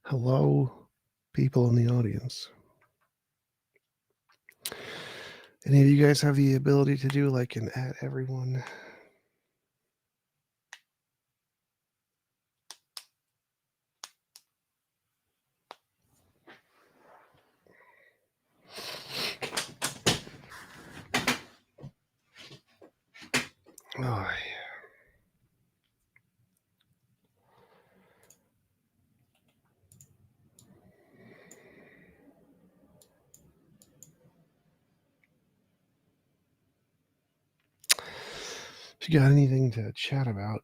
Hello, people in the audience. Any of you guys have the ability to do like an at everyone? Oh, if you got anything to chat about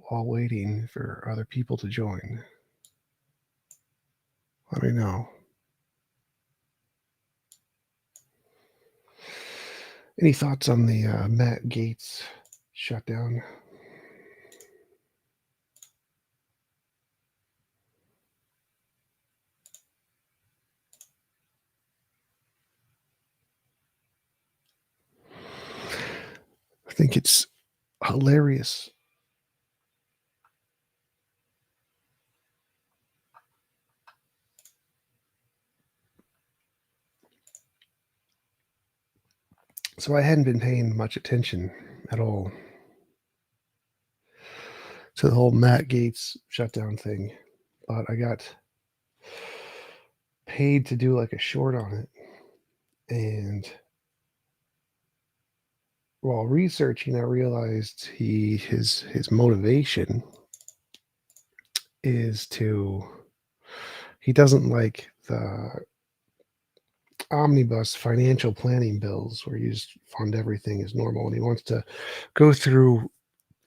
while waiting for other people to join, let me know. Any thoughts on the Matt Gaetz shutdown? I think it's hilarious. So I hadn't been paying much attention at all to the whole Matt Gaetz shutdown thing, but I got paid to do like a short on it. And while researching, I realized his motivation is he doesn't like the omnibus financial planning bills where you just fund everything as normal, and he wants to go through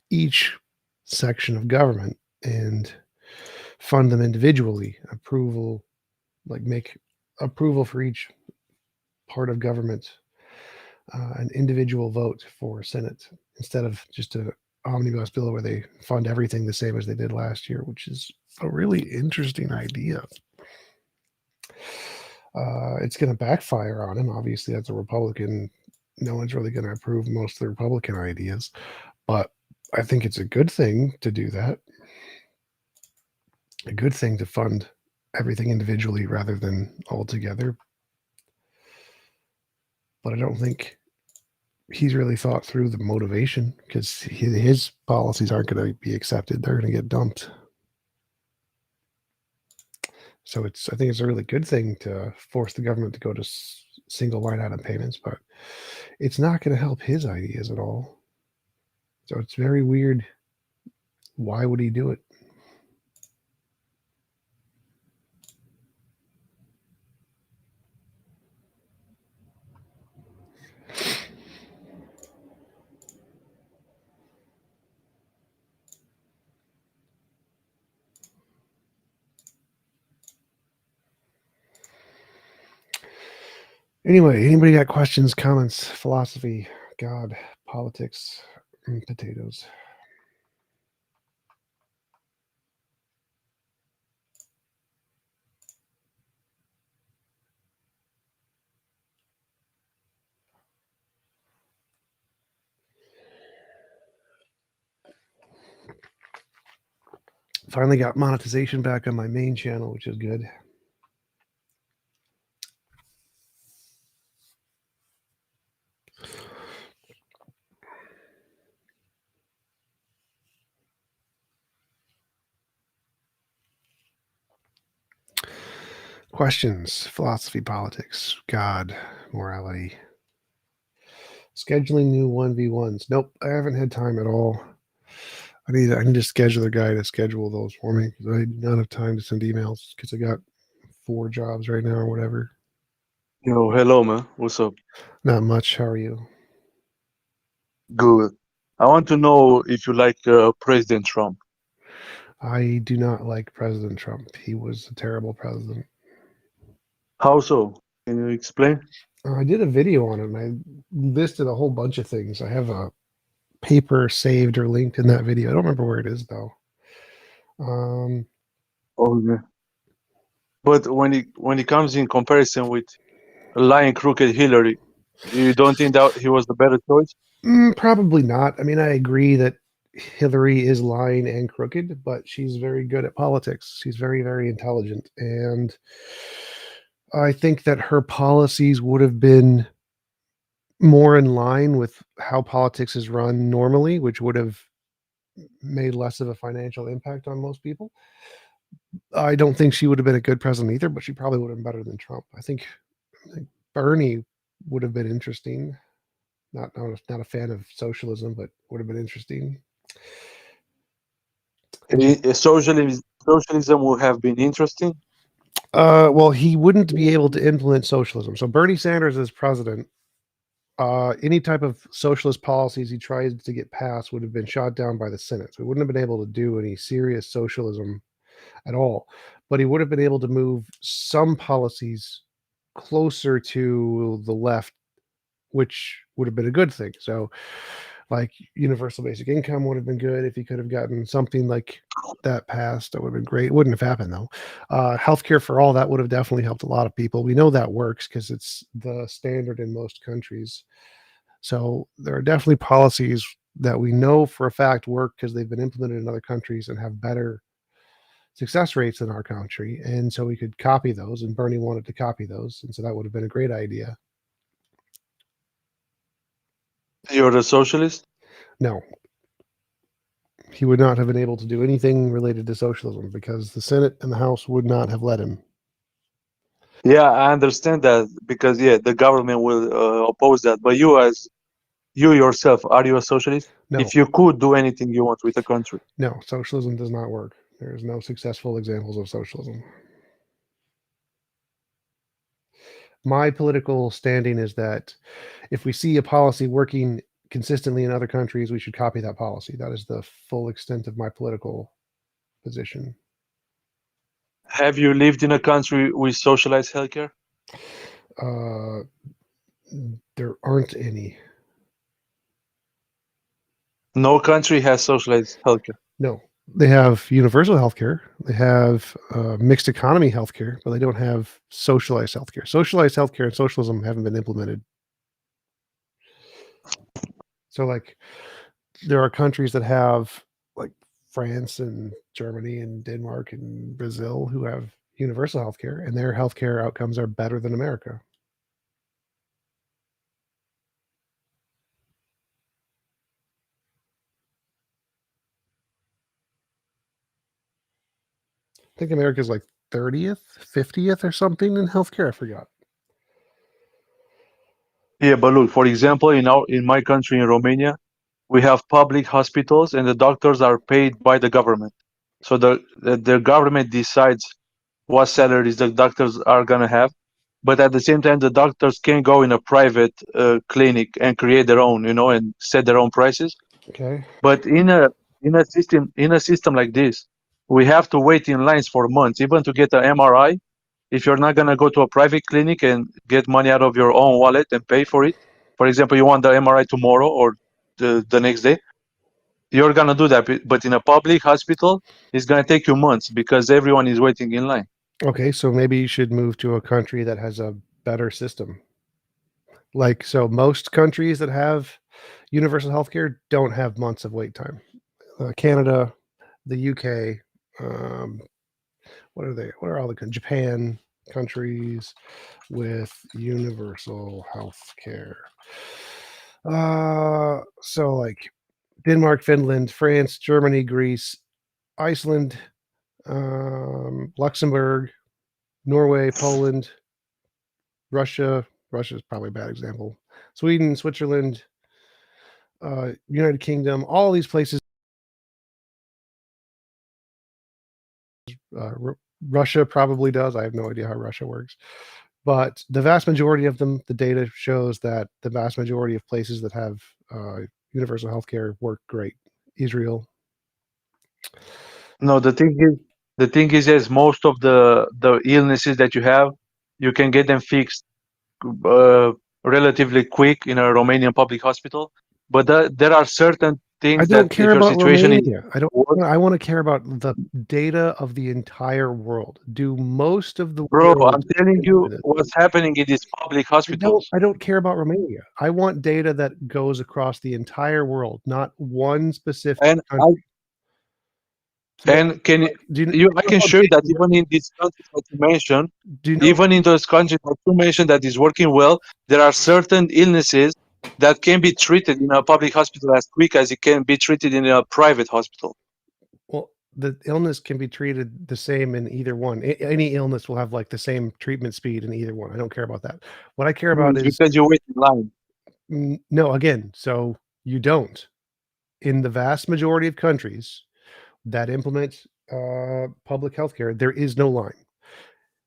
each section of government and fund them individually, make approval for each part of government, an individual vote for Senate instead of just a omnibus bill where they fund everything the same as they did last year, which is a really interesting idea. It's going to backfire on him. Obviously, as a Republican, no one's really going to approve most of the Republican ideas, but I think it's a good thing to do that. A good thing to fund everything individually rather than all together. But I don't think he's really thought through the motivation, because his policies aren't going to be accepted. They're going to get dumped. So I think it's a really good thing to force the government to go to single line item payments, but it's not going to help his ideas at all. So it's very weird. Why would he do it? Anyway, anybody got questions, comments, philosophy, God, politics, and potatoes? Finally got monetization back on my main channel, which is good. Questions, philosophy, politics, God, morality. Scheduling new 1v1s. Nope, I haven't had time at all. I need to schedule a guy to schedule those for me, because I do not have time to send emails because I got 4 jobs right now or whatever. Yo, hello, man. What's up? Not much. How are you? Good. I want to know if you like President Trump. I do not like President Trump. He was a terrible president. How so? Can you explain? I did a video on it, and I listed a whole bunch of things. I have a paper saved or linked in that video. I don't remember where it is though. Oh, yeah. But when it comes in comparison with lying crooked Hillary, you don't think that he was the better choice? Probably not. I mean, I agree that Hillary is lying and crooked, but she's very good at politics. She's very, very intelligent. And I think that her policies would have been more in line with how politics is run normally, which would have made less of a financial impact on most people. I don't think she would have been a good president either, but she probably would have been better than Trump. I think Bernie would have been interesting. Not a fan of socialism, but would have been interesting. Socialism would have been interesting. Well, he wouldn't be able to implement socialism. So Bernie Sanders as president, any type of socialist policies he tried to get passed would have been shot down by the Senate. So he wouldn't have been able to do any serious socialism at all. But he would have been able to move some policies closer to the left, which would have been a good thing. So, like universal basic income would have been good if he could have gotten something like that passed. That would have been great. It wouldn't have happened though. Healthcare for all, that would have definitely helped a lot of people. We know that works because it's the standard in most countries. So there are definitely policies that we know for a fact work because they've been implemented in other countries and have better success rates than our country. And so we could copy those, and Bernie wanted to copy those. And so that would have been a great idea. You're a socialist? No, he would not have been able to do anything related to socialism because the Senate and the House would not have let him. Yeah, I understand that because the government will oppose that. But you yourself, are you a socialist? No, If you could do anything you want with a country. no, socialism does not work. There's no successful examples of socialism. My political standing is that if we see a policy working consistently in other countries, we should copy that policy. That is the full extent of my political position. Have you lived in a country with socialized healthcare? There aren't any. No country has socialized healthcare. No, they have universal healthcare. They have mixed economy healthcare, but they don't have socialized healthcare. Socialized healthcare and socialism haven't been implemented. So, like, there are countries that have, like, France and Germany and Denmark and Brazil who have universal healthcare, and their healthcare outcomes are better than America. I think America's like 30th, 50th or something in healthcare. I forgot. Yeah, but look, for example, in my country, in Romania, we have public hospitals, and the doctors are paid by the government. So the government decides what salaries the doctors are gonna have, but at the same time, the doctors can go in a private clinic and create their own, and set their own prices. Okay. But in a system like this, we have to wait in lines for months, even to get an MRI. If you're not gonna go to a private clinic and get money out of your own wallet and pay for it, for example, you want the MRI tomorrow or the next day, you're gonna do that. But in a public hospital, it's gonna take you months because everyone is waiting in line. Okay, so maybe you should move to a country that has a better system. Like, so most countries that have universal healthcare don't have months of wait time. Canada, the UK, what are they? What are all the Japan countries with universal healthcare? So like Denmark, Finland, France, Germany, Greece, Iceland, Luxembourg, Norway, Poland, Russia. Russia is probably a bad example. Sweden, Switzerland, United Kingdom, all these places. Russia probably does. I have no idea how Russia works. But the vast majority of them, the data shows that the vast majority of places that have universal healthcare work great. Israel. No, the thing is, most of the illnesses that you have, you can get them fixed relatively quick in a Romanian public hospital. But there are certain think I that don't if care your about situation is Romania. worse, I want to care about the data of the entire world. Do most of the bro, I'm world telling you implement it? what's happening in these public hospitals. I don't care about Romania. I want data that goes across the entire world, not one specific And country. So, and can like, you I know can how show you that data works? even in these countries that you mentioned, Do you know? even in those countries that you mentioned that is working well, there are certain illnesses that can be treated in a public hospital as quick as it can be treated in a private hospital. Well, the illness can be treated the same in either one. Any illness will have like the same treatment speed in either one. I don't care about that. What I care No, about it's is because you wait in line. no, again, so you don't. In the vast majority of countries that implement public healthcare, there is no line.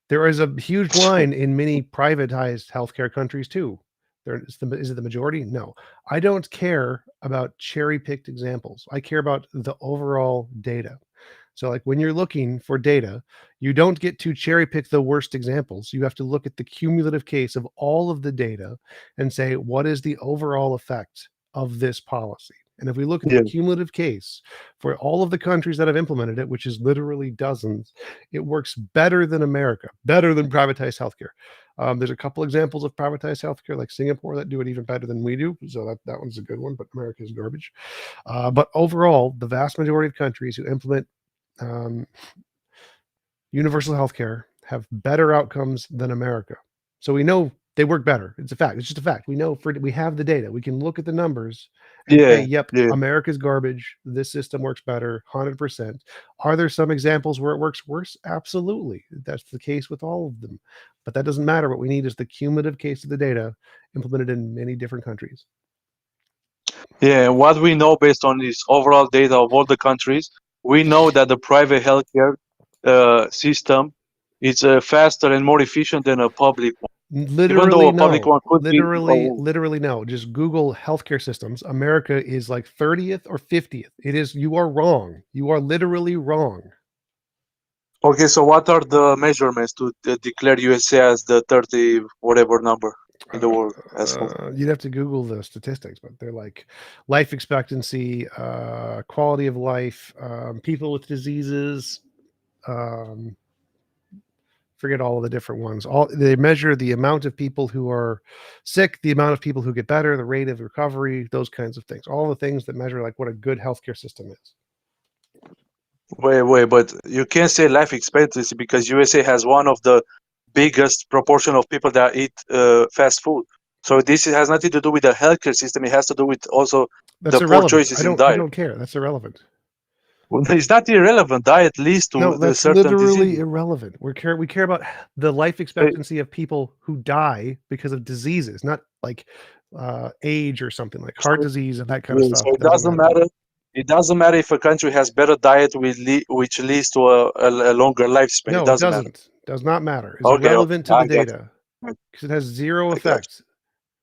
There is a huge line in many privatized healthcare countries too. Is it the majority? No. I don't care about cherry-picked examples. I care about the overall data. So, like, when you're looking for data, you don't get to cherry pick the worst examples. You have to look at the cumulative case of all of the data and say, what is the overall effect of this policy? And if we look at the Yeah. cumulative case for all of the countries that have implemented it, which is literally dozens, it works better than America, better than privatized healthcare. There's a couple examples of privatized healthcare, like Singapore, that do it even better than we do. So that one's a good one, but America is garbage. But overall, the vast majority of countries who implement um, universal healthcare have better outcomes than America. So we know they work better. It's a fact. It's just a fact. We know we have the data. We can look at the numbers and say, Yeah, yep, yeah. America's garbage. This system works better, 100%. Are there some examples where it works worse? Absolutely. That's the case with all of them. But that doesn't matter. What we need is the cumulative case of the data implemented in many different countries. Yeah, and what we know based on this overall data of all the countries, we know that the private healthcare system is faster and more efficient than a public one. Even though Literally a public no. one could be. Literally no. Just Google healthcare systems. America is like 30th or 50th. You are wrong. You are literally wrong. Okay, so what are the measurements to declare USA as the 30 whatever number in the world as health? You'd have to Google the statistics, but they're like life expectancy, quality of life, people with diseases, um, forget all of the different ones. All they measure the amount of people who are sick, the amount of people who get better, the rate of recovery, those kinds of things. All the things that measure like what a good healthcare system is. Wait, but you can't say life expectancy because USA has one of the biggest proportion of people that eat fast food. So this has nothing to do with the healthcare system. It has to do with also That's the poor irrelevant. choices in I diet. don't care. That's irrelevant. Well, it's not irrelevant. Diet leads No, to that's certain literally diseases. irrelevant. We care about the life Uh, expectancy of people who die because of diseases, not like age or something like heart So, disease and that kind of yeah, stuff. so it Doesn't doesn't matter. matter. It doesn't matter if a country has better diet which leads to a longer lifespan. It No, it doesn't matter. doesn't. Does not matter. It's Okay, irrelevant to the I get you. data because it has zero I got effect.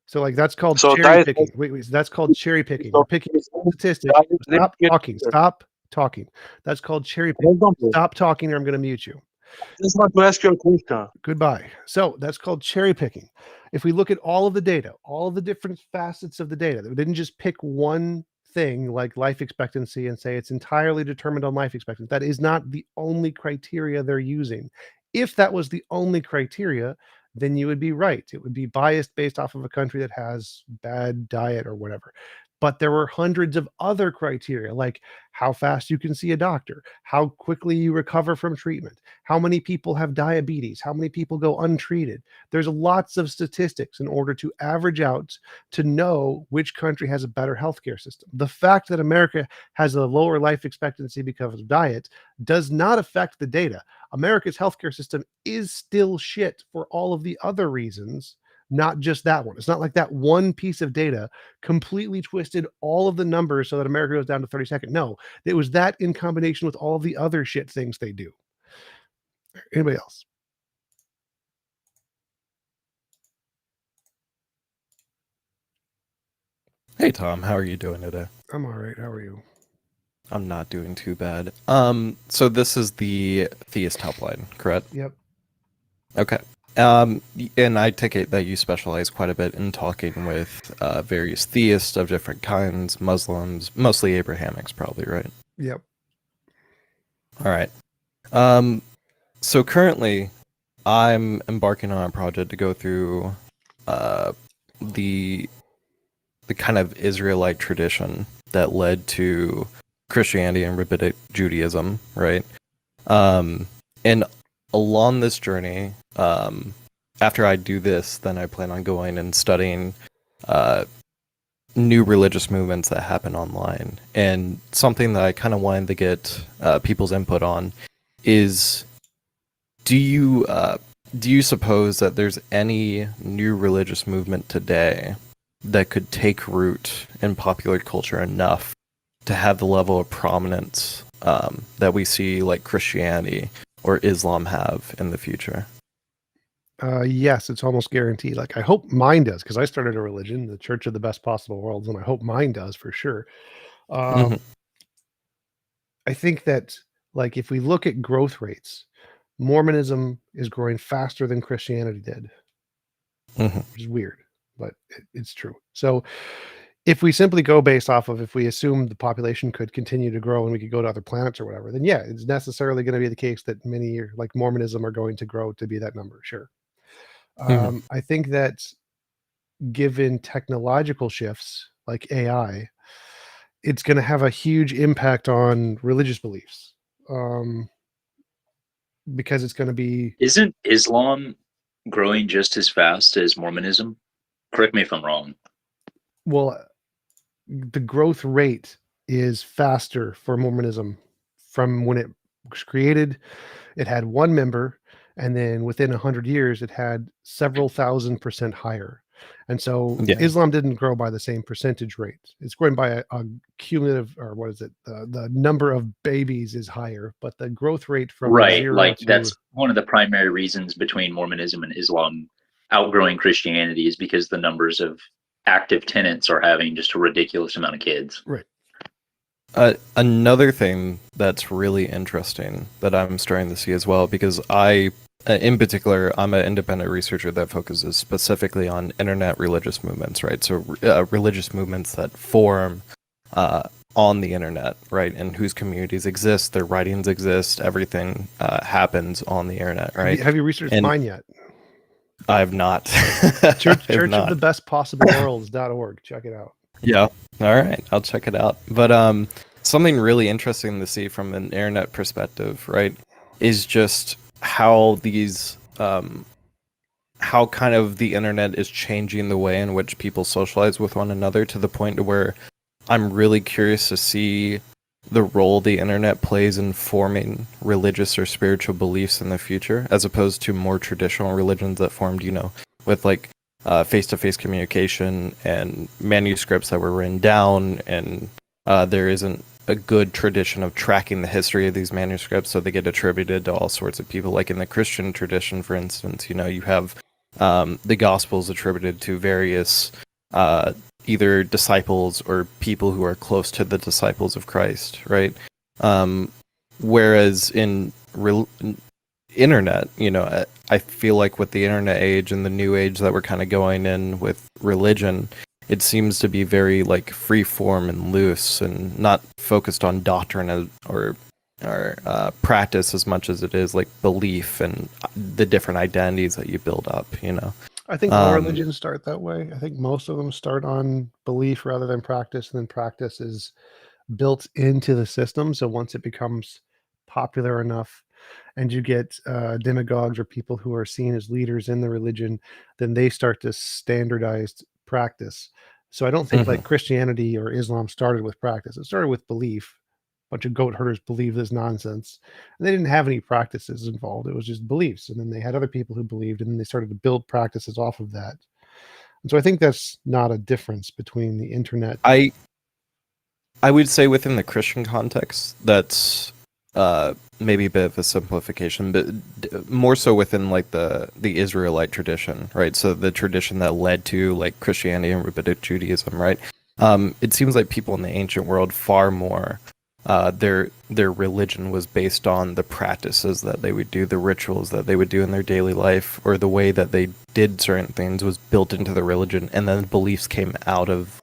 So like that's called you. So cherry diet has picking. Wait, so that's called cherry picking. You're so picking so statistics. diet. Let me Stop get talking. clear. Stop talking. That's called cherry picking. Hold on, bro. Stop talking or I'm going to mute you. I just want to ask you a question. Goodbye. So that's called cherry picking. If we look at all of the data, all of the different facets of the data, we didn't just pick one thing like life expectancy and say it's entirely determined on life expectancy. That is not the only criteria they're using. If that was the only criteria, then you would be right. It would be biased based off of a country that has bad diet or whatever. But there were hundreds of other criteria, like how fast you can see a doctor, how quickly you recover from treatment, how many people have diabetes, how many people go untreated. There's lots of statistics in order to average out to know which country has a better healthcare system. The fact that America has a lower life expectancy because of diet does not affect the data. America's healthcare system is still shit for all of the other reasons, not just that one. It's not like that one piece of data completely twisted all of the numbers so that America goes down to 32nd. No, it was that in combination with all of the other shit things they do. Anybody else? Hey Tom, how are you doing today? I'm all right. How are you? I'm not doing too bad. So this is the Theist Helpline, correct? Yep. Okay. And I take it that you specialize quite a bit in talking with various theists of different kinds, Muslims, mostly Abrahamics, probably, right? Yep. All right. So currently, I'm embarking on a project to go through the kind of Israelite tradition that led to Christianity and Rabbinic Judaism, right? And along this journey, after I do this, then I plan on going and studying new religious movements that happen online. And something that I kind of wanted to get people's input on is, do you suppose that there's any new religious movement today that could take root in popular culture enough to have the level of prominence that we see like Christianity or Islam have in the future? Yes, it's almost guaranteed. Like, I hope mine does, because I started a religion, the Church of the Best Possible Worlds, and I hope mine does for sure. Mhm. I think that, like, if we look at growth rates, Mormonism is growing faster than Christianity did, Mhm. which is weird, but it's true. So, if we simply go based off of, if we assume the population could continue to grow and we could go to other planets or whatever, then yeah, it's necessarily going to be the case that many, like Mormonism, are going to grow to be that number. Sure. Mhm. I think that given technological shifts like AI, it's going to have a huge impact on religious beliefs, um, because it's going to be, Isn't Islam growing just as fast as Mormonism? Correct me if I'm wrong. well, the growth rate is faster for Mormonism from when it was created. It had one member, and then within 100 years, it had several thousand% higher. And so Yeah. Islam didn't grow by the same percentage rate. It's growing by a cumulative, or what is it? The number of babies is higher, but the growth rate from Right. zero Like to, that's one of the primary reasons between Mormonism and Islam outgrowing Christianity is because the numbers of active tenants are having just a ridiculous amount of kids. right. Another thing that's really interesting that I'm starting to see as well, because in particular, I'm an independent researcher that focuses specifically on internet religious movements, right? So religious movements that form on the internet, right? And whose communities exist, their writings exist, everything happens on the internet, right? Have you researched And mine yet? I have not. Church I have of not. the Best Possible Worlds.org. Check it out. Yeah. All right. I'll check it out. But something really interesting to see from an internet perspective, right, is just how these how kind of the internet is changing the way in which people socialize with one another, to the point to where I'm really curious to see the role the internet plays in forming religious or spiritual beliefs in the future, as opposed to more traditional religions that formed, with like face-to-face communication and manuscripts that were written down, and there isn't a good tradition of tracking the history of these manuscripts, so they get attributed to all sorts of people. Like in the Christian tradition, for instance, you have the Gospels attributed to various either disciples or people who are close to the disciples of Christ, right? Whereas in internet, I feel like with the internet age and the new age that we're kind of going in with religion, it seems to be very like free form and loose and not focused on doctrine or practice as much as it is like belief and the different identities that you build up, I think all religions start that way. I think most of them start on belief rather than practice, and then practice is built into the system. So once it becomes popular enough and you get demagogues or people who are seen as leaders in the religion, then they start to standardize practice. So I don't think like Christianity or Islam started with practice. It started with belief. A bunch of goat herders believed this nonsense, and they didn't have any practices involved. It was just beliefs. And then they had other people who believed, and then they started to build practices off of that. And so I think that's not a difference between the internet. I would say within the Christian context, that's maybe a bit of a simplification, but more so within like the Israelite tradition, right? So the tradition that led to like Christianity and Rabbinic Judaism, right? It seems like people in the ancient world far more their religion was based on the practices that they would do, the rituals that they would do in their daily life, or the way that they did certain things was built into the religion, and then beliefs came out of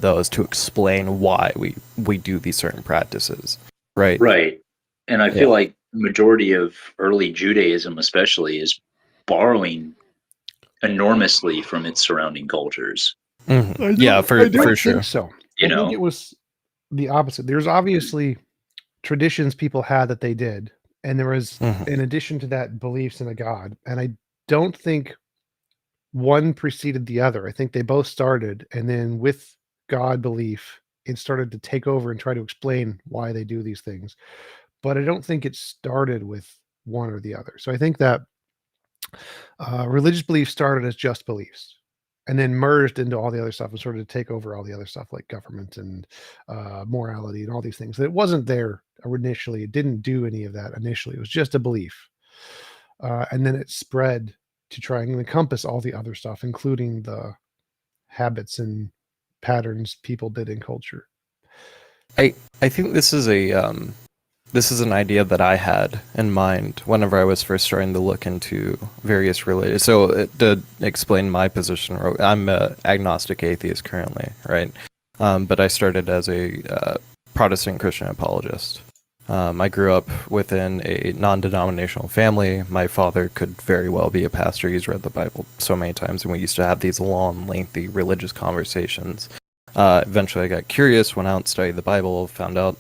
those to explain why we do these certain practices. Right. Right. And I Yeah. feel like majority of early Judaism especially is borrowing enormously from its surrounding cultures. Mhm. Yeah, I for don't sure. think so. You I think know, it was the opposite. There's obviously traditions people had that they did, and there was, Mhm. in addition to that, beliefs in a god. And I don't think one preceded the other. I think they both started, and then with God belief, it started to take over and try to explain why they do these things. But I don't think it started with one or the other. So I think that religious beliefs started as just beliefs and then merged into all the other stuff and started to take over all the other stuff like government and morality and all these things. It wasn't there initially. It didn't do any of that initially. It was just a belief. And then it spread to try and encompass all the other stuff, including the habits and patterns people did in culture. I think this is an idea that I had in mind whenever I was first starting to look into various religions. So to explain my position, I'm an agnostic atheist currently, right? But I started as a Protestant Christian apologist. I grew up within a non-denominational family. My father could very well be a pastor. He's read the Bible so many times, and we used to have these long, lengthy religious conversations. Eventually, I got curious, went out and studied the Bible, found out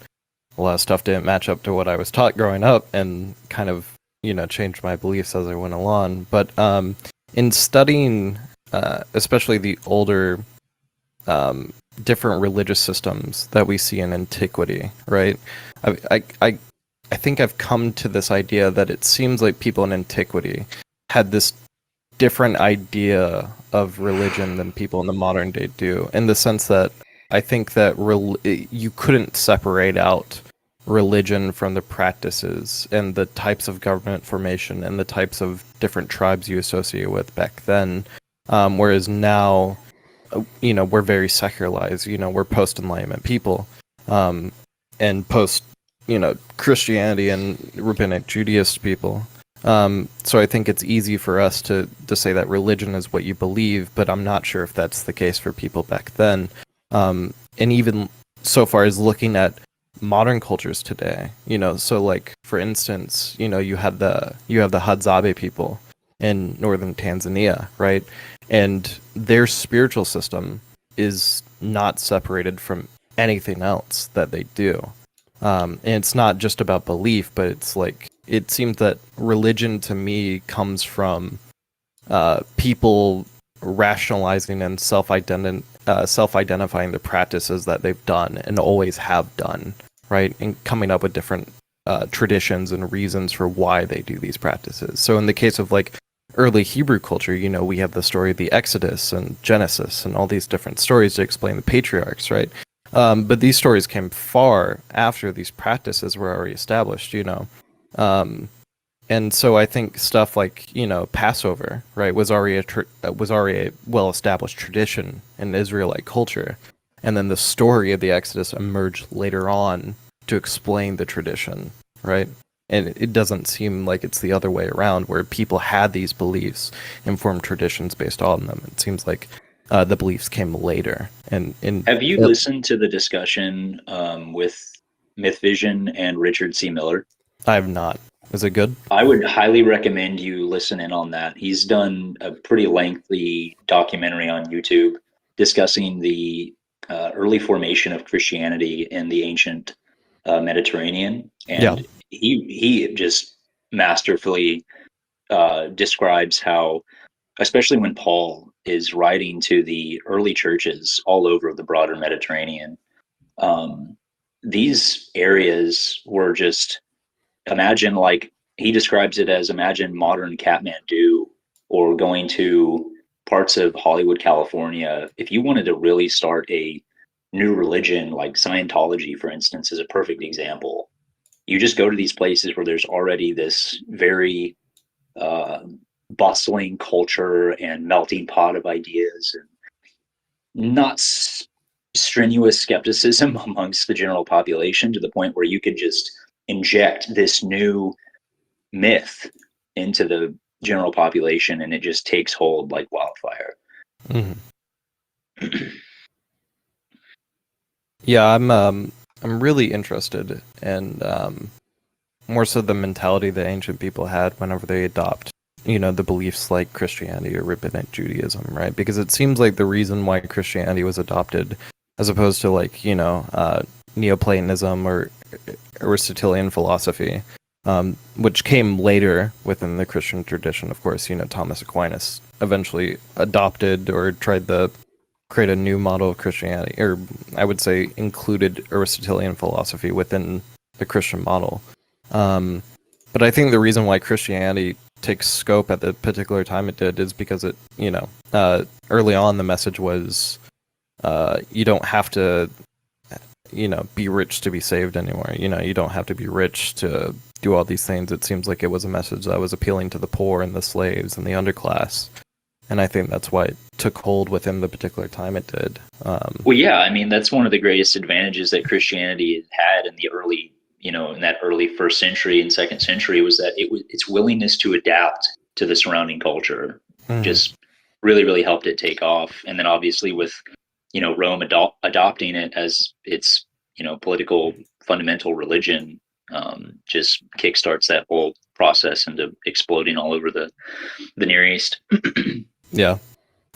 a lot of stuff didn't match up to what I was taught growing up, and kind of, changed my beliefs as I went along. But in studying, especially the older, different religious systems that we see in antiquity, right? I think I've come to this idea that it seems like people in antiquity had this different idea of religion than people in the modern day do, in the sense that I think that you couldn't separate out religion from the practices and the types of government formation and the types of different tribes you associate with back then. Whereas now, we're very secularized. We're post-Enlightenment people, and post, Christianity and rabbinic Judaist people. So I think it's easy for us to say that religion is what you believe, but I'm not sure if that's the case for people back then. And even so far as looking at modern cultures today, so like for instance, you have the Hadzabe people in northern Tanzania, right? And their spiritual system is not separated from anything else that they do. And it's not just about belief, but it's like, it seems that religion to me comes from people rationalizing and self-identifying the practices that they've done and always have done, right? And coming up with different traditions and reasons for why they do these practices. So in the case of like early Hebrew culture, we have the story of the Exodus and Genesis and all these different stories to explain the patriarchs, right? But these stories came far after these practices were already established, and so I think stuff like Passover, right, was already a well-established tradition in Israelite culture, and then the story of the Exodus emerged later on to explain the tradition, right? And it doesn't seem like it's the other way around, where people had these beliefs and formed traditions based on them. It seems like the beliefs came later. And have you listened to the discussion with Myth Vision and Richard C. Miller? I have not. Is it good? I would highly recommend you listen in on that. He's done a pretty lengthy documentary on YouTube discussing the early formation of Christianity in the ancient Mediterranean, and Yeah. he just masterfully describes how, especially when Paul is writing to the early churches all over the broader Mediterranean, these areas were just, imagine, like he describes it as, imagine modern Kathmandu or going to parts of Hollywood, California. If you wanted to really start a new religion, like Scientology, for instance, is a perfect example. You just go to these places where there's already this very bustling culture and melting pot of ideas, and not strenuous skepticism amongst the general population, to the point where you could just inject this new myth into the general population, and it just takes hold like wildfire. Yeah, I'm really interested in more so the mentality that ancient people had whenever they adopt, the beliefs like Christianity or Rabbinic Judaism, right? Because it seems like the reason why Christianity was adopted, as opposed to like, Neoplatonism or Aristotelian philosophy, which came later within the Christian tradition, of course, Thomas Aquinas eventually adopted or tried to create a new model of Christianity, or I would say included Aristotelian philosophy within the Christian model. But I think the reason why Christianity takes scope at the particular time it did is because it, early on the message was, you don't have to, be rich to be saved anymore. You don't have to be rich to do all these things. It seems like it was a message that was appealing to the poor and the slaves and the underclass. And I think that's why it took hold within the particular time it did. Well, yeah, I mean, that's one of the greatest advantages that Christianity had in the early, in that early first century and second century, was that its willingness to adapt to the surrounding culture just really, really helped it take off. And then obviously with, Rome adopting it as its, political fundamental religion, just kickstarts that whole process into exploding all over the Near East. Yeah.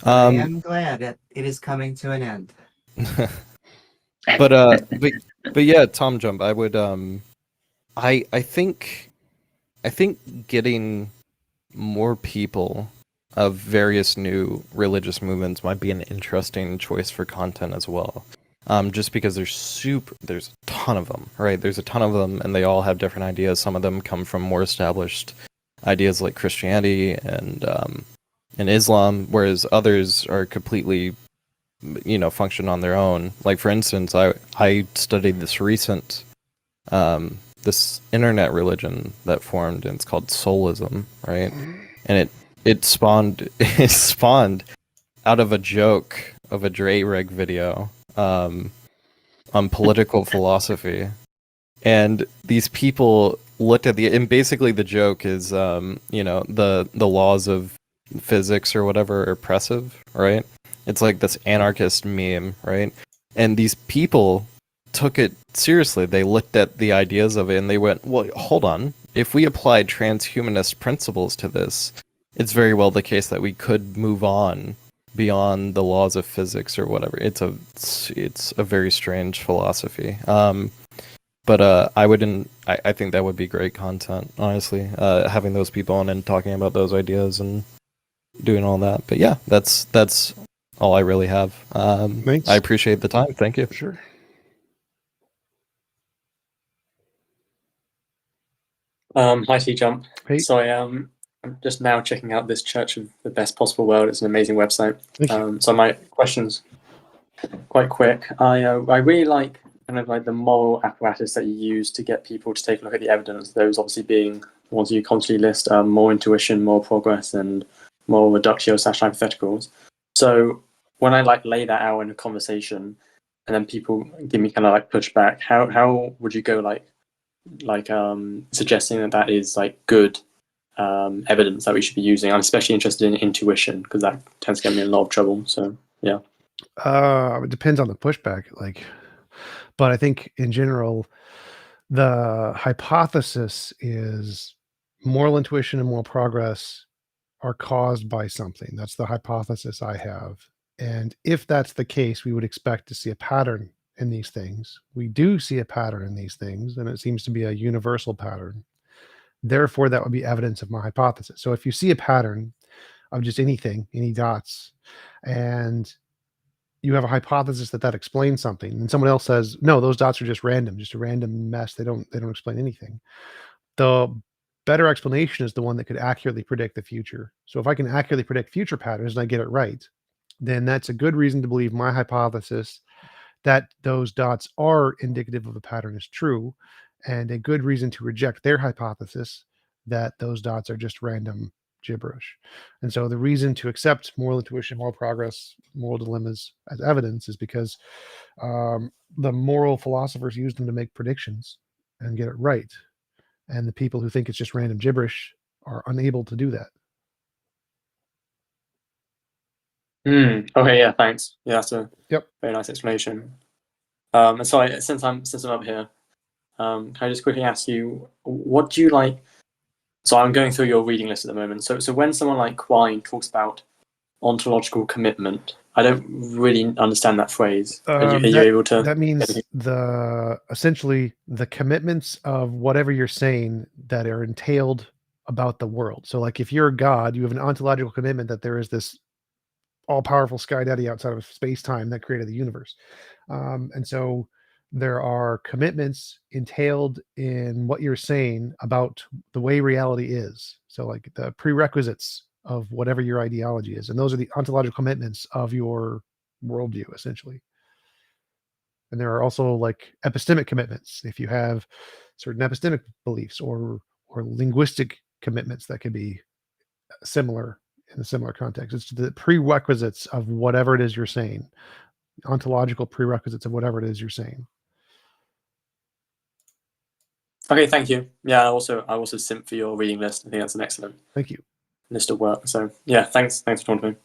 I am glad that it is coming to an end. but yeah, Tom Jump, I would I think getting more people of various new religious movements might be an interesting choice for content as well. Just because there's a ton of them, right? There's a ton of them, and they all have different ideas. Some of them come from more established ideas like Christianity and Islam, whereas others are completely, function on their own. Like for instance, I studied this recent this internet religion that formed, and it's called soulism, right? And it spawned out of a joke of a Dre-Reg video on political philosophy. And these people looked at and basically the joke is, the laws of physics or whatever are oppressive, right? It's like this anarchist meme, right? And these people took it seriously. They looked at the ideas of it and they went, well, hold on. If we applied transhumanist principles to this, it's very well the case that we could move on beyond the laws of physics or whatever. It's a very strange philosophy. But I think that would be great content, honestly, having those people on and talking about those ideas and doing all that. But yeah, that's all I really have. Thanks. I appreciate the time. Thank you. Sure. Hi, T-Jump. Hey. So I'm just now checking out this Church of the Best Possible World. It's an amazing website. Thank you. So my question's quite quick. I really like kind of like the moral apparatus that you use to get people to take a look at the evidence. Those obviously being the ones you constantly list: more intuition, more progress, and more reductio/hypotheticals. So when I lay that out in a conversation, and then people give me kind of pushback, how would you go suggesting that is good evidence that we should be using? I'm especially interested in intuition because that tends to get me in a lot of trouble. So yeah. It depends on the pushback, but I think in general, the hypothesis is moral intuition and moral progress are caused by something. That's the hypothesis I have. And if that's the case, we would expect to see a pattern in these things. We do see a pattern in these things, and it seems to be a universal pattern. Therefore, that would be evidence of my hypothesis. So if you see a pattern of just anything, any dots, and you have a hypothesis that explains something, and someone else says, no, those dots are just random, just a random mess. They don't explain anything. The better explanation is the one that could accurately predict the future. So if I can accurately predict future patterns and I get it right, then that's a good reason to believe my hypothesis that those dots are indicative of a pattern is true, and a good reason to reject their hypothesis that those dots are just random gibberish. And so the reason to accept moral intuition, moral progress, moral dilemmas as evidence is because the moral philosophers use them to make predictions and get it right. And the people who think it's just random gibberish are unable to do that. Okay, yeah, thanks. Yeah, that's a Yep. very nice explanation. And so since I'm up here, can I just quickly ask you, what do you like? So I'm going through your reading list at the moment. So when someone like Quine talks about ontological commitment, I don't really understand that phrase. Are you able to? That means essentially the commitments of whatever you're saying that are entailed about the world. So like if you're a god, you have an ontological commitment that there is this all-powerful sky daddy outside of space-time that created the universe. And so there are commitments entailed in what you're saying about the way reality is. So like the prerequisites of whatever your ideology is. And those are the ontological commitments of your worldview, essentially. And there are also like epistemic commitments. If you have certain epistemic beliefs or linguistic commitments that could be similar in a similar context. It's the prerequisites of whatever it is you're saying, ontological prerequisites of whatever it is you're saying. Okay, thank you. Yeah, I also simp for your reading list. I think that's an excellent Thank you. list of work. So yeah, thanks for talking to me.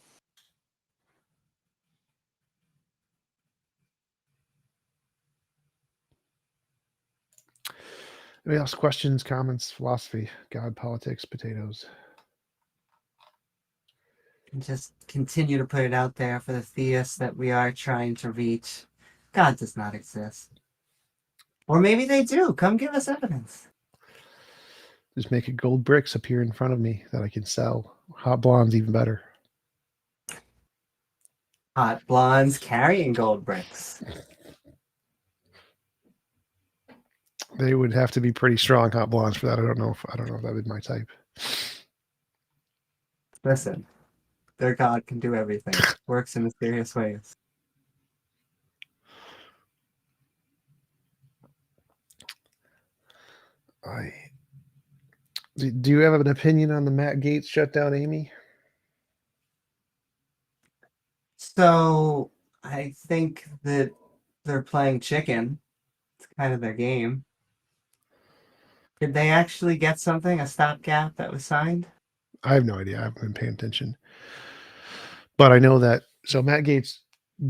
Anybody else? Questions, comments, philosophy, God, politics, potatoes? And just continue to put it out there for the theists that we are trying to reach. God does not exist. Or maybe they do. Come give us evidence. Just making gold bricks appear in front of me that I can sell. Hot blonde's even better. Hot blondes carrying gold bricks. They would have to be pretty strong hot blondes for that. I don't know if that would be my type. Listen, their God can do everything. Works in mysterious ways. Do you have an opinion on the Matt Gaetz shutdown, Amy? So I think that they're playing chicken. It's kind of their game. Did they actually get something, a stopgap that was signed? I have no idea. I haven't been paying attention. But I know that, so Matt Gaetz'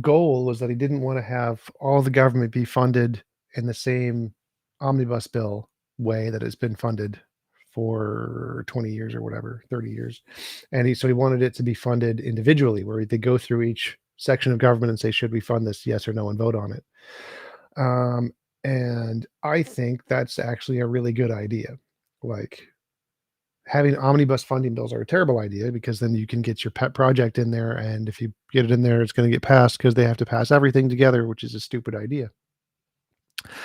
goal was that he didn't want to have all the government be funded in the same omnibus bill way that it's been funded for 20 years or whatever, 30 years. And so he wanted it to be funded individually, where they go through each section of government and say, should we fund this, yes or no, and vote on it. And I think that's actually a really good idea. Like, having omnibus funding bills are a terrible idea, because then you can get your pet project in there, and if you get it in there, it's going to get passed because they have to pass everything together, which is a stupid idea.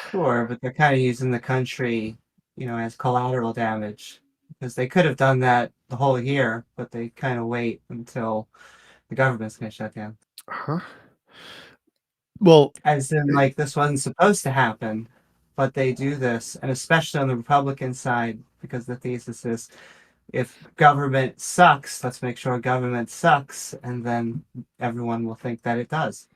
Sure, but they're kind of using the country, as collateral damage, because they could have done that the whole year, but they kind of wait until the government's going to shut down. Huh? Well, as in, like, this wasn't supposed to happen, but they do this, and especially on the Republican side, because the thesis is, if government sucks, let's make sure government sucks, and then everyone will think that it does.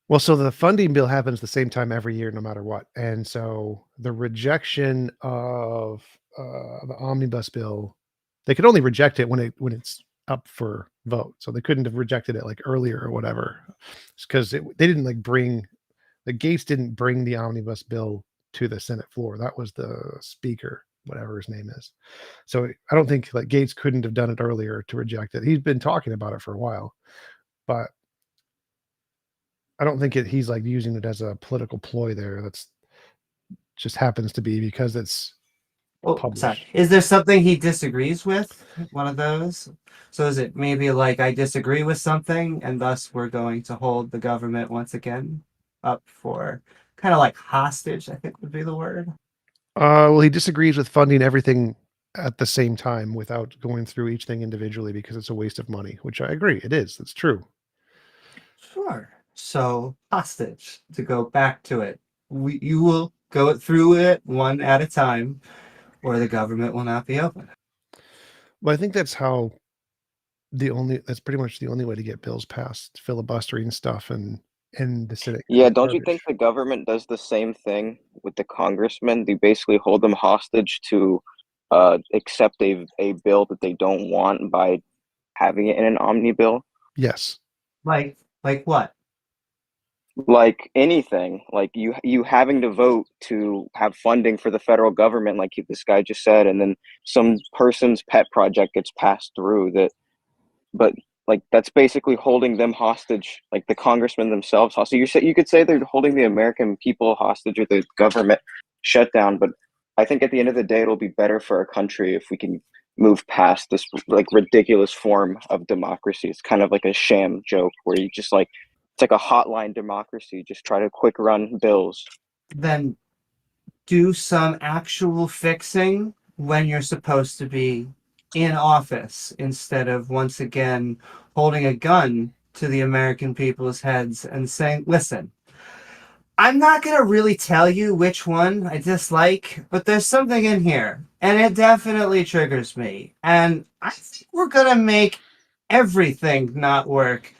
Well, so the funding bill happens the same time every year, no matter what. And so the rejection of the omnibus bill, they could only reject it when it's up for vote. So they couldn't have rejected it like earlier or whatever, because they didn't Gaetz didn't bring the omnibus bill to the Senate floor. That was the speaker, whatever his name is. So I don't think like Gaetz couldn't have done it earlier to reject it. He's been talking about it for a while, but I don't think he's like using it as a political ploy there. That's just happens to be because it's published. Sorry. Is there something he disagrees with? One of those? So is it maybe like, I disagree with something, and thus we're going to hold the government once again up for kind of like hostage, I think would be the word. Well, he disagrees with funding everything at the same time without going through each thing individually, because it's a waste of money, which I agree. It is. It's true. Sure. So hostage, to go back to it. You will go through it one at a time, or the government will not be open. Well, I think that's pretty much the only way to get bills passed, filibustering stuff and in the Senate. Yeah, don't you think the government does the same thing with the congressmen? They basically hold them hostage to accept a bill that they don't want by having it in an omni bill? Yes. Like what? Like anything, like you having to vote to have funding for the federal government, like this guy just said, and then some person's pet project gets passed through that, but like that's basically holding them hostage, like the congressmen themselves hostage. You could say they're holding the American people hostage or the government shutdown, but I think at the end of the day, it'll be better for our country if we can move past this like ridiculous form of democracy. It's kind of like a sham joke where you just like it's like a hotline democracy. Just try to quick run bills. Then do some actual fixing when you're supposed to be in office instead of once again holding a gun to the American people's heads and saying, listen, I'm not going to really tell you which one I dislike, but there's something in here, and it definitely triggers me. And I think we're going to make everything not work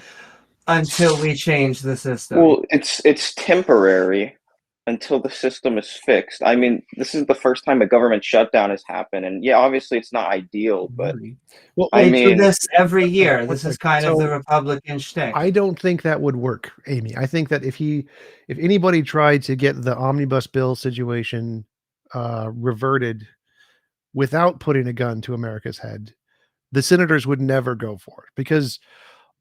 until we change the system. Well, it's temporary until the system is fixed. I mean, this is the first time a government shutdown has happened, and yeah, obviously it's not ideal, but Well, I They mean, do this every year. one This is second. kind of the So, Republican shtick. I don't think that would work, Amy. I think that if anybody tried to get the omnibus bill situation reverted without putting a gun to America's head, the senators would never go for it because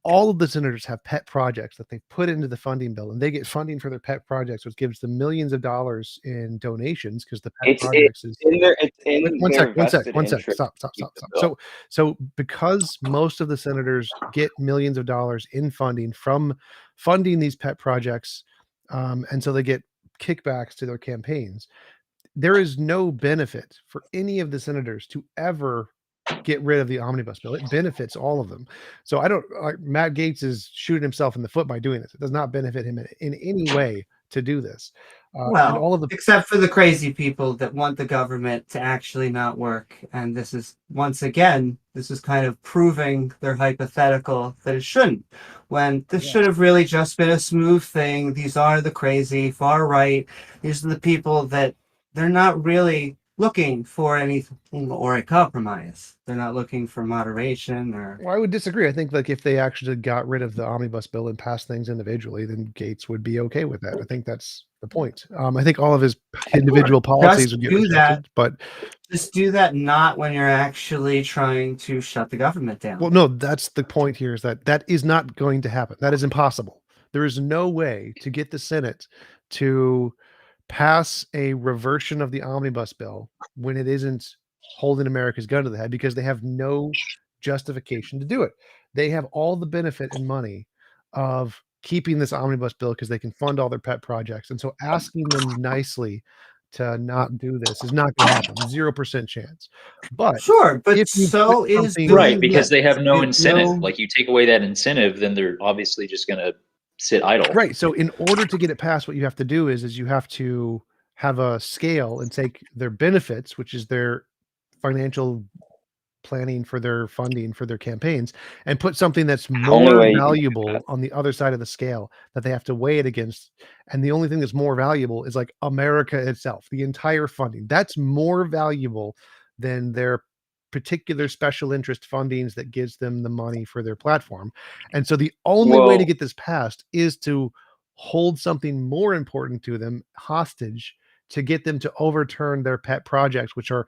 all of the senators have pet projects that they've put into the funding bill, and they get funding for their pet projects, which gives them millions of dollars in donations because the pet it's projects is in their it's Wait, in their vested one sec. interest Stop, to stop, keep stop, the stop. bill. So because most of the senators get millions of dollars in funding from funding these pet projects, and so they get kickbacks to their campaigns, there is no benefit for any of the senators to ever get rid of the omnibus bill. It benefits all of them. So I don't like Matt Gaetz is shooting himself in the foot by doing this. It does not benefit him in any way to do this. And Well, all of the except for the crazy people that want the government to actually not work. And this is, once again, this is kind of proving their hypothetical that it shouldn't. When this should have really just been a smooth thing. These are the crazy far right. These are the people that they're not really looking for anything or a compromise. They're not looking for moderation or. Well, I would disagree. I think like if they actually got rid of the omnibus bill and passed things individually, then Gates would be okay with that. I think that's the point. I think all of his individual policies would get do that. rejected, but Just do that not when you're actually trying to shut the government down. well, no, that's the point here is that is not going to happen. That is impossible. There is no way to get the Senate to pass a reversion of the omnibus bill when it isn't holding America's gun to the head because they have no justification to do it. They have all the benefit and money of keeping this omnibus bill because they can fund all their pet projects. And so asking them nicely to not do this is not going to happen. 0% chance. But Sure, but if you so put is something- doing Right, because they have no You incentive. know- Like you take away that incentive, then they're obviously just going to sit idle. Right. So in order to get it passed, what you have to do is you have to have a scale and take their benefits, which is their financial planning for their funding for their campaigns, and put something that's Only more way you can do valuable that. on the other side of the scale that they have to weigh it against. And the only thing that's more valuable is like America itself, the entire funding. That's more valuable than their particular special interest fundings that gives them the money for their platform. And so the only way to Well, get this passed is to hold something more important to them hostage to get them to overturn their pet projects, which are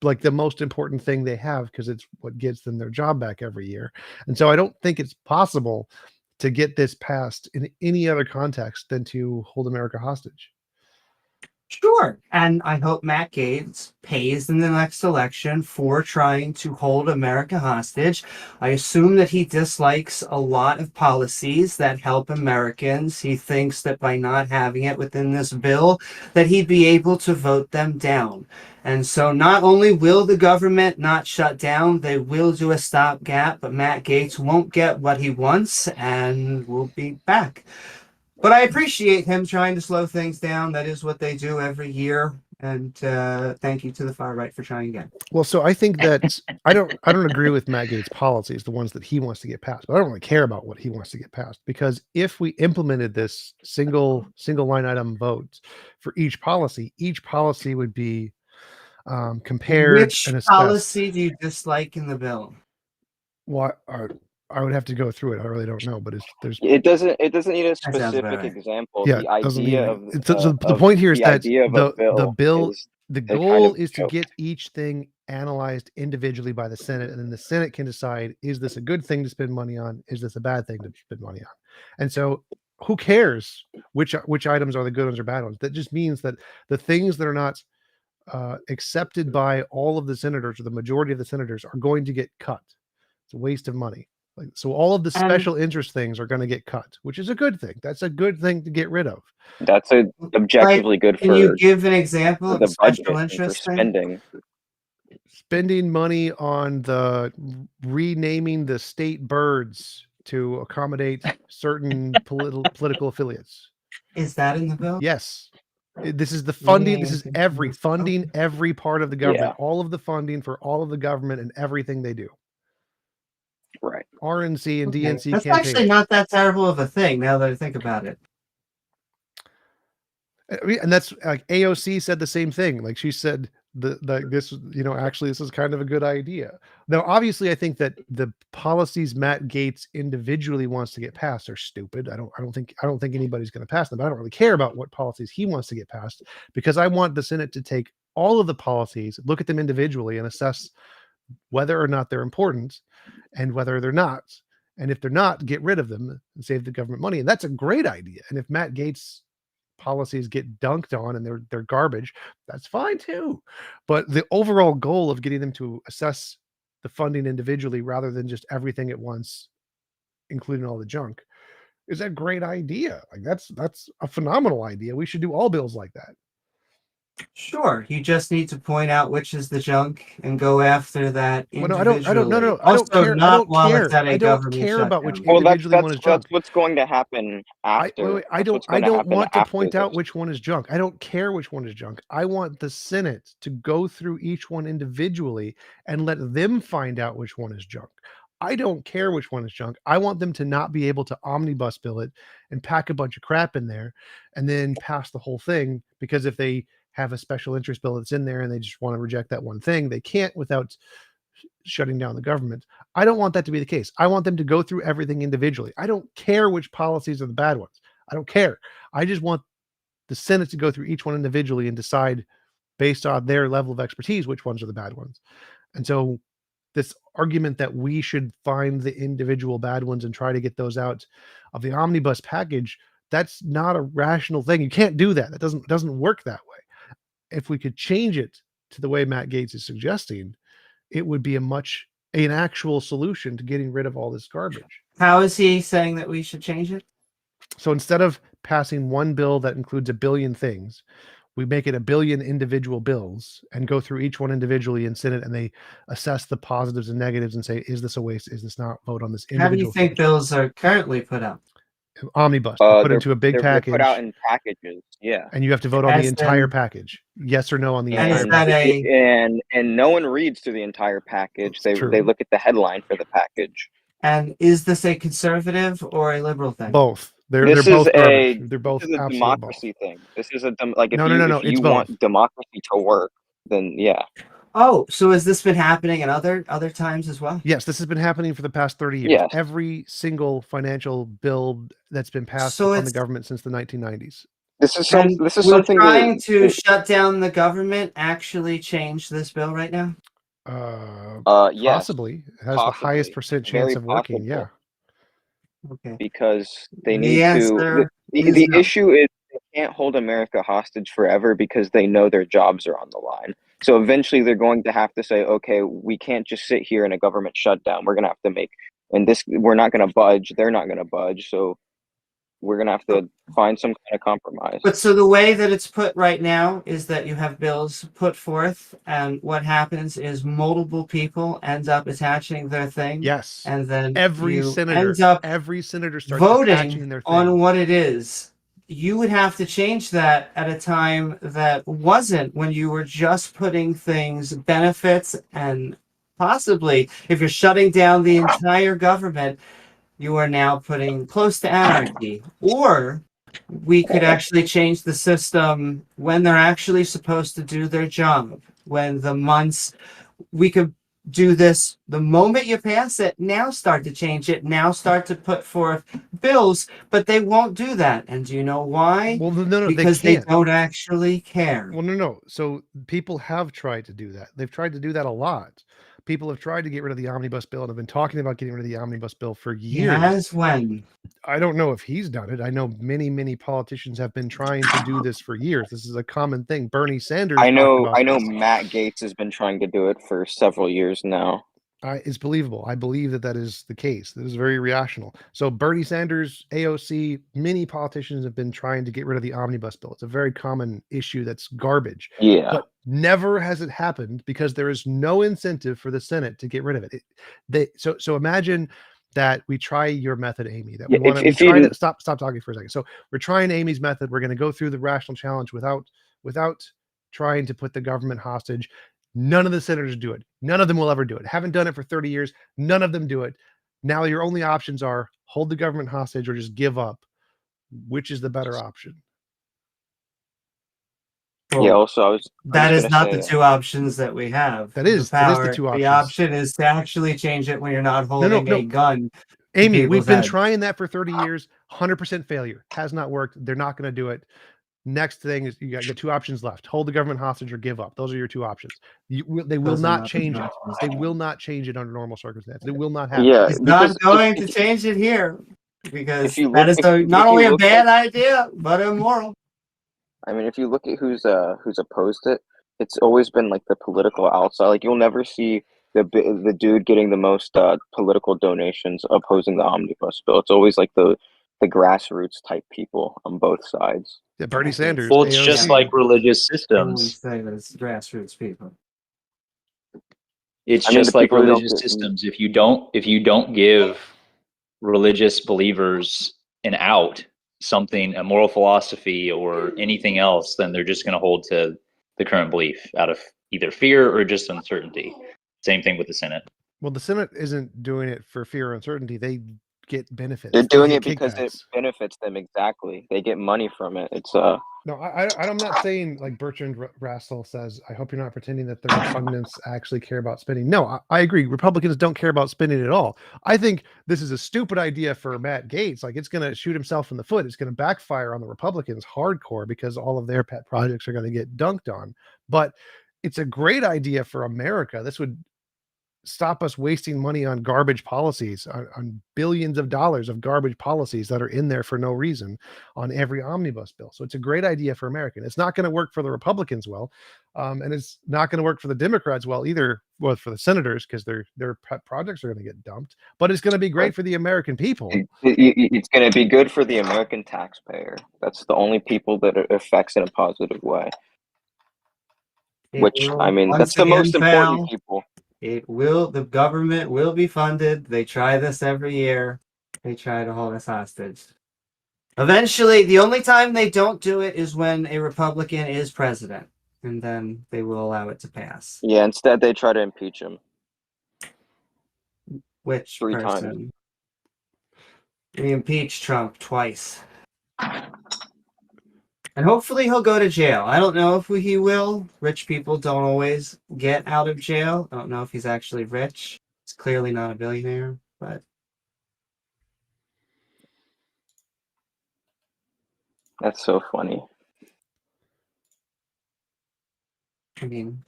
like the most important thing they have because it's what gets them their job back every year. And so I don't think it's possible to get this passed in any other context than to hold America hostage. Sure. And I hope Matt Gaetz pays in the next election for trying to hold America hostage. I assume that he dislikes a lot of policies that help Americans. He thinks that by not having it within this bill, that he'd be able to vote them down. And so not only will the government not shut down, they will do a stopgap, but Matt Gaetz won't get what he wants, and we'll be back. But I appreciate him trying to slow things down. That is what they do every year. And thank you to the far right for trying again. Well, so I think that I don't agree with Matt Gaetz' policies, the ones that he wants to get passed, but I don't really care about what he wants to get passed, because if we implemented this single line item vote for each policy would be compared Which and assessed. policy do you dislike in the bill? What I would have to go through it. I really don't know, but there's It doesn't need a sounds about specific right. example. yeah, The it doesn't idea need of so the of point here is the that idea of a bill is the a goal kind of is to joke. get each thing analyzed individually by the Senate, and then the Senate can decide, is this a good thing to spend money on? Is this a bad thing to spend money on? And so who cares which items are the good ones or bad ones? That just means that the things that are not accepted by all of the senators or the majority of the senators are going to get cut. It's a waste of money. Like, so all of the special interest things are going to get cut, which is a good thing. That's a good thing to get rid of. That's objectively good Can you for give an example of the a special budget and for interest thing? spending. Spending money on the renaming the state birds to accommodate certain political affiliates. Is that in the bill? Yes. This is the funding. This is Renaming funding every part of the government, Yeah. all of the funding for all of the government and everything they do. Right. RNC and Okay. DNC That's campaigns. actually not that terrible of a thing now that I think about it. And that's like AOC said the same thing. Like she said this, actually this is kind of a good idea. Now, obviously, I think that the policies Matt Gaetz individually wants to get passed are stupid. I don't think anybody's going to pass them. I don't really care about what policies he wants to get passed, because I want the Senate to take all of the policies, look at them individually, and assess whether or not they're important and whether they're not. And if they're not, get rid of them and save the government money. And that's a great idea. And if Matt Gaetz policies get dunked on and they're garbage, that's fine too. But the overall goal of getting them to assess the funding individually rather than just everything at once, including all the junk, is a great idea. Like that's a phenomenal idea. We should do all bills like that. Sure, you just need to point out which is the junk and go after that Well, no, individually. no, I Also, don't care. not while it's at a I don't government care about which shutdown. Well, individually one is junk. that's what's going to happen after. I don't want to point out which one is junk. I don't care which one is junk. I want the Senate to go through each one individually and let them find out which one is junk. I don't care which one is junk. I want them to not be able to omnibus bill it and pack a bunch of crap in there and then pass the whole thing, because if they have a special interest bill that's in there and they just want to reject that one thing, they can't without shutting down the government. I don't want that to be the case. I want them to go through everything individually. I don't care which policies are the bad ones. I don't care. I just want the Senate to go through each one individually and decide based on their level of expertise which ones are the bad ones. And so this argument that we should find the individual bad ones and try to get those out of the omnibus package, that's not a rational thing. You can't do that. That doesn't work that way. If we could change it to the way Matt Gaetz is suggesting, it would be an actual solution to getting rid of all this garbage. How is he saying that we should change it? So instead of passing one bill that includes a billion things, we make it a billion individual bills and go through each one individually in Senate, and they assess the positives and negatives and say, is this a waste? Is this not? Vote on this individual. How do you think bills are currently put up? Omnibus, put into a big they're package. put out in packages, yeah. And you have to vote on the entire package, yes or no on the entire package. And no one reads through the entire package. They look at the headline for the package. And is this a conservative or a liberal thing? Both. They're both garbage. They're both this is a democracy thing. This is if you want democracy to work, then yeah. Oh, so has this been happening in other times as well? Yes, this has been happening for the past 30 years. Yes. Every single financial bill that's been passed on the government since the 1990s. This is something trying to shut down the government actually change this bill right now? Yes, possibly. It has the highest percent chance of working. Yeah. Okay. Because they need to. The issue is they can't hold America hostage forever because they know their jobs are on the line. So eventually they're going to have to say, okay, we can't just sit here in a government shutdown. We're going to have to we're not going to budge. They're not going to budge. So we're going to have to find some kind of compromise. But so the way that it's put right now is that you have bills put forth, and what happens is multiple people end up attaching their thing. Yes. And then every senator starts voting attaching their thing on what it is you would have to change that at a time that wasn't when you were just putting things, benefits, and possibly if you're shutting down the entire government, you are now putting close to anarchy. Or we could actually change the system when they're actually supposed to do their job, when the months we could do this the moment you pass it. Now start to change it. Now start to put forth bills, but they won't do that. And do you know why? Well, no, they Because they can't. don't actually care. Well, no. So people have tried to do that. They've tried to do that a lot. People have tried to get rid of the omnibus bill and have been talking about getting rid of the omnibus bill for years. Yes, when? I don't know if he's done it. I know many politicians have been trying to do this for years. This is a common thing. Bernie Sanders I talked know about I know this. Matt Gaetz has been trying to do it for several years now. It's believable. I believe that is the case. That is very rational. So Bernie Sanders, AOC, many politicians have been trying to get rid of the omnibus bill. It's a very common issue that's garbage. Yeah. But never has it happened because there is no incentive for the Senate to get rid of it. So imagine that we try your method, Amy. That Yeah, we try to stop talking for a second. So we're trying Amy's method. We're going to go through the rational challenge without trying to put the government hostage. None of the senators do it. None of them will ever do it. Haven't done it for 30 years. None of them do it. Now your only options are hold the government hostage or just give up. Which is the better option? Yeah, also that is not the two options that we have. That is the two options. The option is to actually change it when you're not holding a gun. Amy, we've been trying that for 30 years. 100% failure. Has not worked. They're not going to do it. Next thing is you got two options left: hold the government hostage or give up. Those are your two options. They will not change it. They will not change it under normal circumstances. It will not happen. Yeah, it's not going to change it here because that is not only a bad idea but immoral. I mean, if you look at who's opposed it, it's always been like the political outside. Like you'll never see the dude getting the most political donations opposing the omnibus bill. It's always like the grassroots type people on both sides. Yeah, Bernie Sanders. Well, it's just like religious systems. Say that it's grassroots people. It's just like religious systems. If you don't give religious believers an out, something, a moral philosophy or anything else, then they're just going to hold to the current belief out of either fear or just uncertainty. Same thing with the Senate. Well, the Senate isn't doing it for fear or uncertainty. They get benefits. They're doing it because it benefits them. Exactly. They get money from it. It's No, I'm not saying like Bertrand Russell says, I hope you're not pretending that the Republicans actually care about spending. No, I agree. Republicans don't care about spending at all. I think this is a stupid idea for Matt Gaetz. Like it's going to shoot himself in the foot. It's going to backfire on the Republicans hardcore because all of their pet projects are going to get dunked on. But it's a great idea for America. This would stop us wasting money on garbage policies, on billions of dollars of garbage policies that are in there for no reason on every omnibus bill. So it's a great idea for American. It's not going to work for the Republicans well, and it's not going to work for the Democrats well either. Well, for the senators because their pet projects are going to get dumped. But it's going to be great for the American people. It's going to be good for the American taxpayer. That's the only people that it affects in a positive way. Which I mean, that's the most important people. The government will be funded. They try this every year. They try to hold us hostage. Eventually, the only time they don't do it is when a Republican is president, and then they will allow it to pass. Yeah, instead they try to impeach him. Which 3 person? times. We impeached Trump twice. And hopefully he'll go to jail. I don't know if he will. Rich people don't always get out of jail. I don't know if he's actually rich. He's clearly not a billionaire, but... That's so funny. I mean,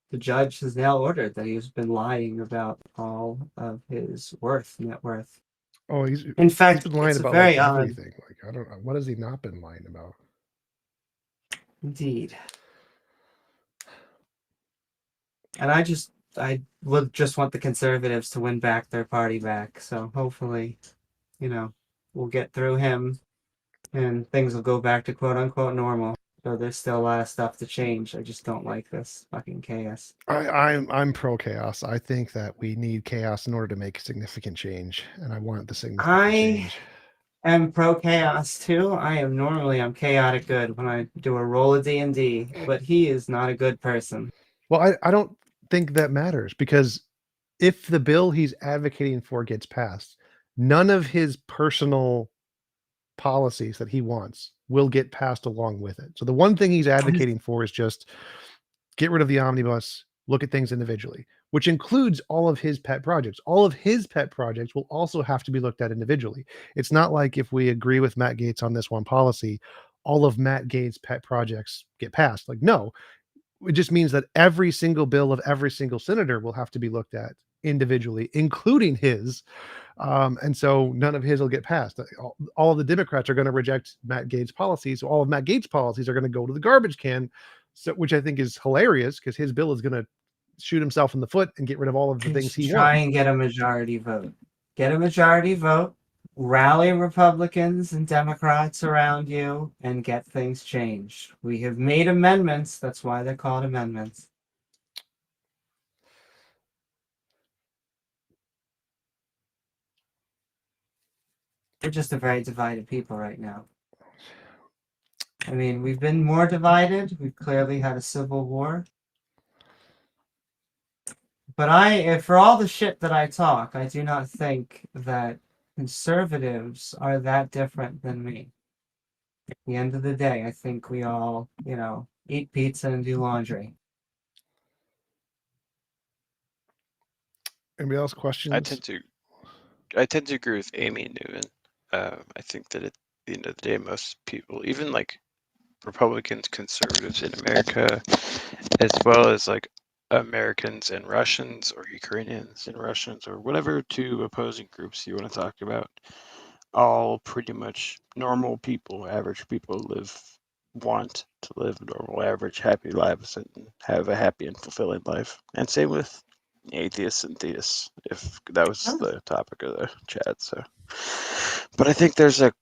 the judge has now ordered that he's been lying about all of his net worth. Oh, he's been lying about like everything. Like I don't know, what has he not been lying about? Indeed. And I would just want the conservatives to win back their party back. So hopefully, we'll get through him and things will go back to quote unquote normal. So there's still a lot of stuff to change. I just don't like this fucking chaos. I'm pro chaos. I think that we need chaos in order to make significant change. And I want the significant change. am pro chaos too. I'm chaotic good when I do a roll of D&D, but he is not a good person. Well, I don't think that matters because if the bill he's advocating for gets passed, none of his personal policies that he wants will get passed along with it. So the one thing he's advocating for is just get rid of the omnibus, look at things individually, which includes all of his pet projects. All of his pet projects will also have to be looked at individually. It's not like if we agree with Matt Gaetz on this one policy, all of Matt Gaetz' pet projects get passed. Like, no, it just means that every single bill of every single senator will have to be looked at individually, including his. And so none of his will get passed. All of the Democrats are going to reject Matt Gaetz' policies. So all of Matt Gaetz' policies are going to go to the garbage can, so, which I think is hilarious because his bill is going to shoot himself in the foot and get rid of all of the things he Try wants. and get a majority vote. Get a majority vote, rally Republicans and Democrats around you, and get things changed. We have made amendments. That's why they're called amendments. We're just a very divided people right now. I mean, we've been more divided. We've clearly had a civil war. But for all the shit that I talk, I do not think that conservatives are that different than me. At the end of the day, I think we all, eat pizza and do laundry. Anybody else questions? I tend to agree with Amy Newman. I think that at the end of the day, most people, even like Republicans, conservatives in America, as well as like Americans and Russians or Ukrainians and Russians or whatever two opposing groups you want to talk about, all pretty much normal people, average people want to live normal, average, happy lives and have a happy and fulfilling life. And same with atheists and theists, if that was the topic of the chat. So, but I think there's a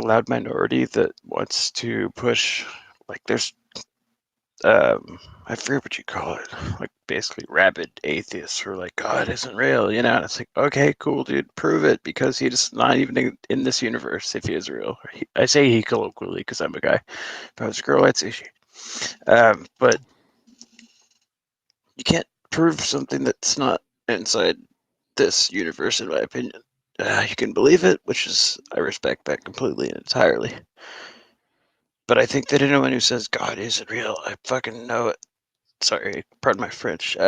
loud minority that wants to push, like there's I forget what you call it, like basically rabid atheists who are like, God isn't real, you know? And it's like, okay, cool, dude, prove it, because he's not even in this universe if he is real. I say he colloquially because I'm a guy. If I was a girl, I'd say she. But you can't prove something that's not inside this universe, in my opinion. You can believe it, which is, I respect that completely and entirely. But I think that anyone who says God isn't real, I fucking know it. Sorry, pardon my French.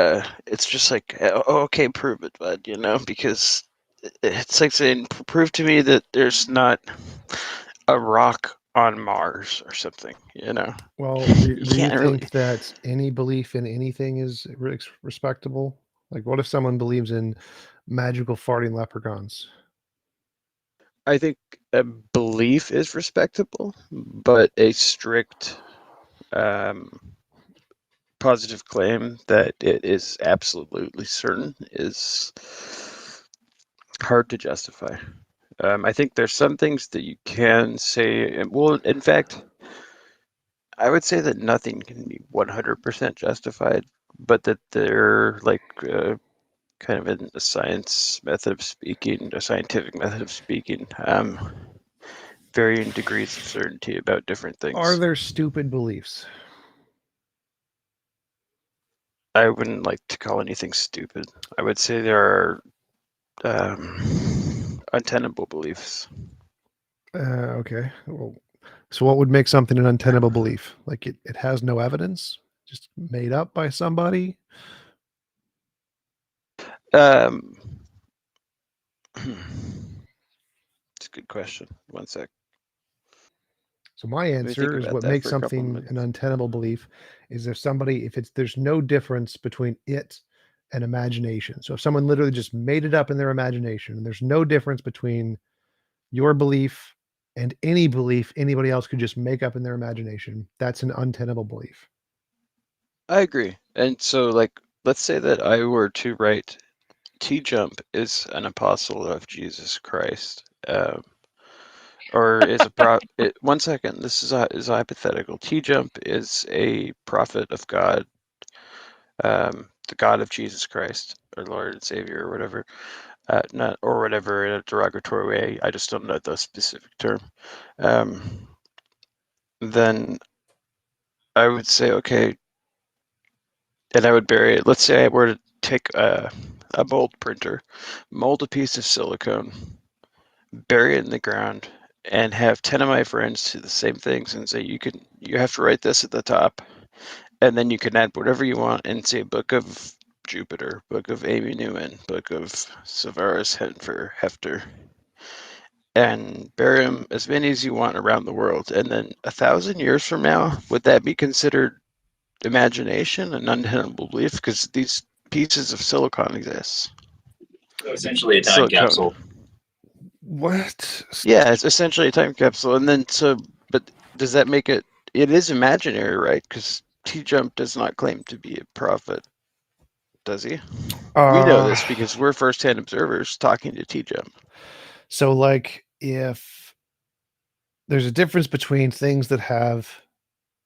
It's just like, okay, prove it, bud, because it's like saying, prove to me that there's not a rock on Mars or something, Well, do you can't really. think that any belief in anything is respectable? Like, what if someone believes in magical farting leprechauns? I think a belief is respectable, but a strict positive claim that it is absolutely certain is hard to justify. I think there's some things that you can say, well, in fact, I would say that nothing can be 100% justified, but that they're like kind of in a science method of speaking, a scientific method of speaking, varying degrees of certainty about different things. Are there stupid beliefs? I wouldn't like to call anything stupid. I would say there are untenable beliefs. Okay. Well, so what would make something an untenable belief? Like it has no evidence, just made up by somebody? It's a good question. One sec. So my me answer think is about what that makes for a couple something minutes. an untenable belief is if there's no difference between it and imagination. So if someone literally just made it up in their imagination and there's no difference between your belief and any belief anybody else could just make up in their imagination, that's an untenable belief. I agree. And so, like, let's say that I were to write T-Jump is an apostle of Jesus Christ, or is a one second. This is a hypothetical. T-Jump is a prophet of God, the God of Jesus Christ, our Lord and Savior, or whatever. not or whatever in a derogatory way. I just don't know the specific term. Then I would say, okay, and I would bury it. Let's say I were to take a mold printer, mold a piece of silicone, bury it in the ground, and have 10 of my friends do the same things and say, you have to write this at the top, and then you can add whatever you want and say Book of Jupiter, Book of Amy Newman, Book of Severus Hefter, and bury them as many as you want around the world. And then 1,000 years from now, would that be considered imagination, an untenable belief? Because these pieces of silicon exist. So essentially a time Silicone. capsule. What? Yeah, it's essentially a time capsule. And then but does that make it? It is imaginary, right? Because T-Jump does not claim to be a prophet, does he? We know this because we're first-hand observers talking to T-Jump. So, like, if there's a difference between things that have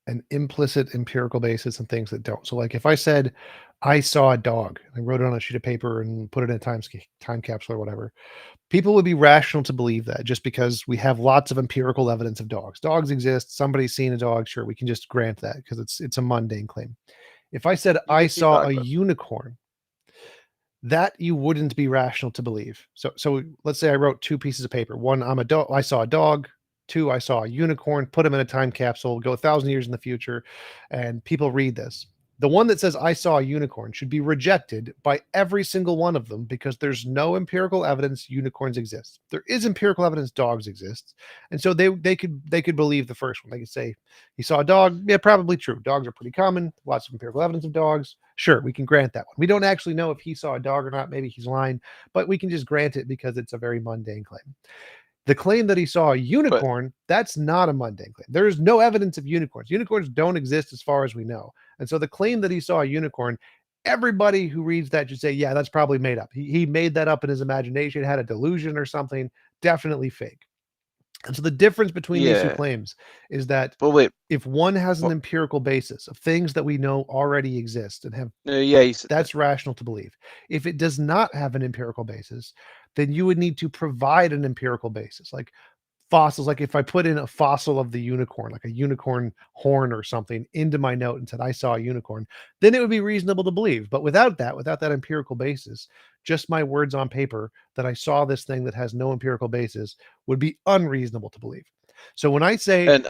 an implicit empirical basis and things that don't. So, like, if I said I saw a dog, I wrote it on a sheet of paper and put it in a time capsule or whatever, people would be rational to believe that just because we have lots of empirical evidence of dogs. Dogs exist. Somebody's seen a dog. Sure, we can just grant that because it's a mundane claim. If I said I saw a unicorn, that you wouldn't be rational to believe. So let's say I wrote two pieces of paper. One, I saw a dog. Two, I saw a unicorn. Put them in a time capsule. Go 1,000 years in the future, and people read this. The one that says I saw a unicorn should be rejected by every single one of them because there's no empirical evidence unicorns exist. There is empirical evidence dogs exist, and so they could believe the first one. They could say he saw a dog. Yeah, probably true. Dogs are pretty common. Lots of empirical evidence of dogs. Sure, we can grant that one. We don't actually know if he saw a dog or not. Maybe he's lying, but we can just grant it because it's a very mundane claim. The claim that he saw a unicorn, that's not a mundane claim. There is no evidence of unicorns. Unicorns don't exist as far as we know. And so the claim that he saw a unicorn, everybody who reads that should say, yeah, that's probably made up. He made that up in his imagination, had a delusion or something, definitely fake. And so the difference between these two claims is that if one has an empirical basis of things that we know already exist and have, that's rational to believe. If it does not have an empirical basis, then you would need to provide an empirical basis, like fossils. Like if I put in a fossil of the unicorn, like a unicorn horn or something into my note and said, I saw a unicorn, then it would be reasonable to believe. But without that empirical basis, just my words on paper that I saw this thing that has no empirical basis would be unreasonable to believe. So when I say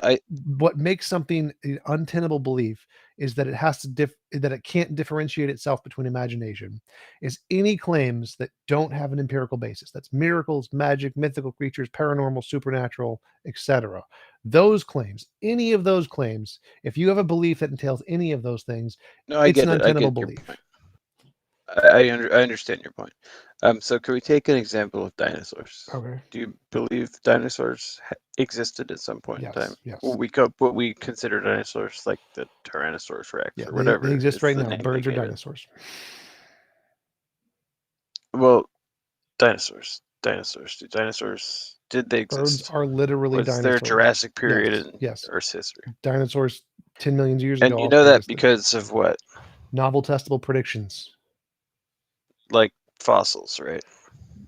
what makes something an untenable belief is that it has to that it can't differentiate itself between imagination, is any claims that don't have an empirical basis. That's miracles, magic, mythical creatures, paranormal, supernatural, etc. Those claims, any of those claims, if you have a belief that entails any of those things, it's an untenable belief. I understand your point. So can we take an example of dinosaurs? Okay. Do you believe dinosaurs existed at some point in time? Yes. What we consider dinosaurs, like the Tyrannosaurus Rex or whatever. They exist right now. Birds are dinosaurs. Well, dinosaurs. Did they exist? Birds are literally dinosaurs. Was there a Jurassic period in Earth's history? Dinosaurs 10 million years ago. And you know that because of what? Novel testable predictions. Like fossils, right?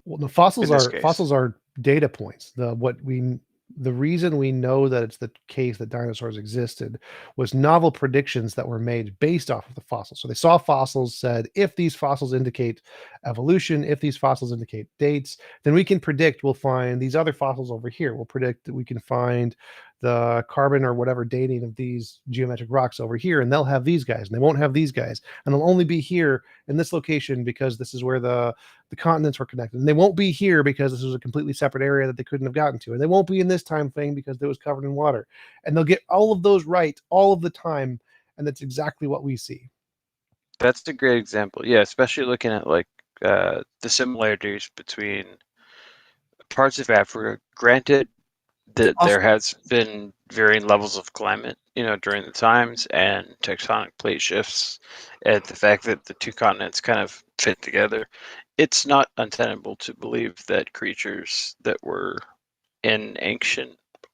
Well, the fossils are data points. The reason we know that it's the case that dinosaurs existed was novel predictions that were made based off of the fossils. So they saw fossils, said, if these fossils indicate evolution, if these fossils indicate dates, then we can predict we'll find these other fossils over here. We'll predict that we can find the carbon or whatever dating of these geometric rocks over here, and they'll have these guys, and they won't have these guys, and they'll only be here in this location because this is where the continents were connected, and they won't be here because this was a completely separate area that they couldn't have gotten to, and they won't be in this time frame because it was covered in water, and they'll get all of those right all of the time, and that's exactly what we see. That's a great example. Yeah, especially looking at like the similarities between parts of Africa. Granted that there has been varying levels of climate, during the times and tectonic plate shifts, and the fact that the two continents kind of fit together, it's not untenable to believe that creatures that were in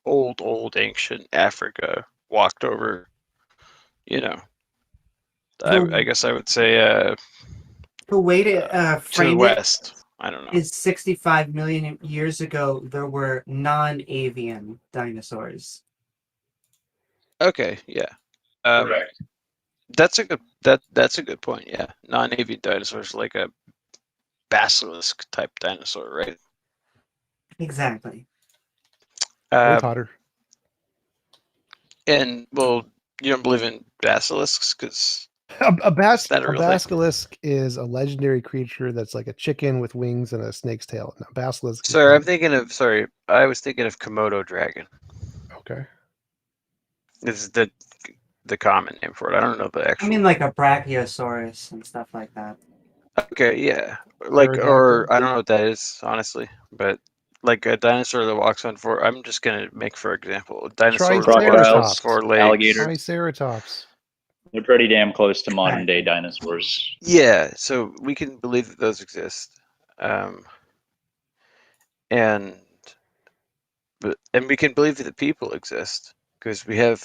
old ancient Africa walked over, I guess I would say the way to to the frame west I don't know. Is 65 million years ago there were non-avian dinosaurs. Okay, yeah. Correct. That's a good that's a good point. Yeah, non-avian dinosaurs, like a basilisk type dinosaur, right? Exactly. Harry Um, Potter. and well, you don't believe in basilisks because A that a a real thing? basilisk is a legendary creature that's like a chicken with wings and a snake's tail. No, basilisk. Is Sorry, not. I was thinking of Komodo dragon. Okay. This is the common name for it. I don't know the I actual. mean, like a brachiosaurus and stuff like that. Okay, yeah, like Pterodactyl. or I don't know what that is honestly, but like a dinosaur that walks on four. I'm just gonna make for example a dinosaur that walks on Crocodiles, Triceratops. four legs. alligators. Triceratops. They're pretty damn close to modern day dinosaurs. Yeah, so we can believe that those exist, and we can believe that people exist because we have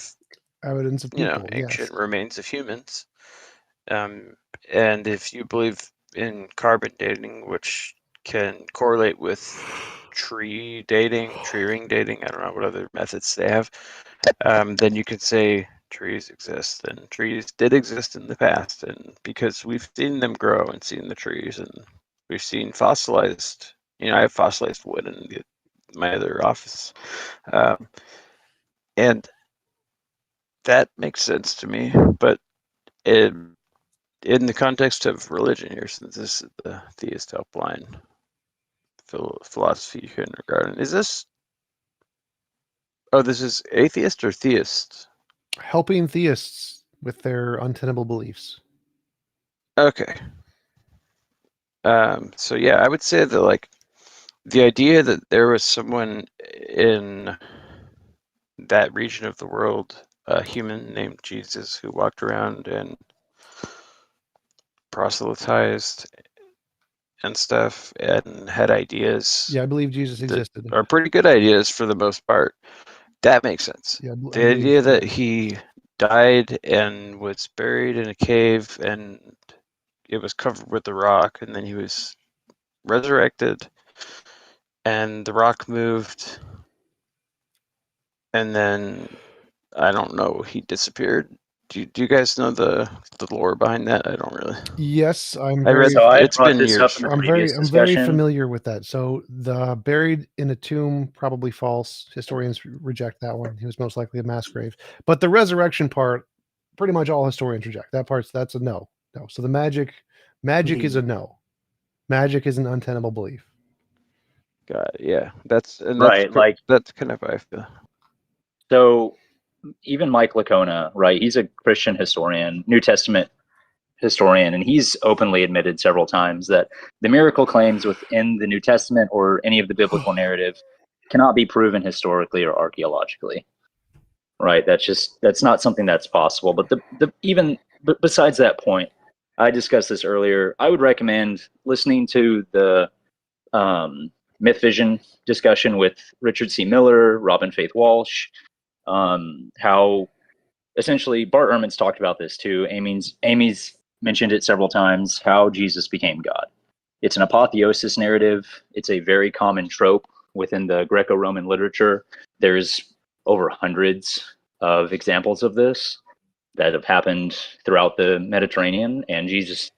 Evidence of people. ancient Yes. remains of humans. And if you believe in carbon dating, which can correlate with tree ring dating, I don't know what other methods they have, then you could say trees exist, and trees did exist in the past, and because we've seen them grow and seen the trees, and we've seen fossilized, I have fossilized wood in my other office, and that makes sense to me, but in the context of religion here, since this is the Theist Helpline philosophy kindergarten, is this? Oh, this is atheist or theist? Helping theists with their untenable beliefs. Okay. So yeah, I would say that like the idea that there was someone in that region of the world, a human named Jesus, who walked around and proselytized and stuff and had ideas Yeah, I believe Jesus that existed. are pretty good ideas for the most part. That makes sense. Yeah, I The idea believe that he died and was buried in a cave and it was covered with the rock, and then he was resurrected and the rock moved, and then I don't know, he disappeared. Do you guys know the lore behind that? I don't really. Yes, I'm I very. read. So I It's brought been this years. up in the I'm previous very discussion. familiar with that. So the buried in a tomb, probably false. Historians reject that one. He was most likely a mass grave. But the resurrection part, pretty much all historians reject. That's a no. No. So the magic is a no. Magic is an untenable belief. God, yeah, that's Right, like that's kind of how I feel. so. Even Mike Lacona, right? He's a Christian historian, New Testament historian, and he's openly admitted several times that the miracle claims within the New Testament or any of the biblical narrative cannot be proven historically or archaeologically. Right? That's not something that's possible. But besides that point, I discussed this earlier. I would recommend listening to the Myth Vision discussion with Richard C. Miller, Robin Faith Walsh. How essentially Bart Ehrman's talked about this too. Amy's mentioned it several times. How Jesus became God. It's an apotheosis narrative. It's a very common trope within the Greco-Roman literature. There's over hundreds of examples of this that have happened throughout the Mediterranean, and Jesus.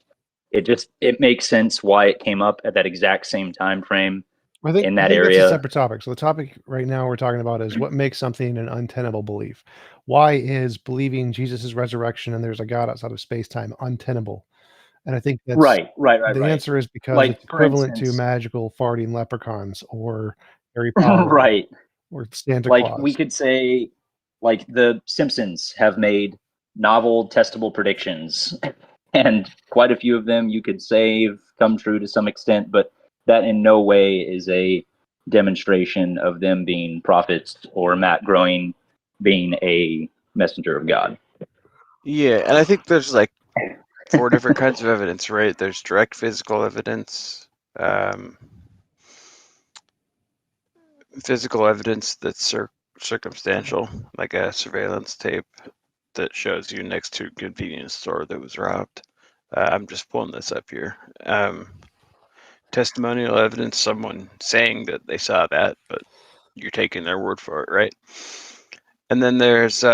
It makes sense why it came up at that exact same time frame. I think In that that's a area. separate topic. So the topic right now we're talking about is what makes something an untenable belief. Why is believing Jesus' resurrection and there's a God outside of space-time untenable? And I think that's Right. the answer is because Like, it's for equivalent to instance, magical farting leprechauns or Harry Potter right. or Santa Like Claus. we could say, like the Simpsons have made novel testable predictions, and quite a few of them you could say have come true to some extent, but that in no way is a demonstration of them being prophets or Matt Groening being a messenger of God. Yeah, and I think there's like 4 different kinds of evidence, right? There's direct physical evidence, physical evidence that's circumstantial, like a surveillance tape that shows you next to a convenience store that was robbed. I'm just pulling this up here. testimonial evidence, someone saying that they saw that, but you're taking their word for it, right? And then there's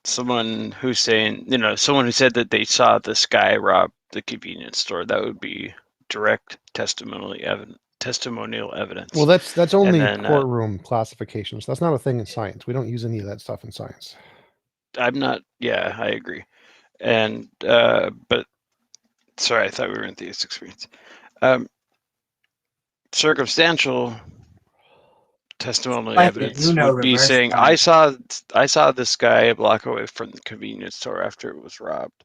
someone who's saying, someone who said that they saw this guy rob the convenience store. That would be direct testimonial evidence. Well, that's only then, courtroom classifications. That's not a thing in science. We don't use any of that stuff in science. Yeah, I agree. And but sorry, I thought we were in theist experience. Circumstantial testimonial Like evidence would be reverse saying, I saw this guy a block away from the convenience store after it was robbed.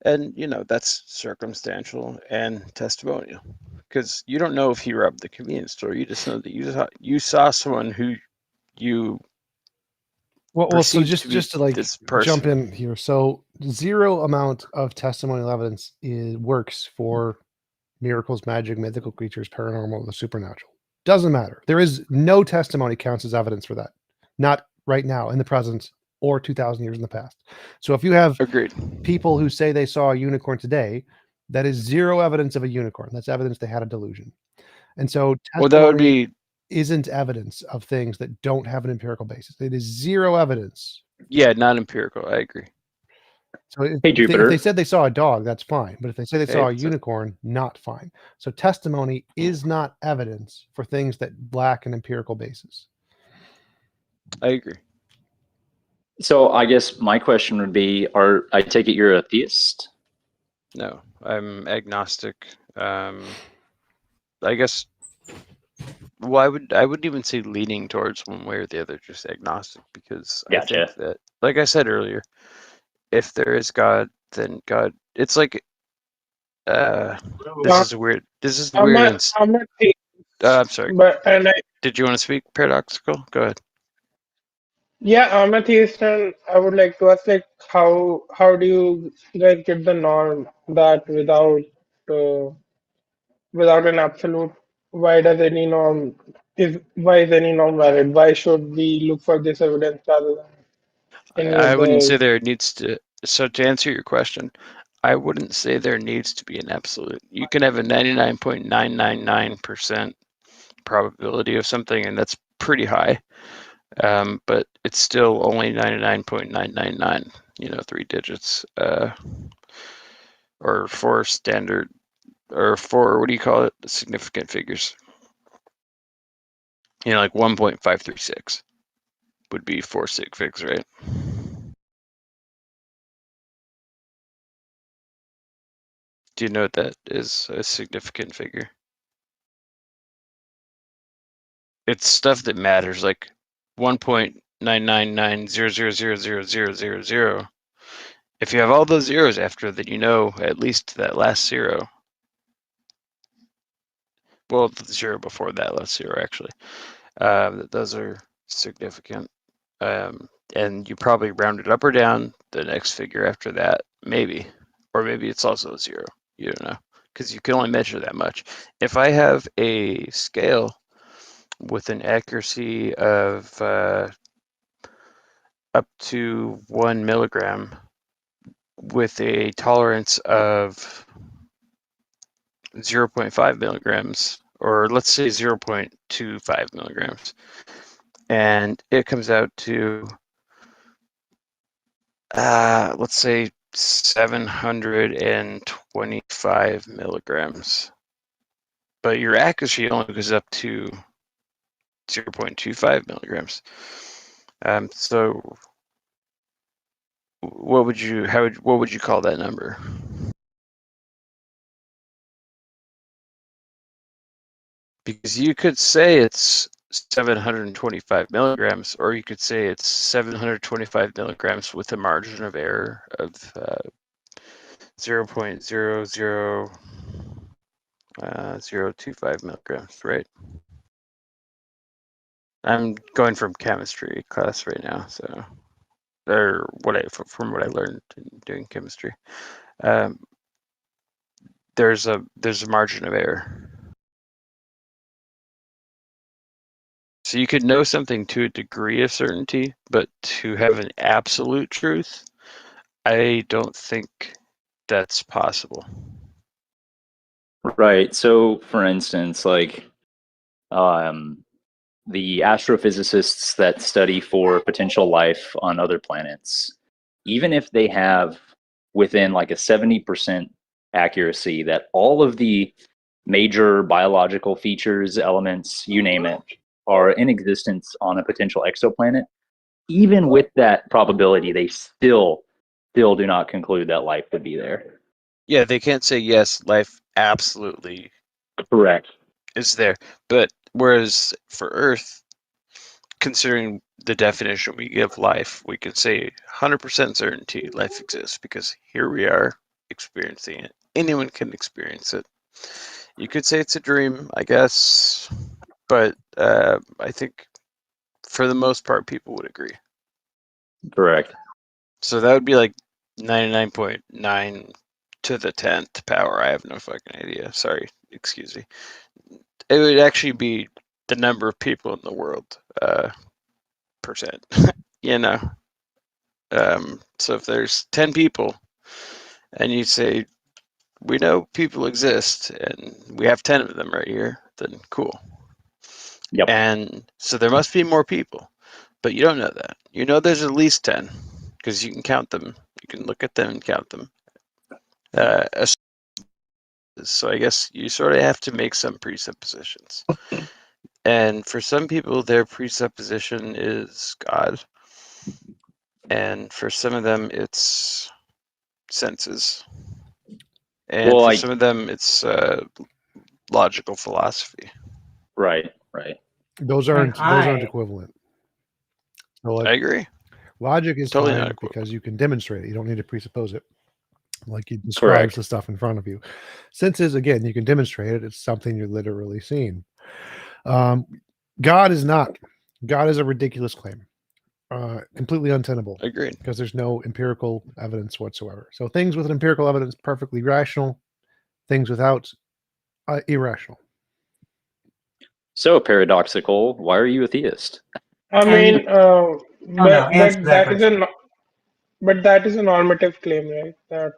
And that's circumstantial and testimonial, because you don't know if he robbed the convenience store. You just know that you saw someone who you Well, so perceived to be just to like this person. jump in here. So zero amount of testimonial evidence works for miracles, magic, mythical creatures, paranormal, the supernatural. Doesn't matter. There is no testimony counts as evidence for that. Not right now in the present or 2,000 years in the past. So if you have Agreed. people who say they saw a unicorn today, that is zero evidence of a unicorn. That's evidence they had a delusion. And so Well, that would be isn't evidence of things that don't have an empirical basis. It is zero evidence. not empirical. I agree. So if Jupiter. they said they saw a dog, that's fine. But if they say they saw a what's up? unicorn, not fine. So testimony is not evidence for things that lack an empirical basis. I agree. So I guess my question would be, I take it you're a theist? No, I'm agnostic. I guess. Well, I would even say leaning towards one way or the other, just agnostic, because I Gotcha. think that, like I said earlier, if there is God, then God. It's like, this is weird. This is weird. I'm not theist, I'm sorry. but Did you want to speak, Paradoxical? Go ahead. yeah, I'm a theist, and I would like to ask, like, how do you guys get the norm that uh, without an absolute, why is any norm valid? Why should we look for this evidence rather than any I wouldn't say other? there needs to. So to answer your question, I wouldn't say there needs to be an absolute. You can have a 99.999% probability of something, and that's pretty high. But it's still only 99.999. 3 digits, or 4 standard, or 4. What do you call it? Significant figures. Like 1.536 would be 4 sig figs, right? Do you know what that is? A significant figure. It's stuff that matters, like 1.999000000. If you have all those zeros after, then at least that last zero. Well, the zero before that last zero, actually. Those are significant. And you probably round it up or down the next figure after that, maybe. Or maybe it's also a zero. You don't know, because you can only measure that much. If I have a scale with an accuracy of up to 1 milligram with a tolerance of 0.5 milligrams, or let's say 0.25 milligrams, and it comes out to let's say 725 milligrams, but your accuracy only goes up to 0.25 milligrams. So what would you call that number? Because you could say it's 725 milligrams, or you could say it's 725 milligrams with a margin of error of 0.00025 milligrams, right? I'm going from chemistry class right now, so, or from what I learned in doing chemistry. There's a margin of error. So you could know something to a degree of certainty, but to have an absolute truth, I don't think that's possible. Right. So, for instance, like the astrophysicists that study for potential life on other planets, even if they have within like a 70% accuracy that all of the major biological features, elements, you name it, are in existence on a potential exoplanet, even with that probability, they still do not conclude that life would be there. Yeah, they can't say yes, life absolutely Correct. is there. But whereas for Earth, considering the definition we give life, we can say 100% certainty life exists because here we are experiencing it. Anyone can experience it. You could say it's a dream, I guess, but I think for the most part, people would agree. Correct. So that would be like 99.9 to the 10th power. I have no fucking idea. Sorry, excuse me. It would actually be the number of people in the world, percent. You know. So if there's 10 people, and you say we know people exist, and we have 10 of them right here, then cool. Yep. And so there must be more people, but you don't know that. You know there's at least 10 because you can count them. You can look at them and count them. So I guess you sort of have to make some presuppositions. And for some people, their presupposition is God. And for some of them, it's senses. And Well, for some of them, it's logical philosophy. right. Those And aren't equivalent. So I agree. logic is Totally not fine equivalent. because you can demonstrate it. You don't need to presuppose it. Like it describes Correct. the stuff in front of you. Senses, again, you can demonstrate it. It's something you're literally seeing. God is not. God is a ridiculous claim. Completely untenable Agreed. because there's no empirical evidence whatsoever. So things with an empirical evidence, perfectly rational. Things without, irrational. So paradoxical. Why are you a theist? I And mean, no, answer that question. but that is a normative claim, right? That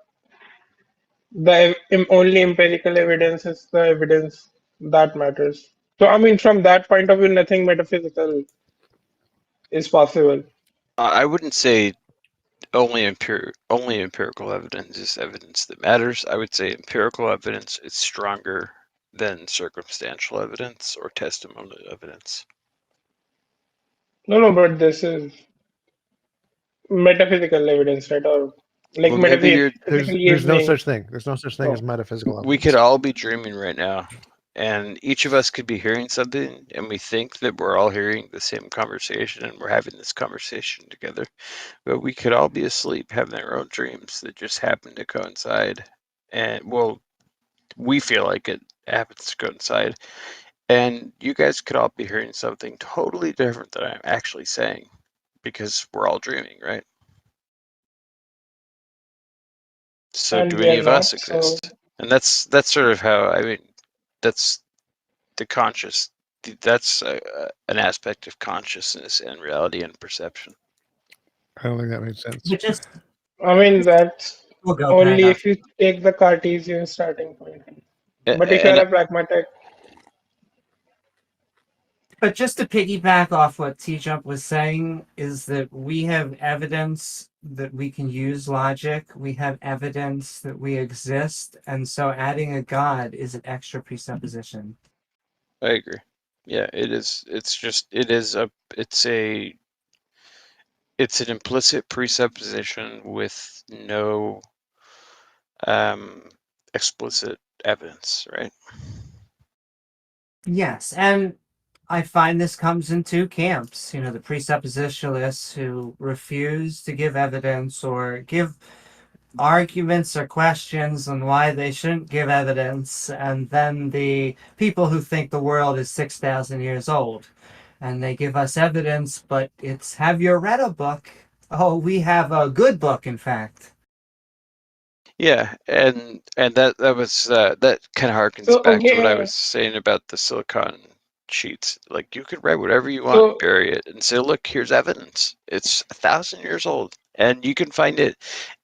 the only empirical evidence is the evidence that matters. So, I mean, from that point of view, nothing metaphysical is possible. I wouldn't say only empirical evidence is evidence that matters. I would say empirical evidence is stronger than circumstantial evidence or testimonial evidence. No, but this is metaphysical evidence, right? Or like Well, maybe metaphysically There's is no mean. such thing. There's no such thing as Oh. metaphysical we evidence. could all be dreaming right now, and each of us could be hearing something, and we think that we're all hearing the same conversation and we're having this conversation together. But we could all be asleep having our own dreams that just happen to coincide. And well, we feel like it happens to coincide. And you guys could all be hearing something totally different than I'm actually saying because we're all dreaming, right? So And do we any are of us not. So, exist? And that's sort of how, I mean, that's the conscious, that's an aspect of consciousness and reality and perception. I don't think that makes sense. But just I mean, that's we'll go only paradox. if you take the Cartesian starting point. But if And you're a pragmatic, But just to piggyback off what T-Jump was saying is that we have evidence that we can use logic. We have evidence that we exist. And so adding a God is an extra presupposition. I agree. Yeah, it is. It's an implicit presupposition with no explicit evidence, right? Yes. And I find this comes in two camps. You know, the presuppositionalists who refuse to give evidence or give arguments or questions on why they shouldn't give evidence, and then the people who think the world is 6,000 years old and they give us evidence, but it's have you read a book? Oh, we have a good book, in fact. Yeah, and that was that kind of harkens so back to what I okay, was saying about the silicon sheets. Like you could write whatever you want, so bury it, and say, "Look, here's evidence. It's 1,000 years old, And you can find it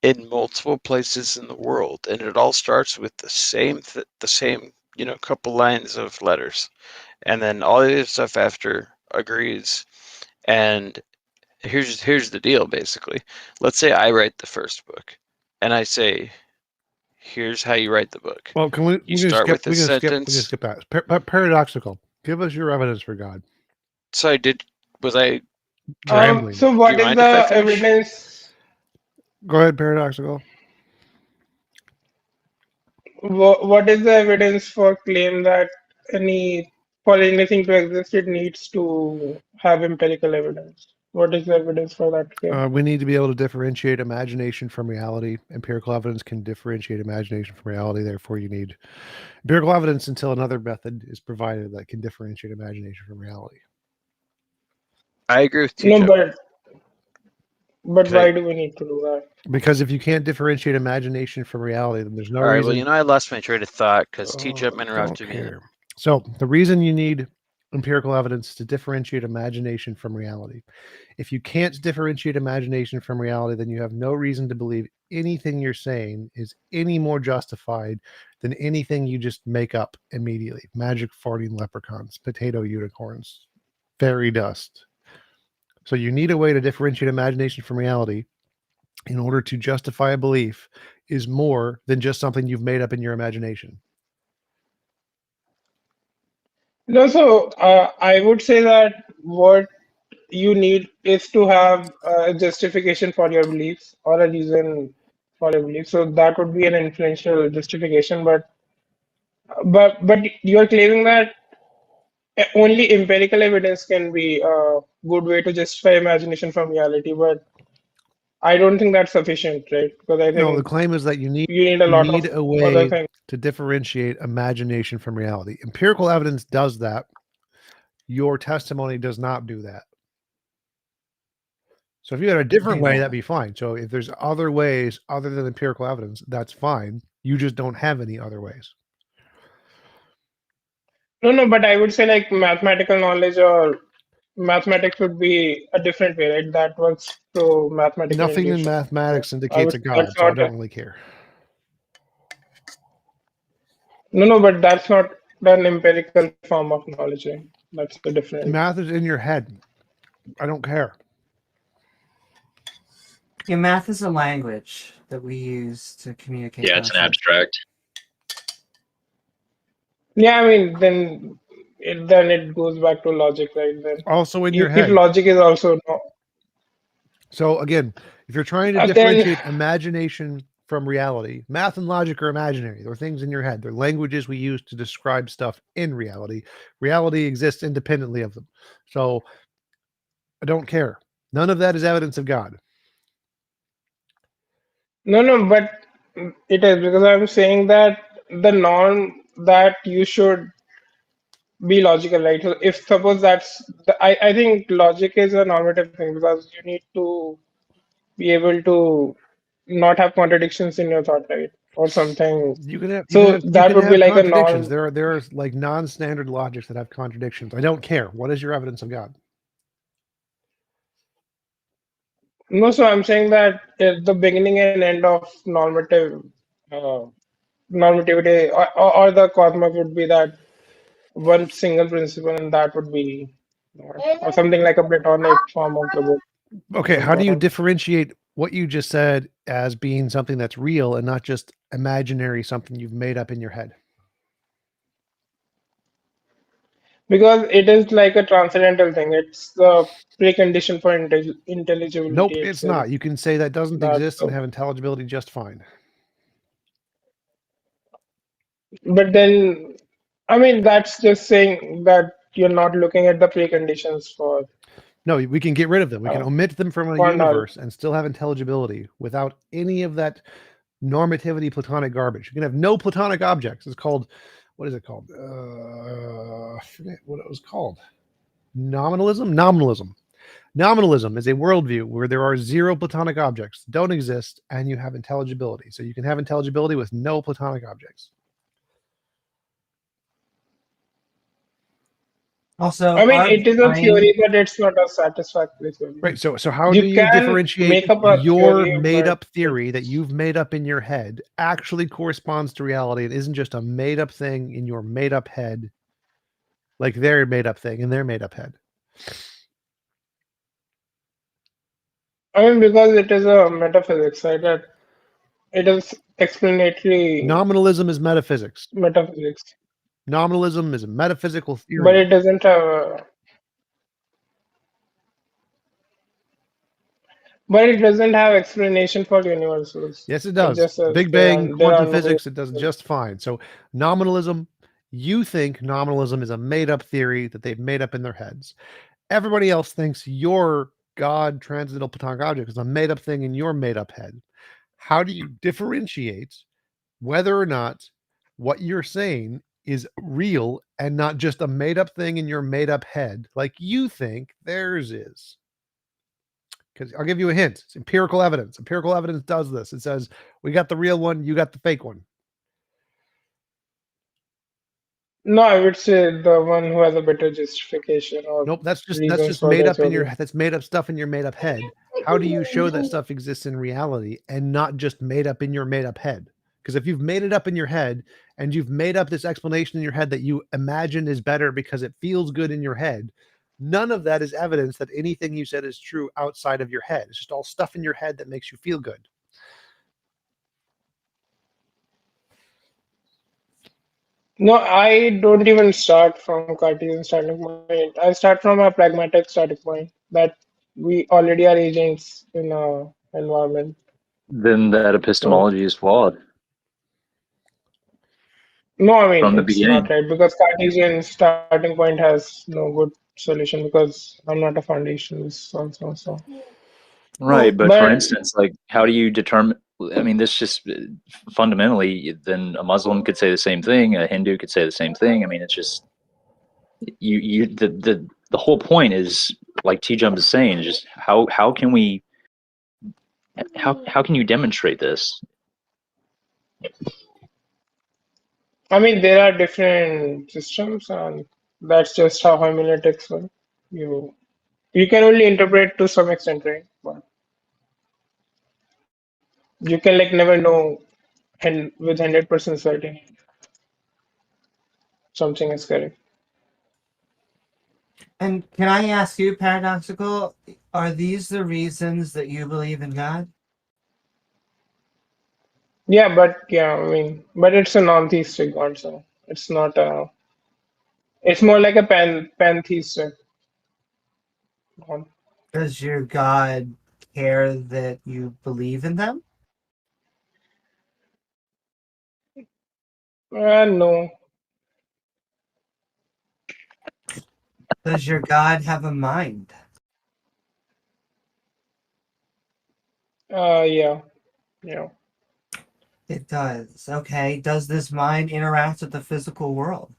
in multiple places in the world, and it all starts with the same couple lines of letters, and then all the other stuff after agrees. And here's the deal, basically. Let's say I write the first book, and I say, here's how you write the book. Well, can we? You start with a sentence. We can skip that. Paradoxical. Give us your evidence for God. So was I Rambling. So Do what you is mind if I the finish? evidence? Go ahead, Paradoxical. What is the evidence for claim that for anything to exist, it needs to have empirical evidence? What is the evidence for that claim? We need to be able to differentiate imagination from reality. Empirical evidence can differentiate imagination from reality. Therefore, you need empirical evidence until another method is provided that can differentiate imagination from reality. I agree with No, Ticho. but why do we need to do that? Because if you can't differentiate imagination from reality, then there's no All right, reason. well, I lost my train of thought because Ticho interrupted me. So the reason you need empirical evidence to differentiate imagination from reality. If you can't differentiate imagination from reality, then you have no reason to believe anything you're saying is any more justified than anything you just make up immediately. Magic farting leprechauns, potato unicorns, fairy dust. So you need a way to differentiate imagination from reality in order to justify a belief is more than just something you've made up in your imagination. No, so I would say that what you need is to have a justification for your beliefs or a reason for your beliefs. So that would be an influential justification, but you are claiming that only empirical evidence can be a good way to justify imagination from reality, but I don't think that's sufficient, right? Because I think the claim is that you need a lot of a other way things. to differentiate imagination from reality. Empirical evidence does that. Your testimony does not do that. So if you had a different way, that'd be fine. So if there's other ways other than empirical evidence, that's fine. You just don't have any other ways. No, but I would say like mathematical knowledge or mathematics would be a different way, right? That works through mathematical Nothing in intuition. mathematics So indicates a God, that's so I not don't really care. No, but that's not an empirical form of knowledge, right? That's a different. Math is in your head. I don't care. Yeah, math is a language that we use to communicate. Yeah, it's an abstract. Yeah, I mean, then it goes back to logic, right? Then Also in your if head. logic is also no. So again, if you're trying to differentiate imagination from reality, math and logic are imaginary. They're things in your head. They're languages we use to describe stuff in reality. Reality exists independently of them. So I don't care. None of that is evidence of God. No, but it is because I'm saying that the norm that you should be logical, right? So if suppose I think logic is a normative thing because you need to be able to not have contradictions in your thought, right? Or something. You can have That would be like a contradictions. norm. There are like non-standard logics that have contradictions. I don't care. What is your evidence of God? No, so I'm saying that the beginning and end of normativity or the cosmos would be that one single principle, and that would be or something like a Platonic form of the book. Okay, how do you differentiate what you just said as being something that's real and not just imaginary, something you've made up in your head? Because it is like a transcendental thing. It's the precondition for intelligibility. Nope, it's not. You can say that doesn't exist and have intelligibility just fine. But then, I mean, that's just saying that you're not looking at the preconditions for. No, we can get rid of them. We can omit them from a universe and still have intelligibility without any of that normativity Platonic garbage. You can have no Platonic objects. It's called, what is it called? I forget what it was called. Nominalism? Nominalism. Nominalism is a worldview where there are zero Platonic objects, don't exist, and you have intelligibility. So you can have intelligibility with no Platonic objects. Also, I mean, our it is a brain, theory, but it's not a satisfactory theory. Right. So how You do you can differentiate make up a your theory, made but up theory that you've made up in your head actually corresponds to reality? It isn't just a made up thing in your made up head, like their made up thing in their made up head. I mean, because it is a metaphysics, right? That it is explanatory Nominalism is metaphysics. metaphysics, Nominalism is a metaphysical but theory. it doesn't have a, but it doesn't have explanation for universals. Yes, it It does. just says Big Bang, there are quantum no physics, it does universals. just fine. So nominalism, you think nominalism is a made up theory that they've made up in their heads. Everybody else thinks your God transcendental platonic object is a made up thing in your made up head. How do you differentiate whether or not what you're saying is real and not just a made up thing in your made up head like you think theirs is? Because I'll give you a hint. It's empirical evidence. Empirical evidence does this. It says, we got the real one, you got the fake one. No, I would say the one who has a better justification or Nope, that's reasons just for made their up in your theory. that's made up stuff in your made up head. How do you show that stuff exists in reality and not just made up in your made up head? Because if you've made it up in your head and you've made up this explanation in your head that you imagine is better because it feels good in your head, none of that is evidence that anything you said is true outside of your head. It's just all stuff in your head that makes you feel good. No, I don't even start from Cartesian starting point. I start from a pragmatic starting point that we already are agents in our environment. Then that So epistemology is flawed no, I mean from the it's not beginning. right because Cartesian starting point has no good solution because I'm not a foundationalist so. Right, but for But instance, like, how do you determine? I mean, this just fundamentally, then a Muslim could say the same thing, a Hindu could say the same thing. I mean, it's just the whole point is, like T Jump is saying, is just how can we how can you demonstrate this? I mean there are different systems and that's just how hermeneutics work. You you can only interpret to some extent, right? But you can like never know and with 100% certainty something is correct. and can I ask you, paradoxical, are these the reasons that you believe in God? Yeah, but yeah, I mean, but it's a non-theistic God, so it's not a. It's more like a pantheistic God. Does your God care that you believe in them? No. Does your God have a mind? Yeah, yeah. It does. Okay. Does this mind interact with the physical world?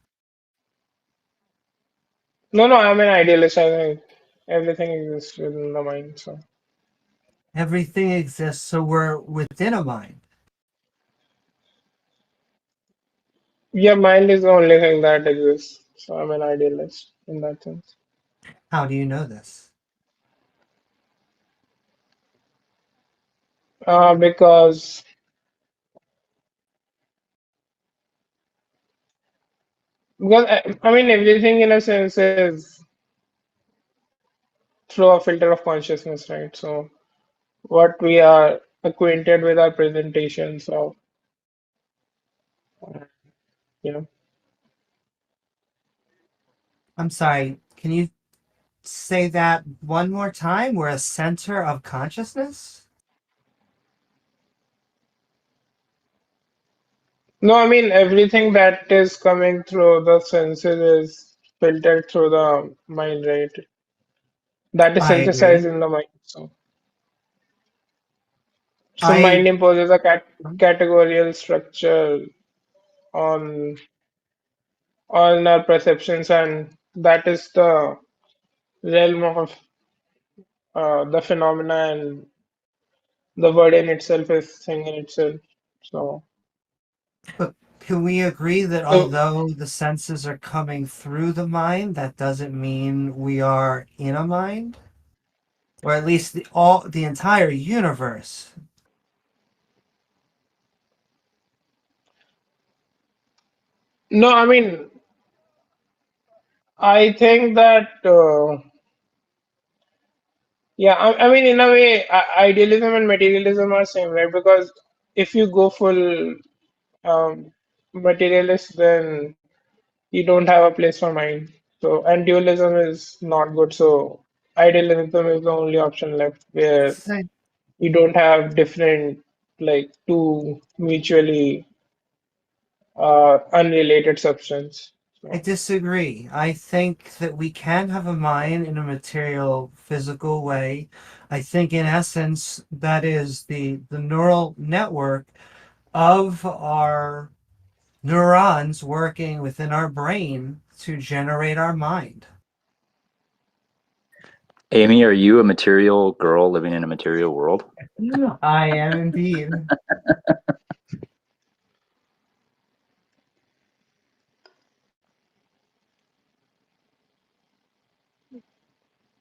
No, I'm an idealist. I think everything exists within the mind. So Everything exists, so we're within a mind. yeah, mind is the only thing that exists. So I'm an idealist in that sense. How do you know this? Because I mean everything in a sense is through a filter of consciousness, right? So what we are acquainted with our presentations of, you know. I'm sorry. Can you say that one more time? We're a center of consciousness? No, I mean everything that is coming through the senses is filtered through the mind, right? That is I synthesized agree. in the mind. So I mind imposes a categorical structure on on our perceptions, and that is the realm of the phenomena, and the word in itself is thing in itself. So Can we agree that So- although the senses are coming through the mind, that doesn't mean we are in a mind? Or at least the entire universe. No, I mean, I think that, yeah, I mean, in a way, idealism and materialism are same, right? Because if you go full materialist, then you don't have a place for mind. So, and dualism is not good. So, idealism is the only option left where you don't have different, like, two mutually unrelated substance. I So, disagree. I think that we can have a mind in a material, physical way. I think, in essence, that is the neural network of our neurons working within our brain to generate our mind. Amy, are you a material girl living in a material world? I am indeed.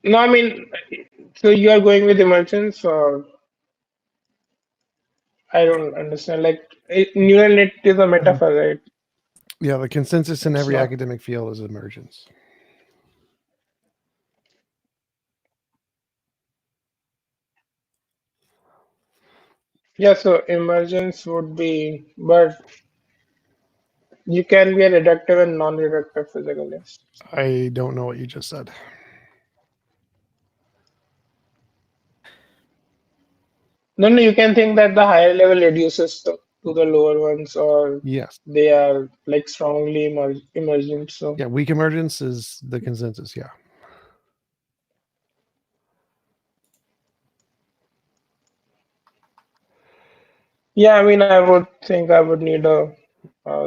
no, I mean, so you are going with emergence, or I don't understand. Like, neural net is a metaphor, right? Yeah, the consensus in It's every not. academic field is emergence. Yeah, so emergence would be, but you can be a reductive and non-reductive physicalist. I don't know what you just said. No, no, you can think that the higher level reduces to the lower ones, or Yes. they are like strongly emergent. So, Yeah, weak emergence is the consensus. Yeah. yeah, I mean, I would think I would need a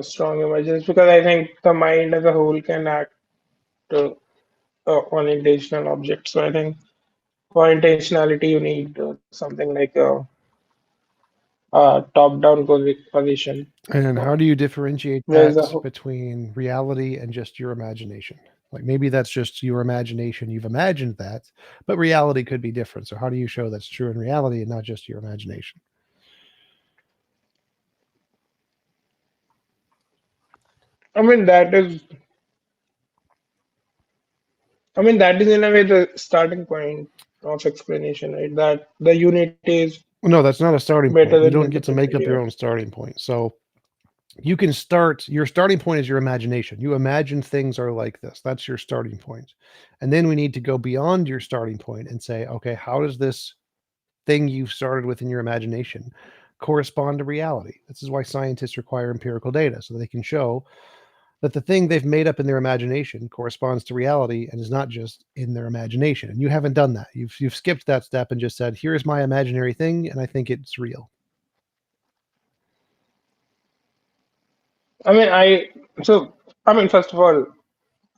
strong emergence because I think the mind as a whole can act uh, on intentional objects. So, I think for intentionality, you need something like a top-down position. And how So, do you differentiate whereas that the whole, between reality and just your imagination? Like maybe that's just your imagination. You've imagined that, but reality could be different. So how do you show that's true in reality and not just your imagination? I mean, that is in a way the starting point of explanation, right? That the unity is Well, no, that's not a starting better point. You than don't get to make up multiplicity. your own starting point. So you can start, your starting point is your imagination. You imagine things are like this. That's your starting point. And then we need to go beyond your starting point and say, okay, how does this thing you've started with in your imagination correspond to reality? This is why scientists require empirical data so they can show that the thing they've made up in their imagination corresponds to reality and is not just in their imagination. And you haven't done that. You've skipped that step and just said, here's my imaginary thing, and I think it's real. I mean, I mean, first of all,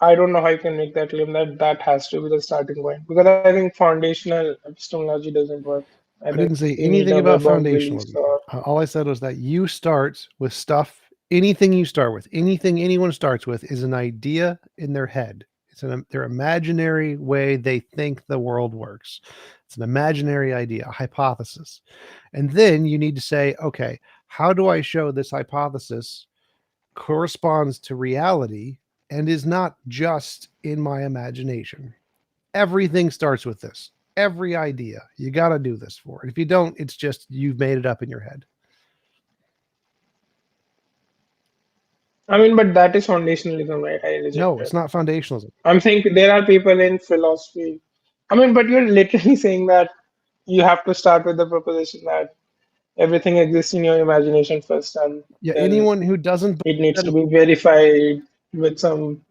I don't know how you can make that claim that that has to be the starting point because I think foundational epistemology doesn't work. I I think didn't say you need anything a about web of beliefs foundationalism. or All I said was that you start with stuff, anything you start with, anything anyone starts with is an idea in their head. It's their imaginary way they think the world works. It's an imaginary idea, a hypothesis. And then you need to say, okay, how do I show this hypothesis corresponds to reality and is not just in my imagination? Everything starts with this. Every idea. You got to do this for it. If you don't, it's just you've made it up in your head. I mean, but that is foundationalism, right? I reject No, it's it. not foundationalism. I'm saying there are people in philosophy. I mean, but you're literally saying that you have to start with the proposition that everything exists in your imagination first, and Yeah, then anyone who doesn't it believe needs that to is be verified with some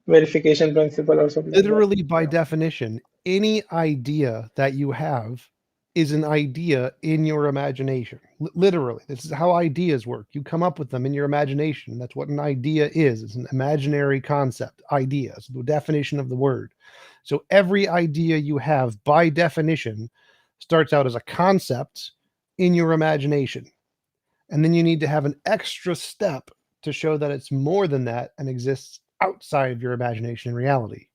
verification principle or something like that. literally by Yeah. definition, any idea that you have is an idea in your imagination. Literally, this is how ideas work. You come up with them in your imagination. That's what an idea is. It's an imaginary concept. Ideas, the definition of the word. So every idea you have, by definition, starts out as a concept in your imagination. And then you need to have an extra step to show that it's more than that and exists outside of your imagination and reality.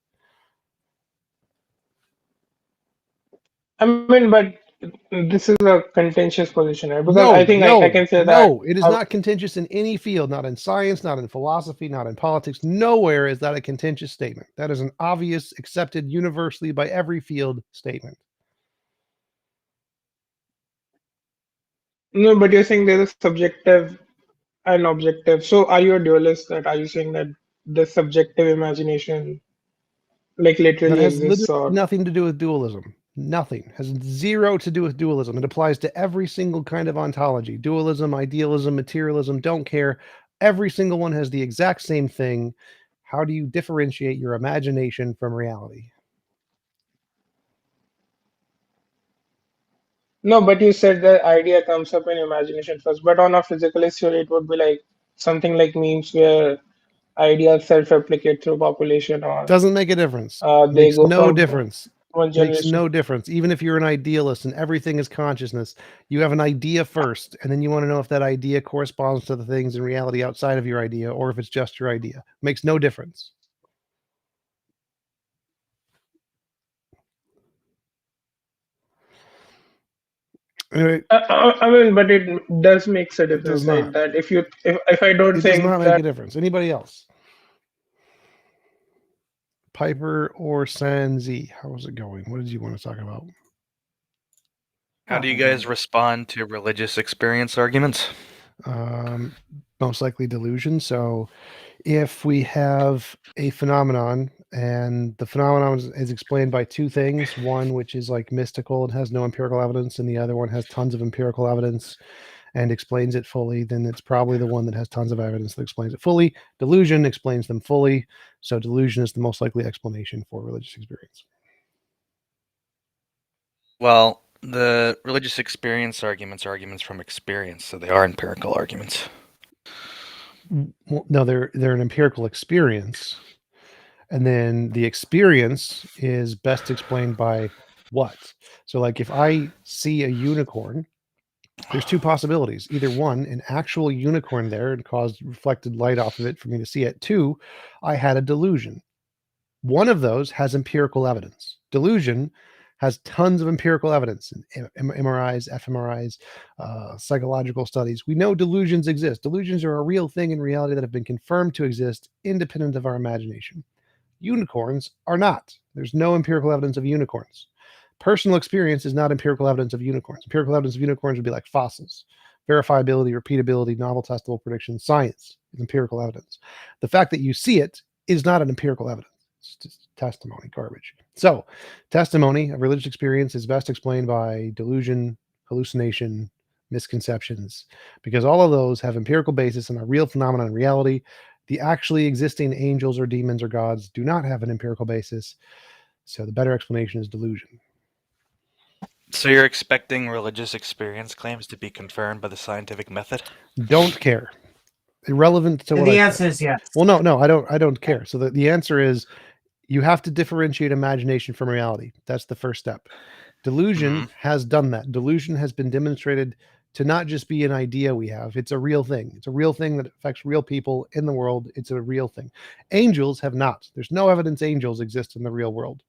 I mean, but this is a contentious position, right? Because No, I think I can say that. no, it is not contentious in any field, not in science, not in philosophy, not in politics. Nowhere is that a contentious statement. That is an obvious, accepted universally by every field statement. No, but you're saying there's a subjective and objective. So are you a dualist? That are you saying that the subjective imagination like That literally has exists, literally or nothing to do with dualism. Nothing. Has zero to do with dualism. It applies to every single kind of ontology. Dualism, idealism, materialism, don't care. Every single one has the exact same thing. How do you differentiate your imagination from reality? no? But you said the idea comes up in imagination first. But on a physicalist theory, it would be like something like memes where ideas self-replicate through population, or Doesn't make a difference. they Makes go no from difference. one Makes generation. no difference. Even if you're an idealist and everything is consciousness, you have an idea first, and then you want to know if that idea corresponds to the things in reality outside of your idea, or if it's just your idea. Makes no difference. Anyway, I mean, but it does make a it does difference, right? not. That if I don't It does think not make that a difference. Anybody else? Piper or Sanzi? How's it going? What did you want to talk about? How do you guys respond to religious experience arguments? Most likely delusion. So if we have a phenomenon and the phenomenon is explained by two things, one which is like mystical and has no empirical evidence, and the other one has tons of empirical evidence and explains it fully, then it's probably the one that has tons of evidence that explains it fully. Delusion explains them fully. So delusion is the most likely explanation for religious experience. Well, the religious experience arguments are arguments from experience, so they are empirical arguments. Well, no, they're an empirical experience. And then the experience is best explained by what? So like if I see a unicorn, there's two possibilities. Either one, an actual unicorn there and caused reflected light off of it for me to see it. Two, I had a delusion. One of those has empirical evidence. Delusion has tons of empirical evidence in MRIs, fMRIs, psychological studies. We know delusions exist. Delusions are a real thing in reality that have been confirmed to exist independent of our imagination. Unicorns are not. There's no empirical evidence of unicorns. Personal experience is not empirical evidence of unicorns. Empirical evidence of unicorns would be like fossils. Verifiability, repeatability, novel testable prediction, science is empirical evidence. The fact that you see it is not an empirical evidence. It's just testimony, garbage. So, testimony of religious experience is best explained by delusion, hallucination, misconceptions, because all of those have empirical basis in a real phenomenon in reality. The actually existing angels or demons or gods do not have an empirical basis. So the better explanation is delusion. So you're expecting religious experience claims to be confirmed by the scientific method? Don't care. Irrelevant to what The I answer said. is yes. Well, no, I don't care. So the answer is you have to differentiate imagination from reality. That's the first step. Delusion has done that. Delusion has been demonstrated to not just be an idea we have. It's a real thing. It's a real thing that affects real people in the world. It's a real thing. Angels have not. There's no evidence angels exist in the real world.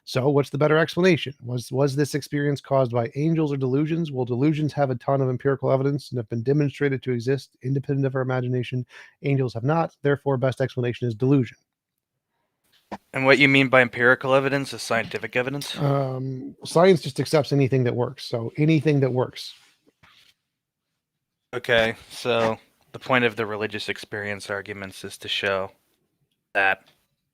So what's the better explanation? Was this experience caused by angels or delusions? Well, delusions have a ton of empirical evidence and have been demonstrated to exist independent of our imagination. Angels have not. Therefore, best explanation is delusion. And what you mean by empirical evidence is scientific evidence? Science just accepts anything that works. So anything that works. Okay, so the point of the religious experience arguments is to show that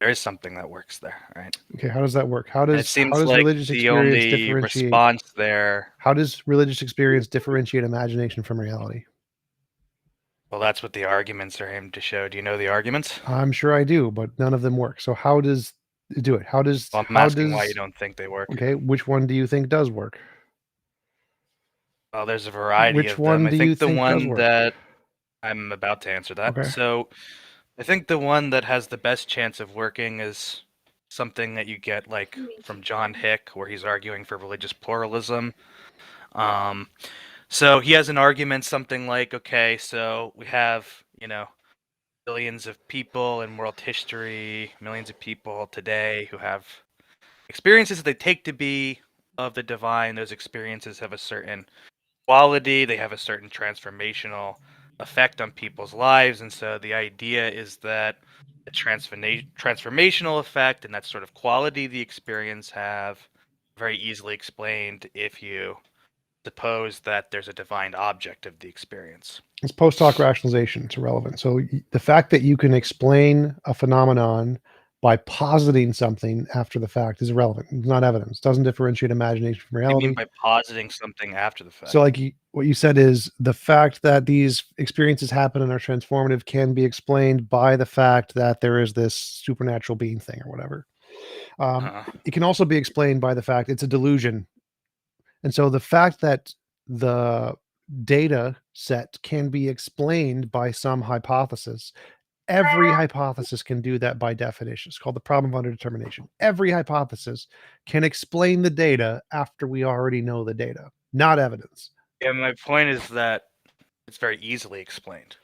there is something that works there, right? Okay, how does that work? How And does it seems how does like religious the experience only differentiate? response there. How does religious experience differentiate imagination from reality? Well, that's what the arguments are aimed to show. Do you know the arguments? I'm sure I do, but none of them work. So how does it do it? How does Well, I'm how asking does why you don't think they work. Okay, which one do you think does work? Well, there's a variety Which of one them. I do you think the think does one work? that I'm about to answer that. Okay. So I think the one that has the best chance of working is something that you get like from John Hick, where he's arguing for religious pluralism. So he has an argument something like, okay, so we have, billions of people in world history, millions of people today who have experiences that they take to be of the divine. Those experiences have a certain quality, they have a certain transformational effect on people's lives, and so the idea is that the transformational effect and that sort of quality the experience have very easily explained if you suppose that there's a divine object of the experience. It's post hoc rationalization. It's irrelevant. So the fact that you can explain a phenomenon by positing something after the fact is irrelevant. It's not evidence. It doesn't differentiate imagination from What do you reality. mean by positing something after the fact? So, like what you said is the fact that these experiences happen and are transformative can be explained by the fact that there is this supernatural being thing or whatever. It can also be explained by the fact it's a delusion. And so the fact that the data set can be explained by some hypothesis, every hypothesis can do that by definition. It's called the problem of underdetermination. Every hypothesis can explain the data after we already know the data, not evidence. Yeah, my point is that it's very easily explained.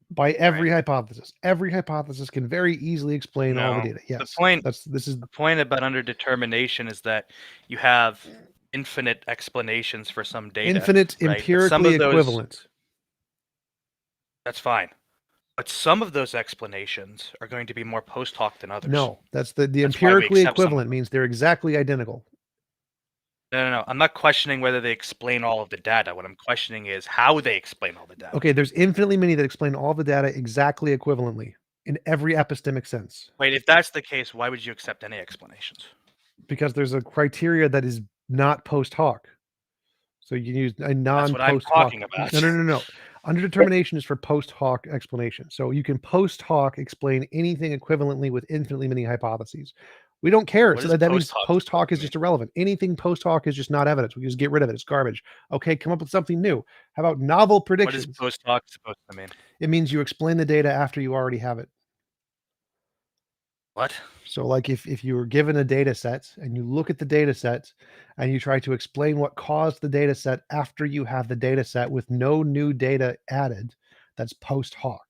By every hypothesis. Every hypothesis can very easily explain all the No, data. Yes. the point about underdetermination is that you have infinite explanations for some data. Infinite, right? empirically equivalent. That's fine. But some of those explanations are going to be more post hoc than others. No, that's the That's why we empirically accept some of equivalent means they're exactly identical. No. I'm not questioning whether they explain all of the data. What I'm questioning is how they explain all the data. Okay, there's infinitely many that explain all the data exactly equivalently in every epistemic sense. Wait, if that's the case, why would you accept any explanations? Because there's a criteria that is not post hoc. So you can use a That's what I'm non-post hoc. talking about. No. Underdetermination is for post hoc explanation. So you can post hoc explain anything equivalently with infinitely many hypotheses. We don't care. What So does that means post-hoc post hoc is mean? just irrelevant. Anything post hoc is just not evidence. We just get rid of it. It's garbage. Okay, come up with something new. How about novel What predictions? is post hoc supposed to mean? It means you explain the data after you already have it. What? So like if you were given a data set and you look at the data set and you try to explain what caused the data set after you have the data set with no new data added, that's post hoc.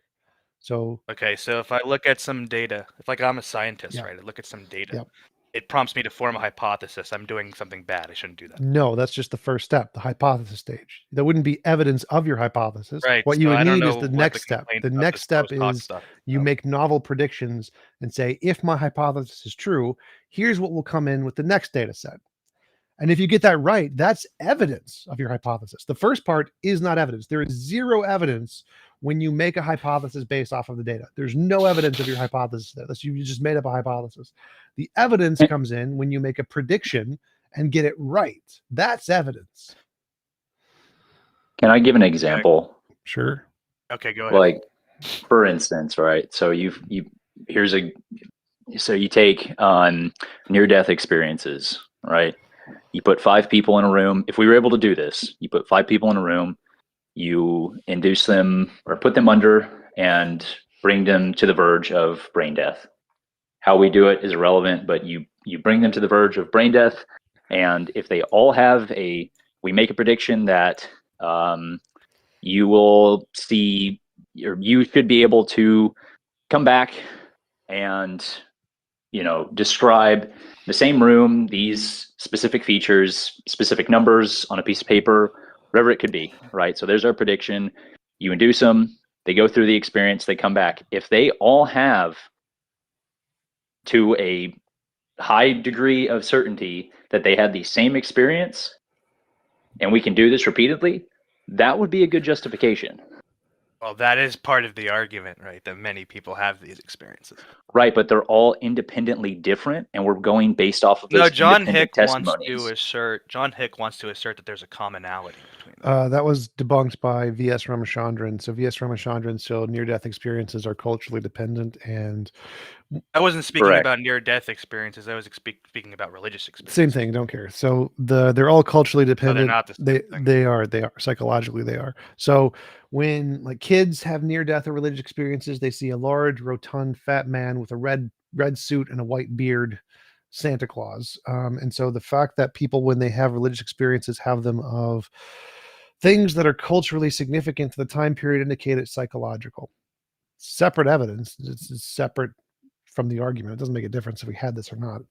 So Okay, so if I look at some data, if like I'm a scientist, Yep. right? I look at some data. Yep. It prompts me to form a hypothesis. I'm doing something bad. I shouldn't do that. no, that's just the first step, the hypothesis stage. There wouldn't be evidence of your hypothesis. Right. What you so would I don't need is know the what next step. complaint The about next this step post-hoc is stuff. you make novel predictions and say, if my hypothesis is true, here's what will come in with the next data set. And if you get that right, that's evidence of your hypothesis. The first part is not evidence. There is zero evidence when you make a hypothesis based off of the data. There's no evidence of your hypothesis there. That's you just made up a hypothesis. The evidence comes in when you make a prediction and get it right. That's evidence. Can I give an example? Sure. Okay, go ahead. Like, for instance, right? So you take near-death experiences, right? You put 5 people in a room. If we were able to do this, you put 5 people in a room, you induce them or put them under and bring them to the verge of brain death. How we do it is irrelevant, but you bring them to the verge of brain death, and if they all have we make a prediction that you will see, or you should be able to come back and describe the same room, these specific features, specific numbers on a piece of paper, whatever it could be, right? So there's our prediction. You induce them, they go through the experience, they come back. If they all have, to a high degree of certainty, that they had the same experience, and we can do this repeatedly, that would be a good justification. Well, that is part of the argument, right? That many people have these experiences. Right, but they're all independently different, and we're going based off of those No, John independent Hick testimonies. John Hick wants to assert that there's a commonality between them. That was debunked by V.S. Ramachandran. So V.S. Ramachandran showed near-death experiences are culturally dependent, and I wasn't speaking Correct. about near-death experiences. I was speaking about religious experiences. same thing. Don't care. So they're all culturally dependent. not the same thing. They are psychologically they are. So when like kids have near-death or religious experiences, they see a large, rotund, fat man with a red suit and a white beard, Santa Claus. And so the fact that people, when they have religious experiences, have them of things that are culturally significant to the time period, indicate it's psychological. separate evidence. It's separate from the argument. It doesn't make a difference if we had this or not.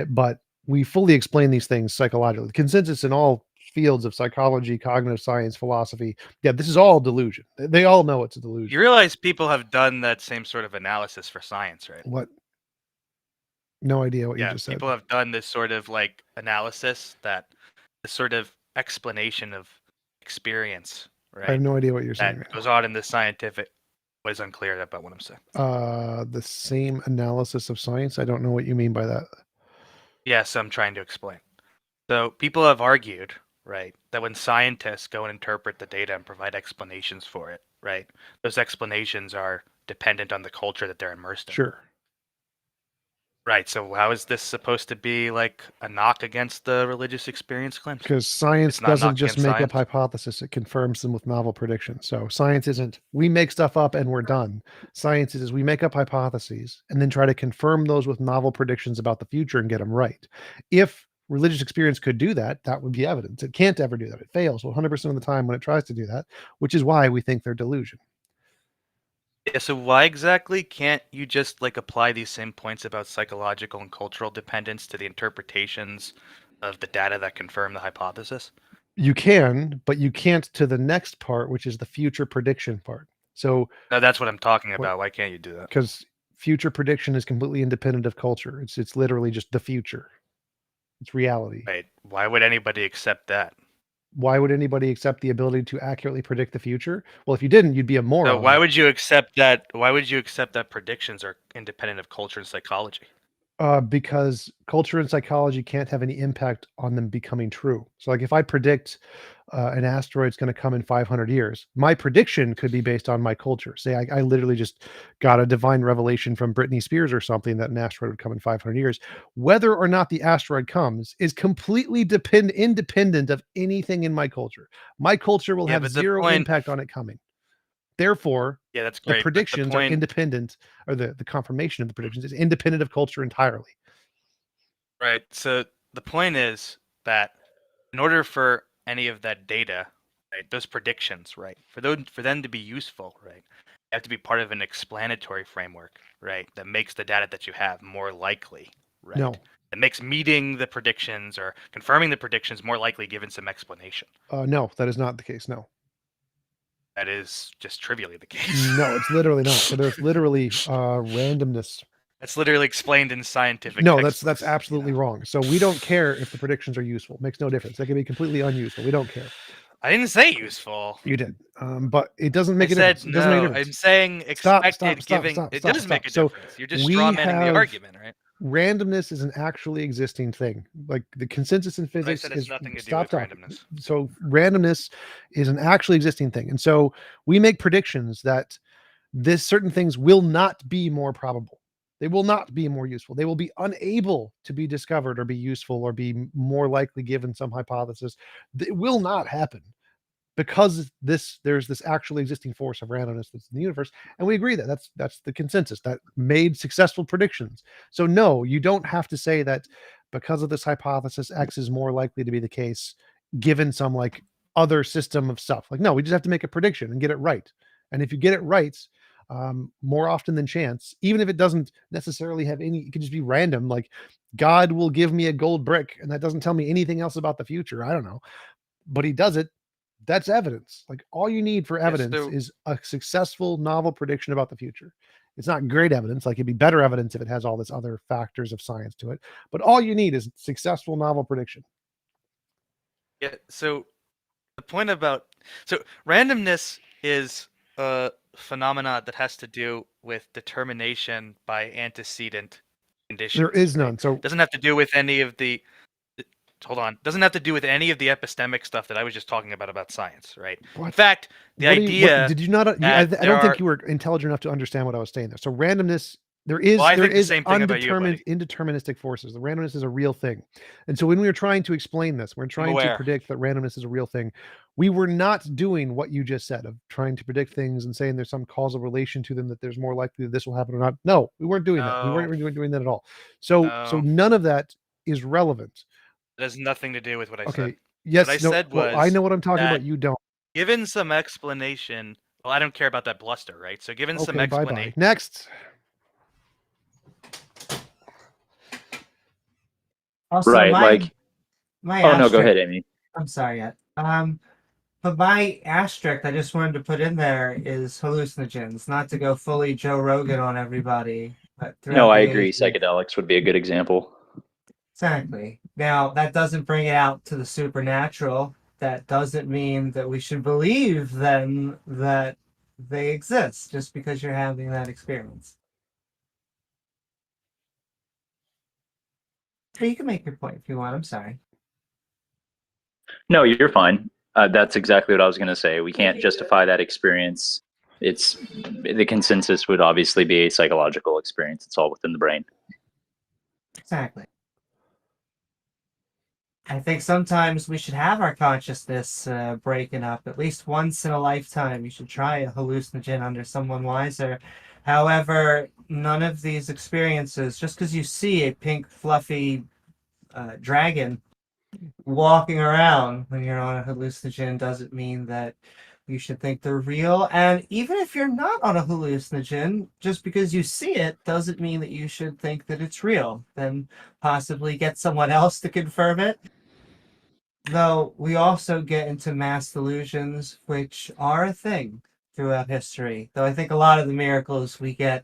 But we fully explain these things psychologically. The consensus in all fields of psychology, cognitive science, philosophy, yeah, this is all delusion. They all know it's a delusion. You realize people have done that same sort of analysis for science, right? What? No idea what you Yeah, just said. people have done this sort of like analysis, that this sort of explanation of experience, I have right? no idea what you're saying That right goes on in the scientific. What is unclear about what I'm saying? The same analysis of science. I don't know what you mean by that. Yes, I'm trying to explain. So people have argued, right, that when scientists go and interpret the data and provide explanations for it, right, those explanations are dependent on the culture that they're immersed in. Sure. Right. So how is this supposed to be like a knock against the religious experience claims? Because science It's not a doesn't knock just against make up science. hypotheses, it confirms them with novel predictions. So science isn't, we make stuff up and we're done. Science is we make up hypotheses and then try to confirm those with novel predictions about the future and get them right. If religious experience could do that, that would be evidence. It can't ever do that. It fails 100% of the time when it tries to do that, which is why we think they're delusion. Yeah, so why exactly can't you just like apply these same points about psychological and cultural dependence to the interpretations of the data that confirm the hypothesis? You can, but you can't to the next part, which is the future prediction part. So No, that's what I'm talking about. Why can't you do that? because future prediction is completely independent of culture. It's literally just the future. It's reality. Wait, why would anybody accept that? Why would anybody accept the ability to accurately predict the future? Well, if you didn't, you'd be a moron. So why would you accept that? Why would you accept that predictions are independent of culture and psychology? Because culture and psychology can't have any impact on them becoming true. So, like, if I predict an asteroid's going to come in 500 years, my prediction could be based on my culture. Say, I literally just got a divine revelation from Britney Spears or something that an asteroid would come in 500 years. Whether or not the asteroid comes is completely independent of anything in my culture. My culture will have but the zero point- impact on it coming. Therefore, Yeah, that's the great. but predictions are point- independent, or the confirmation of the predictions is independent of culture entirely. Right. So the point is that in order for any of that data, right, those predictions, right, for them to be useful, right, they have to be part of an explanatory framework, right, that makes the data that you have more likely, right? No. That makes meeting the predictions or confirming the predictions more likely given some explanation. No, that is not the case. No. That is just trivially the case. No, it's literally not. So there's literally randomness. That's literally explained in scientific. No, that's textbooks, absolutely wrong. So we don't care if the predictions are useful. Makes no difference. They can be completely unuseful. We don't care. I didn't say useful. You did, but it doesn't make I a said difference. It doesn't make a no. difference. I'm saying expected giving. It does make a So difference. You're just we straw manning the have argument, right? randomness is an actually existing thing. Like the consensus in I physics said it's is nothing to do stop with talking. randomness. So randomness is an actually existing thing, and so we make predictions that this certain things will not be more probable. They will not be more useful. They will be unable to be discovered or be useful or be more likely given some hypothesis. It will not happen because there's this actually existing force of randomness that's in the universe, and we agree that that's the consensus that made successful predictions. So no, you don't have to say that because of this hypothesis X is more likely to be the case given some like other system of stuff. Like, no, we just have to make a prediction and get it right. And if you get it right, more often than chance, even if it doesn't necessarily have any, it could just be random. Like, God will give me a gold brick, and that doesn't tell me anything else about the future. I don't know, but he does it. That's evidence. Like, all you need for evidence is a successful novel prediction about the future. It's not great evidence. Like, it'd be better evidence if it has all this other factors of science to it. But all you need is successful novel prediction. Yeah. So the point about randomness is a phenomena that has to do with determination by antecedent conditions. There is right? none. So It doesn't have to do with any of the. Hold on. Doesn't have to do with any of the epistemic stuff that I was just talking about science, right? What? In fact, the What do idea. did you not? I that don't think there you were intelligent enough to understand what I was saying there. So randomness, there is Well, I think the is same thing about you, buddy. indeterministic forces. The randomness is a real thing, and so when we were trying to explain this, we're trying to aware. predict that randomness is a real thing. We were not doing what you just said of trying to predict things and saying there's some causal relation to them, that there's more likely that this will happen or not. No, we weren't doing that. We weren't doing that at all. So No. none of that is relevant. It has nothing to do with what I Okay. said. Yes. What I no, said well, I was know what I'm talking about. that You don't. Given some explanation Well, I don't care about that bluster, right? So given some Okay, bye-bye. explanation. Next. Also, Right, my like my oh no, go asterisk. ahead, Amy. I'm sorry, yet. But my asterisk I just wanted to put in there is hallucinogens, not to go fully Joe Rogan on everybody, but No, throughout I the agree. ages. Psychedelics would be a good example. Exactly. Now, that doesn't bring it out to the supernatural. That doesn't mean that we should believe then that they exist just because you're having that experience. But you can make your point if you want. I'm sorry. No, you're fine. That's exactly what I was going to say. We can't justify that experience. It's the consensus would obviously be a psychological experience. It's all within the brain. Exactly. I think sometimes we should have our consciousness breaking up. At least once in a lifetime, you should try a hallucinogen under someone wiser. However, none of these experiences, just because you see a pink, fluffy dragon walking around when you're on a hallucinogen, doesn't mean that you should think they're real. And even if you're not on a hallucinogen, just because you see it doesn't mean that you should think that it's real. Then possibly get someone else to confirm it. Though we also get into mass delusions, which are a thing throughout history. Though I think a lot of the miracles we get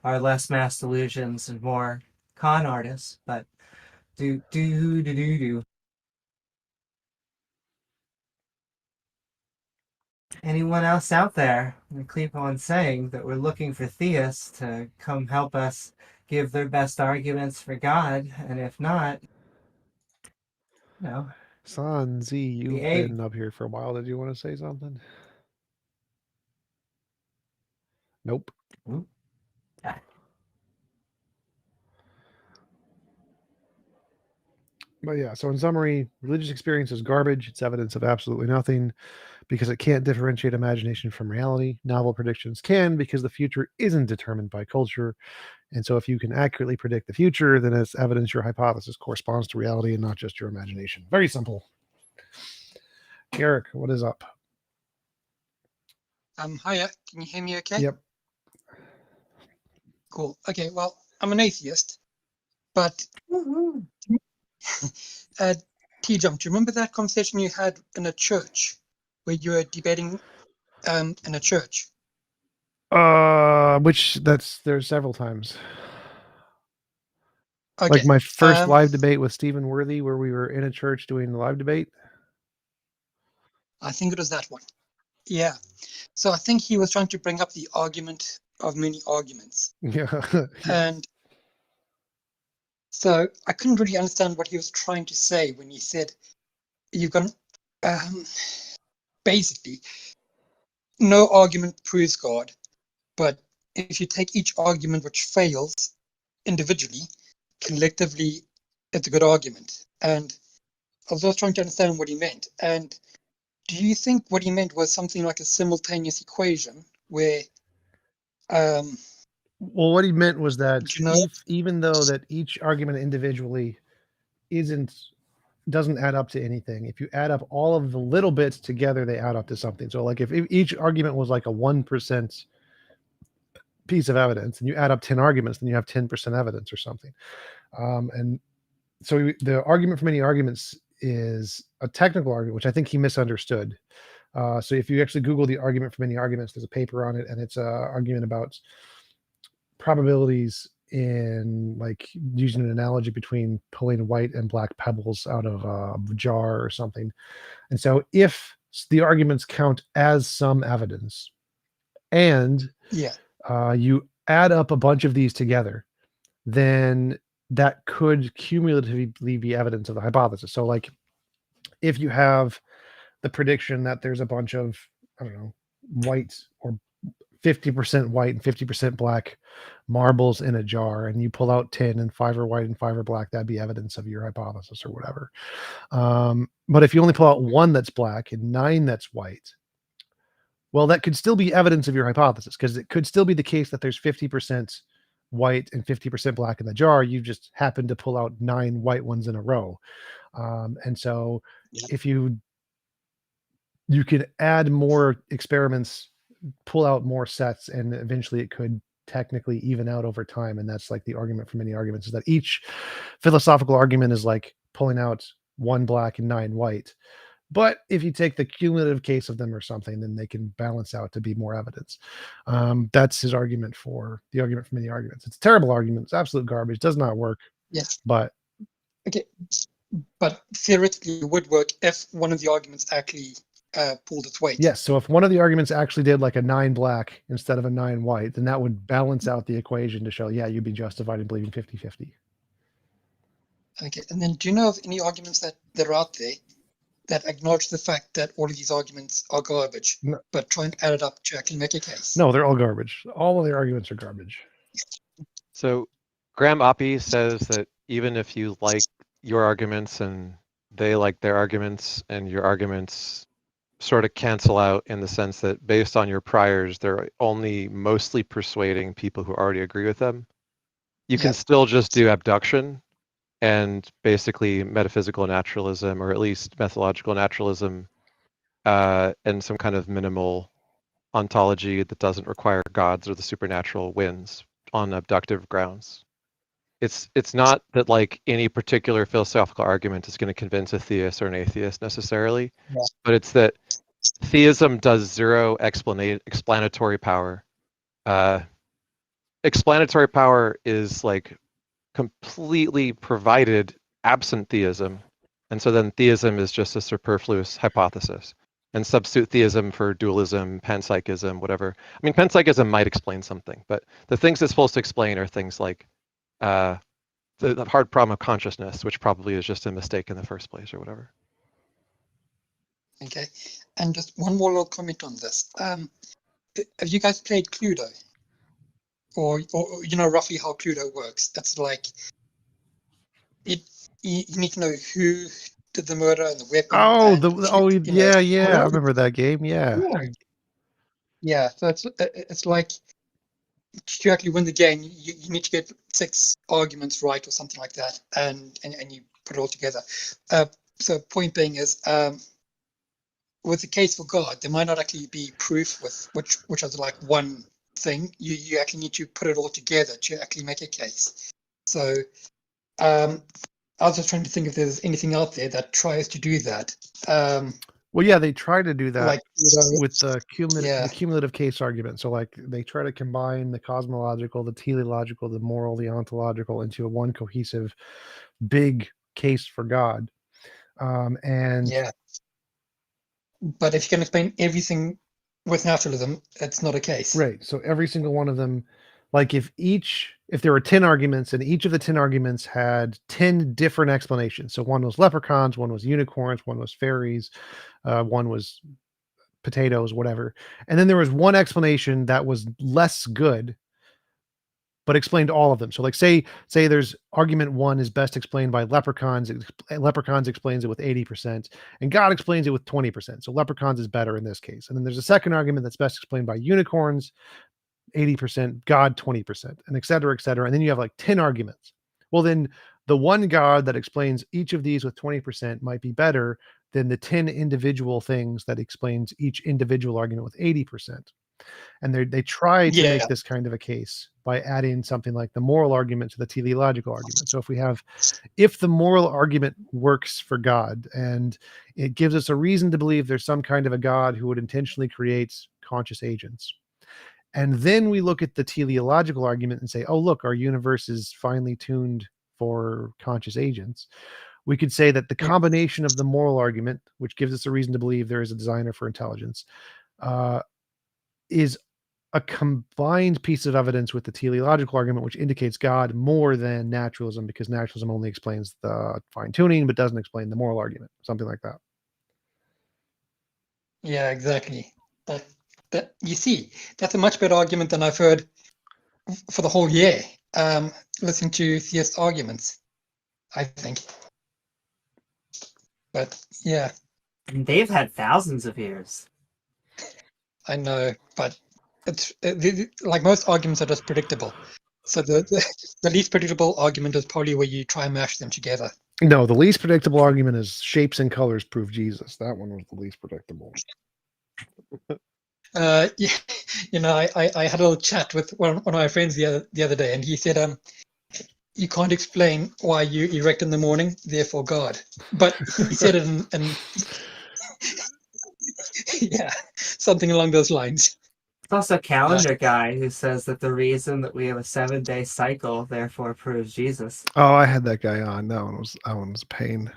are less mass delusions and more con artists. But do. Anyone else out there? We keep on saying that we're looking for theists to come help us give their best arguments for God, and if not, no. San Z, you've A- been up here for a while. Did you want to say something? Nope. Oop. But yeah, so in summary, religious experience is garbage. It's evidence of absolutely nothing because it can't differentiate imagination from reality. Novel predictions can because the future isn't determined by culture. And so if you can accurately predict the future, then it's evidence your hypothesis corresponds to reality and not just your imagination. Very simple. Eric, what is up? Hiya, can you hear me okay? Yep. Cool. Okay, well, I'm an atheist, but T-Jump, do you remember that conversation you had in a church where you were debating in a church? There's several times. Okay. Like my first live debate with Stephen Worthy, where we were in a church doing the live debate. I think it was that one. Yeah. So I think he was trying to bring up the argument of many arguments. Yeah. And so I couldn't really understand what he was trying to say when he said you've got basically no argument proves God, but if you take each argument which fails individually, collectively it's a good argument. And I was just trying to understand what he meant. And do you think what he meant was something like a simultaneous equation where Well, what he meant was that you know, even though that each argument individually doesn't add up to anything, if you add up all of the little bits together, they add up to something. So like if each argument was like a 1% piece of evidence and you add up 10 arguments, then you have 10% evidence or something. And so the argument for many arguments is a technical argument, which I think he misunderstood. So if you actually Google the argument for many arguments, there's a paper on it, and it's an argument about probabilities in, like, using an analogy between pulling white and black pebbles out of a jar or something. And so if the arguments count as some evidence and you add up a bunch of these together, then that could cumulatively be evidence of the hypothesis. So like if you have the prediction that there's a bunch of, I don't know, white or 50% white and 50% black marbles in a jar, and you pull out 10 and 5 are white and 5 are black, that'd be evidence of your hypothesis or whatever. But if you only pull out 1 that's black and 9 that's white, well, that could still be evidence of your hypothesis, because it could still be the case that there's 50% white and 50% black in the jar. You just happen to pull out 9 white ones in a row. And so if you can add more experiments pull out more sets, and eventually it could technically even out over time. And that's like the argument for many arguments, is that each philosophical argument is like pulling out 1 black and 9 white. But if you take the cumulative case of them or something, then they can balance out to be more evidence. That's his argument for the argument for many arguments. It's a terrible argument. It's absolute garbage. Does not work. Yes. But Okay. But theoretically, it would work if one of the arguments actually pulled its weight. yes, so if one of the arguments actually did like a 9 black instead of a 9 white, then that would balance out the equation to show, yeah, you'd be justified in believing 50-50. Okay. And then, do you know of any arguments that are out there that acknowledge the fact that all of these arguments are garbage, No. but try and add it up to actually make a case? No, they're all garbage. All of their arguments are garbage. So Graham Oppie says that even if you like your arguments and they like their arguments, and your arguments sort of cancel out in the sense that based on your priors, they're only mostly persuading people who already agree with them, you can still just do abduction and basically metaphysical naturalism, or at least methodological naturalism, and some kind of minimal ontology that doesn't require gods or the supernatural wins on abductive grounds. It's not that like any particular philosophical argument is going to convince a theist or an atheist necessarily, but it's that theism does zero explanatory power. Explanatory power is like completely provided absent theism, and so then theism is just a superfluous hypothesis. And substitute theism for dualism, panpsychism, whatever. I mean, panpsychism might explain something, but the things it's supposed to explain are things like the hard problem of consciousness, which probably is just a mistake in the first place or whatever. Okay. And just one more little comment on this. Have you guys played Cluedo? Or you know roughly how Cluedo works? It's like you need to know who did the murder and the weapon. Oh, and yeah. I remember that game. Yeah. Yeah. So it's like to actually win the game, you need to get 6 arguments right or something like that, and you put it all together. So point being is, with the case for God, there might not actually be proof with which is like one thing. You actually need to put it all together to actually make a case. So I was just trying to think if there's anything out there that tries to do that. Well, yeah, they try to do that Like, with the cumulative case argument. So like they try to combine the cosmological, the teleological, the moral, the ontological into a one cohesive big case for God. Yeah. But if you can explain everything with naturalism, it's not a case. Right. So every single one of them, like if there were 10 arguments and each of the 10 arguments had 10 different explanations. So one was leprechauns, one was unicorns, one was fairies, one was potatoes, whatever. And then there was one explanation that was less good, but explained all of them. So like say there's argument 1 is best explained by leprechauns. Leprechauns explains it with 80%, and God explains it with 20%. So leprechauns is better in this case. And then there's a second argument that's best explained by unicorns, 80%, God 20%, and et cetera, et cetera. And then you have like 10 arguments. Well, then the one God that explains each of these with 20% might be better than the 10 individual things that explains each individual argument with 80%. And they try to make this kind of a case by adding something like the moral argument to the teleological argument. So if the moral argument works for God and it gives us a reason to believe there's some kind of a God who would intentionally create conscious agents, and then we look at the teleological argument and say, oh, look, our universe is finely tuned for conscious agents. We could say that the combination of the moral argument, which gives us a reason to believe there is a designer for intelligence, is a combined piece of evidence with the teleological argument, which indicates God more than naturalism, because naturalism only explains the fine tuning, but doesn't explain the moral argument, something like that. Yeah, exactly. That you see, that's a much better argument than I've heard for the whole year. Listening to theist arguments, I think. But yeah, and they've had thousands of years. I know, but it's like most arguments are just predictable. So the least predictable argument is probably where you try and mash them together. No, the least predictable argument is shapes and colors prove Jesus. That one was the least predictable. You know, I had a little chat with one of my friends the other day, and he said, you can't explain why you erect in the morning, therefore God. But he said it in yeah, something along those lines. It's also a calendar guy who says that the reason that we have a 7-day cycle therefore proves Jesus. Oh, I had that guy on. That one was a pain.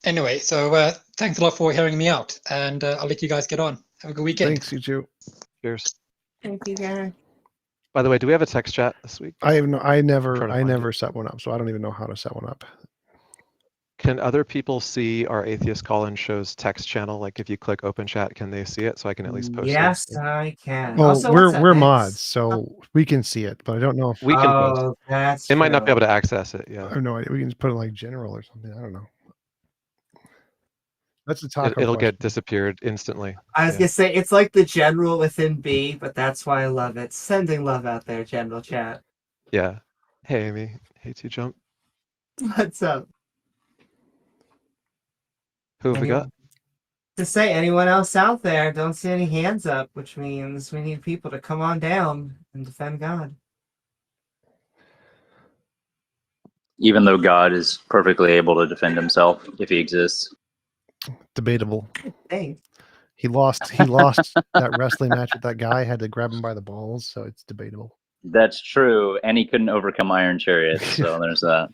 Anyway, so thanks a lot for hearing me out, and I'll let you guys get on. Have a good weekend. Thanks, you too. Cheers. Thank you, Gary. By the way, do we have a text chat this week? I have no. I trying never. to I find never set one up, so I don't even know how to set one up. Can other people see our Atheist Call-In Show's text channel? Like if you click open chat, can they see it so I can at least post Yes, it? I can. Well, Also, what's that we're mix? mods, so we can see it, but I don't know if We can post. Oh, that's It might not be true. able to access it. I Yeah, have no idea. We can just put it like general or something. I don't know. That's a taco it'll question. get disappeared instantly. I was Yeah. gonna say it's like the general within B, but that's why I love it. Sending love out there, general chat. Yeah. Hey, Amy. Hey, T Jump. What's up? Who have we got? Anyone? To say anyone else out there, don't see any hands up, which means we need people to come on down and defend God. Even though God is perfectly able to defend himself if he exists. Debatable. Hey, He lost. He lost that wrestling match with that guy. Had to grab him by the balls, so it's debatable. That's true. And he couldn't overcome Iron Chariot, so there's that.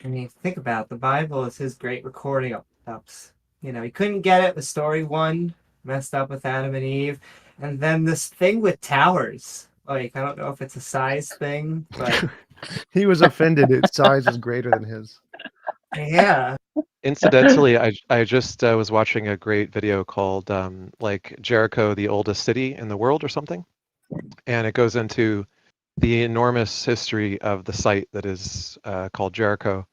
I mean, think about it, the Bible is his great recording ups. You know, he couldn't get it with story 1, messed up with Adam and Eve, and then this thing with towers. Like, I don't know if it's a size thing, but He was offended. Its size is greater than his. yeah. Incidentally, I just was watching a great video called like Jericho, the oldest city in the world or something. And it goes into the enormous history of the site that is called Jericho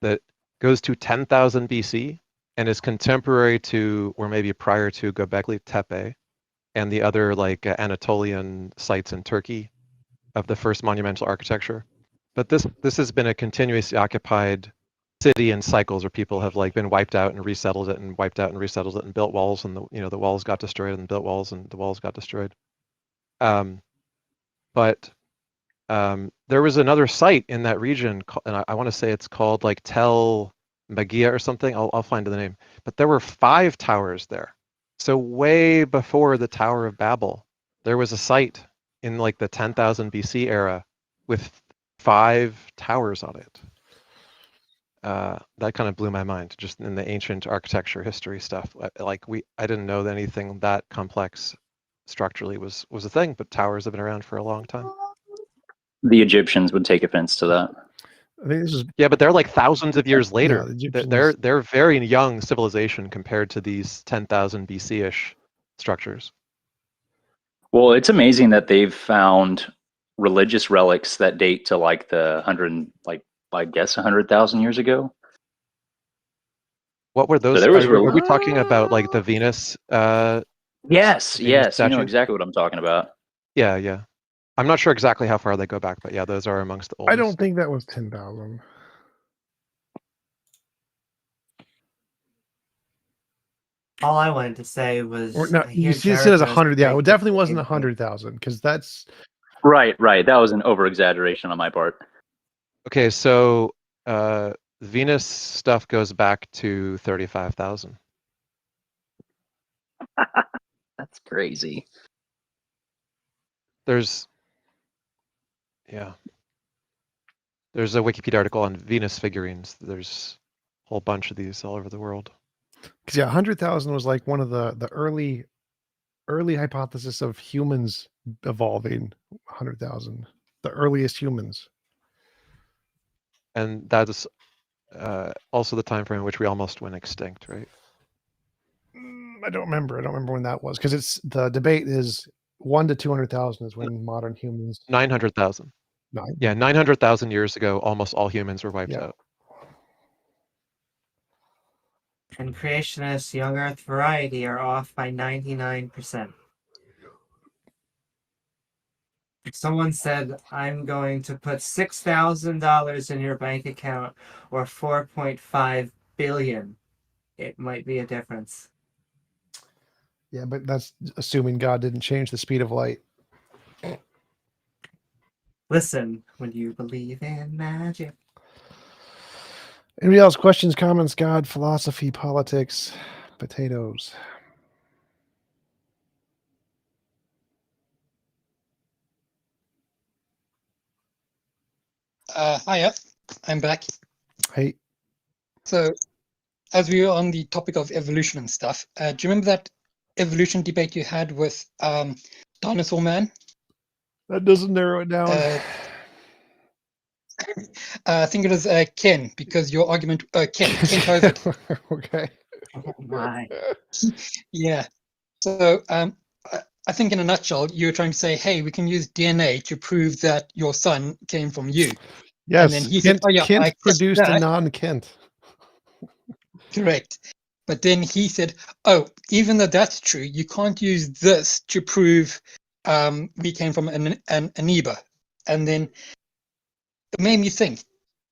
that goes to 10,000 BC and is contemporary to, or maybe prior to, Göbekli Tepe and the other like Anatolian sites in Turkey of the first monumental architecture. But this has been a continuously occupied city in cycles where people have like been wiped out and resettled it and wiped out and resettled it and built walls, and the walls got destroyed and built walls and the walls got destroyed. But there was another site in that region, and I want to say it's called like Tel Magia or something. I'll find the name. But there were 5 towers there. So way before the Tower of Babel, there was a site in like the 10,000 BC era with 5 towers on it. That kind of blew my mind, just in the ancient architecture history stuff. Like I didn't know that anything that complex structurally was a thing, but towers have been around for a long time. The Egyptians would take offense to that. I think this is. Yeah, but they're like thousands of years Yeah, later. the Egyptians. They're very young civilization compared to these 10,000 BC-ish structures. Well, it's amazing that they've found religious relics that date to like the 100, like I guess 100,000 years ago. What were those? there was Are we talking about like the Venus? Yes, Venus yes, you know statue? exactly what I'm talking about. Yeah, yeah. I'm not sure exactly how far they go back, but yeah, those are amongst the I oldest. don't think that was 10,000. All I wanted to say was, Or no, I hear you see, it says Jericho's 100. Yeah, it great definitely wasn't neighborhood. 100,000 because that's. Right. That was an over exaggeration on my part. Okay, so Venus stuff goes back to 35,000. That's crazy. There's a Wikipedia article on Venus figurines. There's a whole bunch of these all over the world. Because 100,000 was like one of the early hypothesis of humans evolving. 100,000, the earliest humans. And that is also the time frame in which we almost went extinct, right? I don't remember when that was, because it's the debate is 1 to 200,000 is when modern humans. 900,000. Yeah, 900,000 years ago, almost all humans were wiped out. And creationists, young Earth variety are off by 99%. If someone said, I'm going to put $6,000 in your bank account or 4.5 billion, it might be a difference. Yeah, but that's assuming God didn't change the speed of light. Listen, when you believe in magic. Anybody else? Questions, comments, God, philosophy, politics, potatoes. Hiya, I'm back. Hey, So, as we were on the topic of evolution and stuff, do you remember that evolution debate you had with Dinosaur Man? that doesn't narrow it down. I think it was Ken, because your argument, Kent Hovind. Okay. Oh my. Yeah. So, I think in a nutshell, you were trying to say, hey, we can use DNA to prove that your son came from you. And then Yes, he said, oh yeah, I Kent accept produced a that. non-Kent. Correct. But then he said, oh, even though that's true, you can't use this to prove we came from an amoeba. And then it made me think.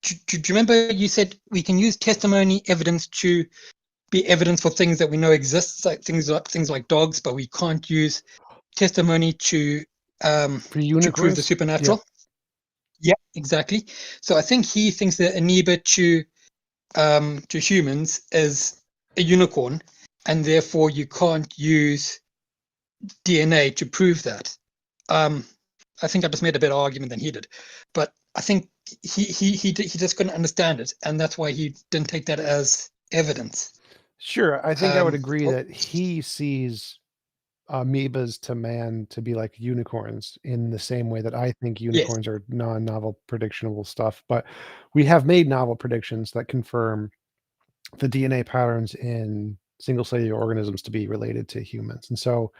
Do you remember you said we can use testimony evidence to be evidence for things that we know exist, like things like dogs, but we can't use testimony to For prove the unicorns? supernatural? Yeah, exactly. So I think he thinks that amoeba to humans is a unicorn, and therefore you can't use DNA to prove that. I think I just made a better argument than he did, but I think he just couldn't understand it, and that's why he didn't take that as evidence. Sure, I think I would Um, agree oh, that he sees amoebas to man to be like unicorns in the same way that I think yes, unicorns are non-novel predictionable stuff. But we have made novel predictions that confirm the DNA patterns in single cellular organisms to be related to humans. And so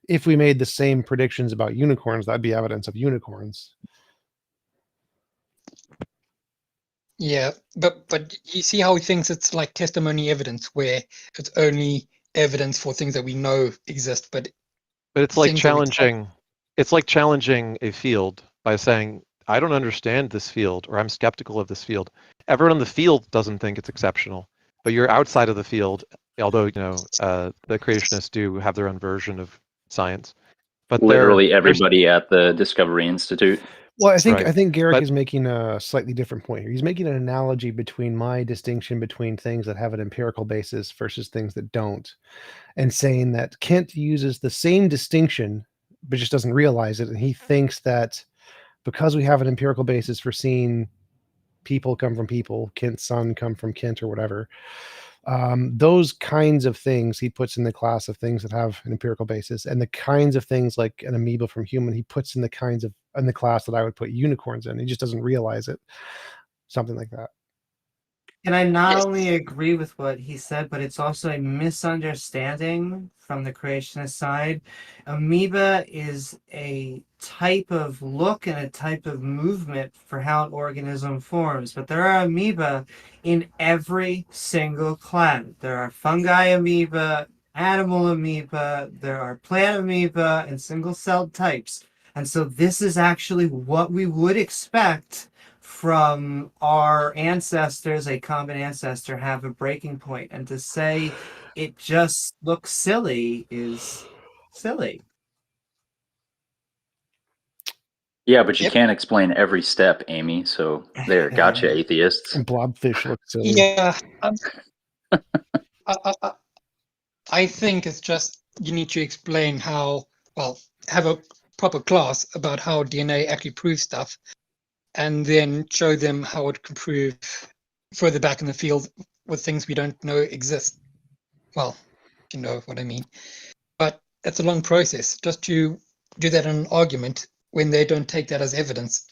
if we made the same predictions about unicorns, that'd be evidence of unicorns. yeah, but you see how he thinks it's like testimony evidence, where it's only evidence for things that we know exist, but But it's like things that we can't. challenging. It's like challenging a field by saying, "I don't understand this field," or "I'm skeptical of this field." Everyone in the field doesn't think it's exceptional, but you're outside of the field. Although the creationists do have their own version of science, but Literally they're everybody at the Discovery Institute. Well, I right. think Garrick But is making a slightly different point here. He's making an analogy between my distinction between things that have an empirical basis versus things that don't, and saying that Kent uses the same distinction but just doesn't realize it, and he thinks that because we have an empirical basis for seeing people come from people, Kent's son come from Kent or whatever, those kinds of things he puts in the class of things that have an empirical basis, and the kinds of things like an amoeba from human he puts in the class that I would put unicorns in. He just doesn't realize it. Something like that. And I not only agree with what he said, but it's also a misunderstanding from the creationist side. Amoeba is a type of look and a type of movement for how an organism forms. But there are amoeba in every single class. There are fungi amoeba, animal amoeba, there are plant amoeba, and single-celled types. And so this is actually what we would expect from our ancestors, a common ancestor, have a breaking point. And to say it just looks silly is silly. Yeah, but you Yep. can't explain every step, Amy. So there, gotcha, atheists. And blobfish look silly. Yeah, I think it's just you need to explain how, well, have a proper class about how DNA actually proves stuff, and then show them how it can prove further back in the field with things we don't know exist. Well, you know what I mean. But it's a long process. Just to do that in an argument when they don't take that as evidence,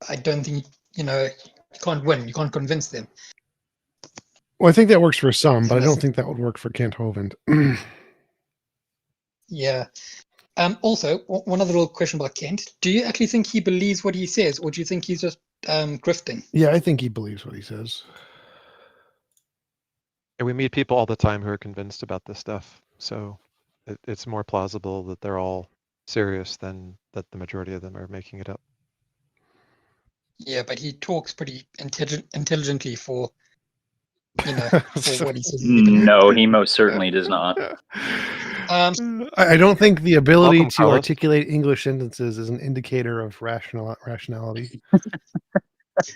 I don't think, you can't win. You can't convince them. Well, I think that works for some, but I Unless, don't think that would work for Kent Hovind. yeah. Also, one other little question about Kent. Do you actually think he believes what he says, or do you think he's just grifting? Yeah, I think he believes what he says. and we meet people all the time who are convinced about this stuff, so it's more plausible that they're all serious than that the majority of them are making it up. Yeah, but he talks pretty intelligently for, for what he says he's gonna do. No, he most certainly does not. I don't think the ability Welcome, to Carlos. articulate English sentences is an indicator of rationality.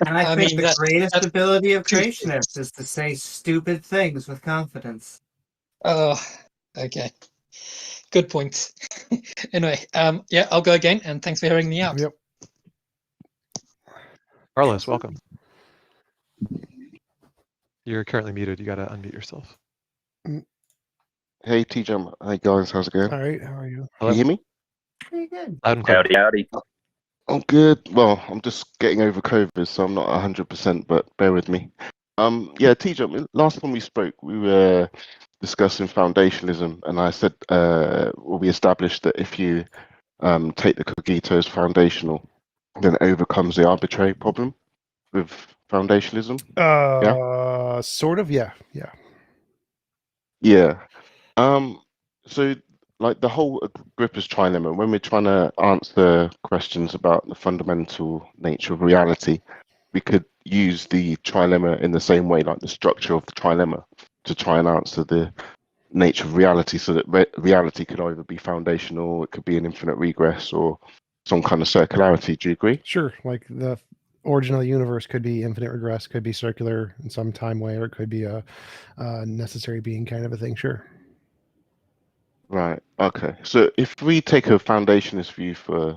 And I I think mean, the that- greatest that's ability of true. creationists is to say stupid things with confidence. Oh, okay. Good point. Anyway, yeah, I'll go again, and thanks for hearing me out. Yep. Carlos, welcome. You're currently muted. You got to unmute yourself. Hey, TJ. Hi, guys. How's it going? All right. How are you? Can you hear me? Pretty good. Loud and clear. Howdy, howdy. I'm good. Well, I'm just getting over COVID, so I'm not 100%, but bear with me. Yeah, TJ, last time we spoke, we were discussing foundationalism, and I said, we established that if you take the cogito as foundational, then it overcomes the arbitrary problem with foundationalism. Sort of. Yeah. Yeah. Yeah. So like the whole Agrippa's trilemma, when we're trying to answer questions about the fundamental nature of reality, we could use the trilemma in the same way, like the structure of the trilemma, to try and answer the nature of reality, so that reality could either be foundational, it could be an infinite regress, or some kind of circularity. Do you agree? Sure. Like the origin of the universe could be infinite regress, could be circular in some time way, or it could be a necessary being kind of a thing. Sure. Right. Okay. So if we take a foundationist view for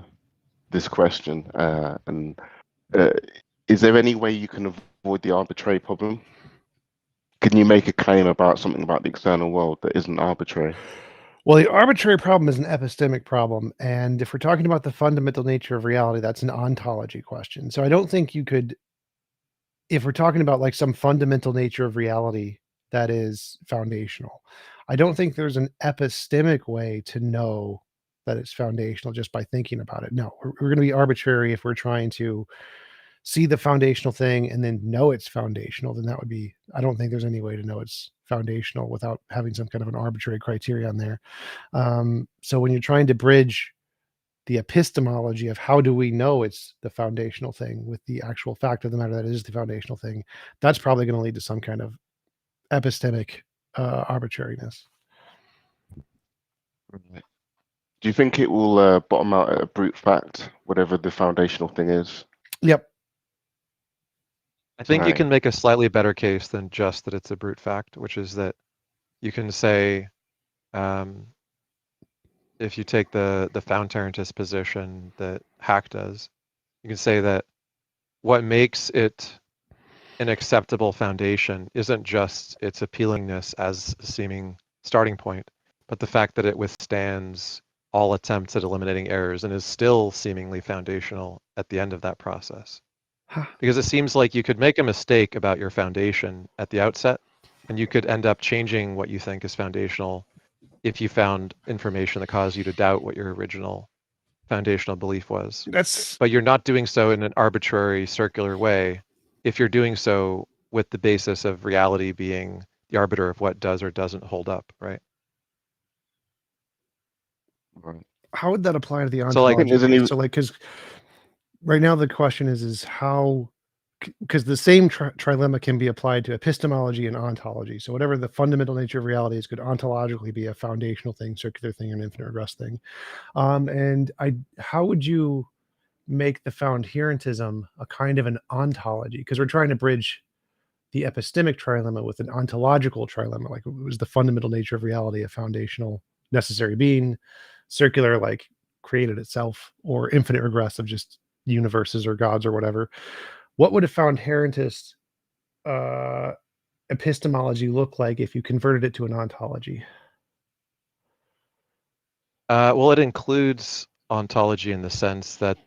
this question, and is there any way you can avoid the arbitrary problem? Can you make a claim about something about the external world that isn't arbitrary? Well, the arbitrary problem is an epistemic problem. And if we're talking about the fundamental nature of reality, that's an ontology question. So I don't think you could, if we're talking about like some fundamental nature of reality that is foundational, I don't think there's an epistemic way to know that it's foundational just by thinking about it. No, we're going to be arbitrary if we're trying to see the foundational thing and then know it's foundational. Then that would be, I don't think there's any way to know it's foundational without having some kind of an arbitrary criterion there. So when you're trying to bridge the epistemology of how do we know it's the foundational thing with the actual fact of the matter that it is the foundational thing, that's probably going to lead to some kind of epistemic arbitrariness. Right. Do you think it will bottom out at a brute fact, whatever the foundational thing is? Yep. I think you Right. can make a slightly better case than just that it's a brute fact, which is that you can say, if you take the fountarentist position that Hack does, you can say that what makes it an acceptable foundation isn't just its appealingness as a seeming starting point, but the fact that it withstands all attempts at eliminating errors and is still seemingly foundational at the end of that process. Because it seems like you could make a mistake about your foundation at the outset, and you could end up changing what you think is foundational if you found information that caused you to doubt what your original foundational belief was. But you're not doing so in an arbitrary, circular way if you're doing so with the basis of reality being the arbiter of what does or doesn't hold up, right? Right. How would that apply to the So, like, ontology? So like, because right now the question is how, because the same trilemma can be applied to epistemology and ontology. So whatever the fundamental nature of reality is could ontologically be a foundational thing, circular thing, or an infinite regress thing. And how would you make the foundherentism a kind of an ontology? Because we're trying to bridge the epistemic trilemma with an ontological trilemma. Like, was the fundamental nature of reality a foundational necessary being, circular, like created itself, or infinite regress of just universes or gods or whatever? What would a foundherentist epistemology look like if you converted it to an ontology? Well, it includes ontology in the sense that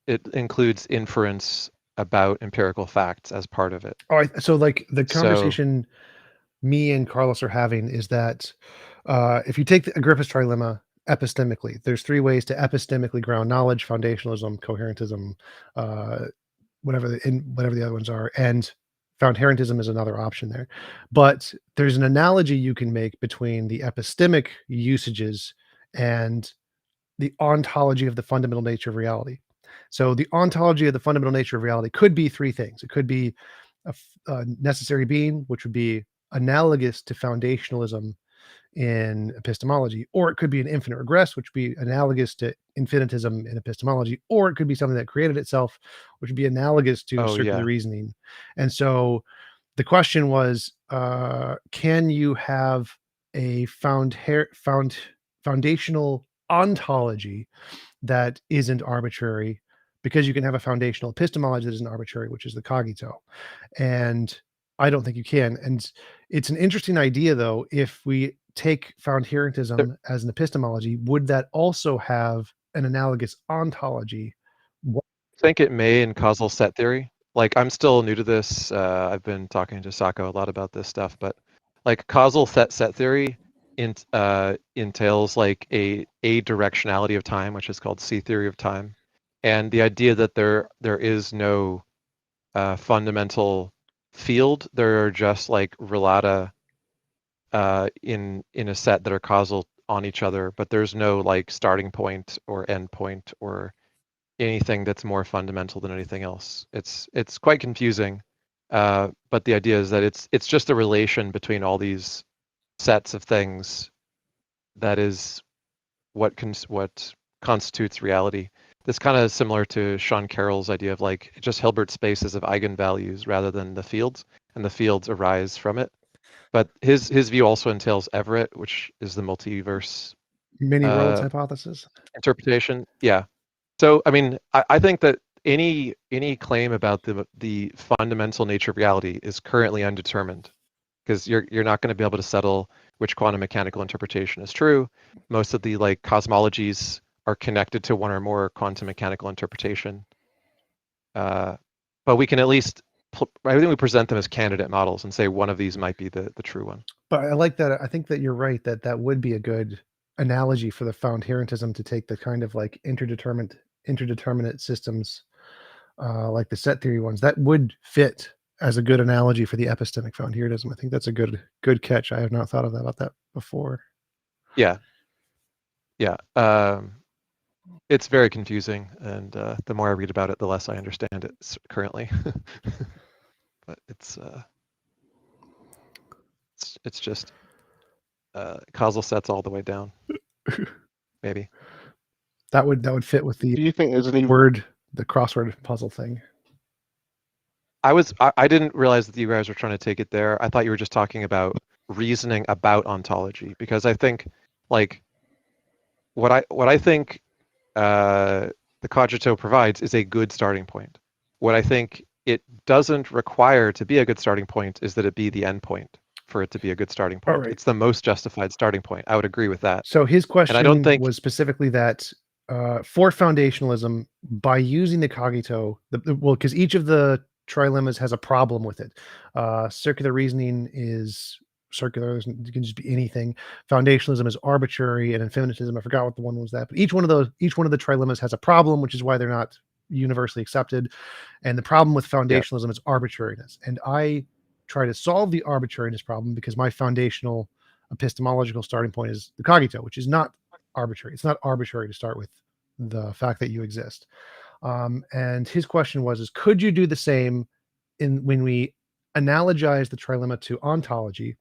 it includes inference about empirical facts as part of it. So like the conversation me and Carlos are having is that if you take the Agrippa's trilemma epistemically, there's three ways to epistemically ground knowledge: foundationalism, coherentism, whatever the other ones are, and foundherentism is another option there. But there's an analogy you can make between the epistemic usages and the ontology of the fundamental nature of reality. So the ontology of the fundamental nature of reality could be three things. It could be a necessary being, which would be analogous to foundationalism in epistemology, or it could be an infinite regress, which would be analogous to infinitism in epistemology, or it could be something that created itself, which would be analogous to Oh, circular yeah. reasoning. And so the question was, can you have a foundational ontology that isn't arbitrary? Because you can have a foundational epistemology that isn't arbitrary, which is the cogito. And I don't think you can. And it's an interesting idea, though. If we take found-herentism as an epistemology, would that also have an analogous ontology? I think it may in causal set theory. Like, I'm still new to this. I've been talking to Sako a lot about this stuff, but like causal set theory entails like a directionality of time, which is called C theory of time, and the idea that there is no fundamental field. There are just like relata in a set that are causal on each other, but there's no like starting point or end point or anything that's more fundamental than anything else. It's quite confusing, but the idea is that it's just a relation between all these sets of things that is what constitutes reality. This kind of similar to Sean Carroll's idea of like just Hilbert spaces of eigenvalues rather than the fields, and the fields arise from it. But his view also entails Everett, which is the multiverse Many worlds hypothesis. interpretation. Yeah. So I mean, I think that any claim about the fundamental nature of reality is currently undetermined, because you're not going to be able to settle which quantum mechanical interpretation is true. Most of the like cosmologies are connected to one or more quantum mechanical interpretation. But we can at least, I think we present them as candidate models and say one of these might be the true one. But I like that. I think that you're right, that would be a good analogy for the found-herentism, to take the kind of like interdeterminate systems, like the set theory ones, that would fit as a good analogy for the epistemic found-herentism. I think that's a good catch. I have not thought about that before. Yeah. It's very confusing, and the more I read about it, the less I understand it currently. But it's just causal sets all the way down. Maybe that would fit with the Do you think there's any the crossword puzzle thing? I didn't realize that you guys were trying to take it there. I thought you were just talking about reasoning about ontology, because I think like what I think the cogito provides is a good starting point. What I think it doesn't require to be a good starting point is that it be the end point for it to be a good starting point. Right. It's the most justified starting point. I would agree with that. So his question and I don't think was specifically that for foundationalism, by using the cogito, because each of the trilemmas has a problem with it. Circular reasoning is circular; it can just be anything. Foundationalism is arbitrary, and infinitism, I forgot what the one was that. But each one of the trilemmas has a problem, which is why they're not universally accepted. And the problem with foundationalism is arbitrariness. And I try to solve the arbitrariness problem because my foundational epistemological starting point is the cogito, which is not arbitrary. It's not arbitrary to start with the fact that you exist. And his question was, could you do the same when we analogize the trilemma to ontology?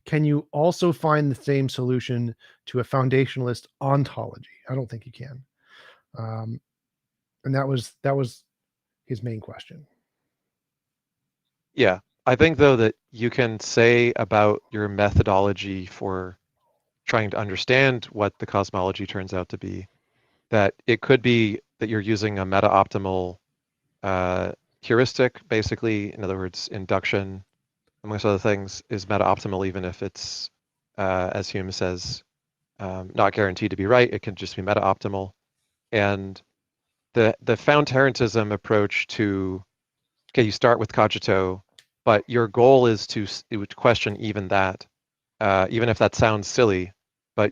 Can you also find the same solution to a foundationalist ontology? I don't think you can. And that was his main question. Yeah, I think though that you can say about your methodology for trying to understand what the cosmology turns out to be, that it could be that you're using a meta-optimal heuristic, basically. In other words, induction, amongst other things, is meta-optimal, even if it's, as Hume says, not guaranteed to be right. It can just be meta-optimal. And the found-herentism approach to, okay, you start with cogito, but your goal is to question even that, even if that sounds silly. But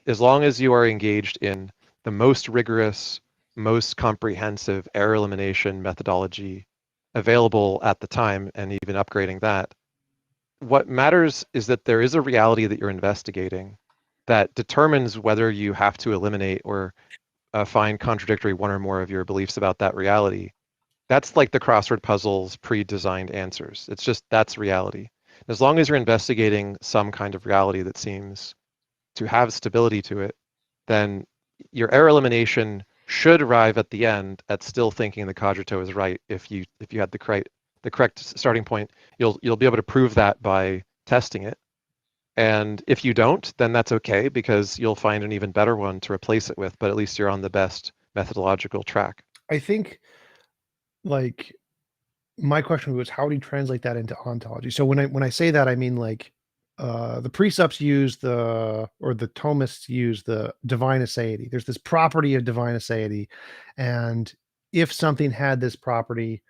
as long as you are engaged in the most rigorous, most comprehensive error elimination methodology available at the time, and even upgrading that, what matters is that there is a reality that you're investigating that determines whether you have to eliminate or find contradictory one or more of your beliefs about that reality. That's like the crossword puzzle's pre-designed answers. It's just, that's reality. As long as you're investigating some kind of reality that seems to have stability to it, then your error elimination should arrive at the end at still thinking the cogito is right. If you had the correct starting point, you'll be able to prove that by testing it. And if you don't, then that's okay, because you'll find an even better one to replace it with, but at least you're on the best methodological track. I think, like, my question was, how do you translate that into ontology? So when I say that, I mean, like, the precepts use the Thomists use the divine aseity. There's this property of divine aseity, and if something had this property,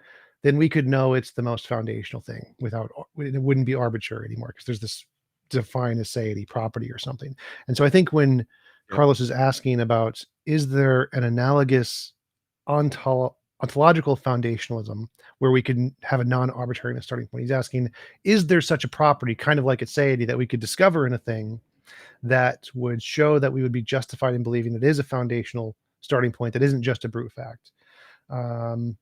then we could know it's the most foundational thing without it wouldn't be arbitrary anymore, because there's this divine aseity property or something. And so I think when Carlos is asking about, is there an analogous ontological foundationalism where we can have a non-arbitrariness starting point, he's asking, is there such a property, kind of like aseity, that we could discover in a thing that would show that we would be justified in believing it is a foundational starting point that isn't just a brute fact? And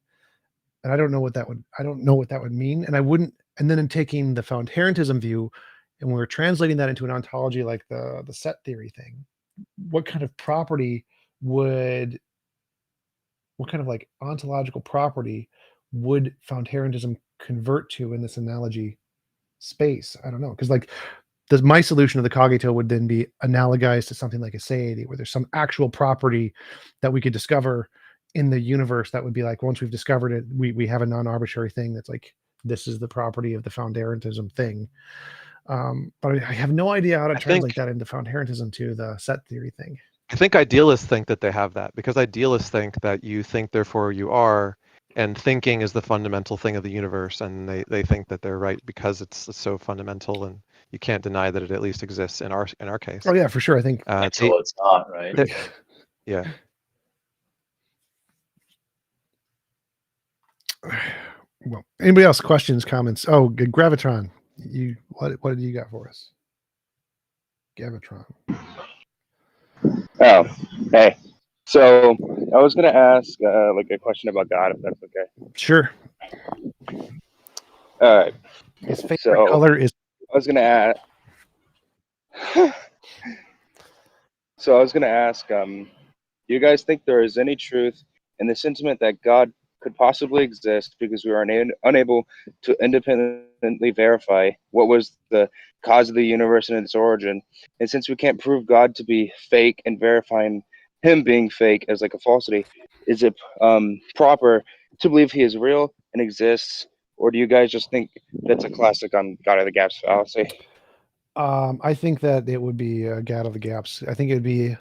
I don't know what that would mean. And I wouldn't, and then in taking the found herentism view, and we're translating that into an ontology like the set theory thing, what kind of like ontological property would found herentism convert to in this analogy space? I don't know, because like my solution of the cogito would then be analogized to something like aseity, where there's some actual property that we could discover in the universe that would be like, once we've discovered it, we have a non-arbitrary thing that's like, this is the property of the found herentism thing. But I have no idea how to translate that into found herentism to the set theory thing. I think idealists think that they have that, because idealists think that you think, therefore you are, and thinking is the fundamental thing of the universe, and they think that they're right because it's so fundamental, and you can't deny that it at least exists in our case. Oh yeah, for sure. I think until it's not, right? Yeah. Well, anybody else? Questions, comments? Oh, Gravitron, what do you got for us? Gravitron. Oh, hey. So I was gonna ask like a question about God, if that's okay. Sure. All right. His favorite color is. I was gonna ask. So I was gonna ask, do you guys think there is any truth in the sentiment that God could possibly exist because we are unable to independently verify what was the cause of the universe and its origin? And since we can't prove God to be fake and verifying him being fake as like a falsity, is it proper to believe he is real and exists? Or do you guys just think that's a classic on God of the Gaps fallacy? I think that it would be God of the Gaps. I think the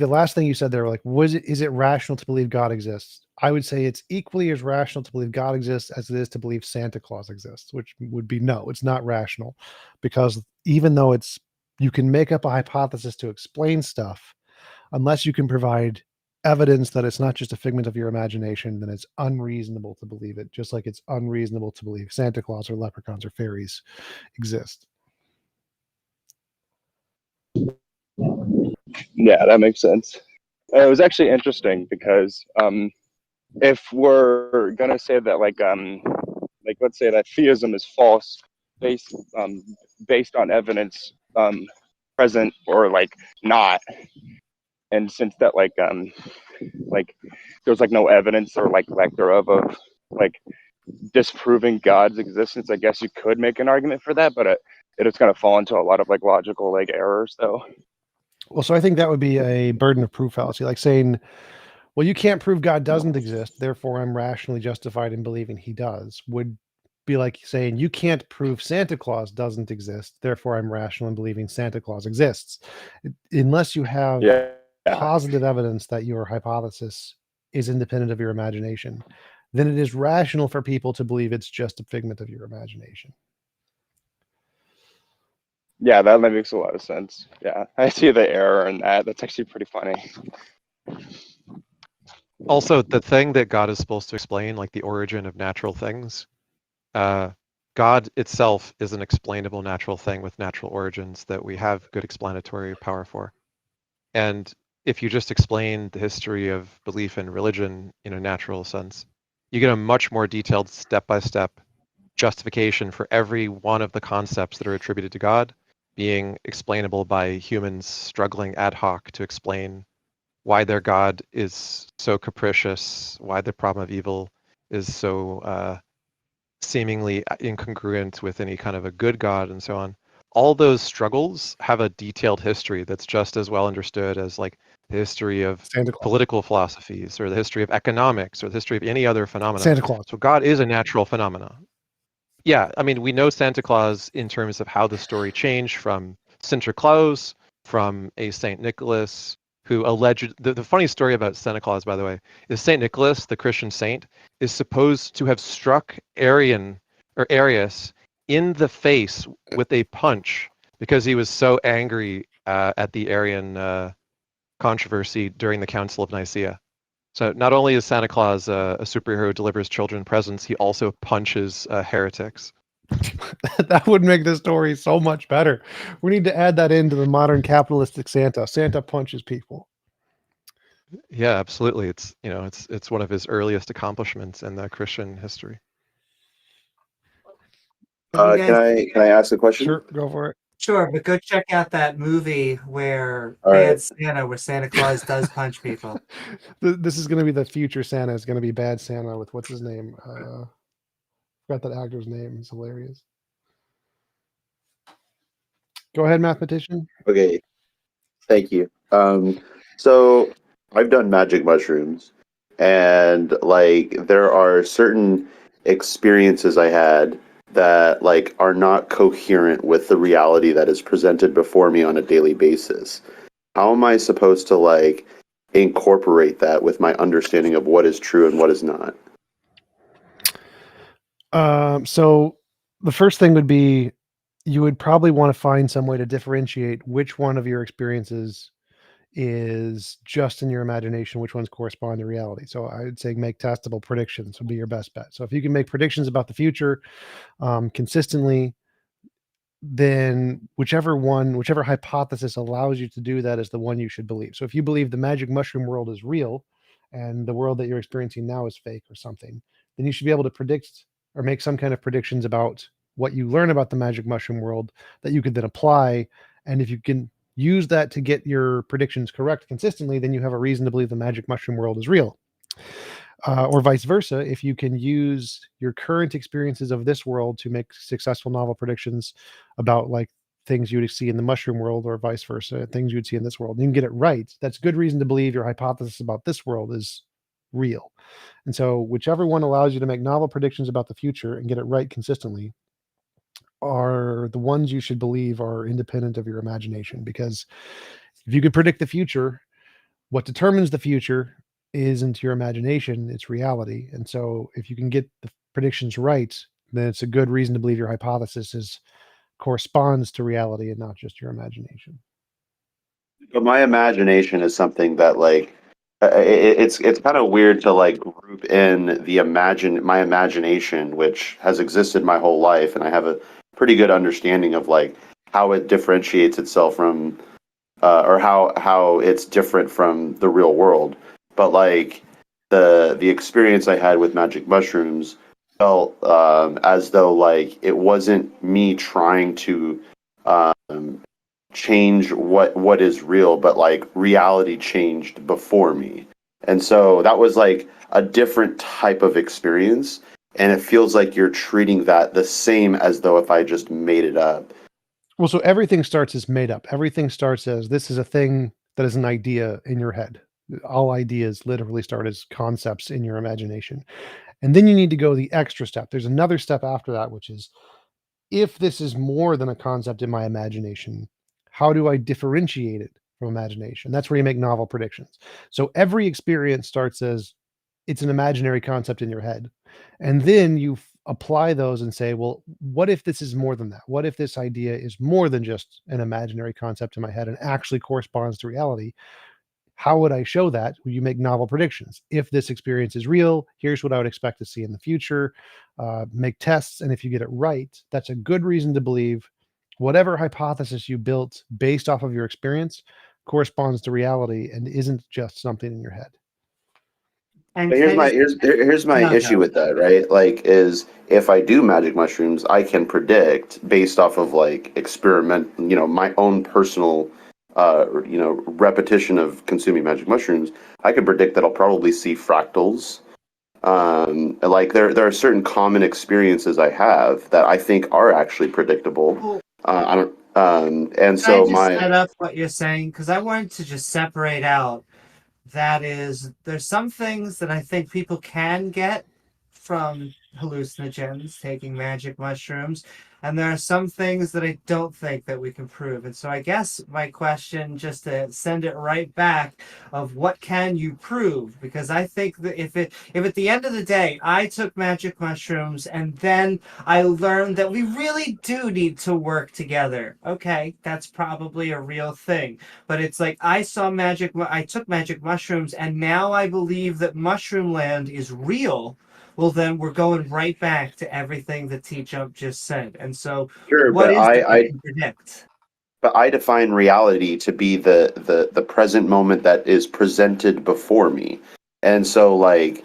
last thing you said there, like, is it rational to believe God exists? I would say it's equally as rational to believe God exists as it is to believe Santa Claus exists, which would be no, it's not rational, because even though you can make up a hypothesis to explain stuff, unless you can provide evidence that it's not just a figment of your imagination, then it's unreasonable to believe it, just like it's unreasonable to believe Santa Claus or leprechauns or fairies exist. Yeah, that makes sense. It was actually interesting because if we're gonna say that like let's say that theism is false based on evidence present or like not, and since that like there's like no evidence or like lack thereof of like disproving God's existence, I guess you could make an argument for that, but it's gonna fall into a lot of like logical like errors though. Well, so I think that would be a burden of proof fallacy, like saying, well, you can't prove God doesn't exist, therefore I'm rationally justified in believing he does, would be like saying you can't prove Santa Claus doesn't exist, therefore I'm rational in believing Santa Claus exists. Unless you have positive evidence that your hypothesis is independent of your imagination, then it is rational for people to believe it's just a figment of your imagination. Yeah, that makes a lot of sense. Yeah, I see the error in that. That's actually pretty funny. Also, the thing that God is supposed to explain, like the origin of natural things, God itself is an explainable natural thing with natural origins that we have good explanatory power for. And if you just explain the history of belief in religion in a natural sense, you get a much more detailed step-by-step justification for every one of the concepts that are attributed to God being explainable by humans struggling ad hoc to explain why their God is so capricious, why the problem of evil is so seemingly incongruent with any kind of a good God, and so on. All those struggles have a detailed history that's just as well understood as like the history of Santa Claus. political philosophies or the history of economics or the history of any other phenomena. Santa Claus. So God is a natural phenomena. Yeah, I mean, we know Santa Claus in terms of how the story changed from Sinterklaas, from a Saint Nicholas, who alleged. The funny story about Santa Claus, by the way, is Saint Nicholas, the Christian saint, is supposed to have struck Arius in the face with a punch because he was so angry at the Arian controversy during the Council of Nicaea. So not only is Santa Claus a superhero who delivers children presents, he also punches heretics. That would make the story so much better. We need to add that into the modern capitalistic Santa. Santa punches people. Yeah, absolutely. It's one of his earliest accomplishments in the Christian history. Have you guys- Can I ask a question? Sure, go for it. Sure, but go check out that movie where All Bad right. Santa, where Santa Claus does punch people. This is going to be the future Santa. It's going to be Bad Santa with what's his name? Forgot that actor's name. He's hilarious. Go ahead, mathematician. Okay. Thank you. So I've done magic mushrooms, and like there are certain experiences I had that like are not coherent with the reality that is presented before me on a daily basis. How am I supposed to like incorporate that with my understanding of what is true and what is not? So the first thing would be you would probably want to find some way to differentiate which one of your experiences is just in your imagination, which ones correspond to reality. So I would say make testable predictions would be your best bet. So if you can make predictions about the future consistently, then whichever hypothesis allows you to do that is the one you should believe. So if you believe the magic mushroom world is real and the world that you're experiencing now is fake or something, then you should be able to predict or make some kind of predictions about what you learn about the magic mushroom world that you could then apply. And if you can use that to get your predictions correct consistently, then you have a reason to believe the magic mushroom world is real. Or vice versa, if you can use your current experiences of this world to make successful novel predictions about like things you would see in the mushroom world, or vice versa, things you'd see in this world, and you can get it right, that's good reason to believe your hypothesis about this world is real. And so whichever one allows you to make novel predictions about the future and get it right consistently are the ones you should believe are independent of your imagination. Because if you can predict the future, what determines the future isn't your imagination, it's reality. And so if you can get the predictions right, then it's a good reason to believe your hypothesis corresponds to reality and not just your imagination. But my imagination is something that like it's kind of weird to like group in my imagination, which has existed my whole life, and I have a pretty good understanding of like how it differentiates itself from or how it's different from the real world. But like the experience I had with magic mushrooms felt as though like it wasn't me trying to um, change what is real, but like reality changed before me. And so that was like a different type of experience, and it feels like you're treating that the same as though if I just made it up. Well, so everything starts as made up. Everything starts as this is a thing that is an idea in your head. All ideas literally start as concepts in your imagination. And then you need to go the extra step. There's another step after that, which is if this is more than a concept in my imagination, how do I differentiate it from imagination? That's where you make novel predictions. So every experience starts as it's an imaginary concept in your head. And then you apply those and say, well, what if this is more than that? What if this idea is more than just an imaginary concept in my head and actually corresponds to reality? How would I show that? Well, you make novel predictions. If this experience is real, here's what I would expect to see in the future. Make tests, and if you get it right, that's a good reason to believe whatever hypothesis you built based off of your experience corresponds to reality and isn't just something in your head. And But here's my No, issue no. with that, right? Like, is if I do magic mushrooms, I can predict based off of like experiment, my own personal, repetition of consuming magic mushrooms. I can predict that I'll probably see fractals. Like there are certain common experiences I have that I think are actually predictable. Well, I don't, and Can I so just my set up what you're saying? Because I wanted to just separate out. That is, there's some things that I think people can get from hallucinogens, taking magic mushrooms, and there are some things that I don't think that we can prove. And so I guess my question, just to send it right back, of what can you prove? Because I think that if at the end of the day I took magic mushrooms and then I learned that we really do need to work together, okay, that's probably a real thing. But it's like I took magic mushrooms, and now I believe that Mushroom Land is real. Well, then we're going right back to everything that T-Jump just said. And so, sure, what but is it we can predict? But I define reality to be the present moment that is presented before me. And so like,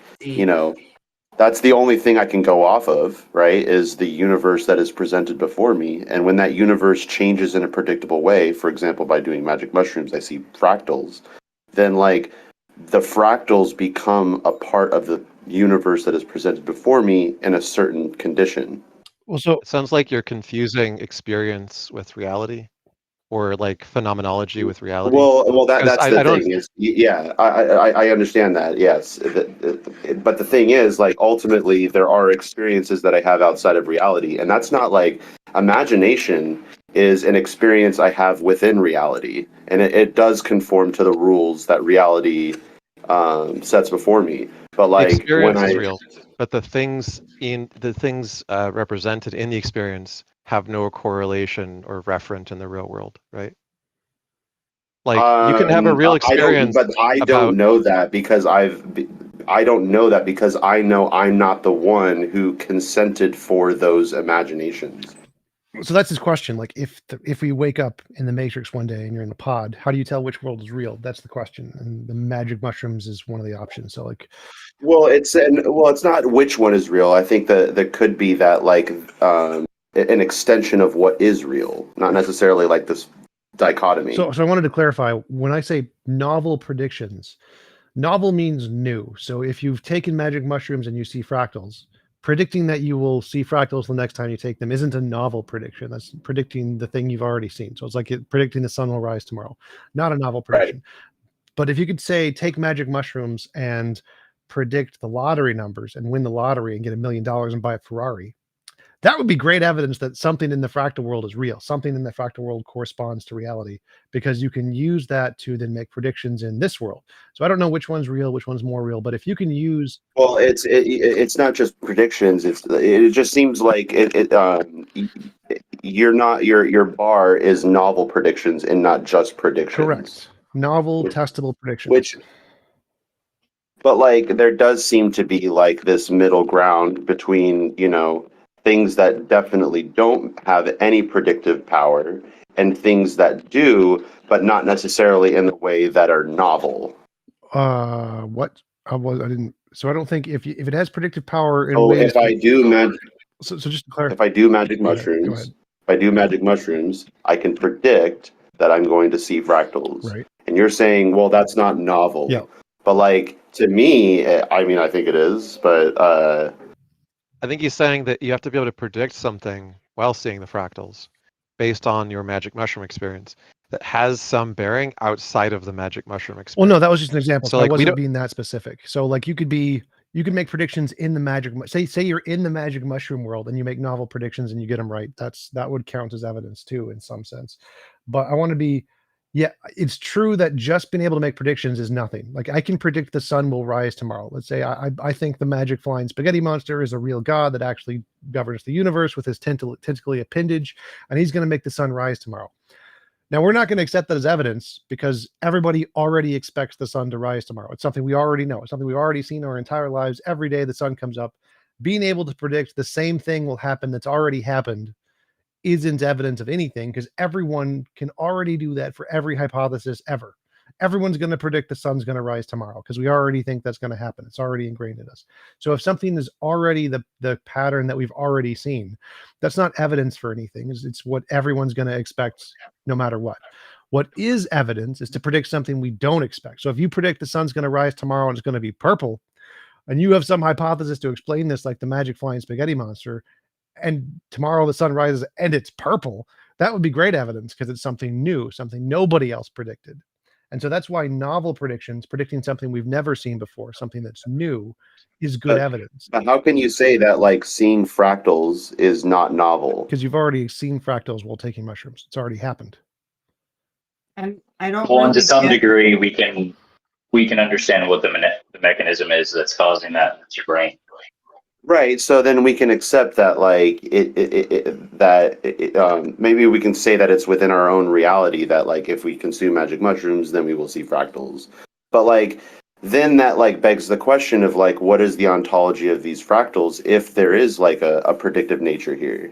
that's the only thing I can go off of, right? Is the universe that is presented before me. And when that universe changes in a predictable way, for example, by doing magic mushrooms, I see fractals, then like the fractals become a part of the universe that is presented before me in a certain condition. Well, so It sounds like you're confusing experience with reality, or like phenomenology with reality. Well, Because that's the I don't. thing is, yeah, I understand that, yes, but the thing is, like, ultimately, there are experiences that I have outside of reality, and that's not like imagination is an experience I have within reality, and it does conform to the rules that reality sets before me. But The like when experience is I real, but the things represented in the experience have no correlation or referent in the real world, right? Like you can have a real I don't, experience but I about. don't know that because I don't know that because I know I'm not the one who consented for those imaginations. So that's his question. Like, if we wake up in the Matrix one day and you're in the pod, how do you tell which world is real? That's the question. And the magic mushrooms is one of the options. So like, Well, it's not which one is real. I think that could be that like an extension of what is real, not necessarily like this dichotomy. so I wanted to clarify when I say novel predictions. Novel means new. So if you've taken magic mushrooms and you see fractals, predicting that you will see fractals the next time you take them isn't a novel prediction. That's predicting the thing you've already seen. So it's like predicting the sun will rise tomorrow, not a novel prediction. Right. But if you could say take magic mushrooms and predict the lottery numbers and win the lottery and get $1 million and buy a Ferrari, that would be great evidence that something in the fractal world is real. Something in the fractal world corresponds to reality, because you can use that to then make predictions in this world. So I don't know which one's real, which one's more real, but if you can use, well, it's not just predictions. It just seems like you're not your bar is novel predictions and not just predictions. Correct. Novel, testable predictions. Which, but like there does seem to be like this middle ground between things that definitely don't have any predictive power and things that do, but not necessarily in the way that are novel. What? I didn't. So I don't think if it has predictive power in So ways. if I do magic, so just to clarify, if I do magic mushrooms, go ahead. If I do magic mushrooms, I can predict that I'm going to see fractals. Right. And you're saying, well, that's not novel. Yeah. But like to me, I mean, I think it is, but I think he's saying that you have to be able to predict something while seeing the fractals based on your magic mushroom experience that has some bearing outside of the magic mushroom experience. Well, no, that was just an example. So like, I wasn't being that specific. So like you could make predictions in the magic, say you're in the magic mushroom world and you make novel predictions and you get them right. That would count as evidence too, in some sense. But I want to be, yeah, it's true that just being able to make predictions is nothing. Like I can predict the sun will rise tomorrow. Let's say I think the magic flying spaghetti monster is a real god that actually governs the universe with his tentacly appendage, and he's going to make the sun rise tomorrow. Now, we're not going to accept that as evidence because everybody already expects the sun to rise tomorrow. It's something we already know. It's something we've already seen our entire lives. Every day the sun comes up. Being able to predict the same thing will happen that's already happened isn't evidence of anything because everyone can already do that for every hypothesis ever. Everyone's going to predict the sun's going to rise tomorrow because we already think that's going to happen. It's already ingrained in us. So if something is already the pattern that we've already seen, that's not evidence for anything. It's what everyone's going to expect no matter what. What is evidence is to predict something we don't expect. So if you predict the sun's going to rise tomorrow and it's going to be purple, and you have some hypothesis to explain this, like the magic flying spaghetti monster, and tomorrow the sun rises and it's purple, that would be great evidence because it's something new, something nobody else predicted. And so that's why novel predictions, predicting something we've never seen before, something that's new, is good evidence. But how can you say that like seeing fractals is not novel? Because you've already seen fractals while taking mushrooms. It's already happened. And I don't Well, and to really some get- degree, we can understand what the mechanism is that's causing that. It's your brain. Right. So then we can accept that, like maybe we can say that it's within our own reality that, like, if we consume magic mushrooms, then we will see fractals. But like, then that like begs the question of like, what is the ontology of these fractals if there is like a predictive nature here?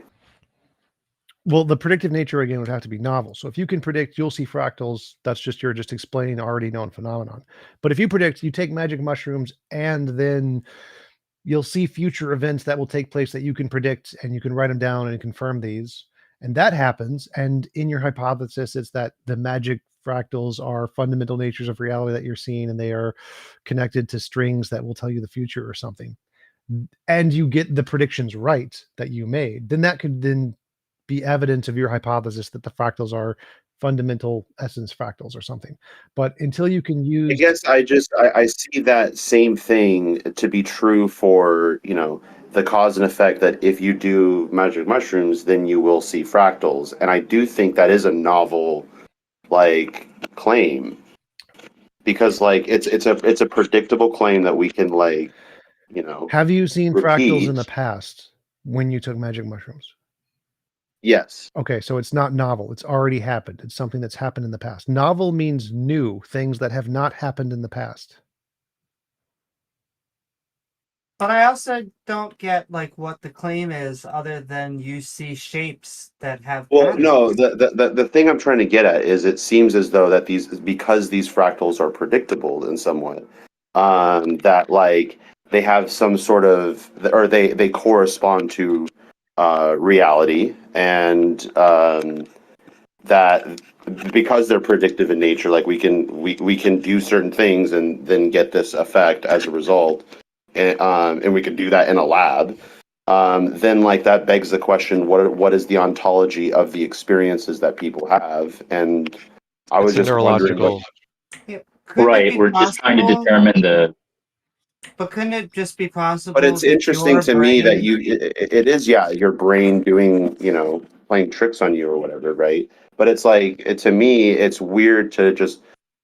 Well, the predictive nature again would have to be novel. So if you can predict you'll see fractals, that's just you're just explaining already known phenomenon. But if you predict you take magic mushrooms and then you'll see future events that will take place that you can predict and you can write them down and confirm these, and that happens, and in your hypothesis it's that the magic fractals are fundamental natures of reality that you're seeing and they are connected to strings that will tell you the future or something, and you get the predictions right that you made, then that could then be evidence of your hypothesis that the fractals are fundamental essence fractals or something. But until you can use, I guess I see that same thing to be true for, you know, the cause and effect, that if you do magic mushrooms, then you will see fractals. And I do think that is a novel like claim, because like it's a predictable claim that we can, like, you know, have you seen fractals repeat. in the past when you took magic mushrooms? Yes. Okay, so it's not novel. It's already happened. It's something that's happened in the past. Novel means new, things that have not happened in the past. But I also don't get like what the claim is other than you see shapes that have Well, patterns. no, the thing I'm trying to get at is it seems as though that because these fractals are predictable in somewhat, that like they have some sort of, or they correspond to reality, and that because they're predictive in nature, like we can do certain things and then get this effect as a result, and we can do that in a lab. Then like that begs the question, what is the ontology of the experiences that people have? And I was It's a just wondering neurological. Right. We're just trying to determine the. But couldn't it just be possible? But it's that interesting your to me that brain- it is, yeah, your brain doing, you know, playing tricks on you or whatever, right? But it's like, to me, it's weird to just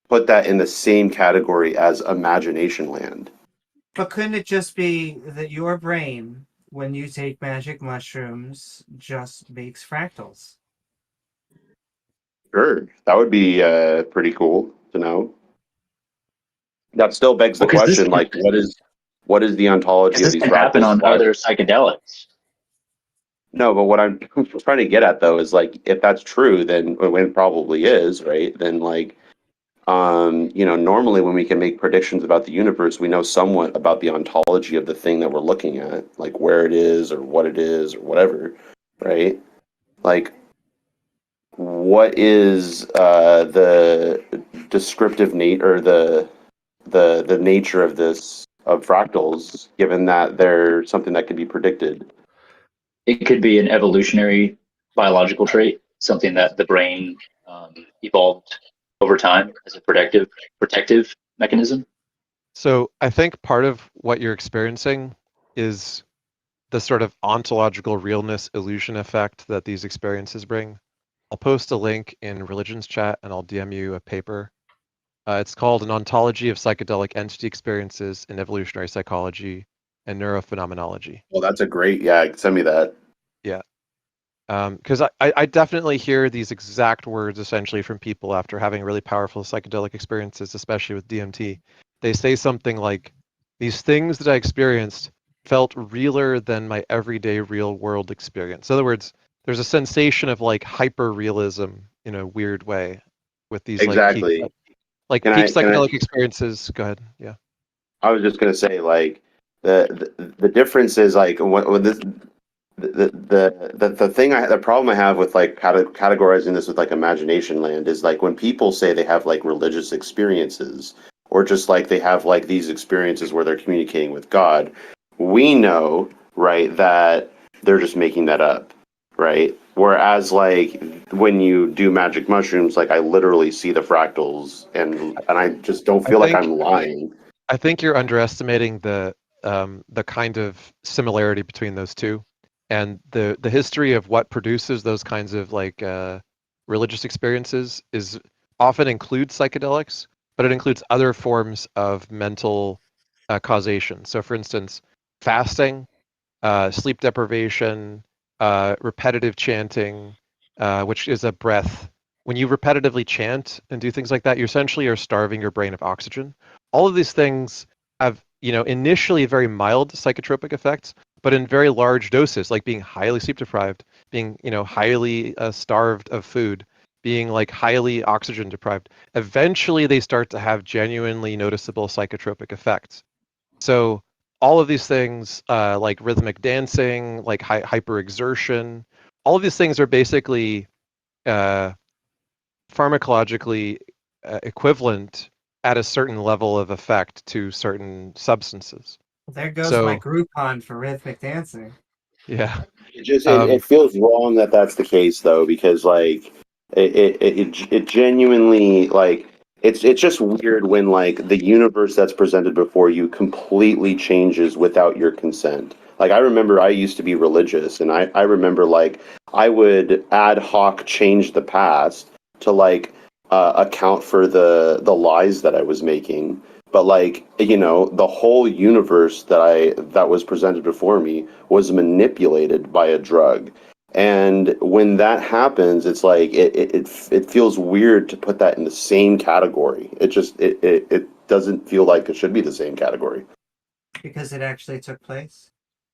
put that in the same category as imagination land. But couldn't it just be that your brain, when you take magic mushrooms, just makes fractals? Sure, that would be pretty cool to know. That still begs the 'cause this question, can- like, what is the ontology of This these can happen fractals? on other psychedelics. No, but what I'm trying to get at though is like, if that's true, then when it probably is, right? Then like, you know, normally when we can make predictions about the universe, we know somewhat about the ontology of the thing that we're looking at, like where it is or what it is or whatever, right? Like, what is the descriptive or the nature of fractals, given that they're something that can be predicted? It could be an evolutionary biological trait, something that the brain evolved over time as a protective mechanism. So I think part of what you're experiencing is the sort of ontological realness illusion effect that these experiences bring. I'll post a link in Religions chat and I'll DM you a paper. It's called An Ontology of Psychedelic Entity Experiences in Evolutionary Psychology and Neurophenomenology. Well, that's a great, yeah, send me that. Yeah. Because I definitely hear these exact words essentially from people after having really powerful psychedelic experiences, especially with DMT. They say something like, "These things that I experienced felt realer than my everyday real world experience." In other words, there's a sensation of like hyper realism in a weird way with these Exactly. like Can peak I? Can I? psychedelic experiences. Go ahead. Yeah. I was just gonna say like the difference is like when this the thing the problem I have with like categorizing this with like imagination land is like when people say they have like religious experiences or just like they have like these experiences where they're communicating with God, we know, right, that they're just making that up, right? Whereas like when you do magic mushrooms, like I literally see the fractals and I just don't I feel like think I'm lying. I think you're underestimating the kind of similarity between those two, and the history of what produces those kinds of like religious experiences is often includes psychedelics, but it includes other forms of mental causation. So, for instance, fasting, sleep deprivation, repetitive chanting, which is a breath. When you repetitively chant and do things like that, you essentially are starving your brain of oxygen. All of these things have, initially very mild psychotropic effects, but in very large doses, like being highly sleep deprived, being, highly starved of food, being like highly oxygen deprived. Eventually, they start to have genuinely noticeable psychotropic effects. So all of these things, like rhythmic dancing, like hyperexertion, all of these things are basically uh, pharmacologically equivalent at a certain level of effect to certain substances. There goes my So Groupon for rhythmic dancing. yeah, It feels wrong that that's the case though because like it genuinely like it's just weird when like the universe that's presented before you completely changes without your consent. Like I remember I used to be religious and I remember like I would ad hoc change the past to like account for the lies that I was making. But like the whole universe that was presented before me was manipulated by a drug. And when that happens, it's like it feels weird to put that in the same category. It doesn't feel like it should be the same category. Because it actually took place.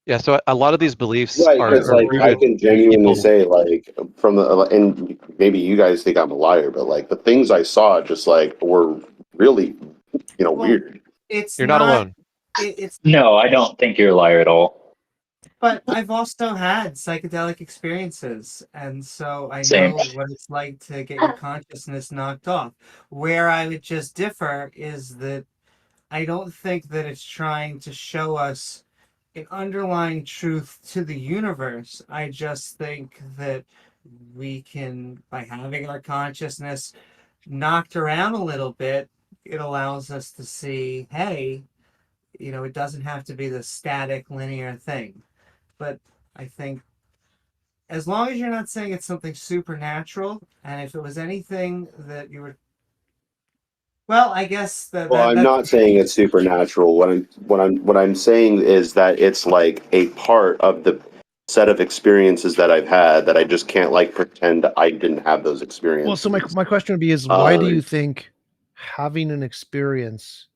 yeah. So a lot of these beliefs Right, are because like I rooted can in genuinely people. say like from the and maybe you guys think I'm a liar, but like the things I saw just like were really Well, weird. It's You're not not. alone. It's No, I don't think you're a liar at all. But I've also had psychedelic experiences, and so I Same. know what it's like to get your consciousness knocked off. Where I would just differ is that I don't think that it's trying to show us an underlying truth to the universe. I just think that we can, by having our consciousness knocked around a little bit, it allows us to see, hey, it doesn't have to be the static linear thing. But I think as long as you're not saying it's something supernatural, and if it was anything that you were, well, I guess Well, I'm that's not saying it's supernatural. What I'm saying is that it's like a part of the set of experiences that I've had that I just can't like pretend I didn't have those Well, experiences. so my question would be is why do you think having an experience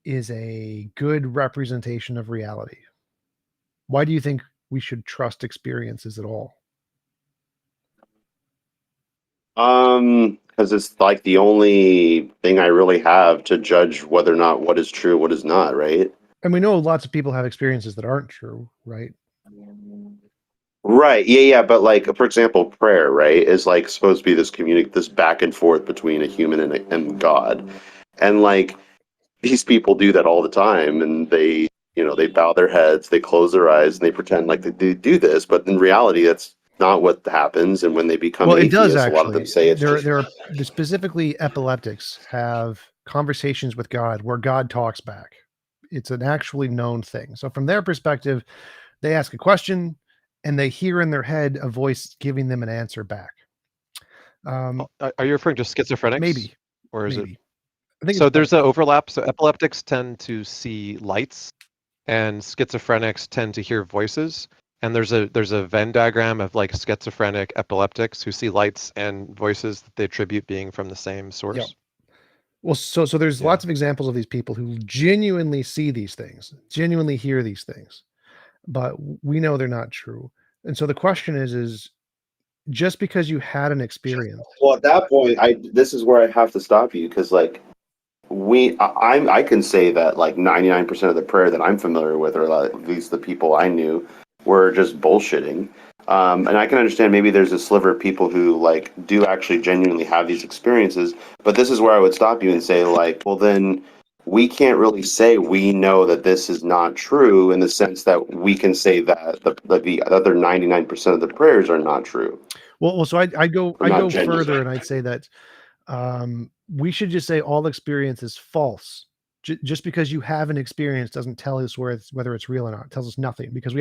is a good representation of reality? Why do you think we should trust experiences at all? Because it's like the only thing I really have to judge whether or not what is true, what is not, right? And we know lots of people have experiences that aren't true, right? Right. Yeah, yeah. But like, for example, prayer, right, is like supposed to be this back and forth between a human and God, and like these people do that all the time, and they bow their heads, they close their eyes, and they pretend like they do this, but in reality, that's not what happens. And when they become Well, it does atheists, a lot of them actually. say it's just There are specifically epileptics have conversations with God where God talks back. It's an actually known thing. So from their perspective, they ask a question and they hear in their head a voice giving them an answer back. Are you referring to schizophrenics? Maybe. Or is Maybe. it? I think So it's there's both. an overlap. So epileptics tend to see lights, and schizophrenics tend to hear voices. And there's a Venn diagram of like schizophrenic epileptics who see lights and voices that they attribute being from the same source. Yep. Well, so there's lots of examples of these people who genuinely see these things, genuinely hear these things, but we know they're not true. And so the question is just because you had an experience. Well, at that point, this is where I have to stop you because like I can say that like 99% of the prayer that I'm familiar with, or at least the people I knew, were just bullshitting. And I can understand maybe there's a sliver of people who like do actually genuinely have these experiences, but this is where I would stop you and say like, well then we can't really say we know that this is not true in the sense that we can say that the other 99% of the prayers are not true. Well, so I go genuine. further and I'd say that we should just say all experience is false. Just because you have an experience doesn't tell us whether it's real or not. It tells us nothing because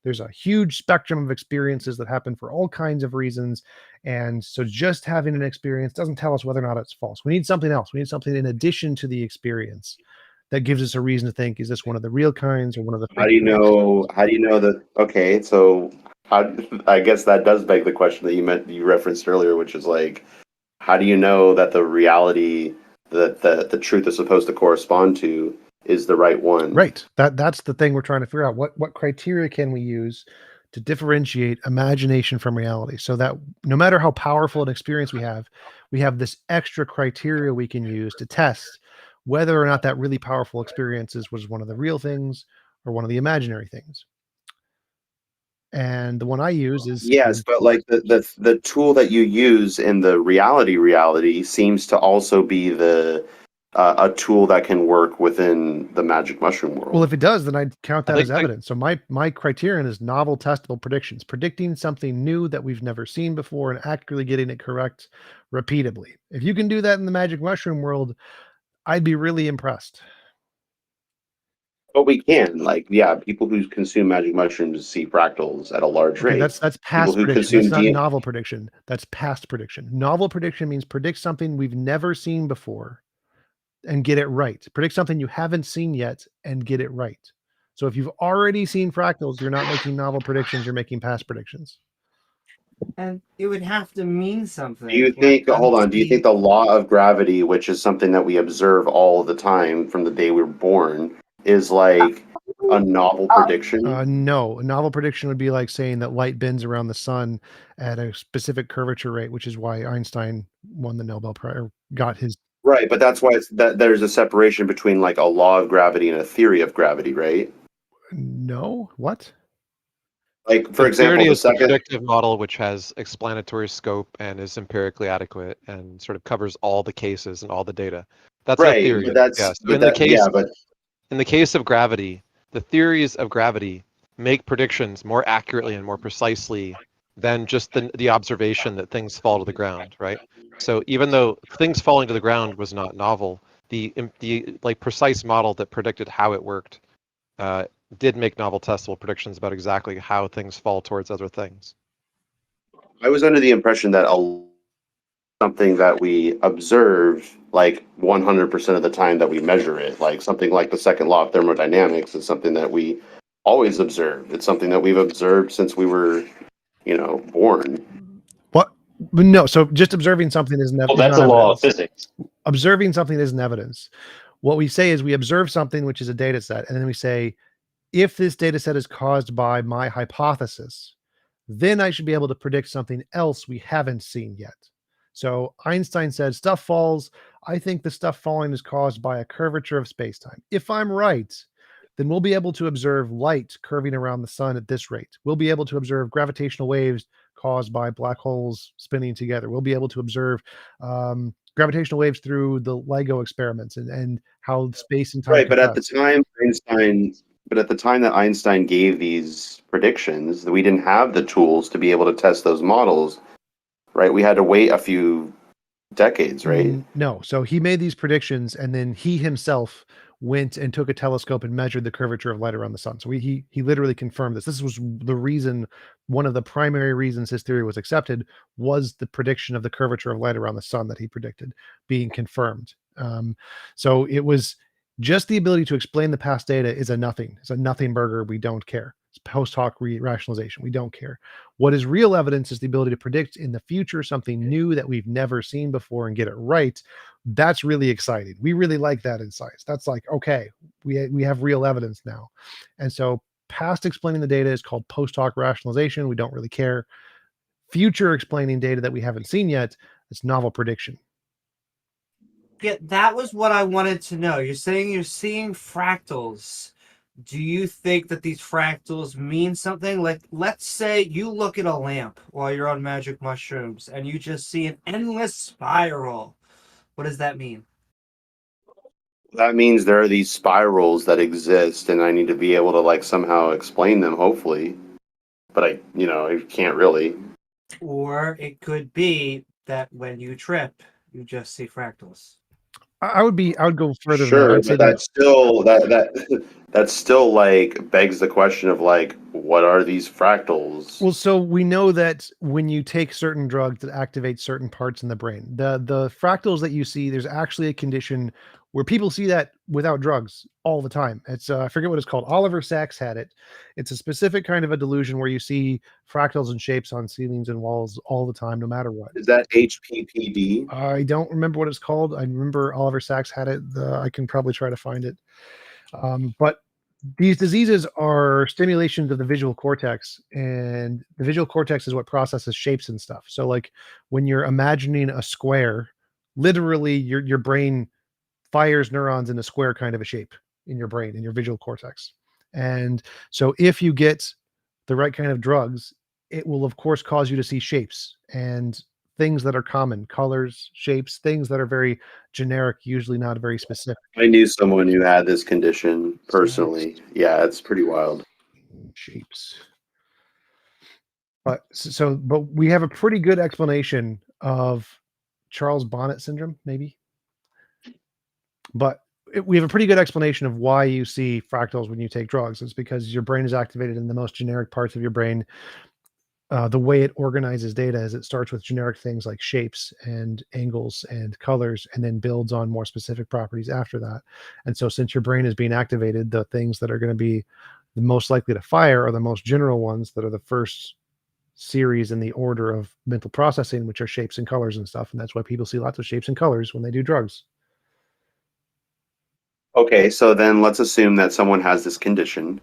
there's a huge spectrum of experiences that happen for all kinds of reasons. And so just having an experience doesn't tell us whether or not it's false. We need something else. We need something in addition to the experience that gives us a reason to think, is this one of the real kinds or one of the fake How do you kinds? know that? Okay, so I guess that does beg the question that you referenced earlier, which is like, how do you know that the reality that the truth is supposed to correspond to is the right one? Right. That's the thing we're trying to figure out. What criteria can we use to differentiate imagination from reality, so that no matter how powerful an experience we have this extra criteria we can use to test whether or not that really powerful experiences was one of the real things or one of the imaginary things. And the one I use is Yes, but like the tool that you use in the reality seems to also be a tool that can work within the magic mushroom world. Well, if it does, then I'd count that as think- evidence. So my criterion is novel testable predictions, predicting something new that we've never seen before and accurately getting it correct repeatedly. If you can do that in the magic mushroom world, I'd be really impressed. But we can, like, people who consume magic mushrooms see fractals at a large Okay, rate. that's People past who prediction. That's consume not D- novel prediction. That's past prediction. Novel prediction means predict something we've never seen before and get it right. Predict something you haven't seen yet and get it right. So if you've already seen fractals, you're not making novel predictions, you're making past predictions. And it would have to mean something. Do you Like, think? Hold on. I'm Do you think the law of gravity, which is something that we observe all the time from the day we were born, is like a novel prediction? No, a novel prediction would be like saying that light bends around the sun at a specific curvature rate, which is why Einstein won the Nobel Prize, or got his. Right, but that's why that there's a separation between like a law of gravity and a theory of gravity, right? No, what? Like, for The example, theory the is the second. predictive model, which has explanatory scope and is empirically adequate and sort of covers all the cases and all the data. That's a Right, theory. but that's Yes. but that yeah, but In the case of gravity, the theories of gravity make predictions more accurately and more precisely than just the observation that things fall to the ground, right? So even though things falling to the ground was not novel, the like precise model that predicted how it worked did make novel testable predictions about exactly how things fall towards other things. I was under the impression that something that we observe like 100% of the time that we measure it, like something like the second law of thermodynamics is something that we always observe. It's something that we've observed since we were, born. What? No, so just observing something is never. Well, that's a law of physics. Observing something isn't evidence. What we say is we observe something, which is a data set, and then we say, if this data set is caused by my hypothesis, then I should be able to predict something else we haven't seen yet. So Einstein said stuff falls. I think the stuff falling is caused by a curvature of space-time. If I'm right, then we'll be able to observe light curving around the sun at this rate. We'll be able to observe gravitational waves caused by black holes spinning together. We'll be able to observe gravitational waves through the LEGO experiments and how space and time. Right, but at the time that Einstein gave these predictions, we didn't have the tools to be able to test those models, right? We had to wait a few decades, right? No. So he made these predictions, and then he himself went and took a telescope and measured the curvature of light around the sun. So he literally confirmed this. This was the reason, one of the primary reasons his theory was accepted was the prediction of the curvature of light around the sun that he predicted being confirmed. So it was Just the ability to explain the past data is a nothing. It's a nothing burger. We don't care. It's post hoc rationalization. We don't care. What is real evidence is the ability to predict in the future something new that we've never seen before and get it right. That's really exciting. We really like that in science. That's like, okay, we have real evidence now. And so past explaining the data is called post hoc rationalization. We don't really care. Future explaining data that we haven't seen yet, it's novel prediction. Yeah, that was what I wanted to know. You're saying you're seeing fractals. Do you think that these fractals mean something? Like, let's say you look at a lamp while you're on magic mushrooms and you just see an endless spiral. What does that mean? That means there are these spirals that exist, and I need to be able to like somehow explain them, hopefully. But I can't really. Or it could be that when you trip, you just see fractals. I would go further than that. Sure, I'd say but that's still that still like begs the question of like, what are these fractals? well, so we know that when you take certain drugs that activate certain parts in the brain, the fractals that you see, there's actually a condition where people see that without drugs all the time. It's I forget what it's called. Oliver Sacks had it. It's a specific kind of a delusion where you see fractals and shapes on ceilings and walls all the time, no matter what. Is that HPPD? I don't remember what it's called. I remember Oliver Sacks had it. I can probably try to find it. But these diseases are stimulations of the visual cortex, and the visual cortex is what processes shapes and stuff. So, like when you're imagining a square, literally your brain fires neurons in a square kind of a shape in your brain, in your visual cortex. And so, if you get the right kind of drugs, it will of course cause you to see shapes and things that are common, colors, shapes, things that are very generic, usually not very specific. I knew someone who had this condition personally. Yeah, it's pretty wild. Shapes. But we have a pretty good explanation of Charles Bonnet syndrome, maybe. But we have a pretty good explanation of why you see fractals when you take drugs. It's because your brain is activated in the most generic parts of your brain. The way it organizes data is it starts with generic things like shapes and angles and colors, and then builds on more specific properties after that. And so since your brain is being activated, the things that are going to be the most likely to fire are the most general ones that are the first series in the order of mental processing, which are shapes and colors and stuff. And that's why people see lots of shapes and colors when they do drugs. Okay, so then let's assume that someone has this condition,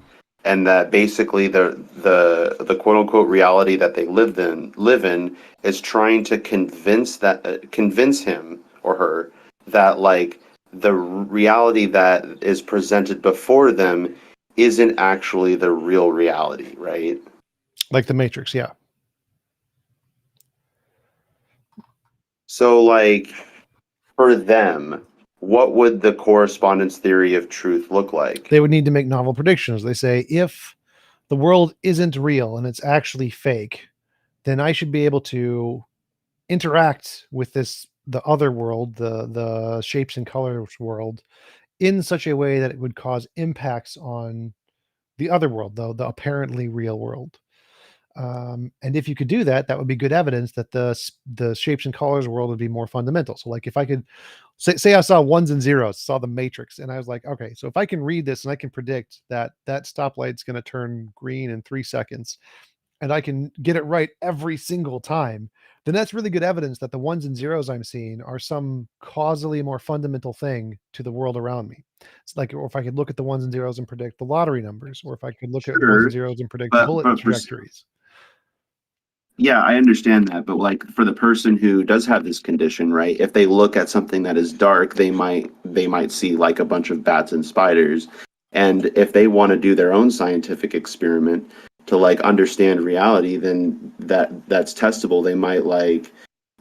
and that basically the quote unquote reality that they live in is trying to convince him or her that like the reality that is presented before them isn't actually the real reality, right? Like the Matrix, yeah. So like for them, what would the correspondence theory of truth look like? They would need to make novel predictions. They say, if the world isn't real and it's actually fake, then I should be able to interact with the other world, the shapes and colors world, in such a way that it would cause impacts on the other world, though the apparently real world. And if you could do that, that would be good evidence that the shapes and colors world would be more fundamental. So, like if I could say I saw ones and zeros, saw the Matrix, and I was like, okay, so if I can read this and I can predict that stoplight's going to turn green in 3 seconds, and I can get it right every single time, then that's really good evidence that the ones and zeros I'm seeing are some causally more fundamental thing to the world around me. It's like, or if I could look at the ones and zeros and predict the lottery numbers, or if I could look at ones and zeros and predict bullet trajectories. Yeah, I understand that, but like for the person who does have this condition, right? If they look at something that is dark, they might see like a bunch of bats and spiders. And if they want to do their own scientific experiment to like understand reality, then that's testable. They might like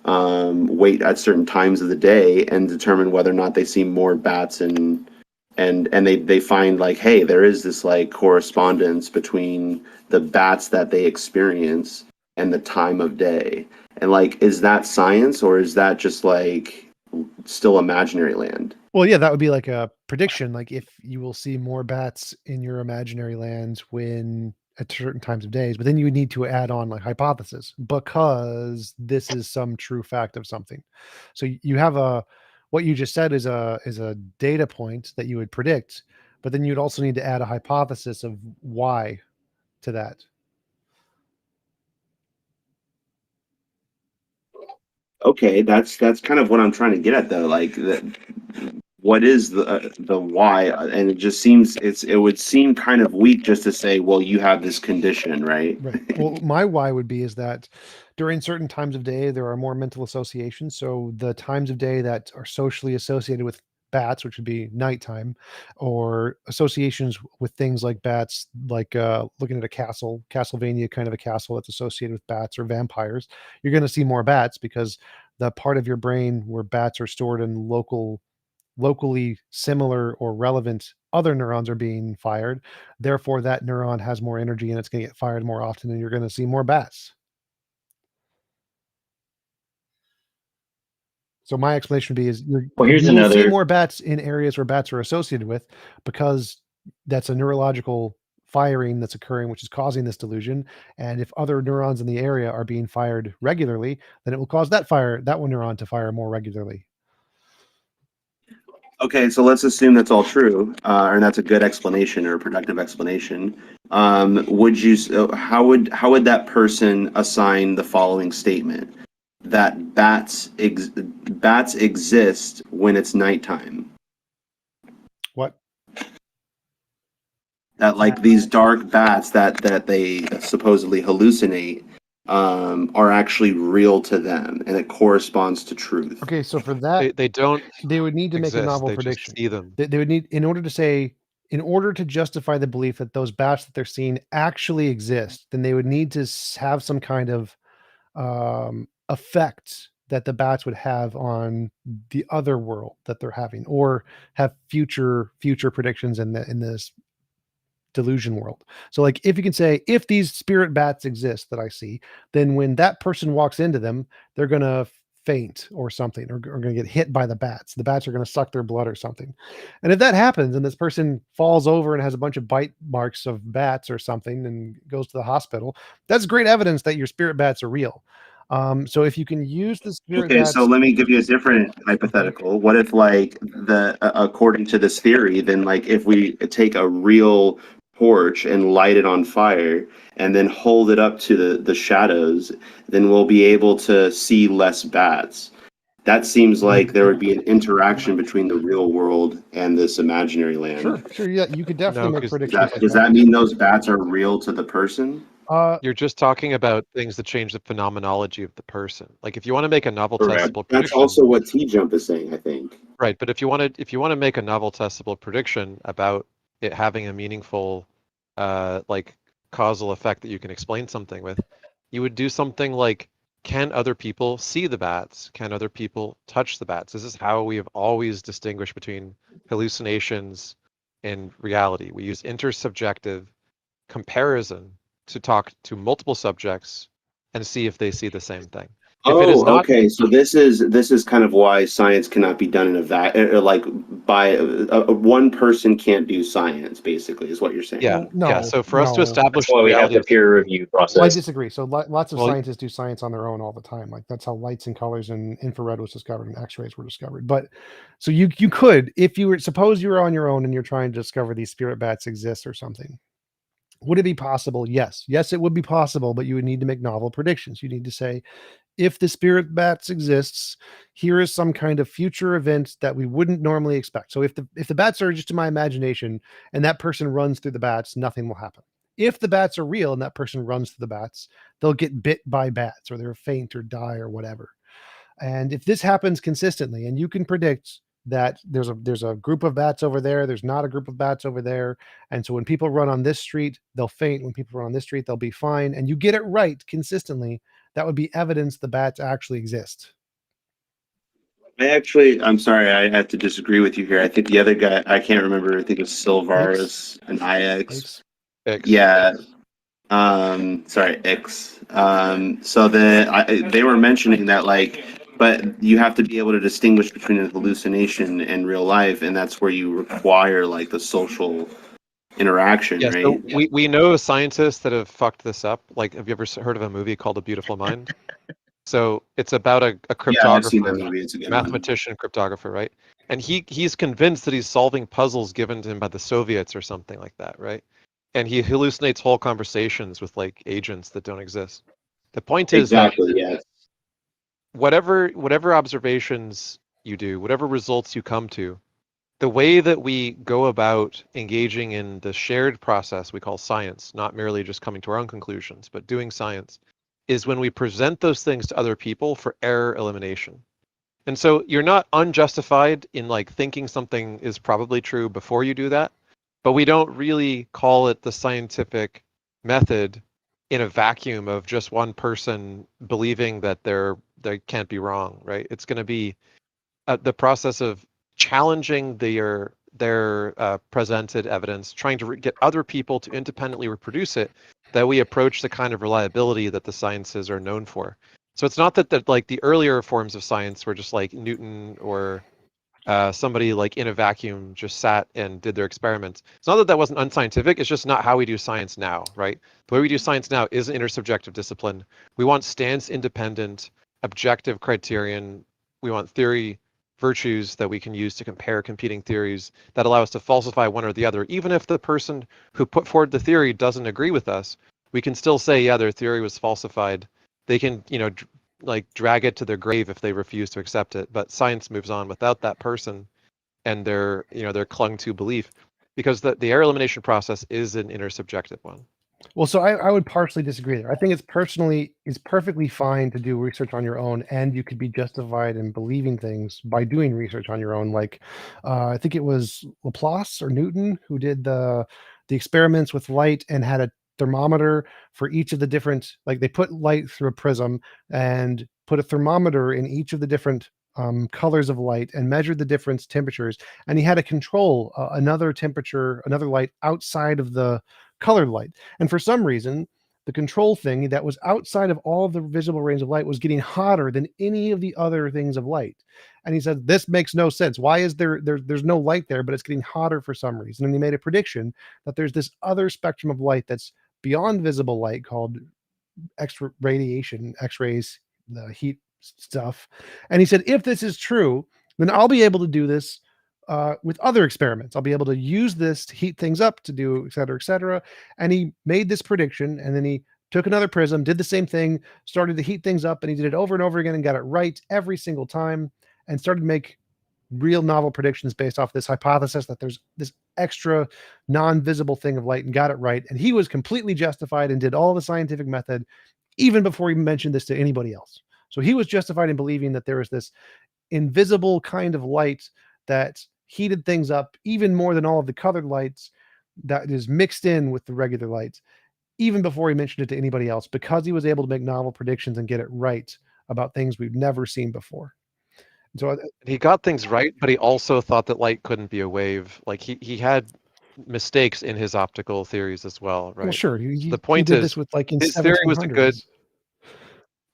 wait at certain times of the day and determine whether or not they see more bats and they find like, hey, there is this like correspondence between the bats that they experience and the time of day. And like, is that science or is that just like still imaginary land? Well, yeah, that would be like a prediction. Like if you will see more bats in your imaginary lands when at certain times of days, but then you would need to add on like hypothesis because this is some true fact of something. So you have what you just said is a data point that you would predict, but then you'd also need to add a hypothesis of why to that. Okay, that's kind of what I'm trying to get at, though. Like, what is the why? And it just seems it would seem kind of weak just to say, well, you have this condition, right? Right. Well, my why would be is that during certain times of day there are more mental associations. So the times of day that are socially associated with bats, which would be nighttime, or associations with things like bats, like looking at a castle, Castlevania kind of a castle that's associated with bats or vampires, you're going to see more bats because the part of your brain where bats are stored in locally similar or relevant other neurons are being fired. Therefore, that neuron has more energy and it's going to get fired more often, and you're going to see more bats. So my explanation would be is Well, here's you will see another. more bats in areas where bats are associated with, because that's a neurological firing that's occurring, which is causing this delusion. And if other neurons in the area are being fired regularly, then it will cause that one neuron to fire more regularly. Okay, so let's assume that's all true, and that's a good explanation or a productive explanation. Would you? How would that person assign the following statement that bats exist when it's nighttime? What? That like these dark bats that they supposedly hallucinate are actually real to them, and it corresponds to truth. Okay, so for that, They don't they would need to make a exist. novel They just prediction. see them. They would need, in order to justify the belief that those bats that they're seeing actually exist, then they would need to have some kind of effect that the bats would have on the other world that they're having, or have future predictions in this delusion world. So like if you can say, if these spirit bats exist that I see, then when that person walks into them, they're going to faint or something, or going to get hit by the bats. The bats are going to suck their blood or something. And if that happens and this person falls over and has a bunch of bite marks of bats or something and goes to the hospital, that's great evidence that your spirit bats are real. So if you can use the spirit Okay, bats. so let me give you a different hypothetical. What if, like, according to this theory, then, like, if we take a real torch and light it on fire and then hold it up to the shadows, then we'll be able to see less bats. That seems like there would be an interaction between the real world and this imaginary land. Sure, yeah, you could definitely No, make 'cause predictions like Does that mean those bats are real to the person? you're just talking about things that change the phenomenology of the person. Like if you want to make a novel Correct. testable That's prediction, also what T-Jump is saying, I think. right? But if you want to make a novel testable prediction about it having a meaningful, like causal effect that you can explain something with, you would do something like, can other people see the bats? Can other people touch the bats? This is how we have always distinguished between hallucinations and reality. We use intersubjective comparison to talk to multiple subjects and see if they see the same thing. If it is Oh, not, okay. So this is kind of why science cannot be done in a like by one person can't do science. Basically, is what you're saying. yeah, yeah. No, So for us to no. establish That's why the we have reality the of, peer review Well, I process. disagree. So lots of well, scientists do science on their own all the time. Like that's how lights and colors and infrared was discovered and X-rays were discovered. But so you could, if you were, suppose you were on your own and you're trying to discover these spirit bats exist or something. Would it be possible? Yes, it would be possible, but you would need to make novel predictions. You need to say, if the spirit bats exists, here is some kind of future event that we wouldn't normally expect. So if the bats are just in my imagination and that person runs through the bats, nothing will happen. If the bats are real and that person runs through the bats, they'll get bit by bats or they'll faint or die or whatever. And if this happens consistently, and you can predict that there's a group of bats over there's not a group of bats over there, and so when people run on this street, they'll faint. When people run on this street, they'll be fine. And you get it right consistently, that would be evidence the bats actually exist. I'm sorry, I have to disagree with you here. I think the other guy, I can't remember. I think it's Silvaris and IX. X. Yeah. Sorry, X. So they were mentioning that, like, but you have to be able to distinguish between a hallucination and real life, and that's where you require like the social interaction, Yeah, right? so we know scientists that have fucked this up. Like, have you ever heard of a movie called A Beautiful Mind? So it's about a Yeah, I've seen that cryptographer, movie. It's a good one. mathematician cryptographer, right? And he's convinced that he's solving puzzles given to him by the Soviets or something like that, right? And he hallucinates whole conversations with like agents that don't exist. The point is that Exactly. Yeah. whatever observations you do, whatever results you come to, the way that we go about engaging in the shared process we call science, not merely just coming to our own conclusions, but doing science, is when we present those things to other people for error elimination. And so you're not unjustified in like thinking something is probably true before you do that, but we don't really call it the scientific method in a vacuum of just one person believing that they can't be wrong, right? It's going to be the process of challenging their presented evidence, trying to get other people to independently reproduce it, that we approach the kind of reliability that the sciences are known for. So it's not that like the earlier forms of science were just like Newton or somebody like in a vacuum just sat and did their experiments. It's not that that wasn't unscientific. It's just not how we do science now, right? The way we do science now is an intersubjective discipline. We want stance independent, objective criterion. We want theory virtues that we can use to compare competing theories that allow us to falsify one or the other. Even if the person who put forward the theory doesn't agree with us, we can still say, yeah, their theory was falsified. They can, like drag it to their grave if they refuse to accept it. But science moves on without that person and their clung to belief, because the error elimination process is an intersubjective one. Well, so I would partially disagree there. I think it's perfectly fine to do research on your own, and you could be justified in believing things by doing research on your own. Like, I think it was Laplace or Newton who did the experiments with light and had a thermometer for each of the different, like they put light through a prism and put a thermometer in each of the different colors of light and measured the different temperatures. And he had to control another temperature, another light outside of the colored light. And for some reason, the control thing that was outside of all of the visible range of light was getting hotter than any of the other things of light. And he said, this makes no sense. Why is there's no light there, but it's getting hotter for some reason? And he made a prediction that there's this other spectrum of light that's beyond visible light called X-rays, the heat stuff. And he said, if this is true, then I'll be able to do this with other experiments. I'll be able to use this to heat things up, to do et cetera, et cetera. And he made this prediction, and then he took another prism, did the same thing, started to heat things up, and he did it over and over again and got it right every single time, and started to make real novel predictions based off this hypothesis that there's this extra non-visible thing of light, and got it right. And he was completely justified and did all the scientific method even before he mentioned this to anybody else. So he was justified in believing that there was this invisible kind of light that heated things up even more than all of the colored lights that is mixed in with the regular lights, even before he mentioned it to anybody else, because he was able to make novel predictions and get it right about things we've never seen before. And so he got things right, but he also thought that light couldn't be a wave. Like he had mistakes in his optical theories as well, right? Well, sure. The point he did is, this with like in his theory was a good. 1700s.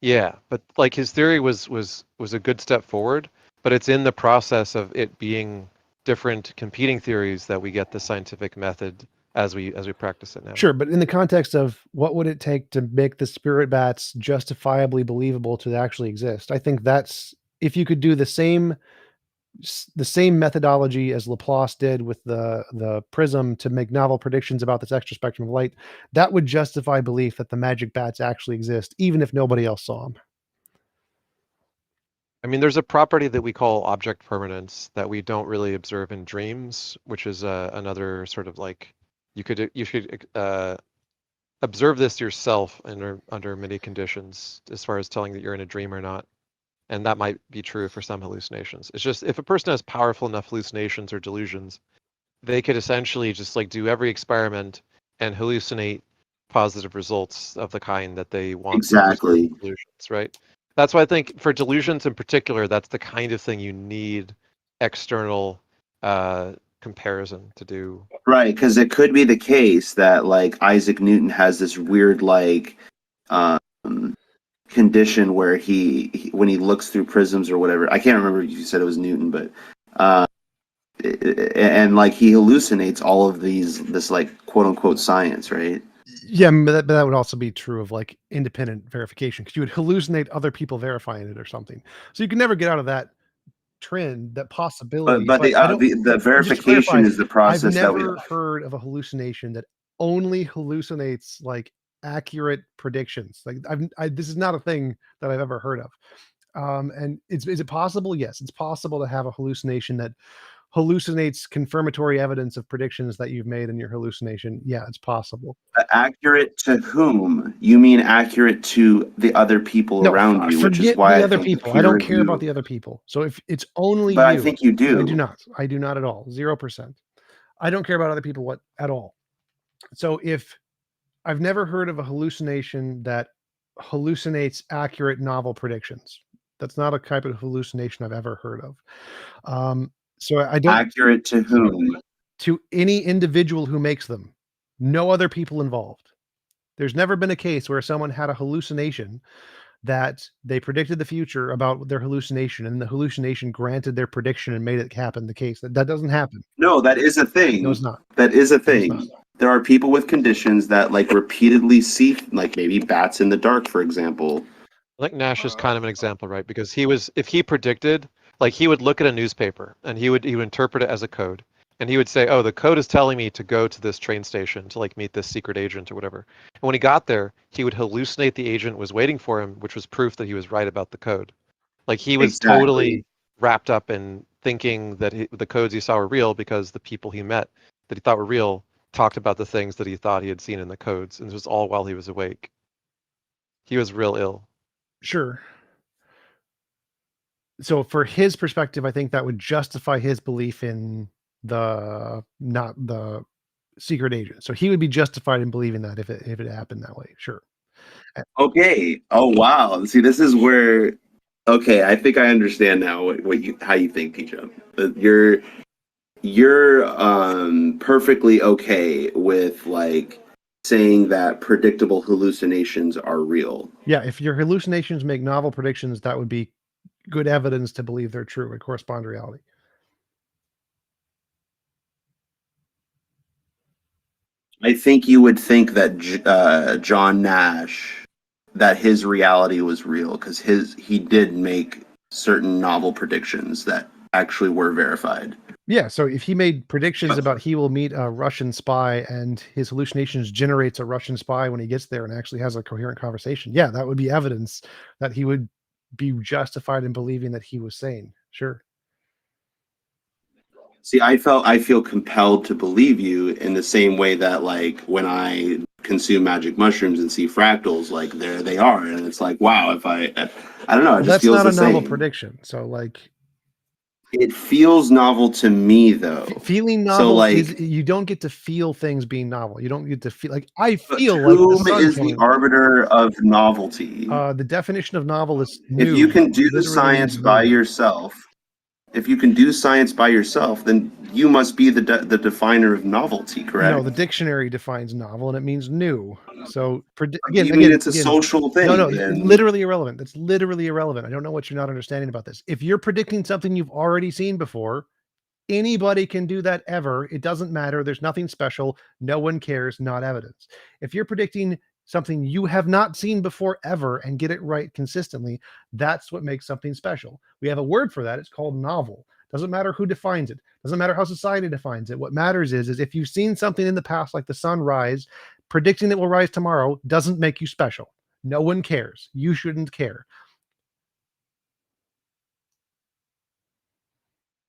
Yeah, but like his theory was a good step forward, but it's in the process of it being different competing theories that we get the scientific method as we practice it now. Sure, but in the context of what would it take to make the spirit bats justifiably believable to actually exist, I think that's, if you could do the same methodology as Laplace did with the prism to make novel predictions about this extra spectrum of light, that would justify belief that the magic bats actually exist, even if nobody else saw them. I mean, there's a property that we call object permanence that we don't really observe in dreams, which is another sort of like you should observe this yourself under many conditions as far as telling that you're in a dream or not. And that might be true for some hallucinations. It's just if a person has powerful enough hallucinations or delusions, they could essentially just like do every experiment and hallucinate positive results of the kind that they want. Exactly. Delusions, right? That's why I think for delusions in particular, that's the kind of thing you need external comparison to do. Right, because it could be the case that like Isaac Newton has this weird like condition where he when he looks through prisms or whatever. I can't remember if you said it was Newton, but and like he hallucinates all of this like quote unquote science, right? Yeah, but that would also be true of like independent verification because you would hallucinate other people verifying it or something. So you can never get out of that trend, that possibility. But But I don't. the But just to clarify, verification is the I've process that we. never heard of a hallucination that only hallucinates like accurate predictions. Like this is not a thing that I've ever heard of. And is it possible? Yes, it's possible to have a hallucination that hallucinates confirmatory evidence of predictions that you've made in your hallucination. Yeah, it's possible. Accurate to whom? You mean accurate to the other people No, around you, which is forget why the I other think the people. I peer don't care about review. the other people. So if it's only But I you, think you do. I do not. I do not at all. 0%. I don't care about other people at all. So if I've never heard of a hallucination that hallucinates accurate novel predictions. That's not a type of hallucination I've ever heard of. So I don't. Accurate to whom? To any individual who makes them. No other people involved. There's never been a case where someone had a hallucination that they predicted the future about their hallucination, and the hallucination granted their prediction and made it happen. The case that doesn't happen. No, that is a thing. No, it's not. That is a No, it's thing. not. There are people with conditions that like repeatedly see, like maybe bats in the dark, for example. I think Nash is kind of an example, right? Because if he predicted, like he would look at a newspaper and he would interpret it as a code. And he would say, oh, the code is telling me to go to this train station to like meet this secret agent or whatever. And when he got there, he would hallucinate the agent was waiting for him, which was proof that he was right about the code. Like he was totally wrapped up in thinking that the codes he saw were real because the people he met that he thought were real talked about the things that he thought he had seen in the codes. And it was all while he was awake. He was real ill. Sure. So for his perspective, I think that would justify his belief in not the secret agent. So he would be justified in believing that if it happened that way. Sure. Okay. Oh wow. See, this is where. Okay, I think I understand now how you think, P-Jump. You're perfectly okay with like saying that predictable hallucinations are real. Yeah, if your hallucinations make novel predictions, that would be good evidence to believe they're true and correspond to reality. I think you would think that John Nash, that his reality was real because he did make certain novel predictions that actually were verified. Yeah, so if he made predictions about he will meet a Russian spy and his hallucinations generates a Russian spy when he gets there and actually has a coherent conversation, yeah, that would be evidence that he would be justified in believing that he was sane. Sure. See, I feel compelled to believe you in the same way that like when I consume magic mushrooms and see fractals, like there they are, and it's like, wow, if I don't know, it just That's feels not the a novel same. prediction. So like it feels novel to me though. Feeling novel, so like is you don't get to feel things being novel. You don't get to feel like I feel like the sun is the arbiter of novelty. The definition of novel is new. If you can do the science by yourself, then you must be the definer of novelty, correct? No, the dictionary defines novel and it means new. So again, it's a social thing. No, literally irrelevant. That's literally irrelevant. I don't know what you're not understanding about this. If you're predicting something you've already seen before, anybody can do that ever. It doesn't matter. There's nothing special. No one cares. Not evidence. If you're predicting something you have not seen before ever and get it right consistently, that's what makes something special. We have a word for that. It's called novel. Doesn't matter who defines it. Doesn't matter how society defines it. What matters is if you've seen something in the past, like the sun rise, predicting it will rise tomorrow doesn't make you special. No one cares. You shouldn't care.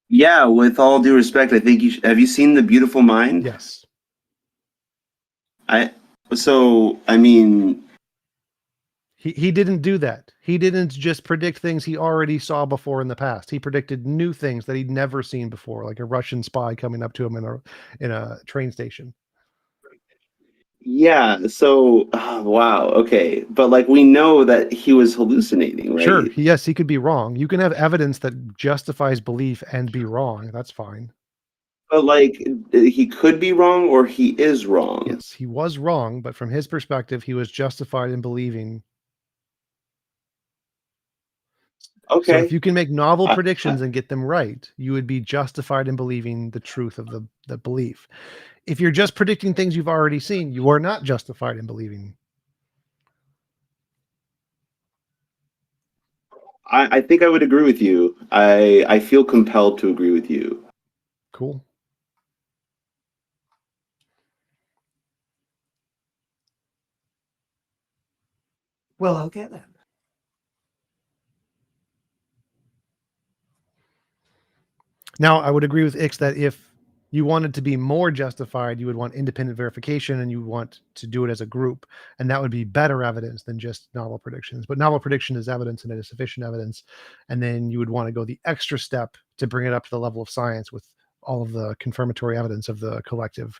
Yeah, with all due respect, I think have you seen The Beautiful Mind? Yes. He didn't do that. He didn't just predict things he already saw before in the past. He predicted new things that he'd never seen before, like a Russian spy coming up to him in a train station. Yeah. So, wow. Okay. But like, we know that he was hallucinating, right? Sure. Yes, he could be wrong. You can have evidence that justifies belief and be wrong. That's fine. But like, he could be wrong or he is wrong. Yes, he was wrong, but from his perspective, he was justified in believing. Okay. So if you can make novel I- predictions and get them right, you would be justified in believing the truth of the belief. If you're just predicting things you've already seen, you are not justified in believing. I think I would agree with you. I feel compelled to agree with you. Cool. Well, okay then. Now, I would agree with Ix that if you wanted to be more justified, you would want independent verification and you want to do it as a group. And that would be better evidence than just novel predictions. But novel prediction is evidence and it is sufficient evidence. And then you would want to go the extra step to bring it up to the level of science with all of the confirmatory evidence of the collective.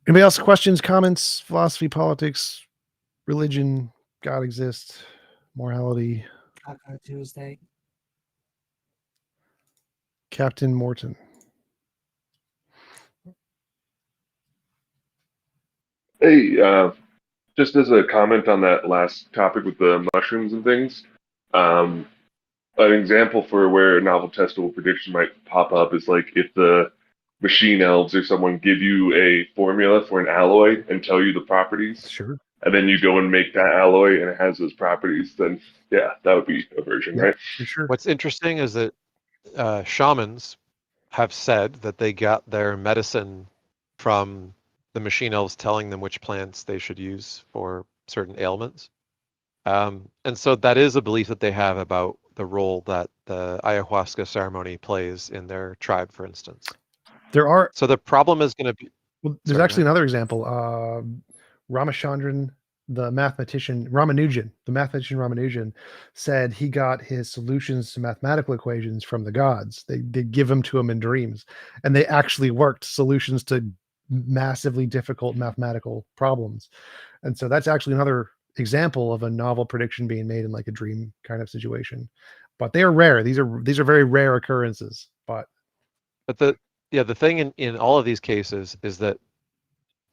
Anybody else? Questions, comments, philosophy, politics, religion, God exists, morality? Taco Tuesday. Captain Morton. Hey, just as a comment on that last topic with the mushrooms and things, um, an example for where a novel testable prediction might pop up is like if the machine elves or someone give you a formula for an alloy and tell you the properties, Sure. and then you go and make that alloy and it has those properties, then yeah, that would be a version, Yep, right? for sure. What's interesting is that shamans have said that they got their medicine from the machine elves telling them which plants they should use for certain ailments. And so that is a belief that they have about the role that the ayahuasca ceremony plays in their tribe, for instance. There are. So the problem is going to be. Well, there's Sorry, actually go ahead. another example. Ramachandran, the mathematician, Ramanujan said he got his solutions to mathematical equations from the gods. They give them to him in dreams, and they actually worked solutions to massively difficult mathematical problems. And so that's actually another example of a novel prediction being made in like a dream kind of situation. But they are rare. These are very rare occurrences. But the thing in all of these cases is that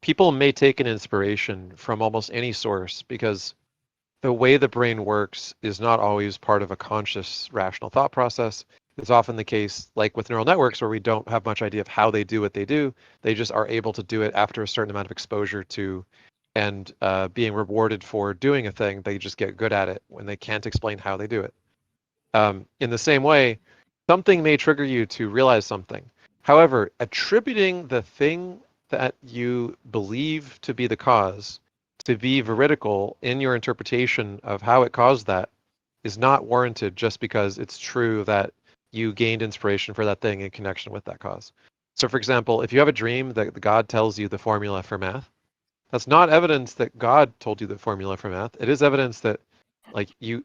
people may take an inspiration from almost any source because the way the brain works is not always part of a conscious rational thought process. It's often the case, like with neural networks, where we don't have much idea of how they do what they do. They just are able to do it after a certain amount of exposure to and being rewarded for doing a thing. They just get good at it when they can't explain how they do it. In the same way, something may trigger you to realize something. However, attributing the thing that you believe to be the cause to be veridical in your interpretation of how it caused that is not warranted just because it's true that you gained inspiration for that thing in connection with that cause. So, for example, if you have a dream that God tells you the formula for math, that's not evidence that God told you the formula for math. It is evidence that like you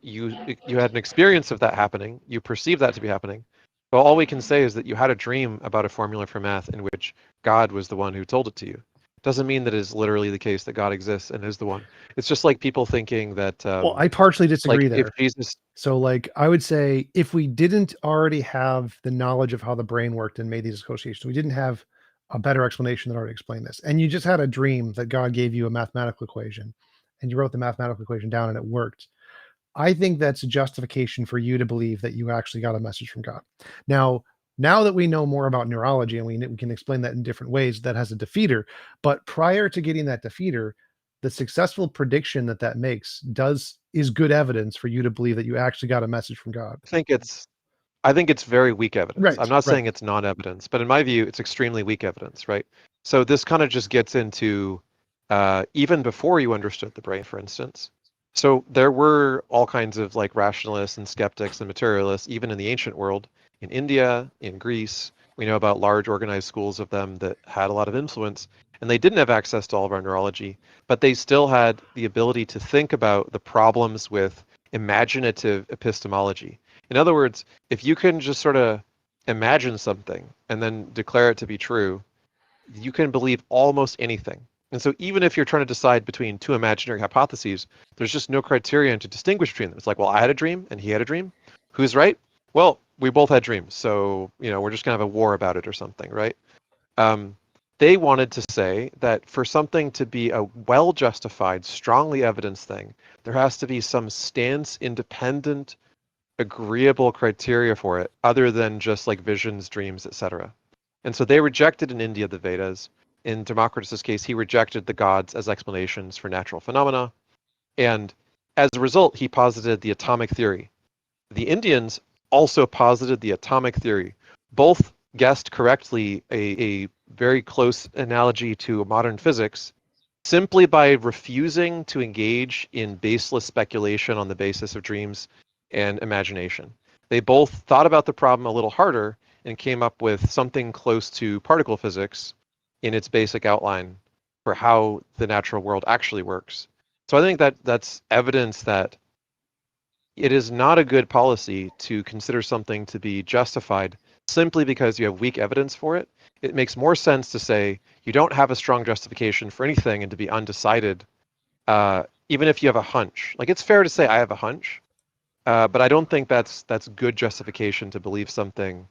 had an experience of that happening, you perceive that to be happening. But all we can say is that you had a dream about a formula for math in which God was the one who told it to you. Doesn't mean that it is literally the case that God exists and is the one. It's just like people thinking that well, I partially disagree like there. if Jesus. So, like, I would say if we didn't already have the knowledge of how the brain worked and made these associations, we didn't have a better explanation that already explained this. And you just had a dream that God gave you a mathematical equation and you wrote the mathematical equation down and it worked. I think that's a justification for you to believe that you actually got a message from God. Now that we know more about neurology and we can explain that in different ways, that has a defeater. But prior to getting that defeater, the successful prediction that makes is good evidence for you to believe that you actually got a message from God. I think it's very weak evidence. Right, I'm not right. saying it's non-evidence, but in my view, it's extremely weak evidence, right? So this kind of just gets into even before you understood the brain, for instance. So there were all kinds of like rationalists and skeptics and materialists, even in the ancient world, in India, in Greece. We know about large organized schools of them that had a lot of influence, and they didn't have access to all of our neurology, but they still had the ability to think about the problems with imaginative epistemology. In other words, if you can just sort of imagine something and then declare it to be true, you can believe almost anything. And so even if you're trying to decide between two imaginary hypotheses, there's just no criterion to distinguish between them. It's like, well, I had a dream and he had a dream. Who's right? Well, we both had dreams, so we're just gonna have a war about it or something, right? They wanted to say that for something to be a well-justified, strongly evidenced thing, there has to be some stance-independent, agreeable criteria for it, other than just like visions, dreams, etc. And so they rejected in India the Vedas. In Democritus's case, he rejected the gods as explanations for natural phenomena, and as a result, he posited the atomic theory. The Indians also posited the atomic theory. Both guessed correctly a very close analogy to modern physics simply by refusing to engage in baseless speculation on the basis of dreams and imagination. They both thought about the problem a little harder and came up with something close to particle physics in its basic outline for how the natural world actually works. So I think that that's evidence that it is not a good policy to consider something to be justified simply because you have weak evidence for it. It makes more sense to say you don't have a strong justification for anything and to be undecided, even if you have a hunch. Like, it's fair to say I have a hunch, but I don't think that's good justification to believe something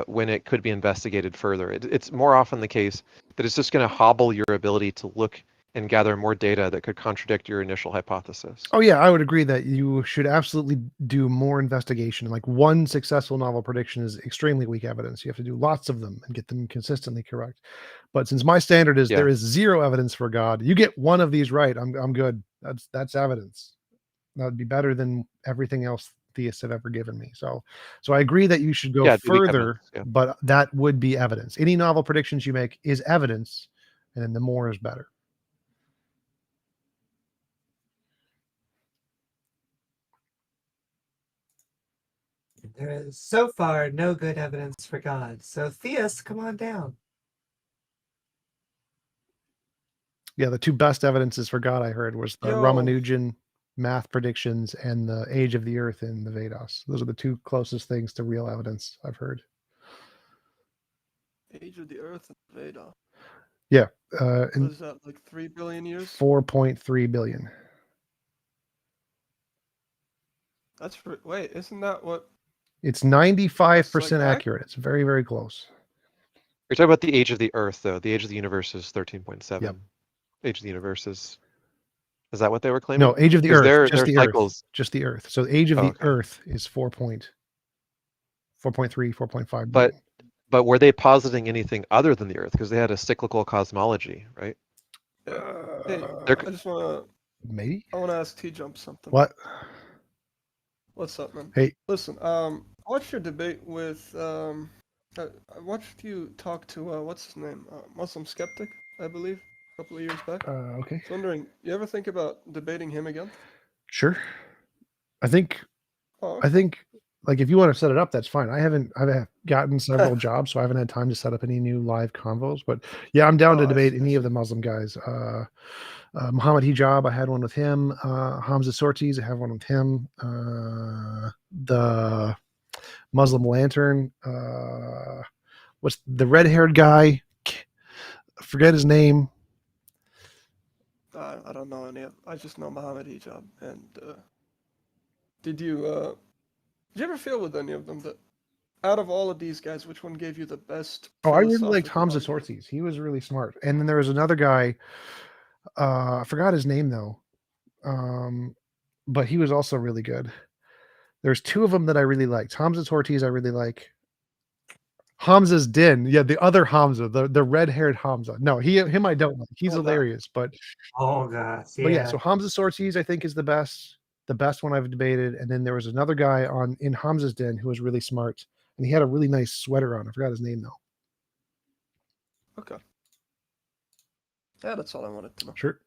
when it could be investigated further. It's more often the case that it's just going to hobble your ability to look and gather more data that could contradict your initial hypothesis. Oh yeah, I would agree that you should absolutely do more investigation. Like, one successful novel prediction is extremely weak evidence. You have to do lots of them and get them consistently correct. But since my standard is there is zero evidence for God, you get one of these right, I'm good. That's evidence. That would be better than everything else theists have ever given me. So I agree that you should go further, but that would be evidence. Any novel predictions you make is evidence, and then the more is better. There is so far no good evidence for God. So theists, come on down. Yeah, the two best evidences for God I heard was the Ramanujan math predictions and the age of the earth in the Vedas. Those are the two closest things to real evidence I've heard. Age of the earth and Veda. Yeah. What is that, like 3 billion years? 4.3 billion. That's wait, isn't that what? It's 95% accurate. It's very, very close. You're talking about the age of the Earth, though. The age of the universe is 13.7. Yep. Age of the universe is that what they were claiming? No, age of the Earth. Just the cycles. Earth. Just the Earth. So the age of the Earth is 4.3, 4.5 billion. But were they positing anything other than the Earth? Because they had a cyclical cosmology, right? Hey, I just want to. Maybe. I want to ask T-Jump something. What? What's up, man? Hey. Listen, I watched your debate with. I watched you talk to what's his name? Muslim Skeptic, I believe, a couple of years back. Okay. I was wondering, you ever think about debating him again? Sure. I think like if you want to set it up, that's fine. I've gotten several jobs, so I haven't had time to set up any new live convos. But yeah, I'm down to debate any of the Muslim guys. Muhammad Hijab, I had one with him. Hamza Sorties, I have one with him. The Muslim Lantern. What's the red-haired guy? I forget his name. I don't know any of. I just know Muhammad Hijab. And did you ever feel with any of them that out of all of these guys, which one gave you the best? Oh, I really liked Hamza Sorties. He was really smart. And then there was another guy. I forgot his name though. But he was also really good. There's two of them that I really liked. Hamza Sorties, I really like. Hamza's Din. Yeah, the other Hamza, the red-haired Hamza. No, him I don't like. He's hilarious, but gosh. But yeah, so Hamza Sorties I think is the best one I've debated. And then there was another guy in Hamza's Den who was really smart, and he had a really nice sweater on. I forgot his name though. Okay. Yeah, that's all I wanted to know. Sure.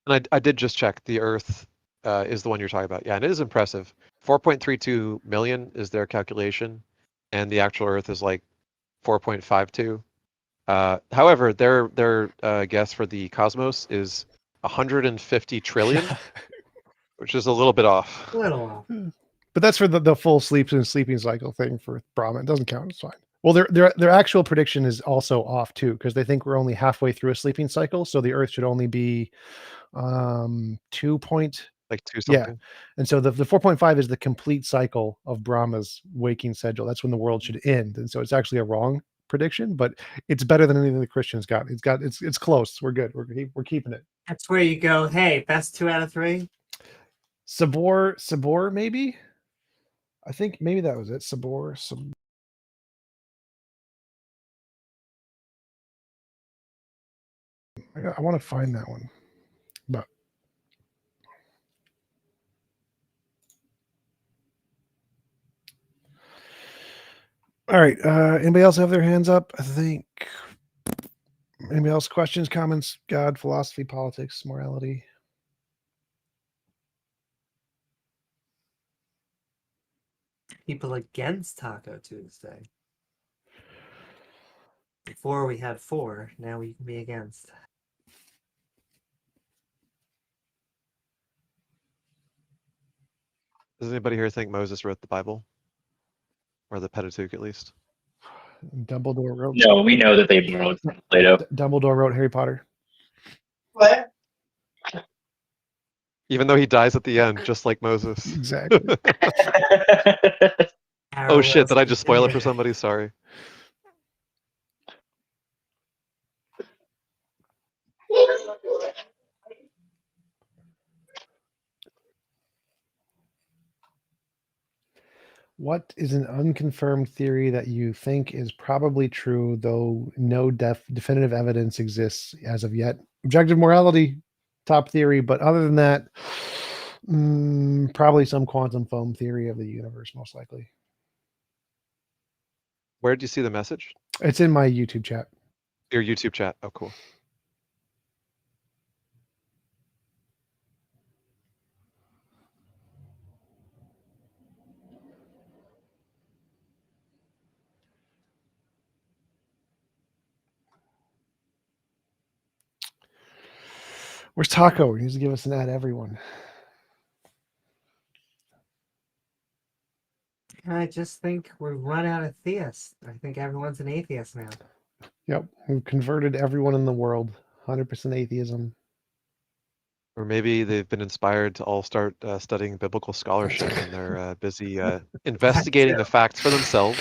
And I did just check. The Earth is the one you're talking about. Yeah, and it is impressive. 4.32 million is their calculation, and the actual Earth is like 4.52. However, their guess for the cosmos is 150 trillion, which is a little bit off. A little off. But that's for the full sleeping cycle thing for Brahman. It doesn't count. It's fine. Well, their actual prediction is also off too, because they think we're only halfway through a sleeping cycle, so the Earth should only be 2 point like 2 Yeah. something. And so the 4.5 is the complete cycle of Brahma's waking schedule. That's when the world should end. And so it's actually a wrong prediction, but it's better than anything the Christians got. It's close. We're good. We're keeping it. That's where you go, hey, best 2 out of 3. Sabor, maybe. I think maybe that was it. Sabor. I want to find that one, but all right. Anybody else have their hands up? I think. Anybody else? Questions, comments? God, philosophy, politics, morality. People against Taco Tuesday. Before we had 4, now we can be against. Does anybody here think Moses wrote the Bible? Or the Pentateuch, at least? Dumbledore wrote. No, we know that they borrowed from Plato. Dumbledore wrote Harry Potter. What? Even though he dies at the end, just like Moses. Exactly. Oh shit, did I just spoil it for somebody? Sorry. What is an unconfirmed theory that you think is probably true, though no definitive evidence exists as of yet? Objective morality, top theory, but other than that, probably some quantum foam theory of the universe, most likely. Where did you see the message? It's in my YouTube chat. Your YouTube chat. Oh, cool. Where's Taco? He needs to give us an ad, everyone. I just think we've run out of theists. I think everyone's an atheist now. Yep. We've converted everyone in the world. 100% atheism. Or maybe they've been inspired to all start studying biblical scholarship and they're busy investigating the facts for themselves.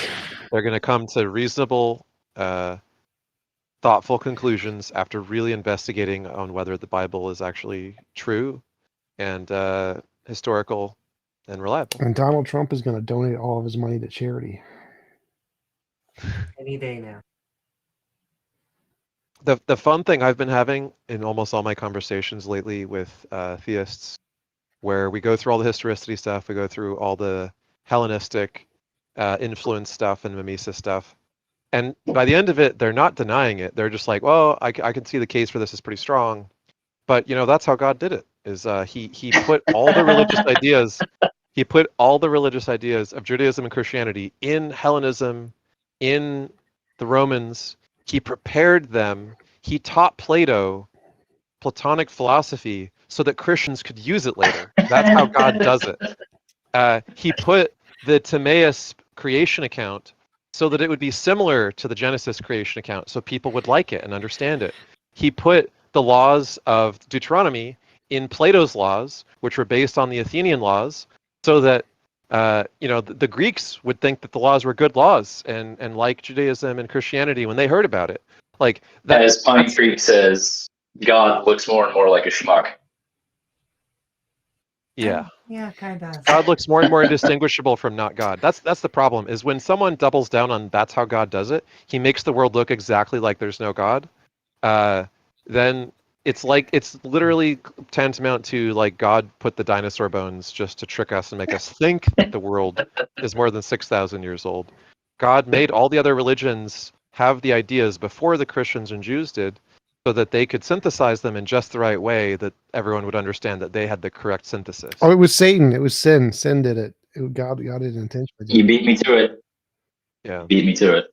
They're going to come to reasonable, thoughtful conclusions after really investigating on whether the Bible is actually true and historical and reliable. And Donald Trump is going to donate all of his money to charity. Any day now. The fun thing I've been having in almost all my conversations lately with theists, where we go through all the historicity stuff, we go through all the Hellenistic influence stuff and mimesis stuff, and by the end of it, they're not denying it. They're just like, well, I can see the case for this is pretty strong, but that's how God did it. Is he put all the religious ideas, he put all the religious ideas of Judaism and Christianity in Hellenism, in the Romans. He prepared them. He taught Plato Platonic philosophy so that Christians could use it later. That's how God does it. He put the Timaeus creation account so that it would be similar to the Genesis creation account, so people would like it and understand it. He put the laws of Deuteronomy in Plato's laws, which were based on the Athenian laws, so that the Greeks would think that the laws were good laws and like Judaism and Christianity when they heard about it. Like that, as Pine Creek says, God looks more and more like a schmuck. Yeah. Yeah, kind of. God looks more and more indistinguishable from not God. That's the problem, is when someone doubles down on that's how God does it, he makes the world look exactly like there's no God. Then it's literally tantamount to like God put the dinosaur bones just to trick us and make us think that the world is more than 6,000 years old. God made all the other religions have the ideas before the Christians and Jews did, so that they could synthesize them in just the right way that everyone would understand that they had the correct synthesis. Oh, it was Satan. It was sin. Sin did it. God didn't intentionally do it. You beat me to it. Yeah. You beat me to it.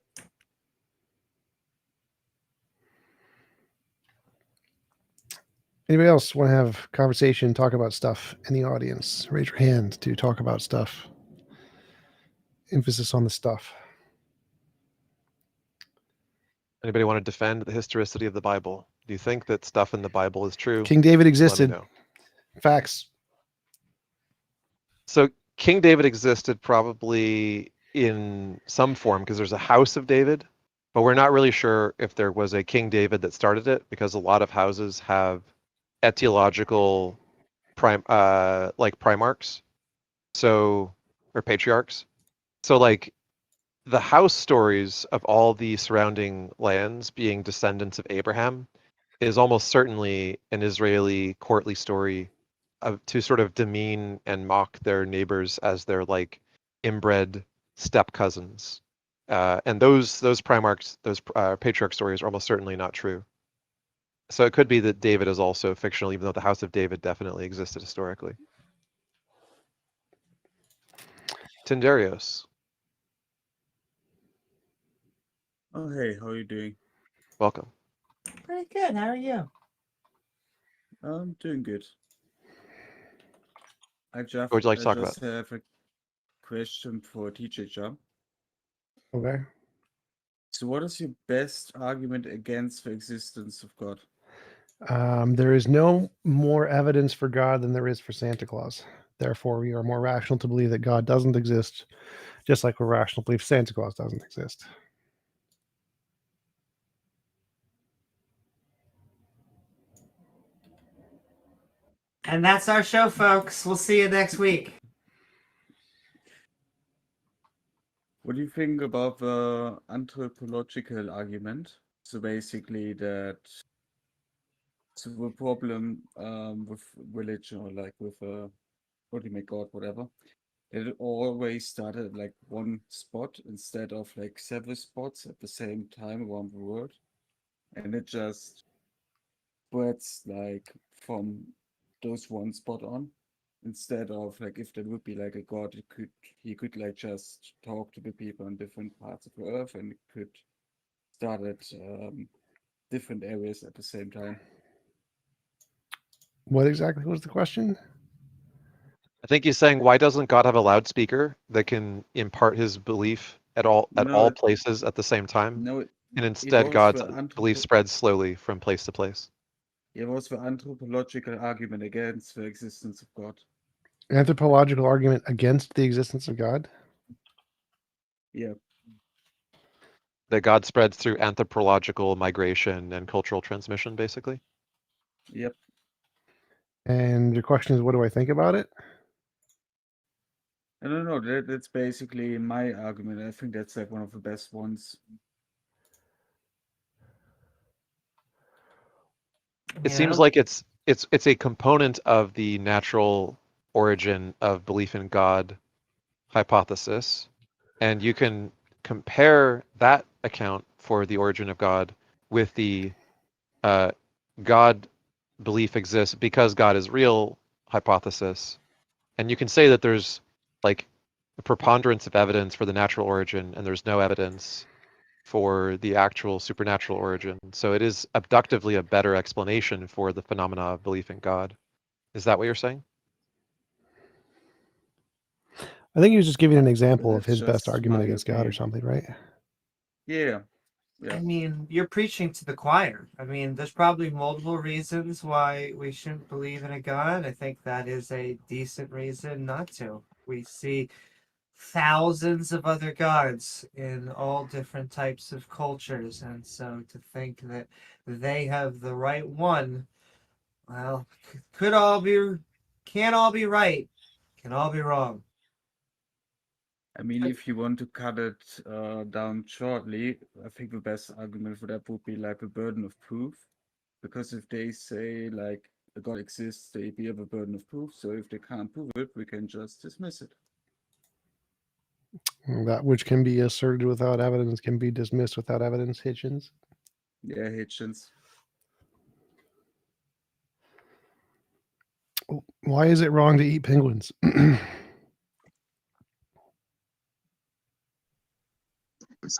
Anybody else want to have conversation, talk about stuff in the audience? Raise your hand to talk about stuff. Emphasis on the stuff. Anybody want to defend the historicity of the Bible? Do you think that stuff in the Bible is true? King David Let me existed. know. Facts. So King David existed probably in some form because there's a house of David, but we're not really sure if there was a King David that started it because a lot of houses have etiological like primarchs, so or patriarchs. So like the house stories of all the surrounding lands being descendants of Abraham is almost certainly an Israeli courtly story to sort of demean and mock their neighbors as their like inbred step cousins. And those primarchs, those patriarch stories are almost certainly not true. So it could be that David is also fictional, even though the House of David definitely existed historically. Tindarios, Oh, hey, how are you doing? welcome. Pretty good. How are you? I'm doing good. What would you like to talk about? Have a question for teacher John. Okay. So, what is your best argument against the existence of God? There is no more evidence for God than there is for Santa Claus. Therefore, we are more rational to believe that God doesn't exist, just like we're rational to believe Santa Claus doesn't exist. And that's our show, folks. We'll see you next week. What do you think about the anthropological argument? So basically, that so the problem with religion or like with what do you make God, whatever, that it always started at like one spot instead of like several spots at the same time around the world, and it just spreads like from those one spot on instead of like if there would be like a god he could like just talk to the people in different parts of the earth and it could start at different areas at the same time. What exactly was the question? I think he's saying, why doesn't God have a loudspeaker that can impart his belief at all places at the same time? No, And it instead, was God's the belief spreads slowly from place to place. it was the anthropological argument against the existence of God. Anthropological argument against the existence of God? Yeah. That God spreads through anthropological migration and cultural transmission, basically. Yep. And your question is, what do I think about it? I don't know. That's basically my argument. I think that's like one of the best ones. It seems like it's a component of the natural origin of belief in God hypothesis, and you can compare that account for the origin of God with the God belief exists because God is real hypothesis, and you can say that there's like a preponderance of evidence for the natural origin and there's no evidence for the actual supernatural origin. So it is abductively a better explanation for the phenomena of belief in God. Is that what you're saying? I think he was just giving an example of That's his best just argument my against God or opinion. something, right? Yeah. Yeah. I mean, you're preaching to the choir. I mean, there's probably multiple reasons why we shouldn't believe in a God. I think that is a decent reason not to. We see thousands of other gods in all different types of cultures, and so to think that they have the right one, well, could all be, can't all be right, can all be wrong. I mean, if you want to cut it down shortly, I think the best argument for that would be like a burden of proof. Because if they say like a God exists, they have a burden of proof. So if they can't prove it, we can just dismiss it. That which can be asserted without evidence can be dismissed without evidence, Hitchens. Yeah, Hitchens. Why is it wrong to eat penguins?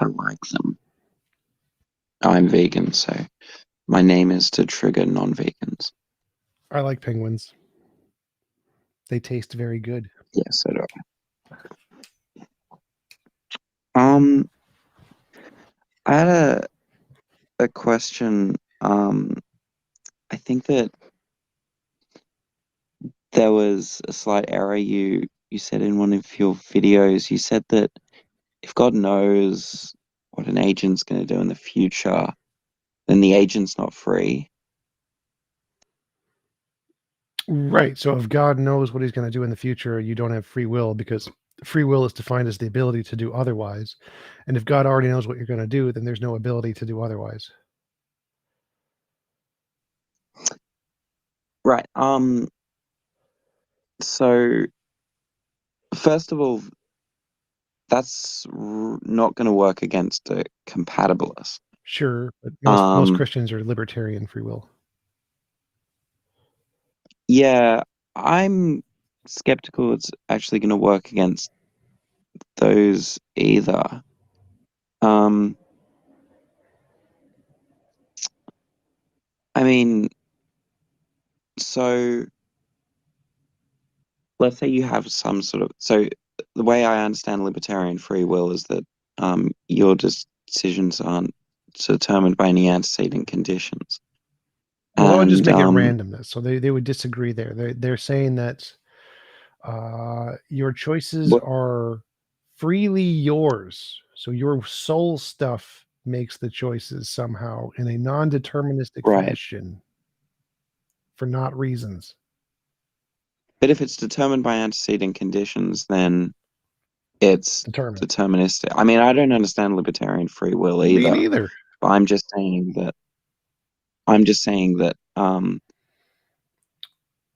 I like them. I'm vegan, so my name is to trigger non-vegans. I like penguins. They taste very good. Yes, I do. I had a question. I think that there was a slight error. You you said in one of your videos, you said that if God knows what an agent's going to do in the future, then the agent's not free. Right. So if God knows what he's going to do in the future, you don't have free will, because free will is defined as the ability to do otherwise. And if God already knows what you're going to do, then there's no ability to do otherwise. Right. So first of all, that's not going to work against a compatibilist. Sure, but most Christians are libertarian free will. Yeah, I'm skeptical it's actually going to work against those either. I mean, so let's say you have some sort of, so the way I understand libertarian free will is that your decisions aren't determined by any antecedent conditions. Well, that would just make it randomness. So they would disagree there. They're saying that your choices are freely yours. So your soul stuff makes the choices somehow in a non-deterministic fashion for not reasons. But if it's determined by antecedent conditions, then it's deterministic. I mean, I don't understand libertarian free will either. Me neither. But I'm just saying that.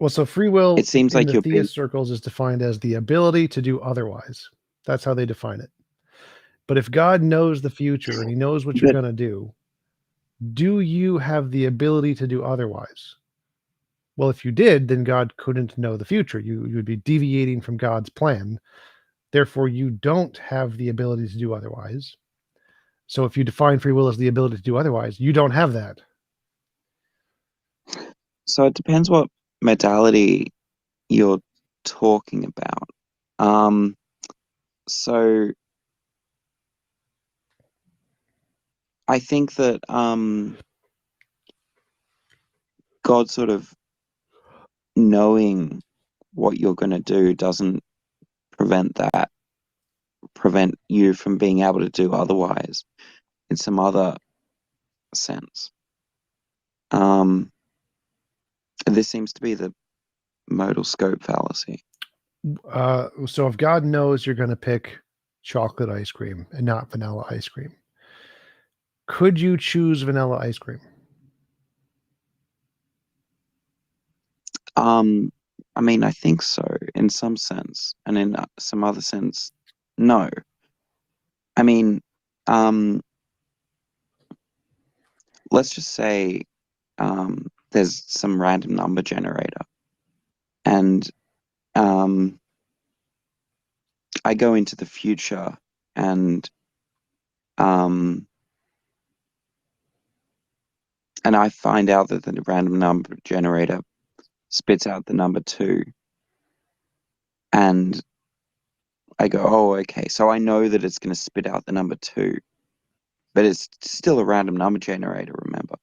Well, so free will it seems in like the you're theist circles is defined as the ability to do otherwise. That's how they define it. But if God knows the future and he knows what you're going to do you have the ability to do otherwise? Well, if you did, then God couldn't know the future. You would be deviating from God's plan. Therefore, you don't have the ability to do otherwise. So if you define free will as the ability to do otherwise, you don't have that. So it depends what modality you're talking about. So I think that God sort of knowing what you're going to do doesn't prevent you from being able to do otherwise in some other sense. This seems to be the modal scope fallacy. So if God knows you're going to pick chocolate ice cream and not vanilla ice cream, could you choose vanilla ice cream? I mean, I think so in some sense, and in some other sense, no. I mean, let's just say there's some random number generator, and I go into the future, and I find out that the random number generator spits out the number 2, and I go, oh, okay, so I know that it's going to spit out the number 2, but it's still a random number generator, remember?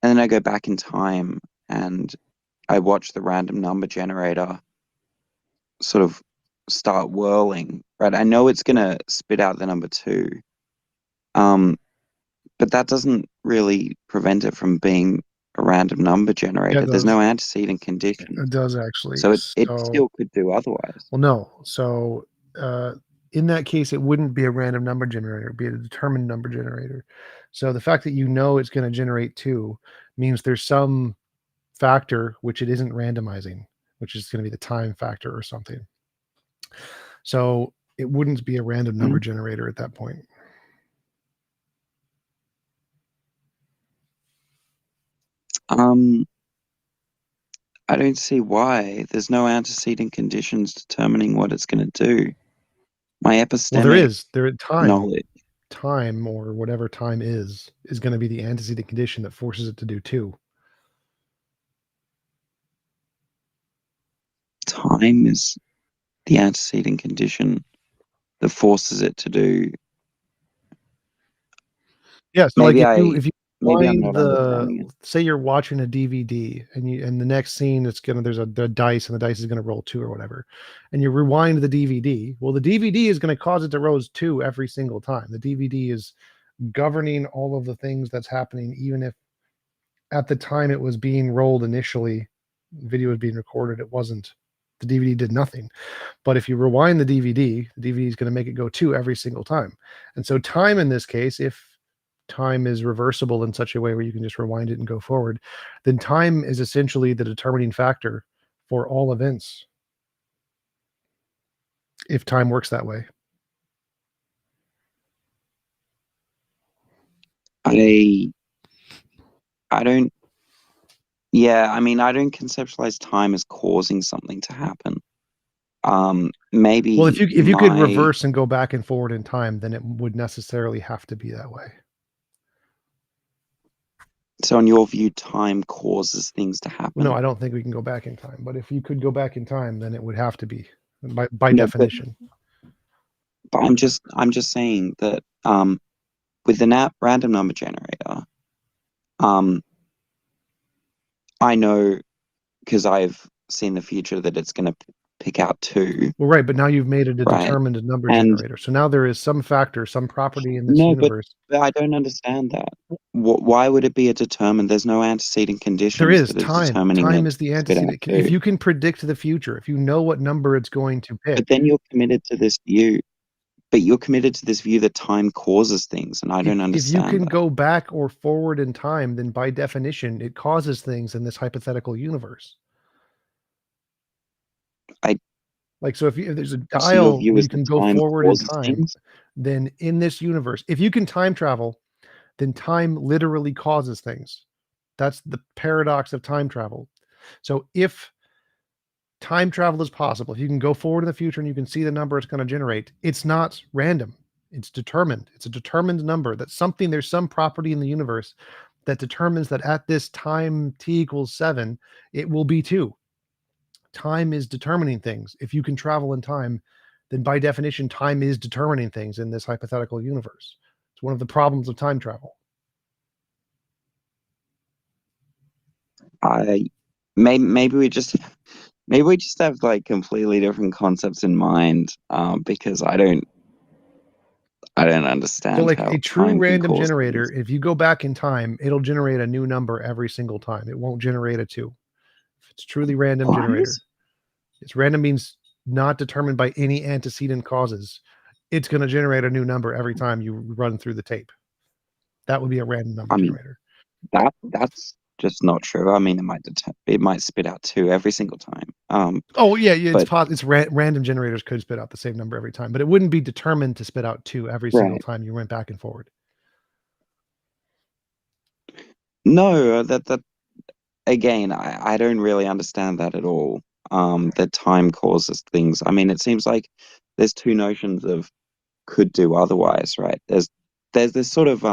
And then I go back in time and I watch the random number generator sort of start whirling, right? I know it's going to spit out the number 2, but that doesn't really prevent it from being a random number generator. There's no antecedent condition. It does actually. So it still could do otherwise. Well, no. So in that case, it wouldn't be a random number generator. It'd be a determined number generator. So the fact that you know it's going to generate 2 means there's some factor which it isn't randomizing, which is going to be the time factor or something. So it wouldn't be a random number generator at that point. I don't see why. There's no antecedent conditions determining what it's going to do. My epistemic Well, there is. knowledge. Time, or whatever time is going to be the antecedent condition that forces it to do 2. Time is the antecedent condition that forces it to do. Yeah, so Maybe like if you maybe I'm Wind not understanding it. say you're watching a DVD and the next scene there's a dice and the dice is gonna roll 2 or whatever, and you rewind the DVD. Well, the DVD is gonna cause it to roll 2 every single time. The DVD is governing all of the things that's happening, even if at the time it was being rolled initially, video was being recorded, it wasn't. The DVD did nothing. But if you rewind the DVD is going to make it go 2 every single time. And so time in this case, if time is reversible in such a way where you can just rewind it and go forward, then time is essentially the determining factor for all events. If time works that way. I don't. Yeah, I mean, I don't conceptualize time as causing something to happen. Maybe Well, if you could reverse and go back and forward in time, then it would necessarily have to be that way. So in your view, time causes things to happen? No, I don't think we can go back in time. But if you could go back in time, then it would have to be by No, definition. But I'm just saying that with the random number generator, I know because I've seen the future that it's going to pick out 2. Well, right, but now you've made it a Right. determined number And- generator. So now there is some factor, some property in this No, universe. but I don't understand that. Why would it be a determined? There's no antecedent conditions. There is that time. determining Time it is the to spit out antecedent. 2. If you can predict the future, if you know what number it's going to pick. But then you're committed to this view. But you're committed to this view that time causes things, and I don't understand. If you can that. go back or forward in time, then by definition, it causes things in this hypothetical universe. So if there's a dial view where is you can that go time forward in causes time, things? then in this universe, if you can time travel, then time literally causes things. That's the paradox of time travel. So if time travel is possible, if you can go forward in the future and you can see the number it's going to generate, it's not random. It's determined. It's a determined number. That's something, there's some property in the universe that determines that at this time t equals 7, it will be 2. Time is determining things. If you can travel in time, then by definition, time is determining things in this hypothetical universe. It's one of the problems of time travel. Maybe we just have like completely different concepts in mind, because I don't understand. So like how a true time can random cause generator, things. if you go back in time, it'll generate a new number every single time. It won't generate a 2. If it's truly random generator. It's random means not determined by any antecedent causes. It's going to generate a new number every time you run through the tape. That would be a random number generator. That's just not true. I mean, it might spit out 2 every single time. Oh yeah, but, it's random generators could spit out the same number every time, but it wouldn't be determined to spit out 2 every single time you went back and forward. No, that again, I don't really understand that at all. That time causes things. I mean, it seems like there's 2 notions of could do otherwise, right? There's this sort of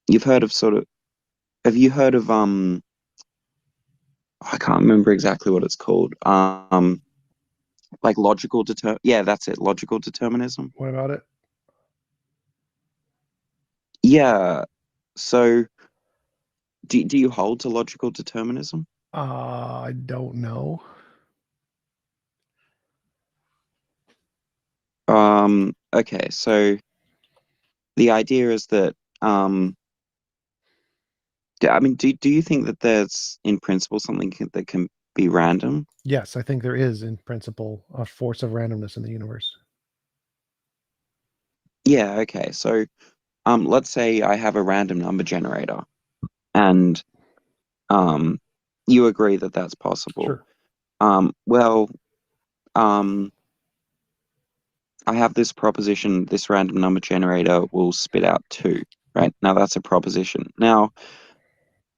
you've heard of have you heard of I can't remember exactly what it's called. Like logical that's it, logical determinism. What about it? Yeah. So do you hold to logical determinism? I don't know. Okay, so the idea is that I mean, do you think that there's in principle something that can be random? Yes, I think there is in principle a force of randomness in the universe. Yeah, okay. So let's say I have a random number generator and you agree that that's possible. Sure. I have this proposition, this random number generator will spit out 2, right? Now that's a proposition. Now,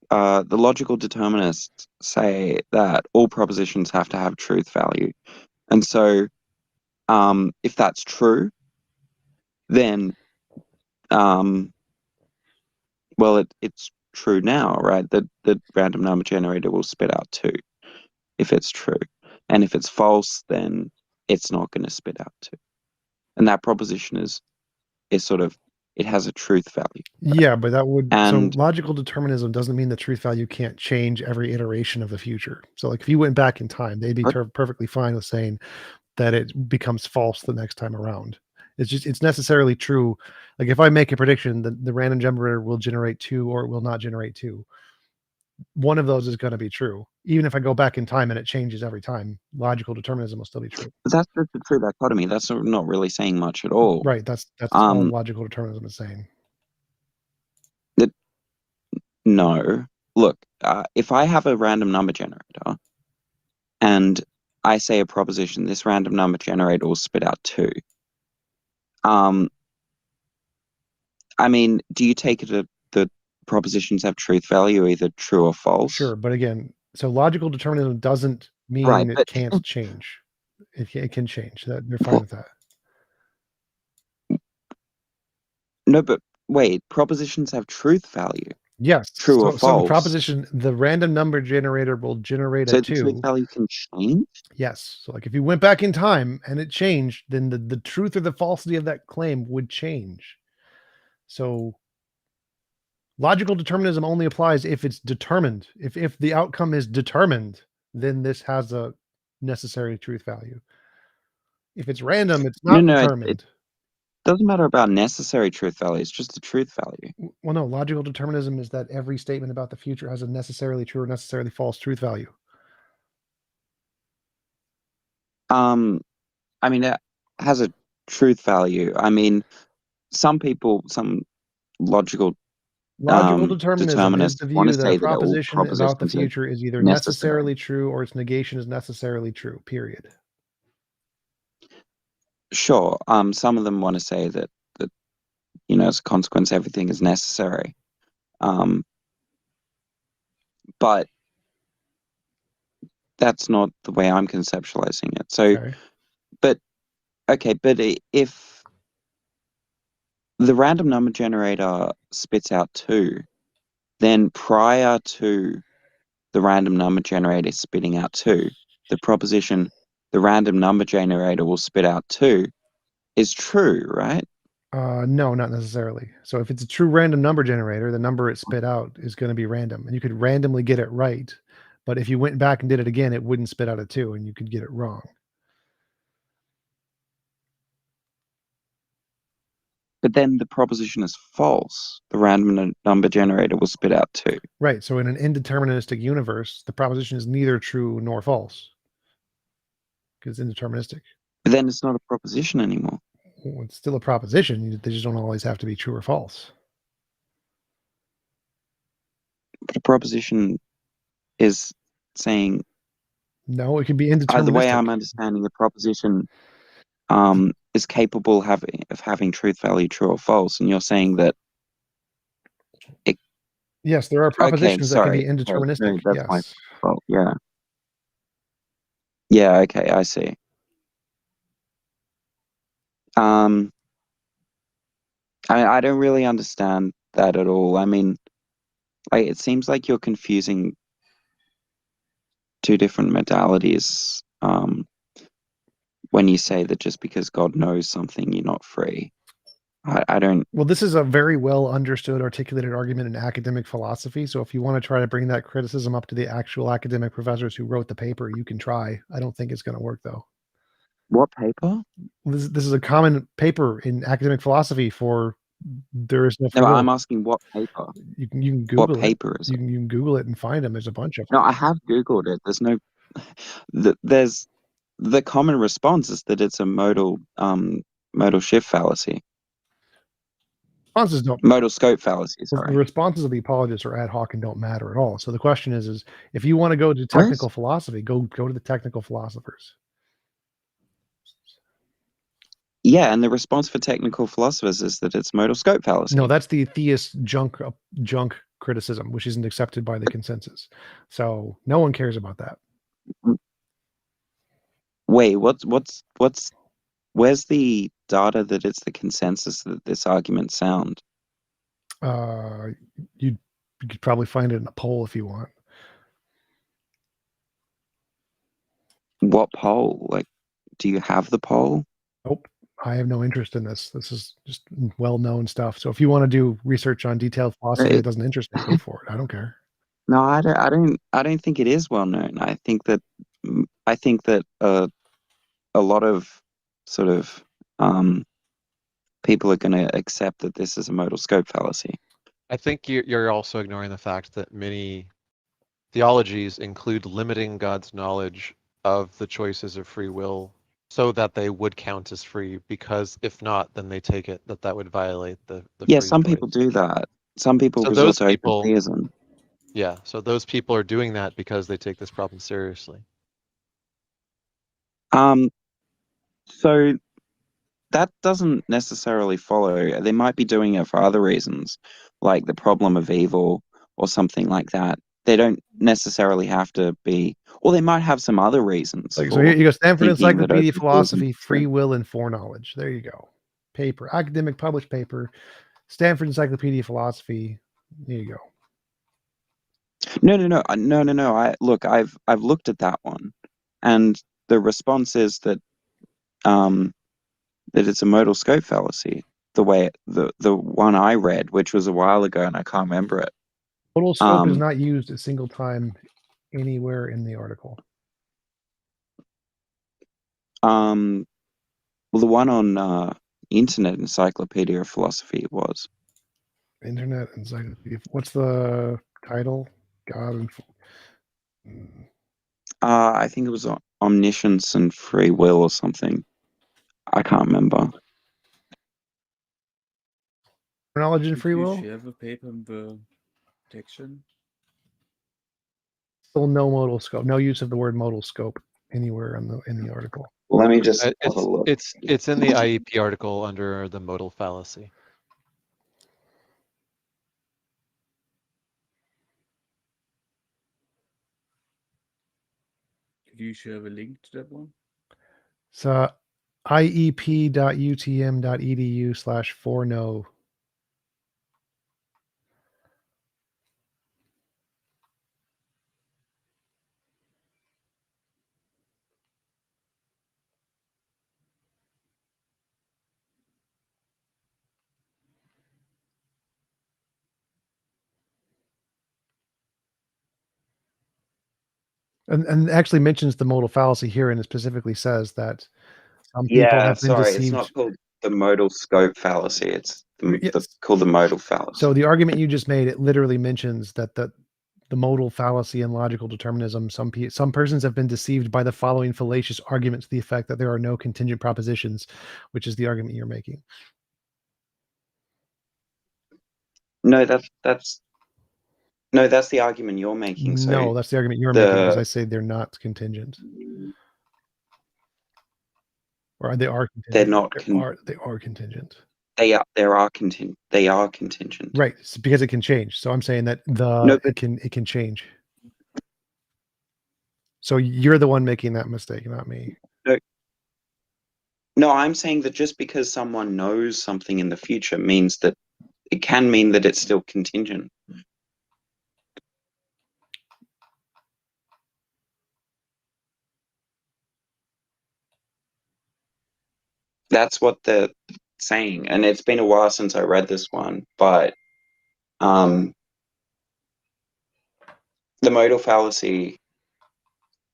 the logical determinists say that all propositions have to have truth value. And so, if that's true, then, it's true now, right? That the random number generator will spit out 2 if it's true. And if it's false, then it's not going to spit out 2. And that proposition is sort of it has a truth value. Yeah, but that would And so logical determinism doesn't mean the truth value can't change every iteration of the future. So like if you went back in time, they'd be perfectly fine with saying that it becomes false the next time around. It's necessarily true. Like if I make a prediction that the random generator will generate 2 or it will not generate 2, one of those is going to be true. Even if I go back in time and it changes every time, logical determinism will still be true. that's the true dichotomy. That's not really saying much at all. Right. That's all logical determinism is saying. No. Look, if I have a random number generator and I say a proposition, this random number generator will spit out 2. I mean, do you take it that the propositions have truth value, either true or false? Sure, but again, so logical determinism doesn't mean it can't change. It can change. That they're fine with that. No, but wait, propositions have truth value. Yes. True or So the false? proposition, the random number generator will generate So a the truth 2. value can change? Yes. So like if you went back in time and it changed, then the truth or the falsity of that claim would change. So logical determinism only applies if it's determined. If the outcome is determined, then this has a necessary truth value. If it's random, it's not determined. It doesn't matter about necessary truth value. It's just the truth value. Well, no, logical determinism is that every statement about the future has a necessarily true or necessarily false truth value. I mean, it has a truth value. I mean, some logical determinism is the want view to that say a that all proposition about the propositions are future is either necessary. necessarily true or its negation is necessarily true, period. Sure. Some of them want to say that as a consequence, everything is necessary. But that's not the way I'm conceptualizing it. So, but if the random number generator spits out 2, then prior to the random number generator spitting out 2, the proposition the random number generator will spit out 2 is true, right? No, not necessarily. So if it's a true random number generator, the number it spit out is going to be random, and you could randomly get it right. But if you went back and did it again, it wouldn't spit out a 2, and you could get it wrong. But then the proposition is false. The random number generator will spit out 2. Right. So in an indeterministic universe, the proposition is neither true nor false because it's indeterministic. But then it's not a proposition anymore. Well, it's still a proposition. They just don't always have to be true or false. But a proposition is saying... No, it can be indeterministic. The way I'm understanding a proposition is capable of having truth value, true or false, and you're saying that it... Yes, there are propositions that can be indeterministic. That's yes. my fault. Yeah. Yeah, okay, I see. I don't really understand that at all. I mean, it seems like you're confusing 2 different modalities when you say that just because God knows something, you're not free. I don't... Well, this is a very well understood, articulated argument in academic philosophy. So if you want to try to bring that criticism up to the actual academic professors who wrote the paper, you can try. I don't think it's going to work, though. What paper? This is a common paper in academic philosophy for there is no... No, I'm asking what paper. You can Google what paper it. is it? You can Google it and find them. There's a bunch of them. No, I have Googled it. There's no... There's... The common response is that it's a modal shift fallacy. Responses don't... Modal scope fallacy, sorry. The responses of the apologists are ad hoc and don't matter at all. So the question is if you want to go to technical philosophy, go to the technical philosophers. Yeah, and the response for technical philosophers is that it's modal scope fallacy. No, that's the theist junk criticism, which isn't accepted by the consensus. So no one cares about that. Wait, where's the data that it's the consensus that this argument's sound? You could probably find it in a poll if you want. What poll? Like, do you have the poll? Nope. I have no interest in this. This is just well-known stuff. So if you want to do research on detailed philosophy that doesn't interest me, go for it. I don't care. No, I don't think it is well known. I think that a lot of sort of people are going to accept that this is a modal scope fallacy. I think you're also ignoring the fact that many theologies include limiting God's knowledge of the choices of free will so that they would count as free, because if not, then they take it that would violate the Yeah, free some choice. people do that. Some people So resort those to people, open theism. yeah, so those people are doing that because they take this problem seriously. So that doesn't necessarily follow. They might be doing it for other reasons, like the problem of evil or something like that. They don't necessarily have to be, or they might have some other reasons. So here you go, Stanford thinking that Encyclopedia open of Philosophy, theism is Free true. Will and Foreknowledge. There you go. Paper, academic published paper, Stanford Encyclopedia of Philosophy. There you go. No. I've looked at that one, and the response is that that it's a modal scope fallacy. The way the one I read, which was a while ago, and I can't remember it. Modal scope is not used a single time anywhere in the article. Well, the one on Internet Encyclopedia of Philosophy was. Internet Encyclopedia. What's the title? God and. I think it was Omniscience and Free Will or something. I can't remember. Knowledge and free Did you will? share the paper in the section? Still no modal scope. No use of the word modal scope anywhere in the article. Let me just have a look. It's in the IEP article under the modal fallacy. Could you share the link to that one? So iep.utm.edu/4no. And actually mentions the modal fallacy here, and it specifically says that some people Yeah, have been sorry, deceived. it's not called the modal scope fallacy. It's called the modal fallacy. So the argument you just made, it literally mentions that the modal fallacy and logical determinism, some persons have been deceived by the following fallacious argument to the effect that there are no contingent propositions, which is the argument you're making. No, that's the argument you're making. So No, that's the argument you're making, because I say they're not contingent. Or they are contingent. They're not. They are contingent. They are contingent. Right, because it can change. So I'm saying that it can change. So you're the one making that mistake, not me. No, I'm saying that just because someone knows something in the future means that it can mean that it's still contingent. That's what they're saying, and it's been a while since I read this one, but the modal fallacy,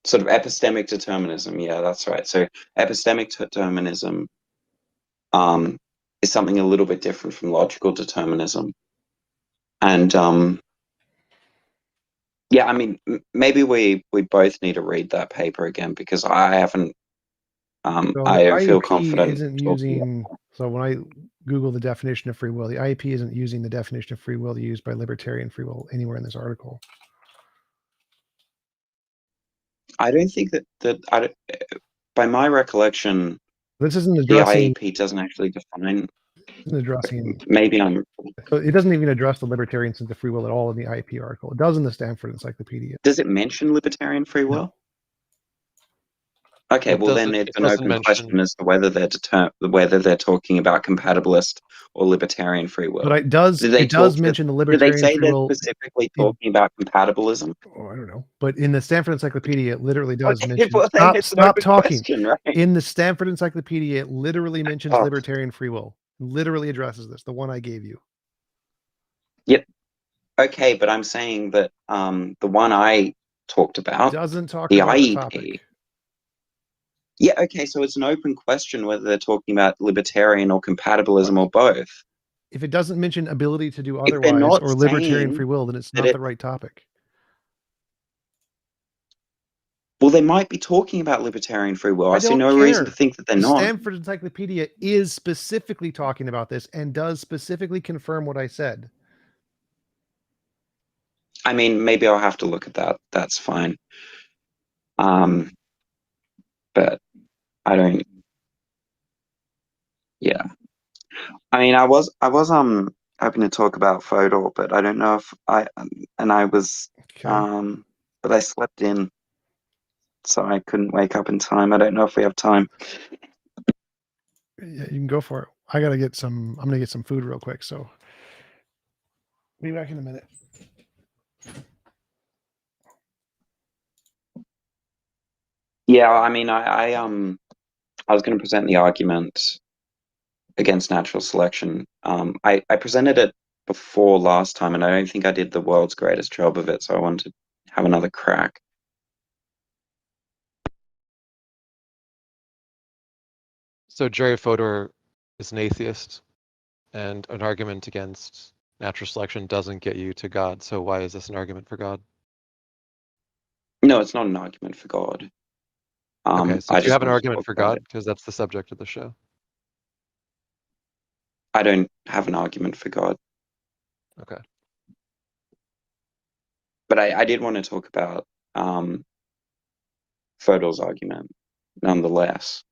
sort of epistemic determinism, yeah, that's right. So epistemic determinism is something a little bit different from logical determinism, and yeah, I mean, maybe we both need to read that paper again, because I haven't. So I the don't feel IEP confident isn't talking using. So when I Google the definition of free will, the IEP isn't using the definition of free will used by libertarian free will anywhere in this article. I don't think that by my recollection, this isn't the addressing. IEP doesn't actually define. Addressing. Maybe I'm. So it doesn't even address the libertarian sense of free will at all in the IEP article. It does in the Stanford Encyclopedia. Does it mention libertarian free will? Okay, It well then doesn't. it's It an doesn't open mention. question as to whether they're talking about compatibilist or libertarian free will. But it does mention the Do they libertarian say free they're will. specifically talking about compatibilism? Oh, I don't know. But in the Stanford Encyclopedia, it literally does Okay, mention. well, then it's an Stop open talking. question, right? In the Stanford Encyclopedia, it literally mentions Oh. libertarian free will. Literally addresses this. The one I gave you. Yep. Okay, but I'm saying that the one I talked about Doesn't talk the about the IEP. topic. Yeah, okay, so it's an open question whether they're talking about libertarian or compatibilism or both. If it doesn't mention ability to do If they're otherwise not or libertarian saying free will, then it's that not the right topic. Well, they might be talking about libertarian free will. I see don't no care. reason to think that they're The not. Stanford Encyclopedia is specifically talking about this and does specifically confirm what I said. I mean, maybe I'll have to look at that. That's fine. But I don't. Yeah. I mean, I was hoping to talk about Fodor, but I don't know if I was but I slept in, so I couldn't wake up in time. I don't know if we have time. Yeah, you can go for it. I'm gonna get some food real quick, so be back in a minute. Yeah, I mean, I was going to present the argument against natural selection. I presented it before last time, and I don't think I did the world's greatest job of it, so I wanted to have another crack. So Jerry Fodor is an atheist, and an argument against natural selection doesn't get you to God. So why is this an argument for God? No, it's not an argument for God. Okay, so I do you just have an wanted to argument talk for about God? it. Because that's the subject of the show. I don't have an argument for God. Okay. But I did want to talk about Fodor's argument, nonetheless.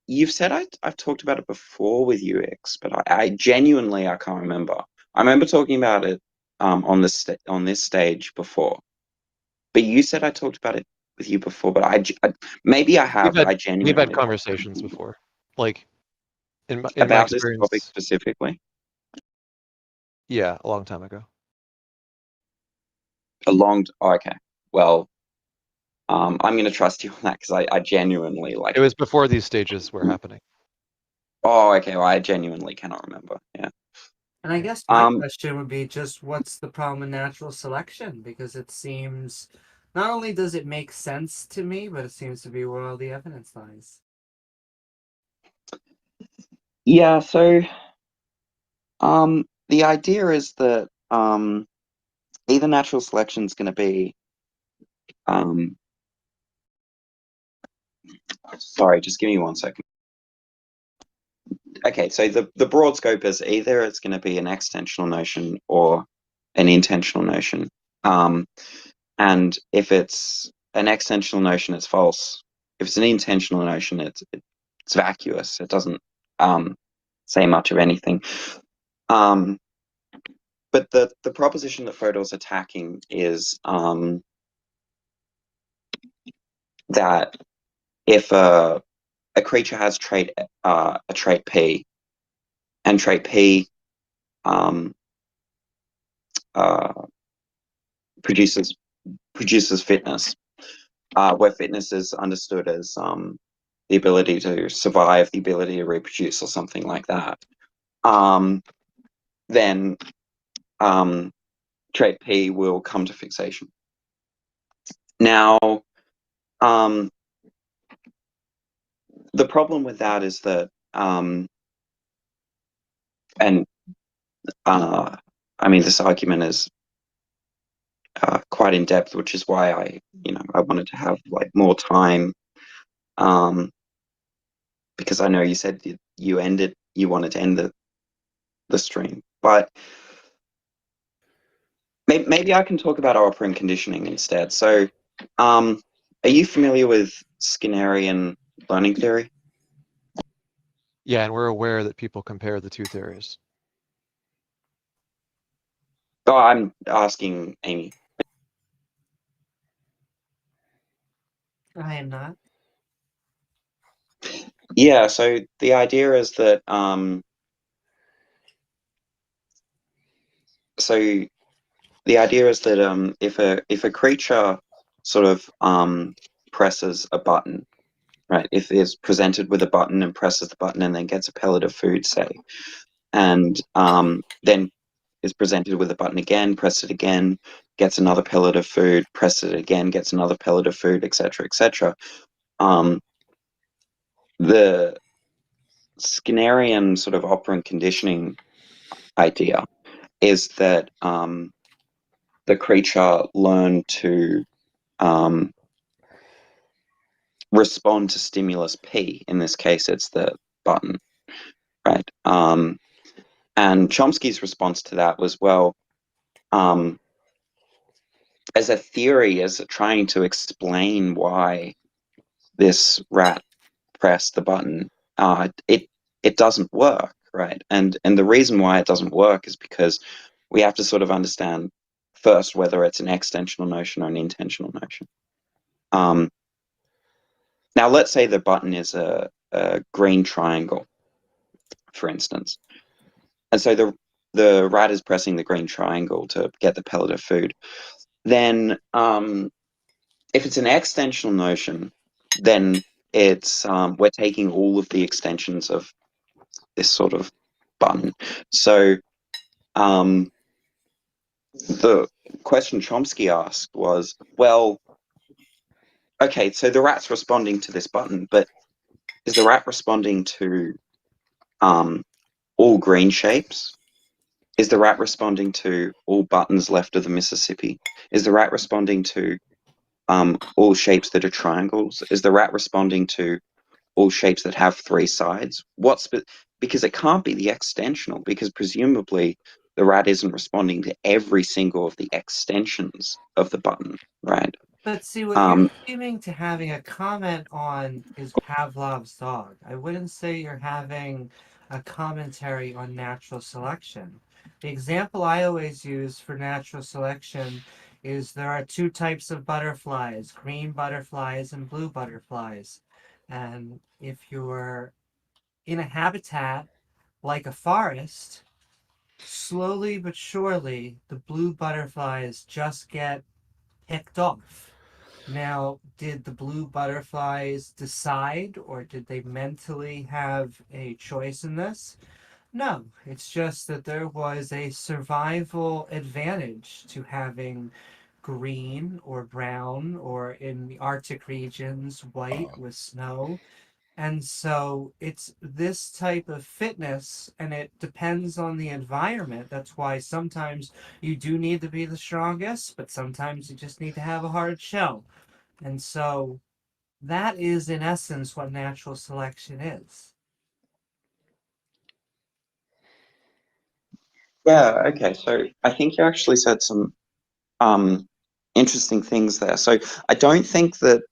You've said I've talked about it before with UX, but I genuinely I can't remember. I remember talking about it on this stage before, but you said I talked about it with you before. But maybe I have. But I genuinely we've had conversations before, like in my about this experience. topic specifically. Yeah, a long time ago. Okay. Well, I'm going to trust you on that because I genuinely like. It was before these stages were happening. Oh, okay. Well, I genuinely cannot remember. Yeah. And I guess my question would be just what's the problem with natural selection? Because it seems not only does it make sense to me, but it seems to be where all the evidence lies. Yeah, so the idea is that either natural selection is going to be sorry, just give me 1 second. Okay, so the broad scope is either it's going to be an extensional notion or an intentional notion. And if it's an extensional notion, it's false. If it's an intentional notion, it's vacuous. It doesn't say much of anything. But the proposition that Fodor's attacking is that if a creature has a trait P, and trait P produces fitness, where fitness is understood as the ability to survive, the ability to reproduce, or something like that, then trait P will come to fixation. Now, the problem with that is that, I mean, this argument is quite in depth, which is why I wanted to have like more time, because I know you said you wanted to end the stream, but maybe I can talk about operant conditioning instead. So, are you familiar with Skinnerian learning theory? Yeah, and we're aware that people compare the two theories. Oh, I'm asking Amy. I am not. Yeah, so the idea is that if a creature sort of presses a button, right? If it's presented with a button and presses the button and then gets a pellet of food, say, and then is presented with a button again, press it again, gets another pellet of food, press it again, gets another pellet of food, etc., etc. The Skinnerian sort of operant conditioning idea is that the creature learned to respond to stimulus P. In this case, it's the button, right? And Chomsky's response to that was, well, as a theory, as trying to explain why this rat pressed the button, it doesn't work, right? And the reason why it doesn't work is because we have to sort of understand first whether it's an extensional notion or an intentional notion. Now, let's say the button is a green triangle, for instance, and so the rat is pressing the green triangle to get the pellet of food. Then, if it's an extensional notion, then it's we're taking all of the extensions of this sort of button. So the question Chomsky asked was, well, okay, so the rat's responding to this button, but is the rat responding to all green shapes? Is the rat responding to all buttons left of the Mississippi? Is the rat responding to all shapes that are triangles? Is the rat responding to all shapes that have three sides? Because it can't be the extensional, because presumably the rat isn't responding to every single of the extensions of the button, right? But see, what you're seeming to having a comment on is Pavlov's dog. I wouldn't say you're having a commentary on natural selection. The example I always use for natural selection is there are two types of butterflies, green butterflies and blue butterflies. And if you're in a habitat like a forest, slowly but surely the blue butterflies just get picked off. Now, did the blue butterflies decide or did they mentally have a choice in this? No, it's just that there was a survival advantage to having green or brown, or in the Arctic regions, white with snow. And so it's this type of fitness, and it depends on the environment. That's why sometimes you do need to be the strongest, but sometimes you just need to have a hard shell. And so that is, in essence, what natural selection is. Yeah, okay. So I think you actually said some interesting things there. So I don't think that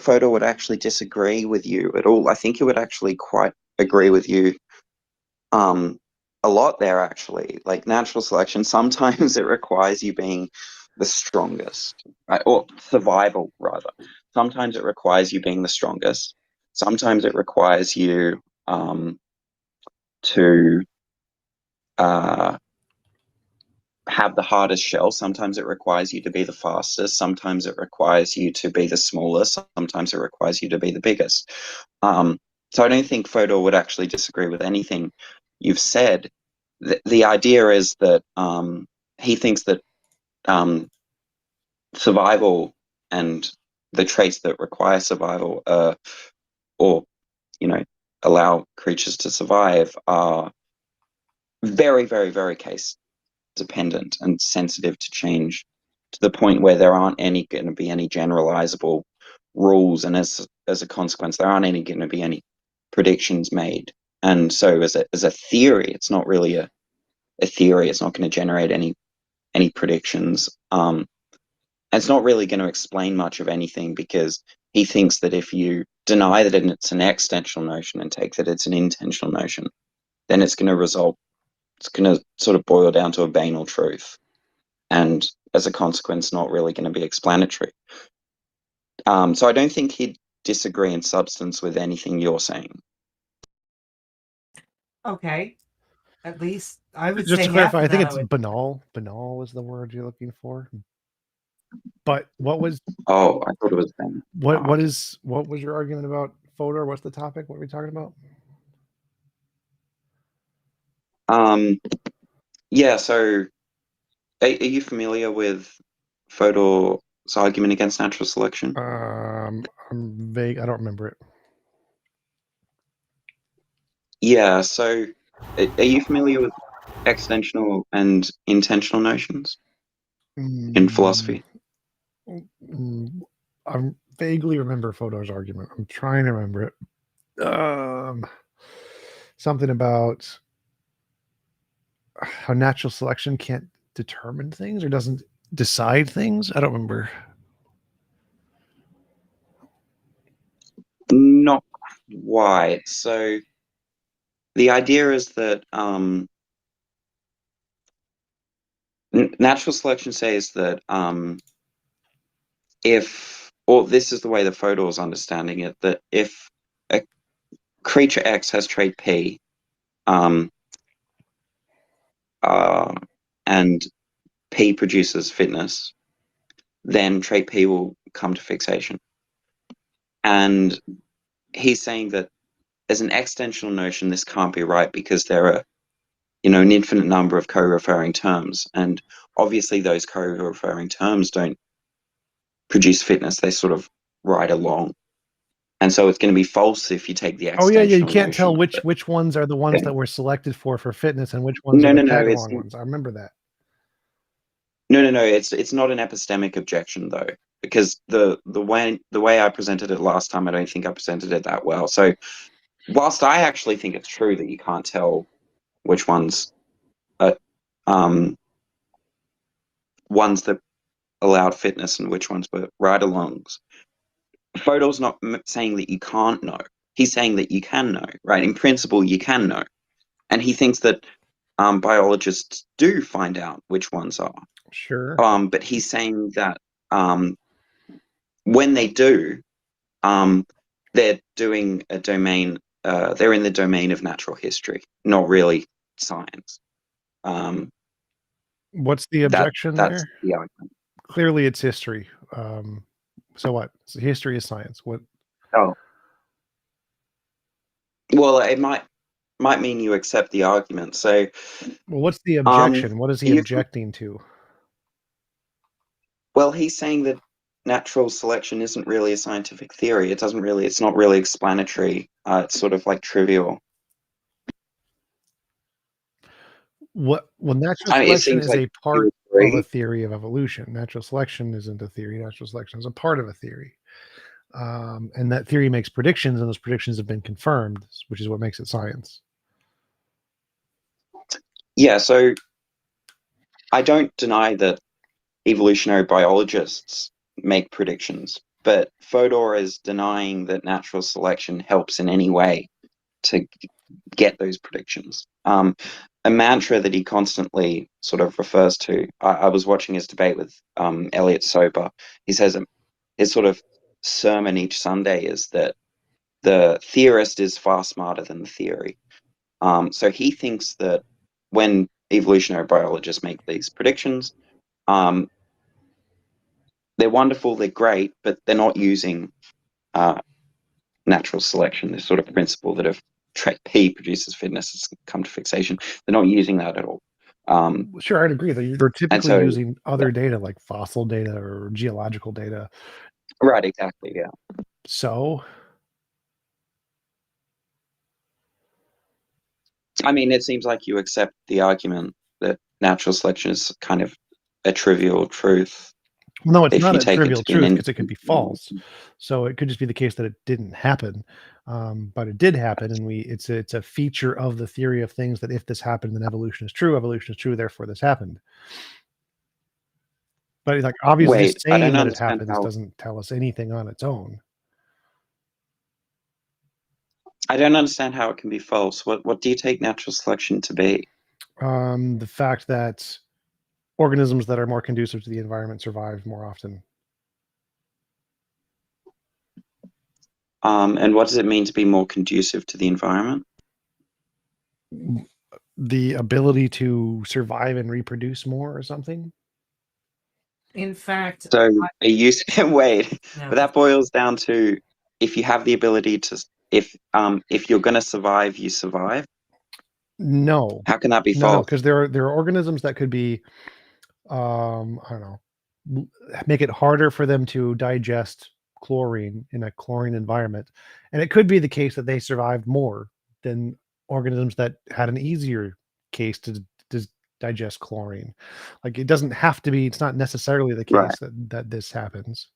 Fodor would actually disagree with you at all. I think he would actually quite agree with you a lot there, actually. Like natural selection, sometimes it requires you being the strongest, right? Or survival, rather. Sometimes it requires you being the strongest. Sometimes it requires you to have the hardest shell. Sometimes it requires you to be the fastest. Sometimes it requires you to be the smallest. Sometimes it requires you to be the biggest. So I don't think Fodor would actually disagree with anything you've said. The idea is that he thinks that survival and the traits that require survival, or allow creatures to survive, are very, very, very case dependent and sensitive to change, to the point where there aren't going to be any generalizable rules, and as a consequence, there aren't going to be any predictions made. And so, as a theory, it's not really a theory. It's not going to generate any predictions. It's not really going to explain much of anything, because he thinks that if you deny that it's an extensional notion and take that it's an intentional notion, then it's going to sort of boil down to a banal truth. And as a consequence, not really going to be explanatory. So I don't think he'd disagree in substance with anything you're saying. Okay. At least I would Just say to clarify, half I of think that it's I would. banal. Banal is the word you're looking for. But what was Oh, I thought it was Ben. what Oh, what okay. is what was your argument about Fodor? What's the topic? What are we talking about? Yeah, so are you familiar with Fodor's argument against natural selection? I'm vague. I don't remember it. Yeah, so are you familiar with extensional and intentional notions in philosophy? I vaguely remember Fodor's argument. I'm trying to remember it. Something about how natural selection can't determine things or doesn't decide things. I don't remember. Not quite. So the idea is that natural selection says that or this is the way the Fodor's understanding it, that if a creature X has trait P, and P produces fitness, then trait P will come to fixation. And he's saying that as an extensional notion, this can't be right because there are, an infinite number of co-referring terms. And obviously those co-referring terms don't produce fitness, they sort of ride along. And so it's going to be false if you take the extensional Oh yeah. You can't notion tell of it. which ones are the ones Yeah. that were selected for fitness and which ones are the tag along ones. I remember that. No. It's not an epistemic objection though, because the way I presented it last time, I don't think I presented it that well. So whilst I actually think it's true that you can't tell which ones are ones that allowed fitness and which ones were ride-alongs, Fodor's not saying that you can't know. He's saying that you can know, right? In principle, you can know, and he thinks that biologists do find out which ones are. Sure. But he's saying that when they do, they're doing a domain. They're in the domain of natural history, not really science. What's the objection that's there? the argument. Clearly, it's history. So what? So history is science. What? Oh, well, it might mean you accept the argument. So, Well, what's the objection? What is he objecting to? Well, he's saying that natural selection isn't really a scientific theory. It's not really explanatory. It's sort of like trivial. Well, natural I mean, it selection seems is like a you part of a agree. theory of evolution. Natural selection isn't a theory. Natural selection is a part of a theory. And that theory makes predictions, and those predictions have been confirmed, which is what makes it science. Yeah, so I don't deny that evolutionary biologists make predictions, but Fodor is denying that natural selection helps in any way to get those predictions. A mantra that he constantly sort of refers to. I was watching his debate with Elliot Sober. He says his sort of sermon each Sunday is that the theorist is far smarter than the theory. So he thinks that when evolutionary biologists make these predictions, they're wonderful, they're great, but they're not using natural selection, this sort of principle that if trait P produces fitness, it's come to fixation. They're not using that at all. Sure, I'd agree that you're typically so, using other data like fossil data or geological data. Right, exactly, yeah. So, I mean, it seems like you accept the argument that natural selection is kind of a trivial truth. no, it's if not you a take trivial it to be an truth because it could be false. So it could just be the case that it didn't happen, but it did happen, and it's a feature of the theory of things that if this happened, then evolution is true. Evolution is true, therefore this happened. But like obviously, Wait, just I don't saying that it understand happens how. doesn't tell us anything on its own. I don't understand how it can be false. What do you take natural selection to be? The fact that organisms that are more conducive to the environment survive more often. And what does it mean to be more conducive to the environment? The ability to survive and reproduce more or something. In fact, So are you wait, No. but that boils down to if you have the ability to, if you're going to survive, you survive. No. How can that be No, false? because there are organisms that could be, I don't know, make it harder for them to digest chlorine in a chlorine environment, and it could be the case that they survived more than organisms that had an easier case to digest chlorine. Like it doesn't have to be. It's not necessarily the case that this happens.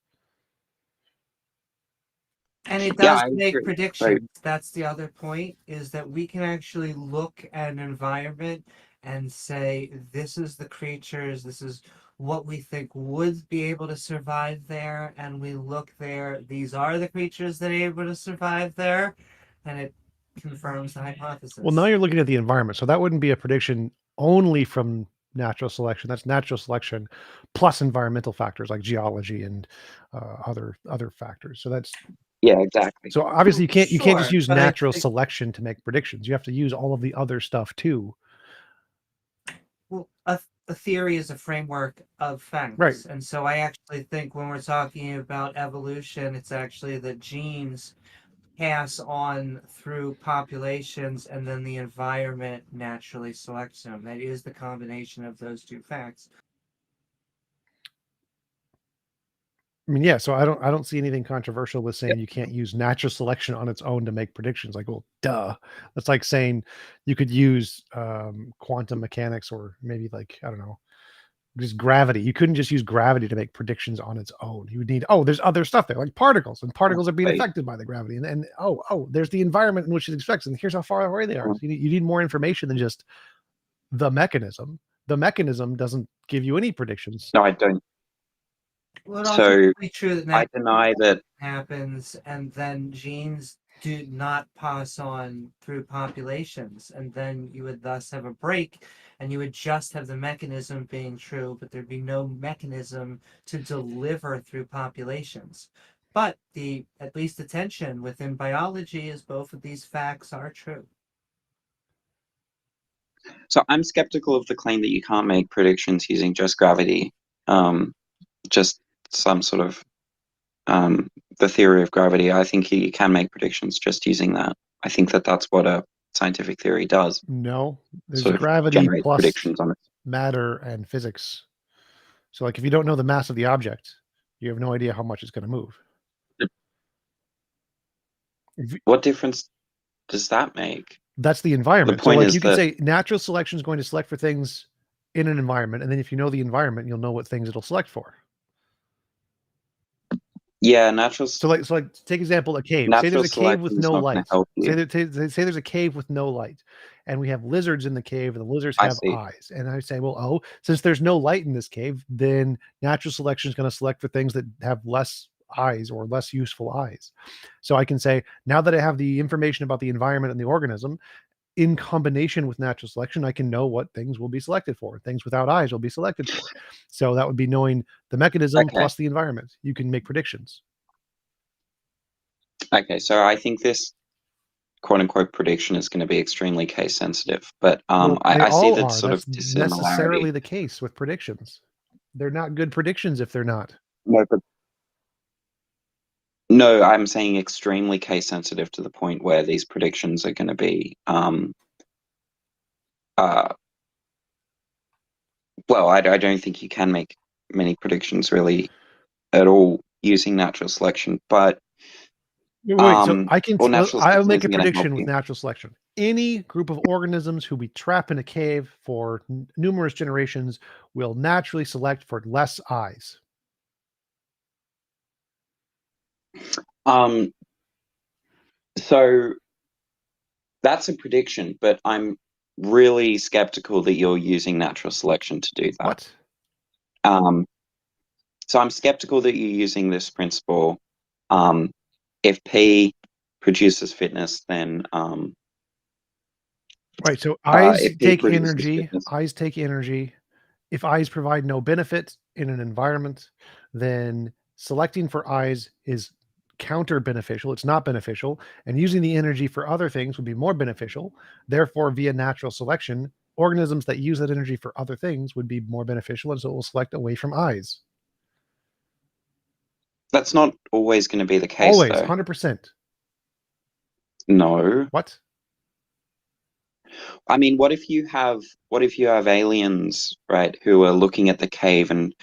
And it Yeah, does I make agree. predictions. That's the other point, is that we can actually look at an environment and say, this is the creatures, this is what we think would be able to survive there. And we look there, these are the creatures that are able to survive there. And it confirms the hypothesis. Well, now you're looking at the environment, so that wouldn't be a prediction only from natural selection. That's natural selection plus environmental factors like geology and other factors. So that's Yeah, exactly. So obviously you can't just Sure, use but I natural think- selection to make predictions. You have to use all of the other stuff too. Well, a theory is a framework of facts. Right. And so I actually think when we're talking about evolution, it's actually the genes pass on through populations and then the environment naturally selects them. That is the combination of those two facts. I mean, yeah, so I don't see anything controversial with saying you can't use natural selection on its own to make predictions. Like, well, duh. That's like saying you could use quantum mechanics or maybe like, I don't know, just gravity. You couldn't just use gravity to make predictions on its own. You would need, there's other stuff there, like particles, and particles are being affected by the gravity. And there's the environment in which it expects, and here's how far away they are. So you need more information than just the mechanism. The mechanism doesn't give you any predictions. No, I don't. Well, So, also be true that I deny that happens, and then genes do not pass on through populations, and then you would thus have a break, and you would just have the mechanism being true, but there'd be no mechanism to deliver through populations. But at least the tension within biology is both of these facts are true. So I'm skeptical of the claim that you can't make predictions using just gravity. Just some sort of the theory of gravity. I think you can make predictions just using that. I think that that's what a scientific theory does. No, there's Sort of gravity generate plus predictions on it. matter and physics. So like if you don't know the mass of the object, you have no idea how much it's going to move. What difference does that make? That's the environment. The point so like is you can that- say natural selection is going to select for things in an environment, and then if you know the environment, you'll know what things it'll select for. Yeah, natural. So like take example a cave. Say Natural there's a cave with selection is no not gonna light. help you. Say there's a cave with no light, and we have lizards in the cave, and the lizards I have see. eyes. And I say, well, since there's no light in this cave, then natural selection is going to select for things that have less eyes or less useful eyes. So I can say, now that I have the information about the environment and the organism, in combination with natural selection, I can know what things will be selected for. Things without eyes will be selected for. So that would be knowing the mechanism plus the environment. You can make predictions. Okay, so I think this quote unquote prediction is going to be extremely case sensitive, but Well, they I see all the are. sort That's of dissimilarity. necessarily the case with predictions. They're not good predictions if they're not. No, I'm saying extremely case sensitive to the point where these predictions are going to be well, I don't think you can make many predictions really at all using natural selection, but Wait, so I can. well, natural I'll selection make a isn't gonna help prediction with you. natural selection. Any group of organisms who we trap in a cave for numerous generations will naturally select for less eyes. So that's a prediction, but I'm really skeptical that you're using natural selection to do that. What? So I'm skeptical that you're using this principle. If P produces fitness, then Right. So eyes if P take produces energy. fitness, Eyes take energy, if eyes provide no benefit in an environment, then selecting for eyes is counter beneficial. It's not beneficial. And using the energy for other things would be more beneficial. Therefore, via natural selection, organisms that use that energy for other things would be more beneficial. And so it will select away from eyes. That's not always going to be the case, Always, though. 100%. No. What? I mean, what if you have aliens, right, who are looking at the cave and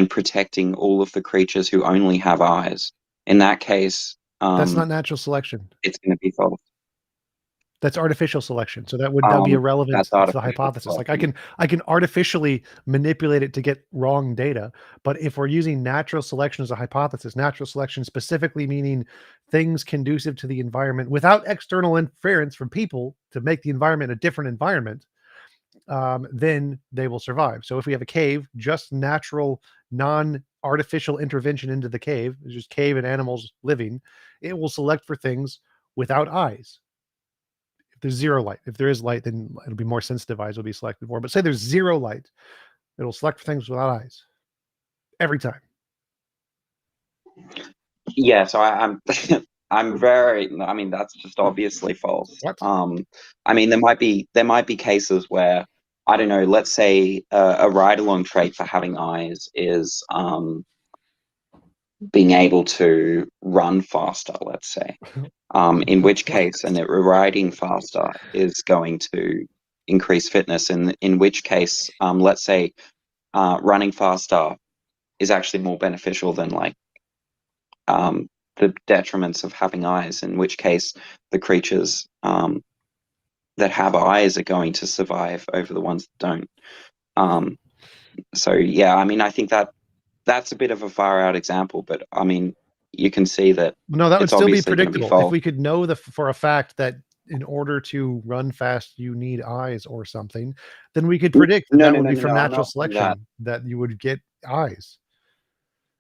protecting all of the creatures who only have eyes? In that case, That's not natural selection. it's going to be false. That's artificial selection. So that would be irrelevant That's to the artificial hypothesis. Like selection. I can artificially manipulate it to get wrong data, but if we're using natural selection as a hypothesis, natural selection specifically meaning things conducive to the environment without external interference from people to make the environment a different environment, then they will survive. So if we have a cave, just natural, non-artificial intervention into the cave, it's just cave and animals living, it will select for things without eyes. If there's zero light, if there is light, then it'll be more sensitive eyes will be selected for. But say there's zero light, it'll select for things without eyes every time. Yeah, so I'm I'm very. I mean, that's just obviously false. What? I mean, there might be cases where, I don't know. Let's say a ride-along trait for having eyes is being able to run faster. Let's say, in which case, and that riding faster is going to increase fitness. In which case, let's say, running faster is actually more beneficial than like the detriments of having eyes, in which case the creatures that have eyes are going to survive over the ones that don't. So yeah, I mean, I think that's a bit of a far out example, but I mean, you can see that No, that would it's still be obviously going to be predictable if false. we could know for a fact that in order to run fast you need eyes or something, then we could predict that would be from I'm natural not saying that. selection that you would get eyes.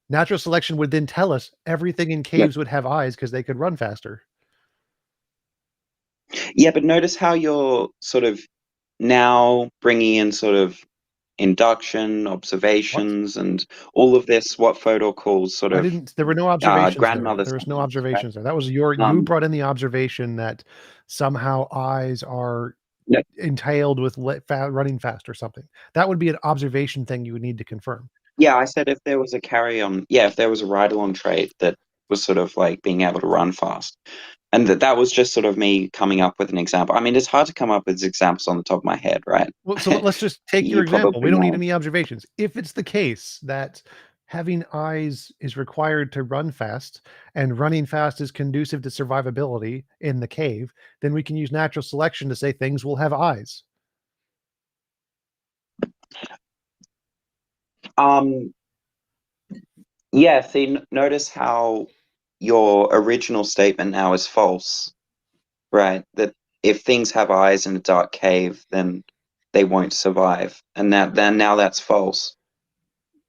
Natural selection would then tell us everything in caves would have eyes because they could run faster. Yeah, but notice how you're sort of now bringing in sort of induction, observations, and all of this, what Fodor calls sort of There were no observations there. grandmother There was no science, right? observations there. That was you brought in the observation that somehow eyes are entailed with running fast or something. That would be an observation thing you would need to confirm. Yeah, I said if there was a if there was a ride-along trait that was sort of like being able to run fast. And that was just sort of me coming up with an example. I mean, it's hard to come up with examples on the top of my head, right? Well, so let's just take your example. We don't need any observations. If it's the case that having eyes is required to run fast and running fast is conducive to survivability in the cave, then we can use natural selection to say things will have eyes. Yeah, see, notice how your original statement now is false, right? That if things have eyes in a dark cave, then they won't survive. And now that's false.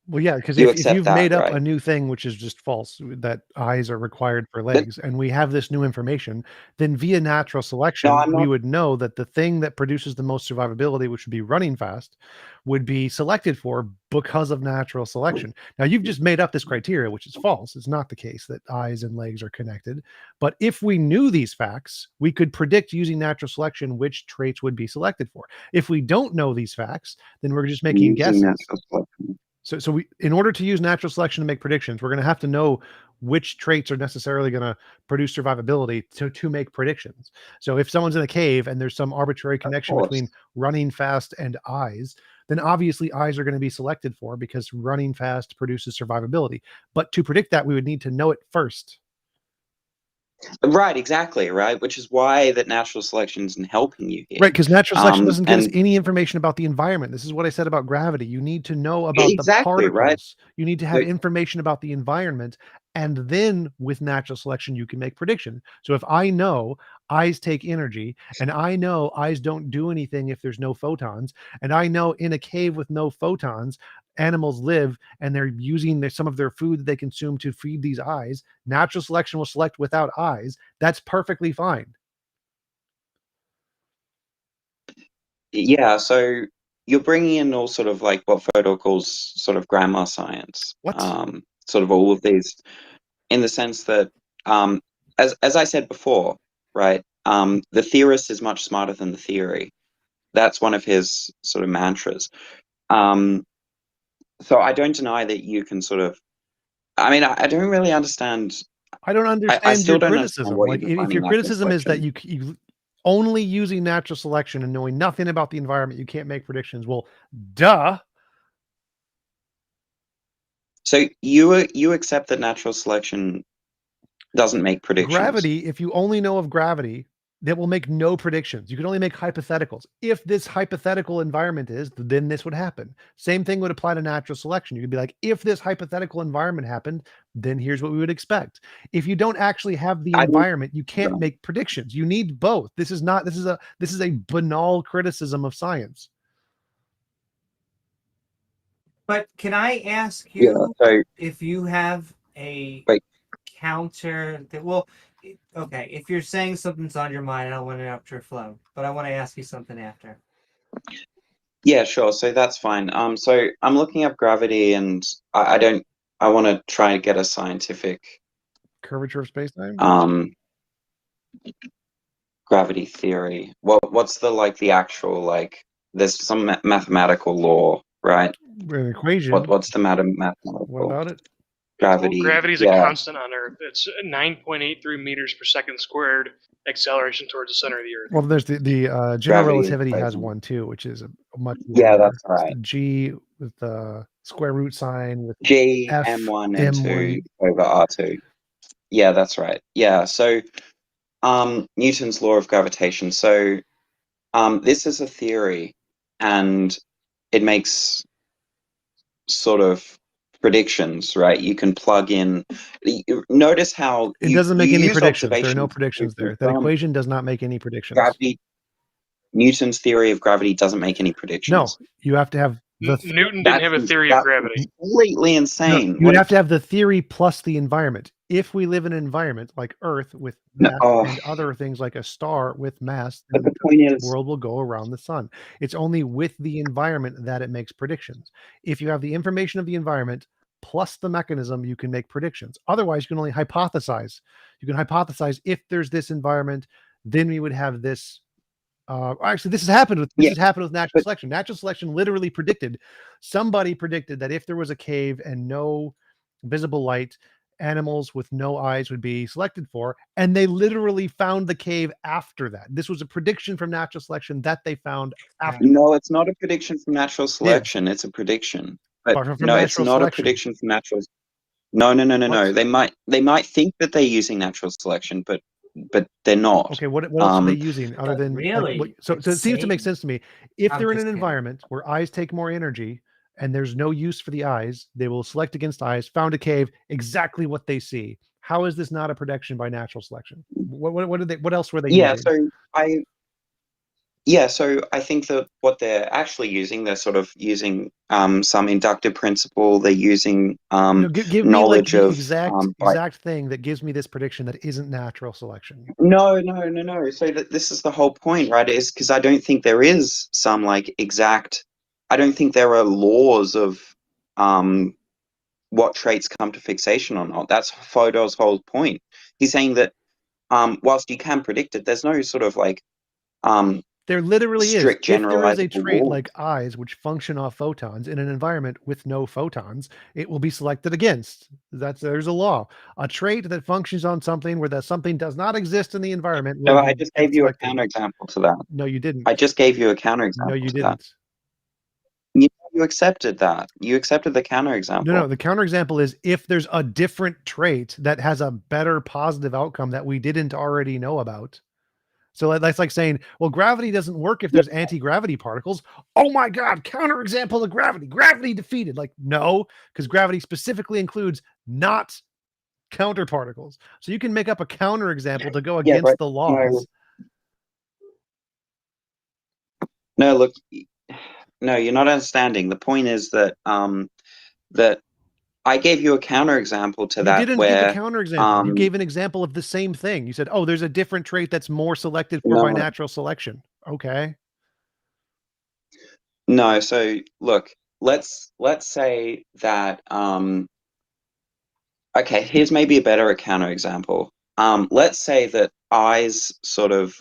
Well, yeah, because You if accept you've that, made up right? a new thing, which is just false, that eyes are required for legs, and we have this new information, then via natural selection, I'm we not. would know that the thing that produces the most survivability, which would be running fast, would be selected for because of natural selection. Now, you've just made up this criteria, which is false. It's not the case that eyes and legs are connected. But if we knew these facts, we could predict using natural selection which traits would be selected for. If we don't know these facts, then we're just making guesses. Natural selection. So we, in order to use natural selection to make predictions, we're going to have to know which traits are necessarily going to produce survivability to make predictions. So if someone's in a cave and there's some arbitrary connection between running fast and eyes, then obviously eyes are going to be selected for because running fast produces survivability. But to predict that, we would need to know it first. Right, exactly, right? Which is why that natural selection isn't helping you here. Right, because natural selection doesn't give us any information about the environment. This is what I said about gravity. You need to know about the particles. Right? You need to have information about the environment, and then with natural selection, you can make prediction. So if I know eyes take energy, and I know eyes don't do anything if there's no photons, and I know in a cave with no photons, animals live and they're using some of their food that they consume to feed these eyes, natural selection will select without eyes. That's perfectly fine. Yeah, so you're bringing in all sort of like what Fodor calls sort of grammar science. What? Sort of all of these, in the sense that, as I said before, right? The theorist is much smarter than the theory. That's one of his sort of mantras. So I don't deny that you can sort of. I mean, I don't really understand. I don't I understand still your don't understand criticism. what Like, you're if defining your natural criticism is that selection. you only using natural selection and knowing nothing about the environment, you can't make predictions. Well, duh. So you accept that natural selection doesn't make predictions. Gravity, if you only know of gravity, that will make no predictions. You can only make hypotheticals. If this hypothetical environment is, then this would happen. Same thing would apply to natural selection. You could be like, if this hypothetical environment happened, then here's what we would expect. If you don't actually have the environment, you can't make predictions. You need both. This is a banal criticism of science. But can I ask you if you have a counter that, well, okay, if you're saying something's on your mind, I don't want to interrupt your flow, but I want to ask you something after. Yeah, sure. So that's fine. So I'm looking up gravity, and I want to try and get a scientific curvature of space-time. Gravity theory. What's the actual, like? There's some mathematical law, right? An equation. What's the mathematical? What about it? Gravity. Well, gravity is a constant on Earth. It's 9.83 meters per second squared acceleration towards the center of the Earth. Well, there's the general Gravity relativity equation. has one too, which is a much Yeah, lower. that's right. It's the G with the square root sign with G F M1 M1 M2 over R2. Yeah, that's right. Yeah, so Newton's law of gravitation. So this is a theory, and it makes sort of predictions, right? You can plug in. Notice how It doesn't make any use predictions. There are no observations predictions to there. That confirm equation does not make any predictions. gravity. Newton's theory of gravity doesn't make any predictions. No, you have to have the Newton didn't have a theory of gravity. Completely No, insane. you would have to have the theory plus the environment. If we live in an environment like Earth with mass and other things like a star with mass, then But the point is, the world will go around the sun. It's only with the environment that it makes predictions. If you have the information of the environment plus the mechanism, you can make predictions. Otherwise, you can only hypothesize. You can hypothesize if there's this environment, then we would have this. Actually, this has happened with natural selection. Natural selection literally predicted. Somebody predicted that if there was a cave and no visible light, animals with no eyes would be selected for, and they literally found the cave after that. This was a prediction from natural selection that they found after. No, it's not a prediction from natural selection. It's a prediction. But from no, it's natural not a selection. prediction from natural. No. They might think that they're using natural selection, but they're not. Okay, what else are they using other than really? So it seems to make sense to me. If they're in an environment where eyes take more energy and there's no use for the eyes, they will select against eyes, found a cave, exactly what they see. How is this not a prediction by natural selection? What else were they using? So I think that what they're actually using, they're sort of using some inductive principle. They're using give knowledge me like of the exact thing that gives me this prediction that isn't natural selection. No. So this is the whole point, right? Is because I don't think there is some like exact. I don't think there are laws of what traits come to fixation or not. That's Fodor's whole point. He's saying that whilst you can predict it, there's no sort of like there literally strict is. If there is a generalizable trait law. like eyes, which function off photons in an environment with no photons, it will be selected against. There's a law. A trait that functions on something where that something does not exist in the environment. No, I just gave you a counterexample to that. No, you didn't. I just gave you a counterexample. No, you to that. didn't. You accepted that. You accepted the counterexample. No, the counterexample is if there's a different trait that has a better positive outcome that we didn't already know about. So that's like saying, well, gravity doesn't work if there's anti-gravity particles. Oh my God, counterexample of gravity. Gravity defeated. Like, no, because gravity specifically includes not counterparticles. So you can make up a counterexample to go against the laws. No, look, no, you're not understanding. The point is that that I gave you a counterexample to that. You didn't give a counterexample. You gave an example of the same thing. You said, oh, there's a different trait that's more selected for by natural selection. Okay. No, so look, let's say that okay, here's maybe a better counterexample. Let's say that eyes sort of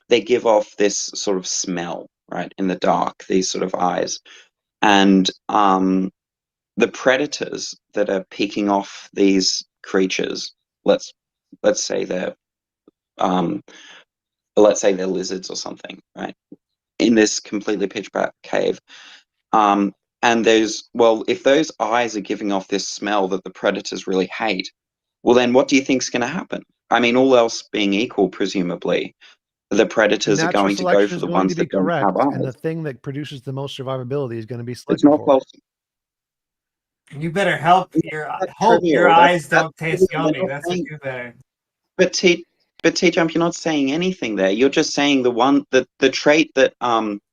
they give off this sort of smell, right, in the dark, these sort of eyes. And the predators that are picking off these creatures, let's say they're lizards or something, right? In this completely pitch black cave. And if those eyes are giving off this smell that the predators really hate, well, then what do you think's going to happen? I mean, all else being equal, presumably, the predators are Natural going to go selection for is the going ones to be that don't have correct, and the eyes. thing that produces the most survivability is going to be It's selected not for. false. You better hope That's your trivial. eyes That's don't taste trivial. You're yummy. not That's what saying, you better. but T-Jump, you're not saying anything there. You're just saying the trait that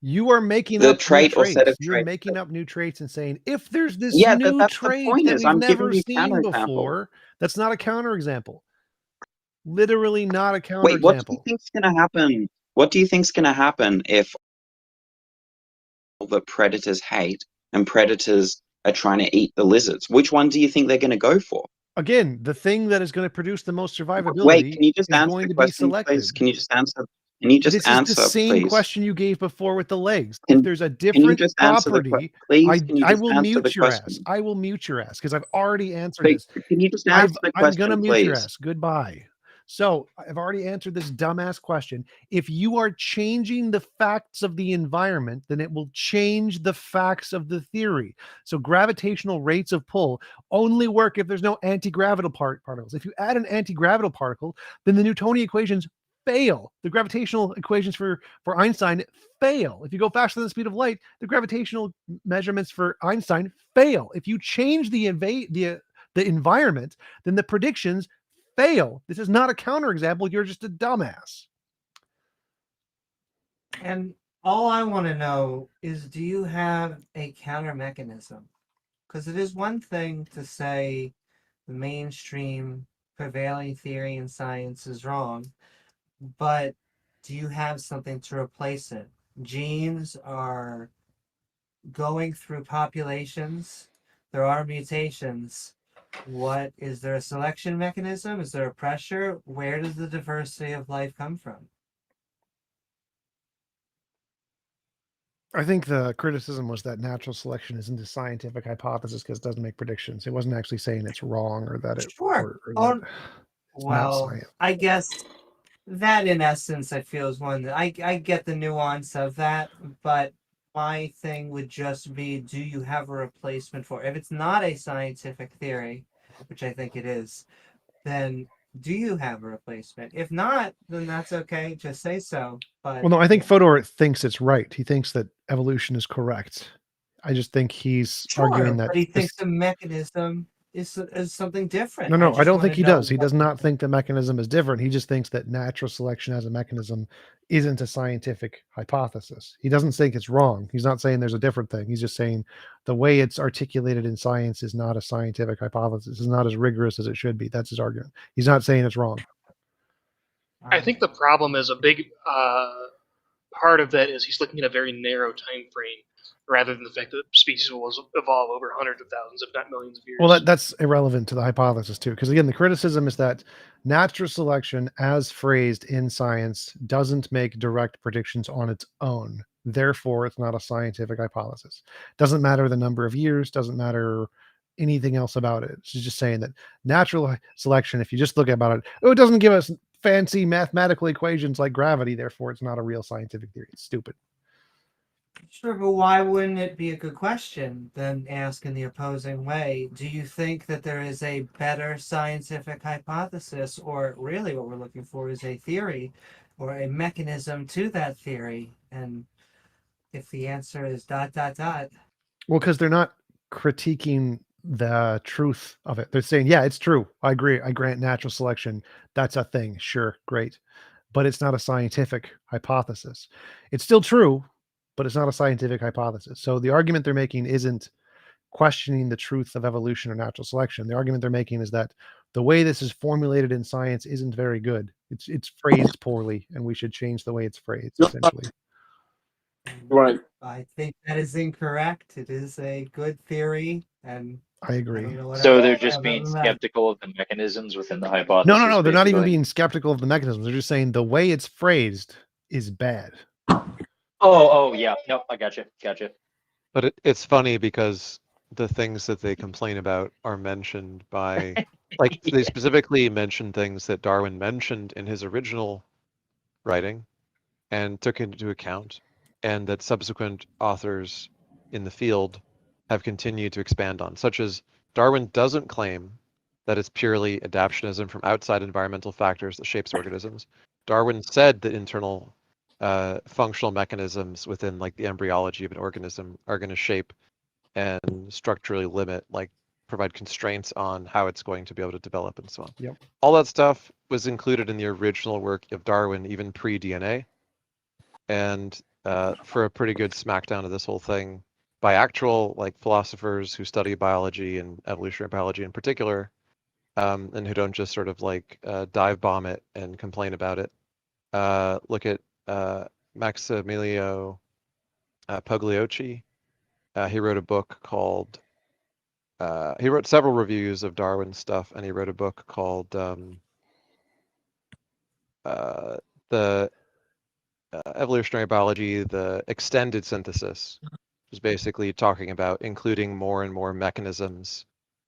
You are making the up new trait or set traits. of You're traits. making up new traits and saying, if there's this Yeah, new that's the trait point. that Is we've I'm giving never you seen counterexample. before, that's not a counterexample. Literally not a counterexample. Wait, what do you think's going to happen? What do you think's going to happen if the predators hate and predators are trying to eat the lizards? Which one do you think they're going to go for? Again, the thing that is going to produce the most survivability Wait, can you just is answer going the to be question, selected. please? Can you just answer? Can you just This answer, is the same please? question you gave before with the legs. Can, if there's a can different you just answer the property, please? Can you I just will answer the mute your question? ass. I will mute your ass because I've already answered Please, this. can you just answer the I'm going to question, mute your please? ass. Goodbye. So I've already answered this dumbass question. If you are changing the facts of the environment, then it will change the facts of the theory. So gravitational rates of pull only work if there's no anti-gravital particles. If you add an anti-gravital particle, then the Newtonian equations fail. The gravitational equations for Einstein fail. If you go faster than the speed of light, the gravitational measurements for Einstein fail. If you change the environment, then the predictions fail. This is not a counterexample. You're just a dumbass. And all I want to know is, do you have a counter mechanism? Because it is one thing to say the mainstream prevailing theory in science is wrong, but do you have something to replace it? Genes are going through populations. There are mutations. What is there a selection mechanism? Is there a pressure? Where does the diversity of life come from? I think the criticism was that natural selection isn't a scientific hypothesis because it doesn't make predictions. It wasn't actually saying it's wrong or that it Sure. or Oh, that it's not well, science. I guess that in essence, I feel is one that I get the nuance of that, but my thing would just be, do you have a replacement for it? If it's not a scientific theory, which I think it is, then do you have a replacement? If not, then that's okay. Just say so. But Well, no, I think Fodor thinks it's right. He thinks that evolution is correct. I just think he's arguing sure, that but he this, thinks the mechanism is something different. no, I just don't wanna think he know does. He what does not think the mechanism is different. He just thinks that natural selection as a mechanism isn't a scientific hypothesis. He doesn't think it's wrong. He's not saying there's a different thing. He's just saying the way it's articulated in science is not a scientific hypothesis. It's not as rigorous as it should be. That's his argument. He's not saying it's wrong. I think the problem is a big part of that is he's looking at a very narrow time frame rather than the fact that species will evolve over hundreds of thousands, if not millions of years. Well, that's irrelevant to the hypothesis too, because again, the criticism is that natural selection, as phrased in science, doesn't make direct predictions on its own. Therefore, it's not a scientific hypothesis. Doesn't matter the number of years, doesn't matter anything else about it. She's just saying that natural selection, if you just look about it, it doesn't give us fancy mathematical equations like gravity. Therefore, it's not a real scientific theory. It's stupid. Sure, but why wouldn't it be a good question then ask in the opposing way? Do you think that there is a better scientific hypothesis, or really what we're looking for is a theory or a mechanism to that theory? And if the answer is ... Well, because they're not critiquing the truth of it. They're saying, yeah, it's true. I agree. I grant natural selection. That's a thing. Sure. Great. But it's not a scientific hypothesis. It's still true, but it's not a scientific hypothesis. So the argument they're making isn't questioning the truth of evolution or natural selection. The argument they're making is that the way this is formulated in science isn't very good. It's phrased poorly, and we should change the way it's phrased, essentially. I think that is incorrect. It is a good theory, and I agree. don't know what So else they're to say just other being than that. skeptical of the mechanisms within the No, hypothesis. no, no. They're not even basically. being skeptical of the mechanisms. They're just saying the way it's phrased is bad. Oh, yeah. Nope, I gotcha. But it's funny because the things that they complain about are mentioned by, like, they specifically mention things that Darwin mentioned in his original writing and took into account, and that subsequent authors in the field have continued to expand on, such as Darwin doesn't claim that it's purely adaptionism from outside environmental factors that shapes organisms. Darwin said that internal functional mechanisms within like the embryology of an organism are going to shape and structurally limit, like provide constraints on how it's going to be able to develop and so on. Yep. All that stuff was included in the original work of Darwin, even pre-DNA. And for a pretty good smackdown of this whole thing by actual like philosophers who study biology and evolutionary biology in particular, and who don't just sort of like dive bomb it and complain about it. Look at Maximilio Pugliocci. He wrote a book called, he wrote several reviews of Darwin's stuff, and he wrote a book called the Evolutionary Biology, the Extended Synthesis, which is basically talking about including more and more mechanisms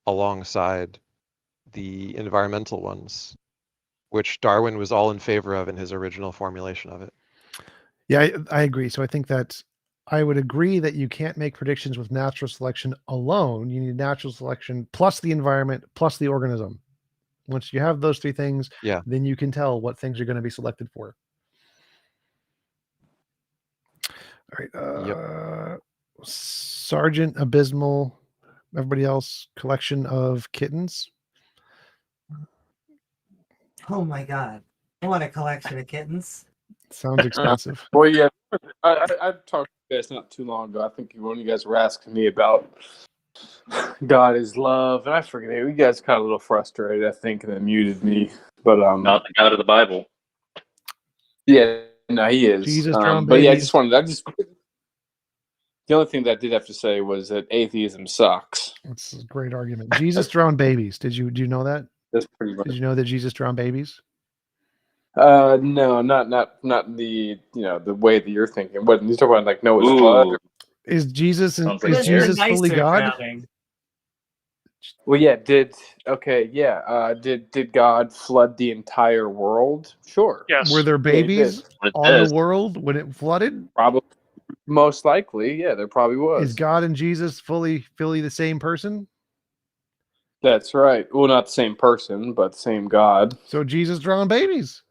alongside the environmental ones, which Darwin was all in favor of in his original formulation of it. Yeah, I agree. So I think that I would agree that you can't make predictions with natural selection alone. You need natural selection plus the environment plus the organism. Once you have those three things, yeah, then you can tell what things are going to be selected for. All right. Sergeant Abysmal. Everybody else, collection of kittens. Oh my god. I want a collection of kittens. Sounds expensive. Well, yeah, I talked to you guys not too long ago. I think when you guys were asking me about God is love, and I forget it. You guys got a little frustrated, I think, and then muted me. But Not the God of the Bible. yeah, no, he is. Jesus drowned but yeah, babies. The only thing that I did have to say was that atheism sucks. That's a great argument. Jesus drowned babies. Do you know that? That's pretty much. Did you know that Jesus drowned babies? No, not the the way that you're thinking. What you talking about, like Noah's flood? Is Jesus Sounds like is Jesus fully God? Well, yeah. Did God flood the entire world? Sure. Yes. Were there Yeah, he did. babies on the world when it flooded? Probably, most likely, yeah. There probably was. Is God and Jesus fully the same person? That's right. Well, not the same person, but the same God. So Jesus drowned babies.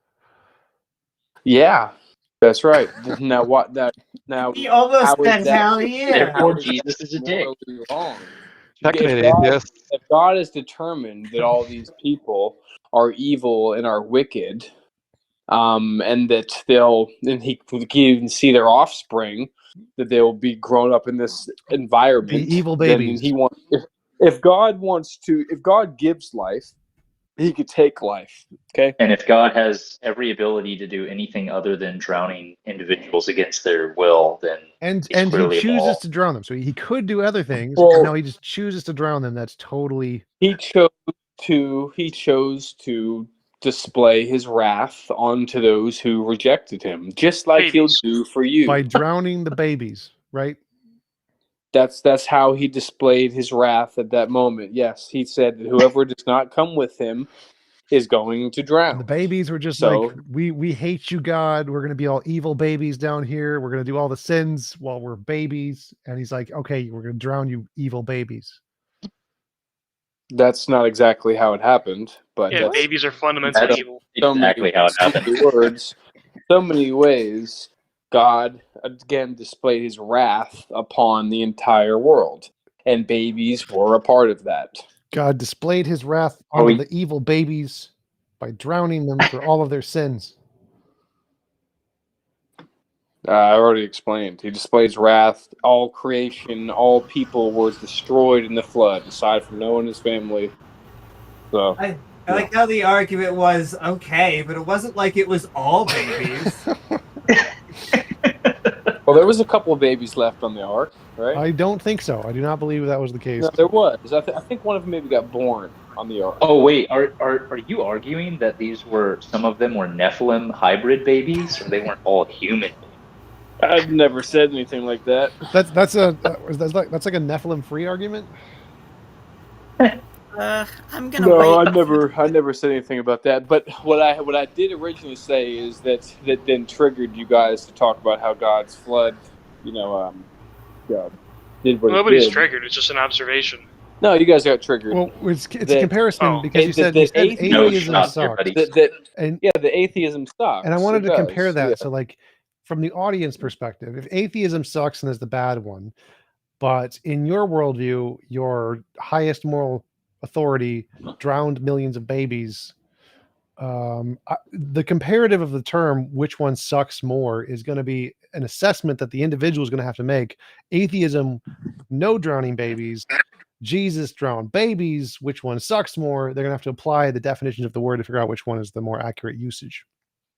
Yeah, that's right. Now what? Now He almost how is said that- hell yeah. Therefore, Jesus is a dick. morally wrong? If God is determined that all these people are evil and are wicked, and that he can even see their offspring, that they will be grown up in this environment, Be evil then babies. if God gives life, he could take life. Okay. And if God has every ability to do anything other than drowning individuals against their will, then And he's he clearly chooses moral. to drown them. So he could do other things. Well- No, he just chooses to drown them. That's totally. He chose to display his wrath onto those who rejected him, just like he'll do for you. By drowning the babies, right? That's how he displayed his wrath at that moment. Yes, he said that whoever does not come with him is going to drown. And the babies were just So- like, we hate you, God. We're going to be all evil babies down here. We're going to do all the sins while we're babies. And he's like, okay, we're going to drown you, evil babies. That's not exactly how it happened, but Yeah, that's babies are fundamentally That's evil. exactly how it happened. Words, so many ways. God again displayed his wrath upon the entire world, and babies were a part of that. God displayed his wrath on the evil babies by drowning them for all of their sins. I already explained. He displays wrath. All creation, all people were destroyed in the flood, aside from Noah and his family. So I like how the argument was okay, but it wasn't like it was all babies. Well, Well, there was a couple of babies left on the ark, right? I don't think so. I do not believe that was the case. No, there was. I think one of them maybe got born on the ark. Oh wait, are you arguing that some of them were Nephilim hybrid babies, or they weren't all human? I've never said anything like that. That's like a Nephilim free argument. I'm gonna No, wait. I never said anything about that. But what I did originally say is that then triggered you guys to talk about how God's flood, God did what Nobody's it did. triggered. It's just an observation. No, you guys got triggered. Well, it's a comparison because you said atheism sucks. And the atheism sucks. And I wanted It to compare does, that. yeah. So, like, from the audience perspective, if atheism sucks and is the bad one, but in your worldview, your highest moral authority drowned millions of babies. The comparative of the term, which one sucks more, is going to be an assessment that the individual is going to have to make. Atheism, no drowning babies. Jesus, drowned babies. Which one sucks more? They're going to have to apply the definitions of the word to figure out which one is the more accurate usage.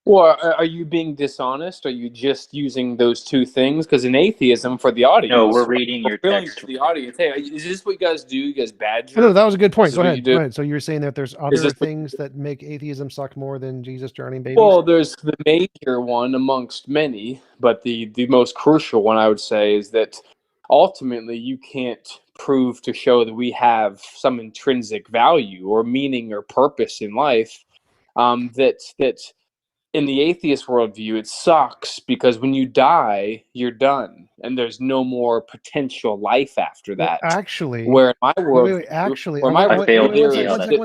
Well, are you being dishonest? Are you just using those two things? Because in atheism, for the audience, No, we're reading your fulfilling text. to the audience. Hey, is this what you guys do? You guys badger? No, that was a good point. This is Go what ahead. you do? Go ahead. So you were saying that there's other this what- things that make atheism suck more than Jesus drowning babies? Well, there's the major one amongst many, but the most crucial one, I would say, is that ultimately you can't prove to show that we have some intrinsic value or meaning or purpose in life. That in the atheist worldview, it sucks because when you die, you're done, and there's no more potential life after that. Actually, where in my world, wait, actually, where my one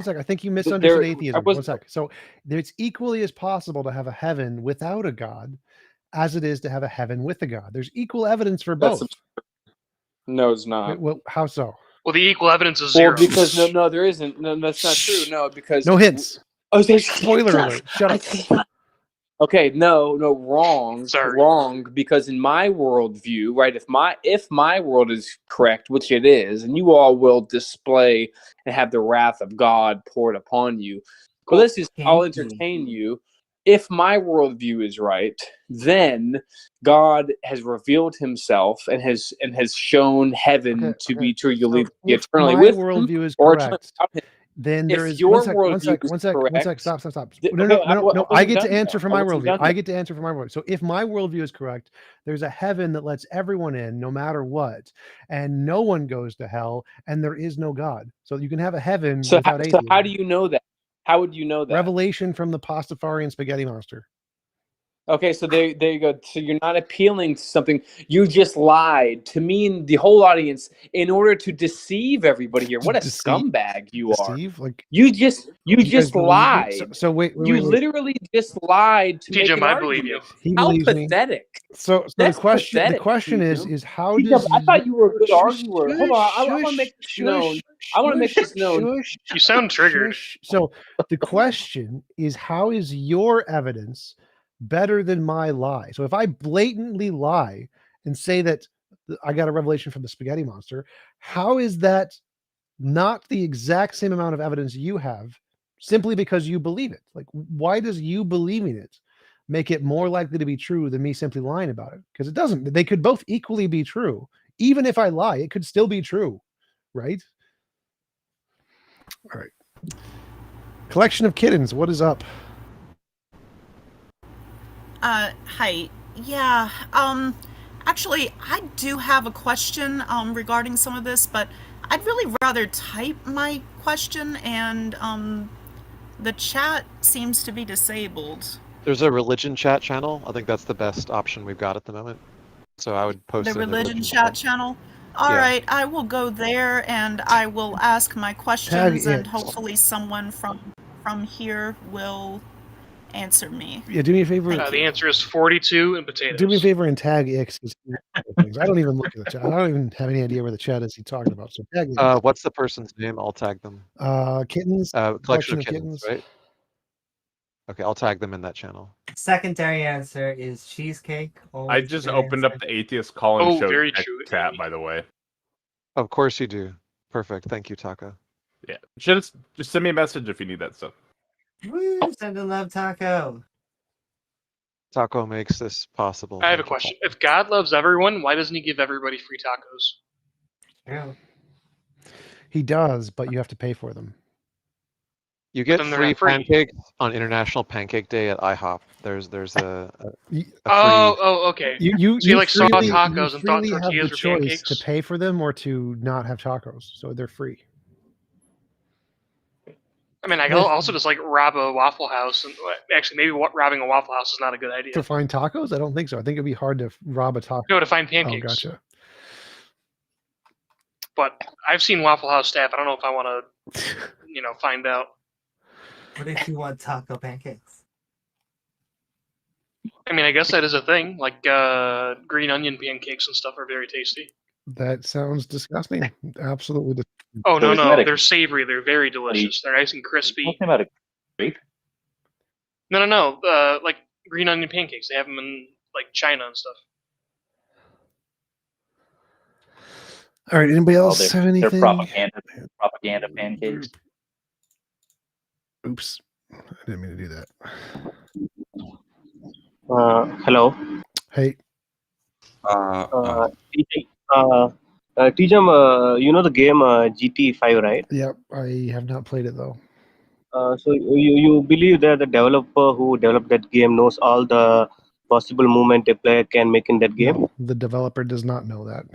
sec. I think you misunderstood there- atheism. One sec. So it's equally as possible to have a heaven without a God as it is to have a heaven with a God. There's equal evidence for both. No, it's not. Wait, well, how so? Well, the equal evidence is zero. Well, because no, there isn't. No, that's not true. No, because No hints. Oh, Spoiler alert. Shut up. Okay, no, wrong. Because in my worldview, right, if my world is correct, which it is, and you all will display and have the wrath of God poured upon you. But let's just, I'll entertain you. If my worldview is right, then God has revealed Himself and has shown heaven to be true. You'll live eternally with Him. If my worldview is or correct, then there if is your one sec. worldview Stop. th- No, okay, no. I I get to wasn't answer done for yet. my I wasn't worldview. done I yet. get to answer for my worldview. So if my worldview is correct, there's a heaven that lets everyone in, no matter what, and no one goes to hell, and there is no God. So you can have a heaven without atheism. How do you know that? How would you know that? Revelation from the Pastafarian spaghetti monster. Okay, so there you go. So you're not appealing to something. You just lied to me and the whole audience in order to deceive everybody here. What a scumbag you are! Like you just guys believe me? lied. So wait. You literally just lied to make TJ, an I believe argument. you. He How believes me. pathetic! So That's the question pathetic, is how TJ, does I thought you were a good arguer. Hold on, I want to make this known. I want to make this known. You sound triggered. So the question is, how is your evidence better than my lie? So if I blatantly lie and say that I got a revelation from the spaghetti monster, how is that not the exact same amount of evidence you have simply because you believe it? Like, why does you believing it make it more likely to be true than me simply lying about it? Because it doesn't. They could both equally be true. Even if I lie, it could still be true, right? All right. Collection of kittens, what is up? Hi. Yeah, actually, I do have a question, regarding some of this, but I'd really rather type my question, and, the chat seems to be disabled. There's a religion chat channel. I think that's the best option we've got at the moment. So I would post The it in the religion chat channel? All Yeah. right, I will go there, and I will ask my questions, and it. hopefully someone from here will answer me. Yeah, do me a favor. The answer is 42 and potatoes. Do me a favor and tag X. I don't even look at the chat. I don't even have any idea where the chat is he's talking about. So tag X. What's the person's name? I'll tag them. Kittens. Collection of kittens, right? Okay, I'll tag them in that channel. Secondary answer is cheesecake. I just opened up the atheist call-in show very text true. chat, by the way. Of course you do. Perfect. Thank you, Taka. Yeah, just send me a message if you need that stuff. Woo, send a love taco. Taco makes this possible. I have a Thank you, question. If God loves everyone, why doesn't he give everybody free tacos? Yeah. He does, but you have to pay for them. You get then they're free not free. pancakes on International Pancake Day at IHOP. There's a free. Okay. You So you like saw freely, tacos and thought freely have the tortillas were choice pancakes? to pay for them or to not have tacos, so they're free. I mean, I can also just like rob a Waffle House, and actually, maybe robbing a Waffle House is not a good idea. To find tacos? I don't think so. I think it'd be hard to rob a taco. No, to find Oh, pancakes. gotcha. But I've seen Waffle House staff. I don't know if I want to, find out. What if you want taco pancakes? I mean, I guess that is a thing. Like green onion pancakes and stuff are very tasty. That sounds disgusting. Absolutely disgusting. Oh no, isn't no, that a- they're savory. They're very delicious. They're nice and crispy. Talking about a grape? No. Like green onion pancakes. They have them in like China and stuff. All right. Anybody Oh, else have they're anything? propaganda pancakes. Oops. I didn't mean to do that. Hello. Hey. Tijam, you know the game GT5, right? Yep. I have not played it though. So you believe that the developer who developed that game knows all the possible movement a player can make in that game? No, the developer does not know that.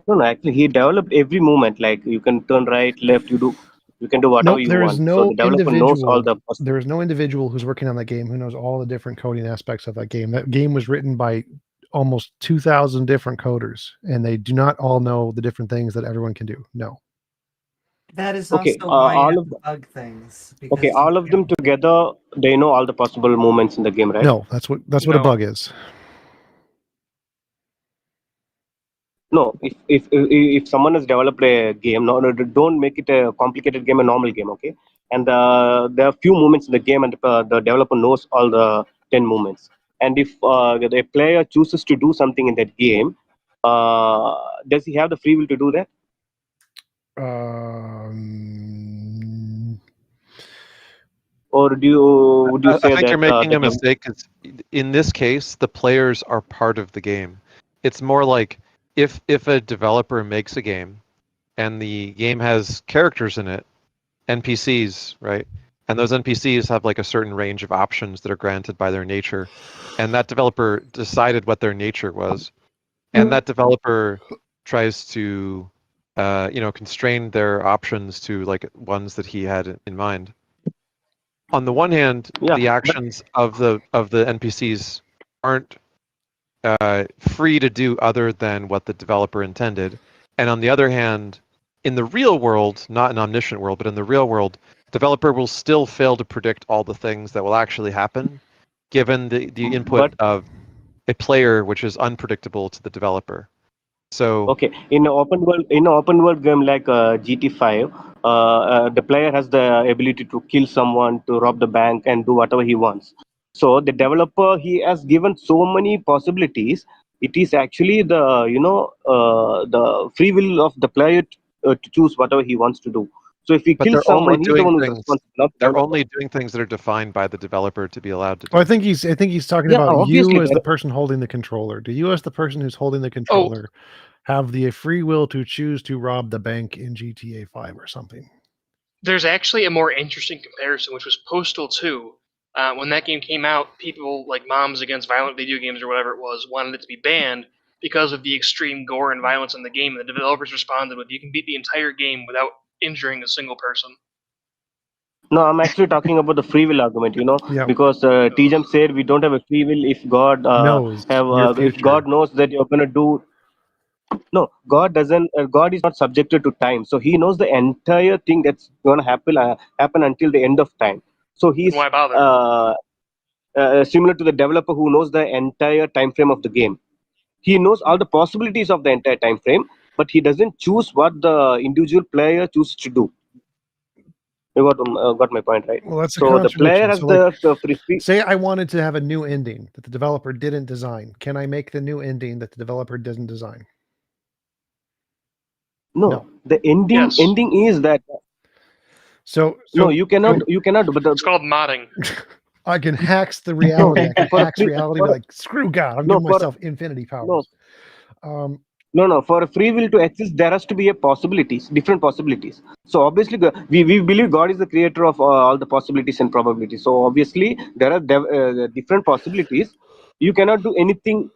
No, actually, he developed every movement. Like you can turn right, left. You can do whatever Nope, you there is want. So no the developer knows all individual. the. There is no individual who's working on that game who knows all the different coding aspects of that game. That game was written by almost 2,000 different coders, and they do not all know the different things that everyone can do. No. That is Okay, also why all I of bug things. Okay, all of them together, they know all the possible movements in the game, right? No, that's what a bug is. No, if someone has developed a game, no, don't make it a complicated game, a normal game, okay? And there are few movements in the game, and the developer knows all the 10 movements. And if the player chooses to do something in that game, does he have the free will to do that? Or would you I say think that you're making the a mistake. 'Cause in this case, the players are part of the game. It's more like if a developer makes a game and the game has characters in it, NPCs, right? And those NPCs have like a certain range of options that are granted by their nature. And that developer decided what their nature was. And that developer tries to constrain their options to like ones that he had in mind. On the one hand, the actions of the NPCs aren't free to do other than what the developer intended. And on the other hand, in the real world, not an omniscient world, but in the real world, developer will still fail to predict all the things that will actually happen, given the input of a player which is unpredictable to the developer. So okay, in an open world game like GT5, the player has the ability to kill someone, to rob the bank, and do whatever he wants. So the developer, he has given so many possibilities. It is actually the free will of the player to choose whatever he wants to do. So if he but kills they're only someone, he's the doing one who's things. responsible. Not the They're developer. only doing things that are defined by the developer to be allowed to do. Well, I think he's talking Yeah, about obviously, you as the but- person holding the controller. Do you, as the person who's holding the controller, have the free will to choose to rob the bank in GTA 5 or something? There's actually a more interesting comparison, which was Postal 2. When that game came out, people like Moms Against Violent Video Games or whatever it was wanted it to be banned because of the extreme gore and violence in the game. The developers responded with, "You can beat the entire game without injuring a single person." No, I'm actually talking about the free will argument, Yeah. because Tijam said we don't have a free will if God Knows your if future. God knows that you're going to do. No, God doesn't. God is not subjected to time, so He knows the entire thing that's going to happen until the end of time. So he's Why bother? Similar to the developer who knows the entire time frame of the game. He knows all the possibilities of the entire time frame, but he doesn't choose what the individual player chooses to do. You got my point, right? Well, that's a So the player contradiction. has So, like, the free. say I wanted to have a new ending that the developer didn't design. Can I make the new ending that the developer didn't design? No, the ending is that. So No, you cannot. You cannot. But It's called modding. I can hacks the reality. I can For a hacks free, reality. for Be a, like, screw God. I'm no, giving for myself infinity no, powers. Um, no. For a free will to exist, there has to be a possibilities, different possibilities. So obviously, we believe God is the creator of all the possibilities and probabilities. So obviously, there are different possibilities. You cannot do anything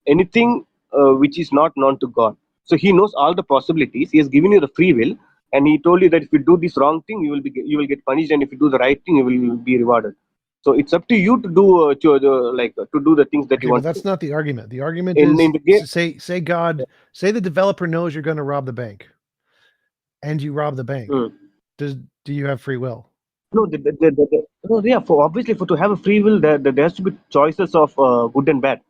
anything which is not known to God. So He knows all the possibilities. He has given you the free will, and He told you that if you do this wrong thing, you will get punished, and if you do the right thing, you will be rewarded. So it's up to you to do to do the things that you okay, but want to that's do. not the argument. The argument In is the game, say God, say the developer knows you're going to rob the bank, and you rob the bank. Do you have free will? no, no, yeah. For obviously, for to have a free will, there has to be choices of good and bad.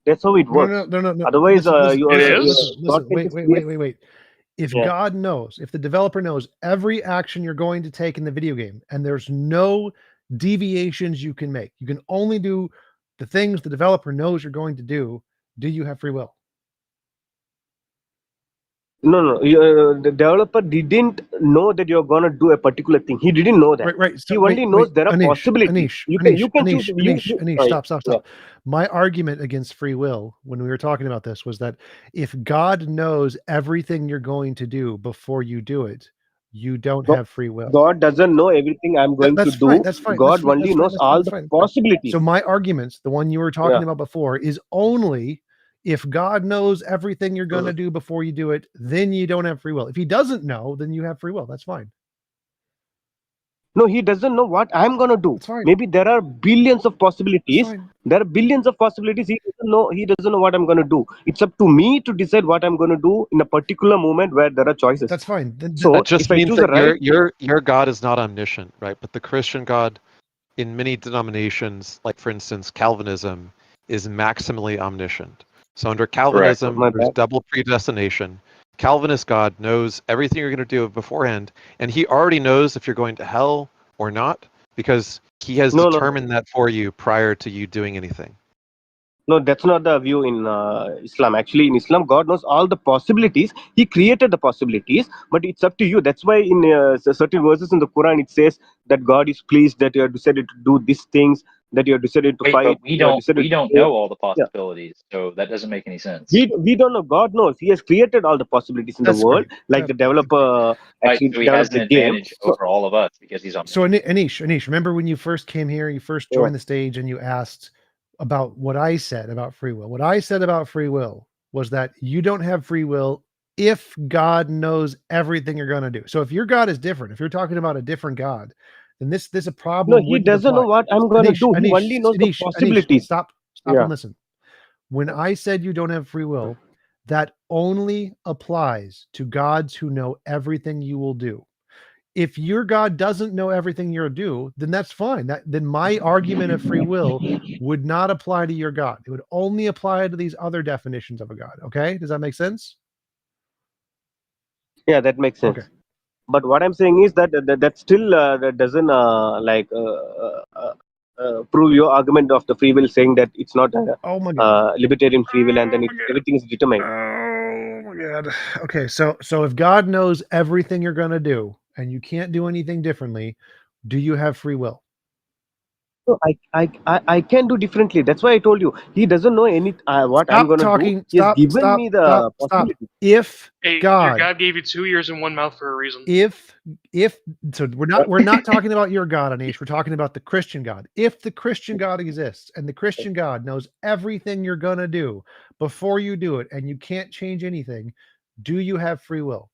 That's how it works. No. Otherwise, God Listen. can just Wait. If Yeah. God knows, if the developer knows every action you're going to take in the video game, and there's no deviations you can make, you can only do the things the developer knows you're going to do. Do you have free will? No. The developer didn't know that you're gonna do a particular thing. He didn't know that. Right. He So only knows there are possibilities. You can choose. Anish, stop. Yeah. My argument against free will when we were talking about this was that if God knows everything you're going to do before you do it, you don't have free will. God doesn't know everything I'm going to That's do. fine. That's fine. God only knows all That's the fine. possibilities. So my argument, the one you were talking Yeah. about before, is only if God knows everything you're going to do before you do it, then you don't have free will. If He doesn't know, then you have free will. That's fine. No, He doesn't know what I'm gonna do. Maybe there are billions of possibilities. There are billions of possibilities. He doesn't know what I'm gonna do. It's up to me to decide what I'm gonna do in a particular moment where there are choices. That's fine. So That just if I means choose the that right, your God is not omniscient, right? But the Christian God in many denominations, like for instance Calvinism, is maximally omniscient. So under Calvinism, My there's bad. double predestination. Calvinist God knows everything you're going to do beforehand, and He already knows if you're going to hell or not because He has No. determined that for you prior to you doing anything. No, that's not the view in Islam. Actually, in Islam, God knows all the possibilities. He created the possibilities, but it's up to you. That's why in certain verses in the Quran, it says that God is pleased that you have decided to do these things, that you have decided to Wait, fight. but we You have don't decided to know pray. all the Yeah. possibilities, so that doesn't make any sense. We don't know. God knows. He has created all the possibilities in the That's world. great. Like the developer Right, actually so he has developed an the game. advantage over all of us because he's on. So Anish, remember when you first came here, you first joined the stage and you asked about what I said about free will. What I said about free will was that you don't have free will if God knows everything you're going to do. So if your God is different, if you're talking about a different God, then this a No, problem he wouldn't doesn't know apply. what I'm gonna do. He only knows the possibilities. Stop Yeah. and listen. When I said you don't have free will, that only applies to gods who know everything you will do. If your God doesn't know everything you'll do, then that's fine. Then my argument of free will would not apply to your God. It would only apply to these other definitions of a God. Okay? Does that make sense? Yeah, that makes sense. Okay. But what I'm saying is that still that doesn't prove your argument of the free will, saying that it's not a libertarian free will, and then everything is determined. Oh my God. Okay, so if God knows everything you're going to do and you can't do anything differently, do you have free will? No, I can do differently. That's why I told you. He doesn't know any what I'm gonna do. He has given me the possibility. If Hey, God, your God gave you 2 ears and 1 mouth for a reason. if so we're not talking about your God, Anish. We're talking about the Christian God. If the Christian God exists and the Christian God knows everything you're gonna do before you do it, and you can't change anything, do you have free will?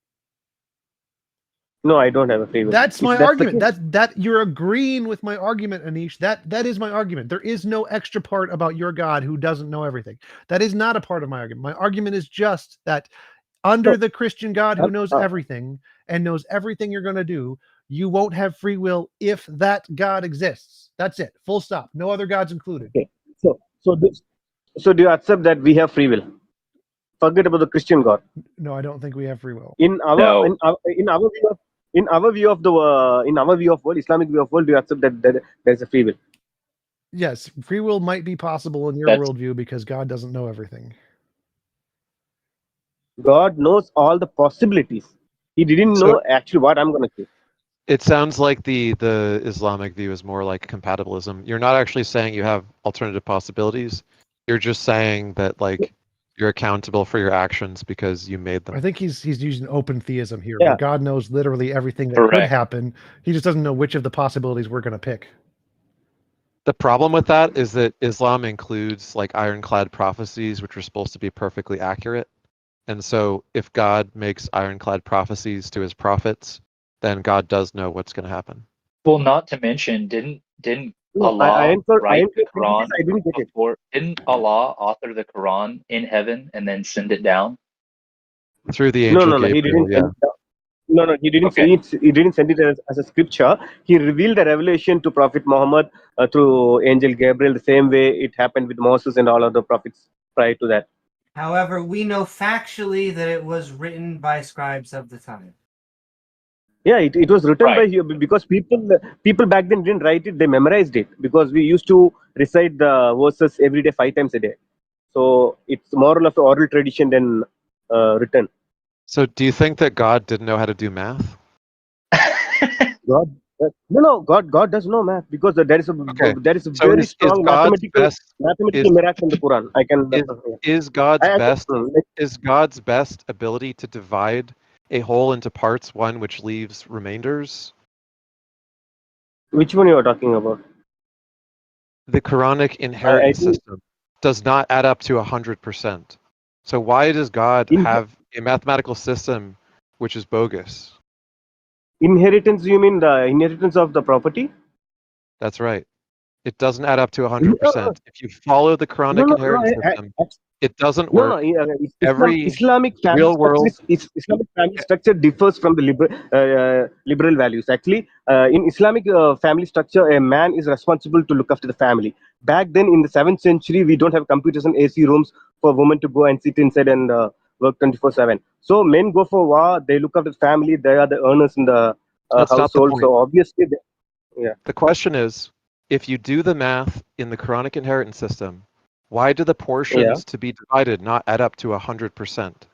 No, I don't have a free will. That's my the argument. case. That you're agreeing with my argument, Anish. That is my argument. There is no extra part about your God who doesn't know everything. That is not a part of my argument. My argument is just that under the Christian God who knows everything and knows everything you're going to do, you won't have free will if that God exists. That's it. Full stop. No other gods included. Okay. So do you accept that we have free will? Forget about the Christian God. No, I don't think we have free will. In our view of world, Islamic view of world, do you accept that there's a free will? Yes, free will might be possible in your worldview because God doesn't know everything. God knows all the possibilities. He didn't know actually what I'm going to do. It sounds like the Islamic view is more like compatibilism. You're not actually saying you have alternative possibilities. You're just saying that like you're accountable for your actions because you made them. I think he's using open theism here, Yeah. where God knows literally everything that could Correct. happen. He just doesn't know which of the possibilities we're going to pick. The problem with that is that Islam includes like ironclad prophecies, which are supposed to be perfectly accurate. And so if God makes ironclad prophecies to his prophets, then God does know what's going to happen. Well, not to mention, didn't No, I Allah ain't for write the saying this. Quran I didn't get it. before? Didn't Allah author the Quran in heaven and then send it down? Through the No, angel no, no. He Gabriel, didn't yeah. send it down. No, he didn't. Okay. He didn't send it as a scripture. He revealed the revelation to Prophet Muhammad through angel Gabriel, the same way it happened with Moses and all other prophets prior to that. However, we know factually that it was written by scribes of the time. Yeah, it was written by Right. because people back then didn't write it; they memorized it because we used to recite the verses every day 5 times a day. So it's more of an oral tradition than written. So do you think that God didn't know how to do math? God, God does know math because there is a Okay. So very is strong God's best miracle in the Quran. I can. is God's I best can, is God's best ability to divide a whole into parts, one which leaves remainders? which one you are talking about? The Quranic I inheritance think system does not add up to 100%. So why does God in, have a mathematical system which is bogus? inheritance. You mean the inheritance of the property? That's right. It doesn't add up to No, 100%. If you follow the no, Quranic no, inheritance system, it doesn't no, no. work. Every Islamic family real structure world Islamic family structure differs from the liberal values. Actually, in Islamic family structure, a man is responsible to look after the family. Back then, in the 7th century, we don't have computers and AC rooms for women to go and sit inside and work 24/7. So men go for war. They look after the family. They are the earners in the that's not the household. point. So obviously, yeah. The question is, if you do the math in the Quranic inheritance system, why do the Yeah. portions to be divided not add up to 100%?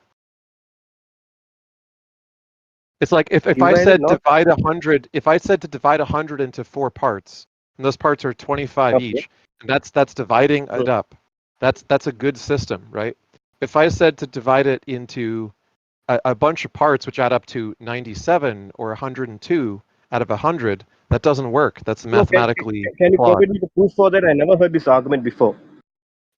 It's like if I Divided said not. divide 100, if I said to divide 100 into 4 parts, and those parts are 25 Okay. each, and that's dividing it up. That's a good system, right? If I said to divide it into a bunch of parts which add up to 97 or 102 out of 100, that doesn't work. That's So mathematically can you flawed. provide me the proof for that? I never heard this argument before.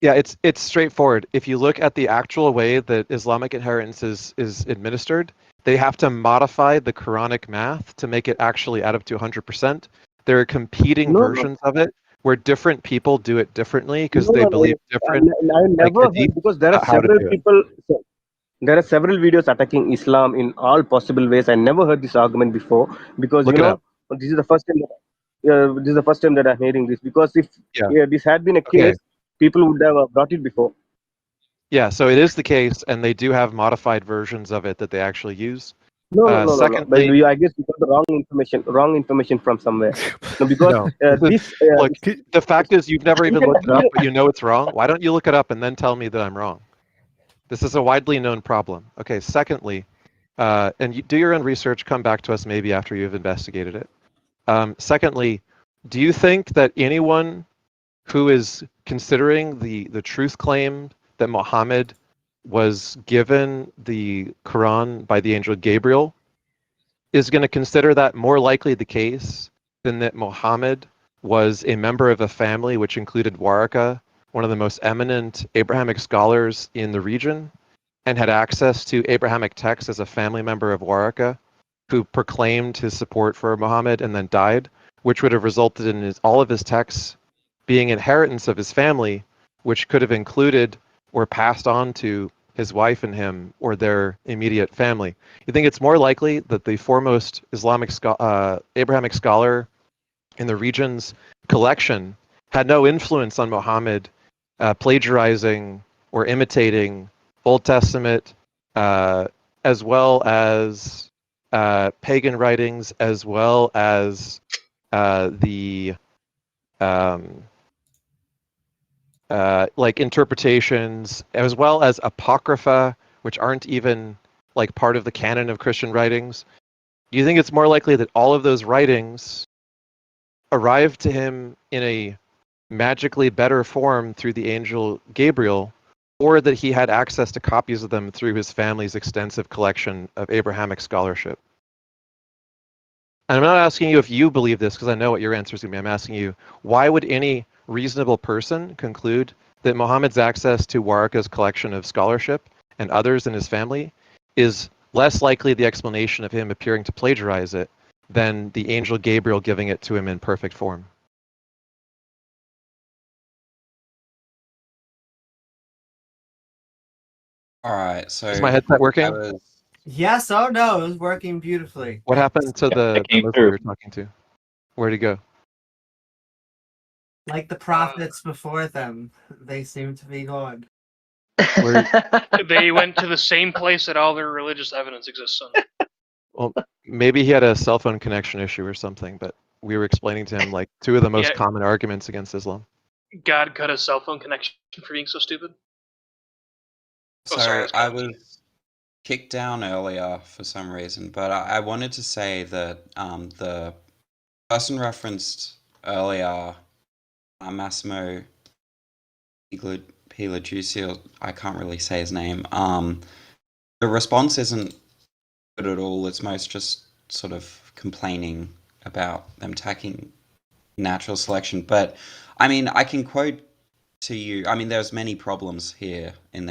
Yeah, it's straightforward. If you look at the actual way that Islamic inheritance is administered, they have to modify the Quranic math to make it actually add up to 100%. There are competing No, versions of it where different people do it differently because they no. believe different I like never hadith heard because there are about how to several do it. people. There are several videos attacking Islam in all possible ways. I never heard this argument before because Look it up. this is the first time. This is the first time that I'm hearing this because if Yeah. this had been a Okay. case, people would have brought it before. Yeah, so it is the case, and they do have modified versions of it that they actually use. No. But Secondly, I guess we got the wrong information from somewhere. No, because no. Look, the fact is you've never even looked it up, but you know it's wrong. Why don't you look it up and then tell me that I'm wrong? This is a widely known problem. Okay, secondly, and you do your own research, come back to us maybe after you've investigated it. Secondly, do you think that anyone who is considering the truth claim that Muhammad was given the Quran by the angel Gabriel is going to consider that more likely the case than that Muhammad was a member of a family which included Waraka, one of the most eminent Abrahamic scholars in the region, and had access to Abrahamic texts as a family member of Waraka, who proclaimed his support for Muhammad and then died, which would have resulted in all of his texts being inheritance of his family, which could have included or passed on to his wife and him or their immediate family. You think it's more likely that the foremost Islamic Abrahamic scholar in the region's collection had no influence on Muhammad plagiarizing or imitating Old Testament as well as pagan writings, as well as the like interpretations, as well as apocrypha, which aren't even like part of the canon of Christian writings. Do you think it's more likely that all of those writings arrived to him in a magically better form through the angel Gabriel, or that he had access to copies of them through his family's extensive collection of Abrahamic scholarship? And I'm not asking you if you believe this, because I know what your answer is going to be. I'm asking you, why would any reasonable person conclude that Muhammad's access to Waraka's collection of scholarship and others in his family is less likely the explanation of him appearing to plagiarize it than the angel Gabriel giving it to him in perfect form? All right, so Is my headset working? I was Yes. Oh no, it was working beautifully. What happened to the came Muslim through. we were talking to? Where'd he go? Like the prophets before them, they seem to be gone. They went to the same place that all their religious evidence exists on. Well, maybe he had a cell phone connection issue or something, but we were explaining to him like two of the most Yeah. common arguments against Islam. God cut his cell phone connection for being so stupid. So Oh, sorry, I was kicked down earlier for some reason, but I wanted to say that the person referenced earlier, Massimo Pilagiusi, I can't really say his name. The response isn't good at all. It's most just sort of complaining about them attacking natural selection. But I mean, I can quote to you. I mean, there's many problems here in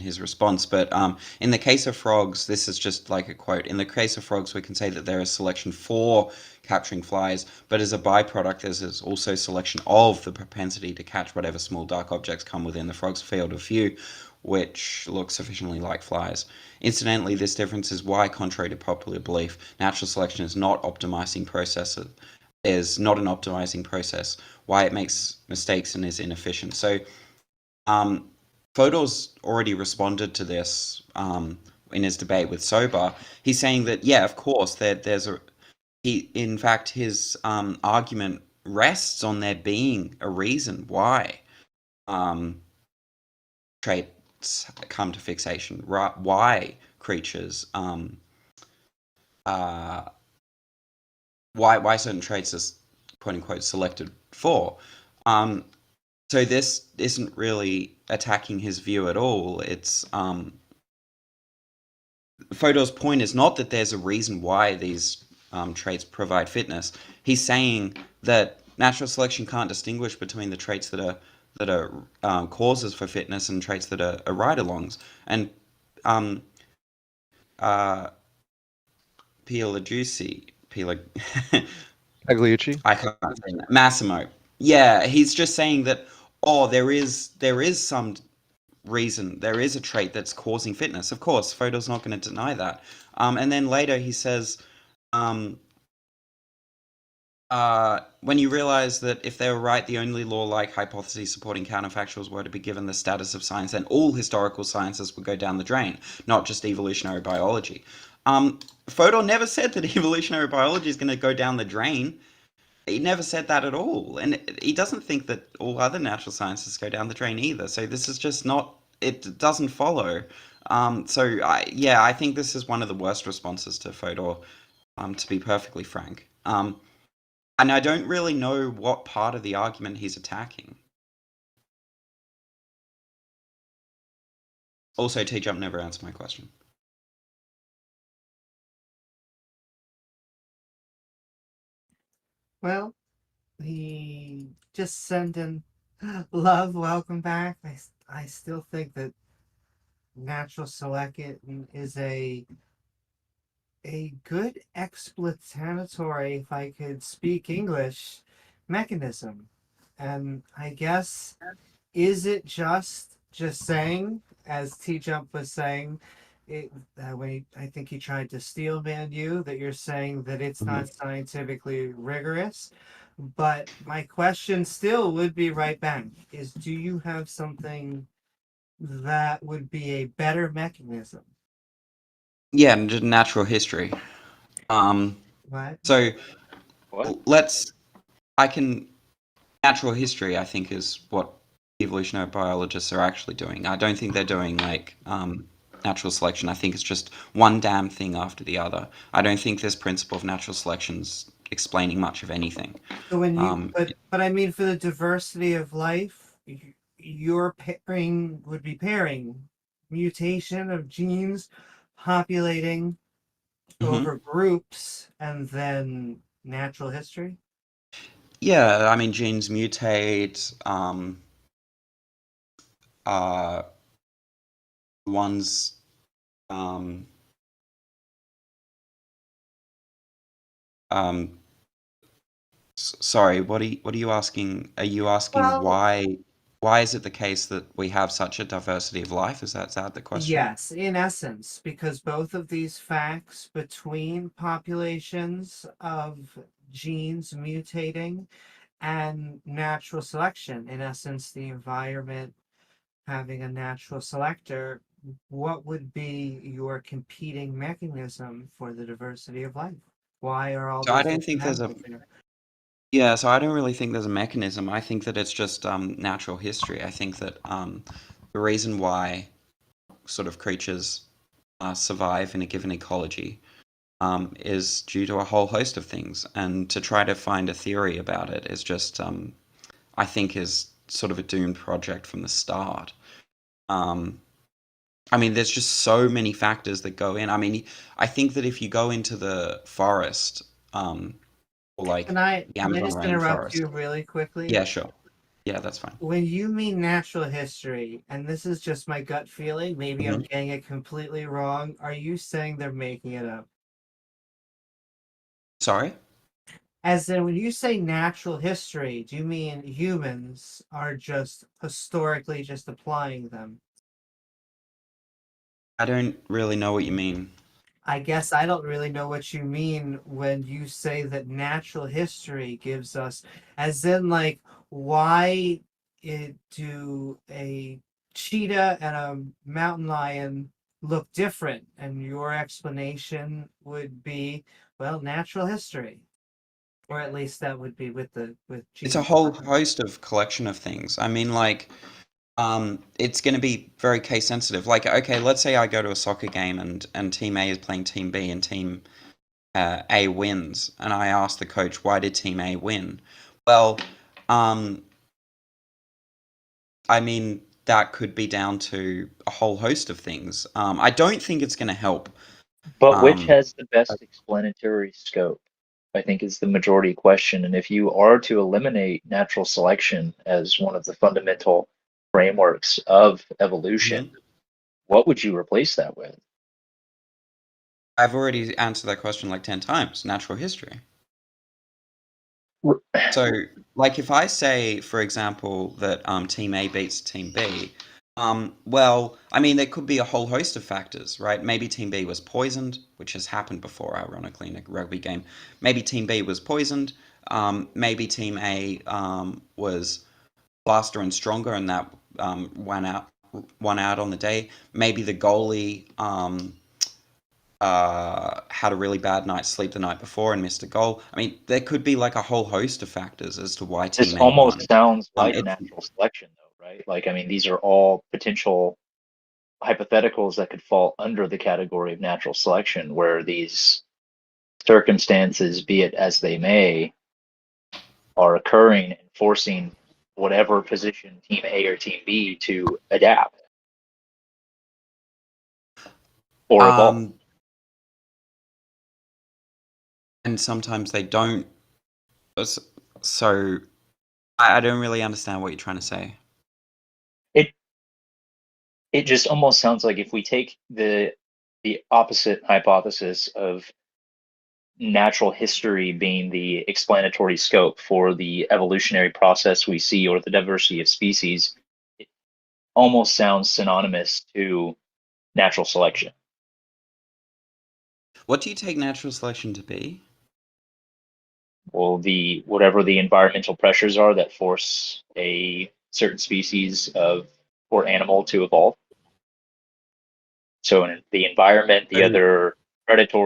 his response, but in the case of frogs, this is just like a quote. In the case of frogs, we can say that there is selection for capturing flies, but as a byproduct, there's also selection of the propensity to catch whatever small dark objects come within the frog's field of view, which look sufficiently like flies. Incidentally, this difference is why, contrary to popular belief, natural selection is not an optimizing process, why it makes mistakes and is inefficient. So Fodor's already responded to this in his debate with Sober. He's saying that, yeah, of course, in fact, his argument rests on there being a reason why traits come to fixation, why creatures, why certain traits are quote unquote selected for. So this isn't really attacking his view at all. It's Fodor's point is not that there's a reason why these traits provide fitness. He's saying that natural selection can't distinguish between the traits that are causes for fitness and traits that are ride-alongs. And Pigliucci, I can't say that. Massimo. Yeah, he's just saying that there is some reason, there is a trait that's causing fitness. Of course, Fodor's not going to deny that. And then later he says, when you realize that if they were right, the only law-like hypotheses supporting counterfactuals were to be given the status of science, then all historical sciences would go down the drain, not just evolutionary biology. Fodor never said that evolutionary biology is going to go down the drain. He never said that at all. And he doesn't think that all other natural sciences go down the drain either. So this is just not, it doesn't follow. I think this is one of the worst responses to Fodor, to be perfectly frank. And I don't really know what part of the argument he's attacking. Also, T-Jump never answered my question. Well, he just sent in love, welcome back. I still think that natural selection is a good explanatory, if I could speak English, mechanism. And I guess, is it just saying, as T-Jump was saying, I think he tried to steel man you, that you're saying that it's not scientifically rigorous. But my question still would be right back, is do you have something that would be a better mechanism? Yeah, just natural history. What? So natural history, I think, is what evolutionary biologists are actually doing. I don't think they're doing natural selection. I think it's just one damn thing after the other. I don't think this principle of natural selection's explaining much of anything. So when you, but I mean, for the diversity of life, your pairing would be pairing mutation of genes populating over groups and then natural history. Yeah, I mean, genes mutate. Ones. Sorry, what are you asking? Are you asking Well, why is it the case that we have such a diversity of life? Is that the question? yes, in essence, because both of these facts between populations of genes mutating and natural selection, in essence, the environment having a natural selector, what would be your competing mechanism for the diversity of life? Why are all So I these don't different think there's a animals here? Yeah, so I don't really think there's a mechanism. I think that it's just natural history. I think that the reason why sort of creatures survive in a given ecology is due to a whole host of things, and to try to find a theory about it is just I think is sort of a doomed project from the start. I mean, there's just so many factors that go in. I mean, I think that if you go into the forest, or like Can I the can I Amazon just interrupt rainforest. you really quickly? Yeah, sure. Yeah, that's fine. When you mean natural history, and this is just my gut feeling, maybe I'm Mhm. getting it completely wrong, are you saying they're making it up? Sorry? As in, when you say natural history, do you mean humans are just historically just applying them? I don't really know what you mean. I guess I don't really know what you mean when you say that natural history gives us, as in, like, why do a cheetah and a mountain lion look different? And your explanation would be, well, natural history, or at least that would be with It's a gene. whole host of collection of things. I mean, like, it's going to be very case sensitive. Like, okay, let's say I go to a soccer game and Team A is playing Team B and Team A wins, and I ask the coach, why did Team A win? Well, um, I mean, that could be down to a whole host of things. I don't think it's going to help. But which Um, has the best explanatory scope? I think is the majority question. And if you are to eliminate natural selection as one of the fundamental frameworks of evolution, mhm. what would you replace that with? I've already answered that question like 10 times. Natural history. So, like, if I say, for example, that Team A beats Team B, well, I mean, there could be a whole host of factors, right? Maybe Team B was poisoned, which has happened before, ironically, in a rugby game. Maybe Team B was poisoned. Maybe Team A was faster and stronger, and that won out on the day. Maybe the goalie had a really bad night's sleep the night before and missed a goal. I mean, there could be like a whole host of factors as to why This Team A almost won. sounds like It's natural selection, though, right? Like, I mean, these are all potential hypotheticals that could fall under the category of natural selection, where these circumstances, be it as they may, are occurring and forcing whatever position Team A or Team B to adapt or evolve. and sometimes they don't. So I don't really understand what you're trying to say. It it just almost sounds like if we take the opposite hypothesis of natural history being the explanatory scope for the evolutionary process we see or the diversity of species, it almost sounds synonymous to natural selection. What do you take natural selection to be? Well, the whatever the environmental pressures are that force a certain species of or animal to evolve. So in the environment, the So other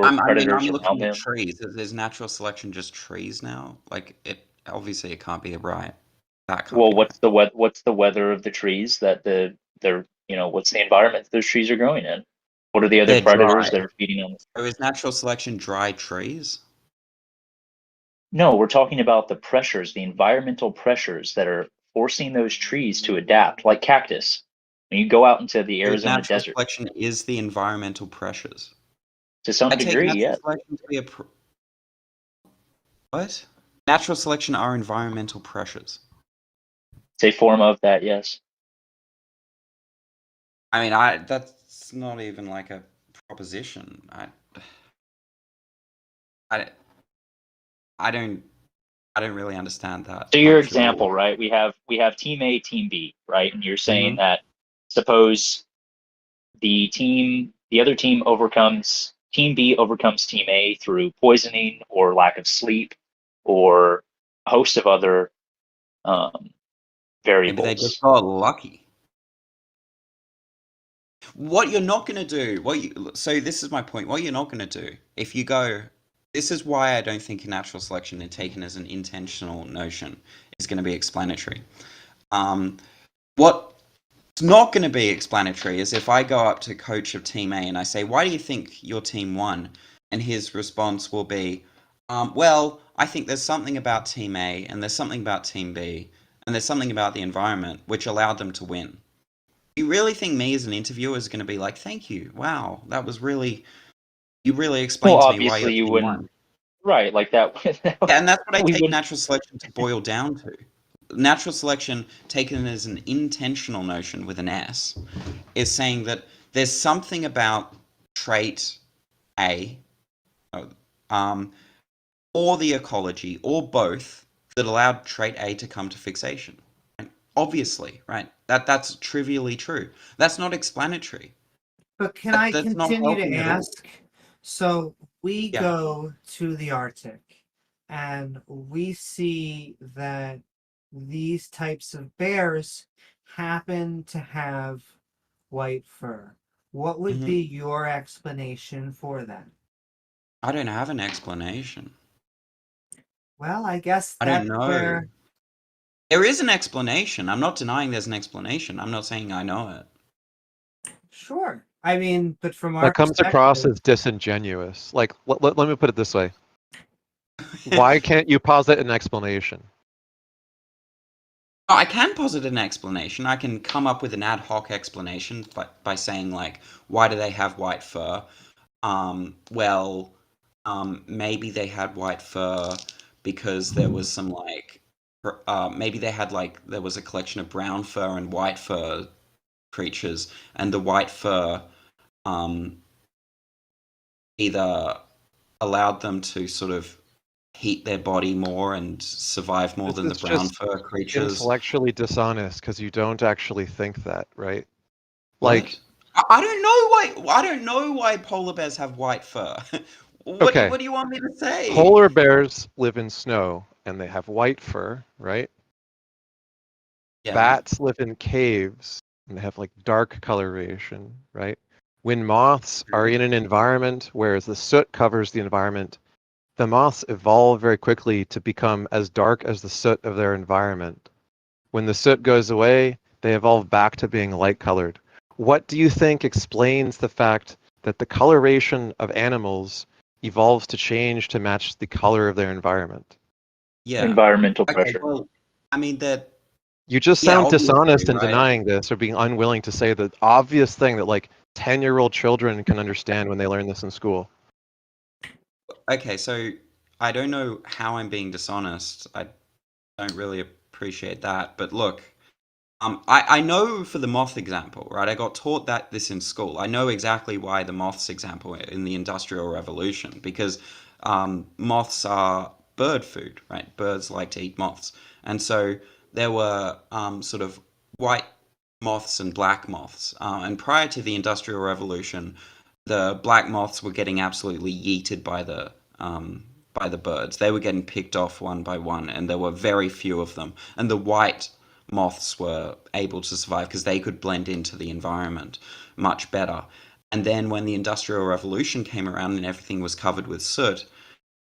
I'm predators around looking at them. trees. Is natural selection just trees now? Like it obviously it can't be right. That can't Well, be right. what's the weather of the trees that they're what's the environment that those trees are growing in? What are the other They're predators dry. that are feeding on? So is natural selection dry trees? No, we're talking about the pressures, the environmental pressures that are forcing those trees to adapt, like cactus. When you go out into the So Arizona natural desert, selection is the environmental pressures. to some I take degree, natural yeah. selection to be what? Natural selection are environmental pressures. It's a form of that, yes. I mean, that's not even like a proposition. I don't really understand that So your much at example, all. right? We have team A, team B, right? And you're saying Mhm. that suppose the other team overcomes team B overcomes team A through poisoning or lack of sleep or a host of other Maybe they just variables. got lucky. What you're not going to do, so this is my point. What you're not going to do if you go, this is why I don't think natural selection and taken as an intentional notion is going to be explanatory. What's not going to be explanatory is if I go up to coach of team A and I say, why do you think your team won? And his response will be, well, I think there's something about team A and there's something about team B and there's something about the environment which allowed them to win. You really think me as an interviewer is going to be like, thank you, wow, that was really, you really explained Well, to me why your obviously you team wouldn't, won. right? Like that. And that's what I we take wouldn't. natural selection to boil down to. Natural selection, taken as an intentional notion with an S, is saying that there's something about trait A, or the ecology, or both, that allowed trait A to come to fixation. Right? Obviously, right? That's trivially true. That's not explanatory. But can I That's not continue to helping at all. ask? So we Yeah. go to the Arctic and we see that these types of bears happen to have white fur. What would Mhm. be your explanation for that? I don't have an explanation. Well, I guess I don't that's know. where. There is an explanation. I'm not denying there's an explanation. I'm not saying I know it. Sure. I mean, but from our That comes across perspective, as disingenuous. Like, let me put it this way. Why can't you posit an explanation? I can posit an explanation. I can come up with an ad hoc explanation by saying, like, why do they have white fur? Well, maybe they had white fur because there was some, like, maybe they had, like, there was a collection of brown fur and white fur creatures, and the white fur either allowed them to sort of heat their body more and survive more This than the is brown just fur creatures. intellectually dishonest because you don't actually think that, right? What? Like, I don't know why. I don't know why polar bears have white fur. okay, What do you want me to say? polar bears live in snow and they have white fur, right? Yeah. Bats live in caves and they have like dark coloration, right? When moths are in an environment where the soot covers the environment, the moths evolve very quickly to become as dark as the soot of their environment. When the soot goes away, they evolve back to being light colored. What do you think explains the fact that the coloration of animals evolves to change to match the color of their environment? Yeah. Environmental Okay. pressure. Well, I mean that. You just Yeah, sound obviously, dishonest in right? denying this or being unwilling to say the obvious thing that like 10-year-old children can understand when they learn this in school. Okay, so I don't know how I'm being dishonest. I don't really appreciate that. But look, I know for the moth example, right? I got taught this in school. I know exactly why the moths example in the Industrial Revolution, because moths are bird food, right? Birds like to eat moths. And so there were sort of white moths and black moths. And prior to the Industrial Revolution, the black moths were getting absolutely yeeted by the birds. They were getting picked off one by one, and there were very few of them. And the white moths were able to survive because they could blend into the environment much better. And then when the Industrial Revolution came around and everything was covered with soot,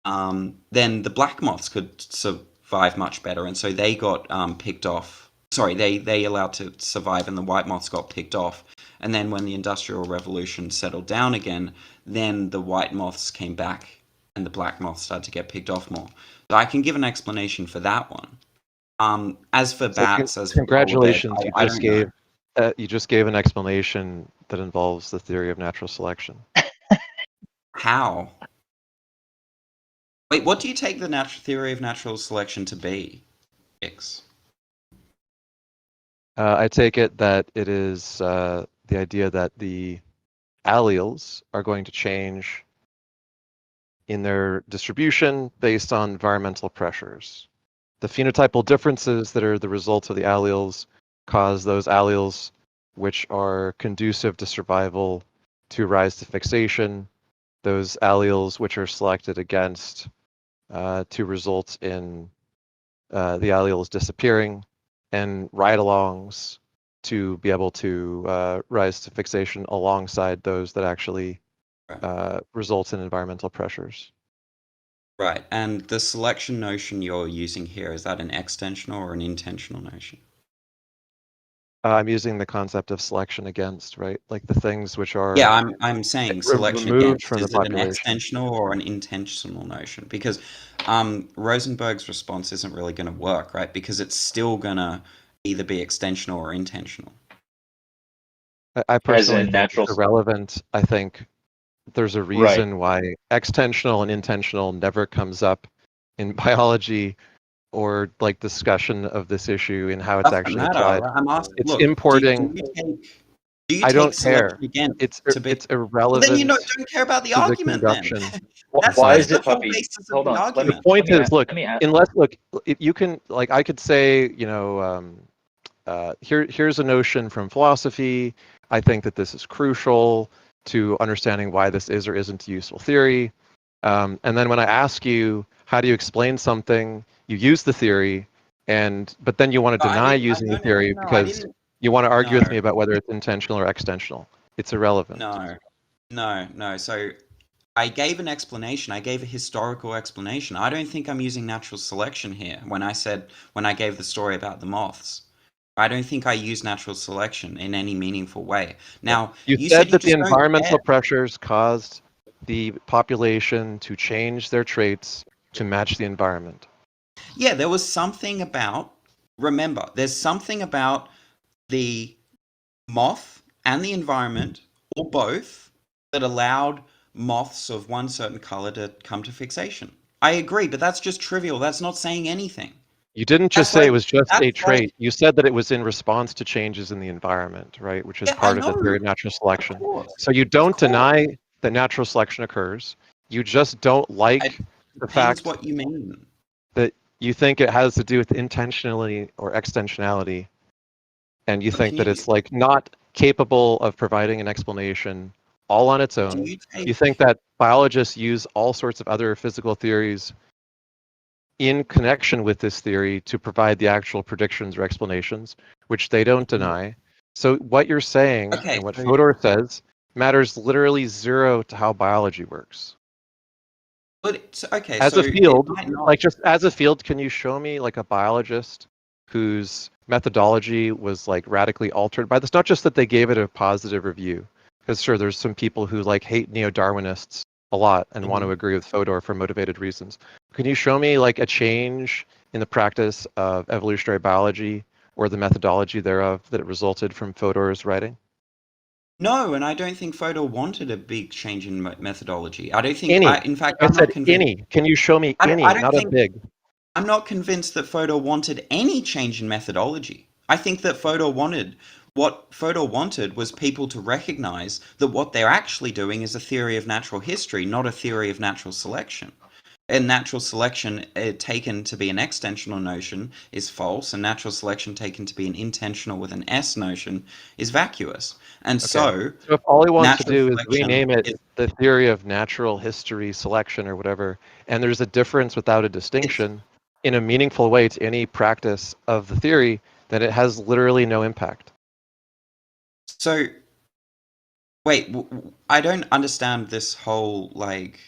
then the black moths could survive much better, and so they got picked off. Sorry, they allowed to survive, and the white moths got picked off. And then when the Industrial Revolution settled down again, then the white moths came back and the black moths started to get picked off more. So I can give an explanation for that one. As for So bats, as for all that, congratulations, I don't know. you just gave an explanation that involves the theory of natural selection. How? Wait, what do you take the theory of natural selection to be, X? I take it that it is the idea that the alleles are going to change in their distribution based on environmental pressures. The phenotypal differences that are the result of the alleles cause those alleles which are conducive to survival to rise to fixation, those alleles which are selected against to result in the alleles disappearing, and ride-alongs to be able to rise to fixation alongside those that actually result in environmental pressures. Right, and the selection notion you're using here, is that an extensional or an intentional notion? I'm using the concept of selection against, right? Like the things which are Yeah, I'm saying selection removed against. from the Is it an population. extensional or an intentional notion? Because Rosenberg's response isn't really going to work, right? Because it's still going to either be extensional or intentional. I personally in think natural it's irrelevant. I think there's a reason why extensional and intentional never comes up in biology or like discussion of this issue and how it's Doesn't actually matter. applied. I'm asking. It's Look, importing. do you I take don't selection care. against It's to be? it's Well, irrelevant then you don't care about the to the argument. Then conduction. Why that's is the it, whole Puppy? basis of Hold the on. argument. The point is, look, let me ask. unless look, if you can like, I could say, you know, here's a notion from philosophy. I think that this is crucial to understanding why this is or isn't a useful theory. And then when I ask you, how do you explain something? You use the theory, but then you want to deny using the theory because you want to argue with me about whether it's intentional or extensional. It's irrelevant. No. So I gave an explanation. I gave a historical explanation. I don't think I'm using natural selection here when I gave the story about the moths. I don't think I use natural selection in any meaningful way. Now, You said said you that the just don't environmental care. pressures caused the population to change their traits to match the environment. Yeah, there was something about, remember, there's something about the moth and the environment, or both, that allowed moths of one certain color to come to fixation. I agree, but that's just trivial. That's not saying anything. You didn't just That's say like it was just a that's like trait. You said that it was in response to changes in the environment, right? Which is yeah, I part of the know. theory of natural selection. Of course. So you don't deny that natural selection occurs. You just don't like the Depends fact what you mean. that you think it has to do with intentionality or extensionality, and you think that it's like not capable of providing an explanation all on its own. You think that biologists use all sorts of other physical theories in connection with this theory to provide the actual predictions or explanations, which they don't deny. So what you're saying and what Fodor says matters literally zero to how biology works. But okay, As so a field, it might not. like just as a field, can you show me like a biologist whose methodology was like radically altered by this? Not just that they gave it a positive review, because sure, there's some people who like hate neo-Darwinists a lot and want to agree with Fodor for motivated reasons. Can you show me like a change in the practice of evolutionary biology or the methodology thereof that resulted from Fodor's writing? No, and I don't think Fodor wanted a big change in methodology. I don't think. Any. In fact, I I'm said not convinced. any. Can you show me any, I don't not a think. big? I'm not convinced that Fodor wanted any change in methodology. I think that what Fodor wanted was people to recognize that what they're actually doing is a theory of natural history, not a theory of natural selection. And natural selection taken to be an extensional notion is false, and natural selection taken to be an intentional with an S notion is vacuous. And So if all he wants to natural do is selection rename it is the theory of natural history selection or whatever, and there's a difference without a distinction in a meaningful way to any practice of the theory, then it has literally no impact. so. Wait, I don't understand this whole like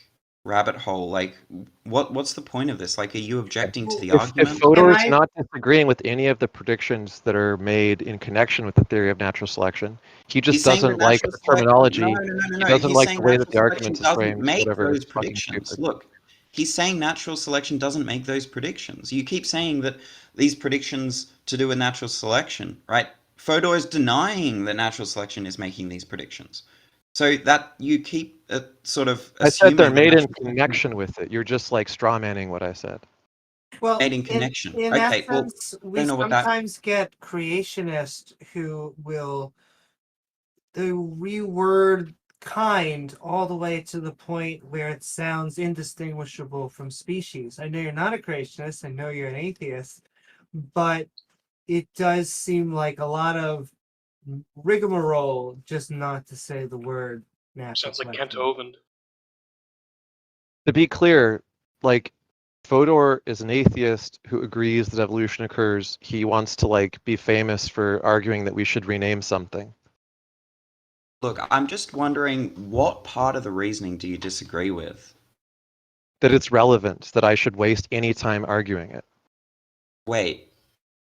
rabbit hole. Like, what's the point of this? Like, are you objecting to the If argument? Fodor is not disagreeing with any of the predictions that are made in connection with the theory of natural selection, he just He's saying that doesn't like natural the selection. terminology. He No. doesn't He's like saying the way that natural the selection argument is doesn't framed. make Whatever, those it's fucking predictions. stupid. Look, he's saying natural selection doesn't make those predictions. You keep saying that these predictions to do with natural selection, right? Fodor is denying that natural selection is making these predictions. So that you keep sort of I said they're assuming that made in natural selection connection with it. You're just like straw manning what I said. Well, made in connection. in Okay, well, essence, I we don't know what that. sometimes get creationists who will reword kind all the way to the point where it sounds indistinguishable from species. I know you're not a creationist, I know you're an atheist, but it does seem like a lot of rigmarole just not to say the word natural Sounds like selection. Kent Hovind. To be clear, like Fodor is an atheist who agrees that evolution occurs. He wants to like be famous for arguing that we should rename something. Look, I'm just wondering what part of the reasoning do you disagree with? That it's relevant, that I should waste any time arguing it. Wait,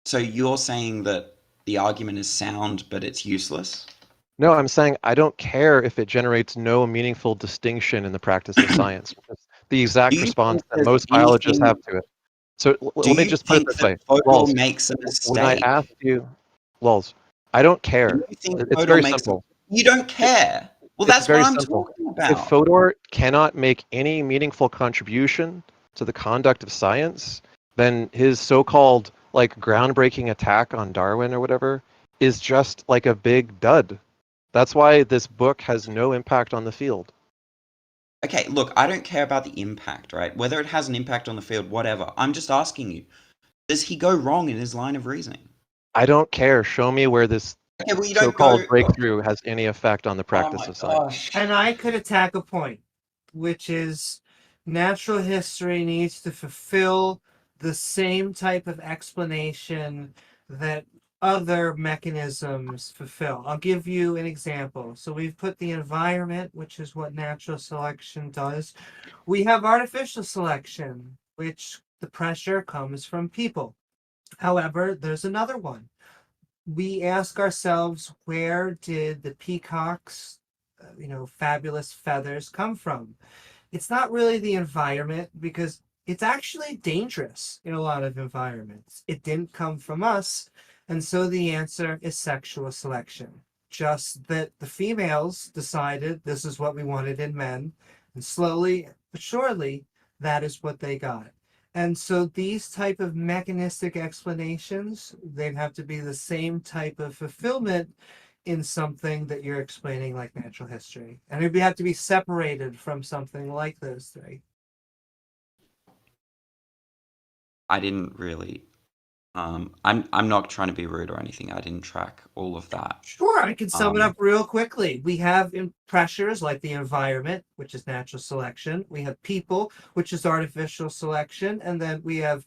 so you're saying that the argument is sound, but it's useless? No, I'm saying I don't care if it generates no meaningful distinction in the practice of science. That's the exact Do you response think that there's most biologists have anything? to it. So Do let me you just put it think this that way. Fodor Lols, makes a when I mistake? asked you, Lols, I don't Do care. you think It's Fodor very makes a... simple. You don't care? Well, It's that's what very I'm simple. talking If about. Fodor cannot make any meaningful contribution to the conduct of science, then his so-called like groundbreaking attack on Darwin or whatever is just like a big dud. That's why this book has no impact on the field. Okay, look, I don't care about the impact, right? Whether it has an impact on the field, whatever. I'm just asking you, does he go wrong in his line of reasoning? I don't care. Show me where this Okay, well, you don't so-called go... breakthrough has any effect on the Oh practice my of science. gosh. And I could attack a point, which is natural history needs to fulfill the same type of explanation that other mechanisms fulfill. I'll give you an example. So we've put the environment, which is what natural selection does. We have artificial selection, which the pressure comes from people. However, there's another one. We ask ourselves, where did the peacock's fabulous feathers come from? It's not really the environment because it's actually dangerous in a lot of environments. It didn't come from us. And so the answer is sexual selection. Just that the females decided this is what we wanted in men. And slowly but surely, that is what they got. And so these type of mechanistic explanations, they have to be the same type of fulfillment in something that you're explaining like natural history. And it would have to be separated from something like those three. I didn't really... I'm not trying to be rude or anything. I didn't track all of that. Sure, I can sum it up real quickly. We have pressures like the environment, which is natural selection. We have people, which is artificial selection. And then we have,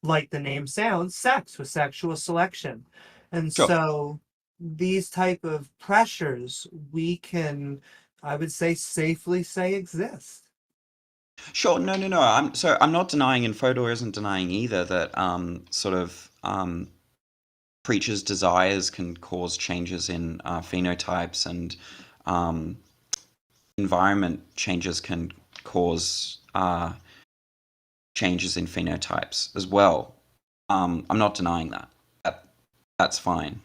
like the name sounds, sex with sexual selection. And Sure. so these type of pressures we can, I would say, safely say exist. Sure, no. I'm not denying, and Fodor isn't denying either, that creatures' desires can cause changes in phenotypes, and environment changes can cause changes in phenotypes as well. I'm not denying that. That's fine.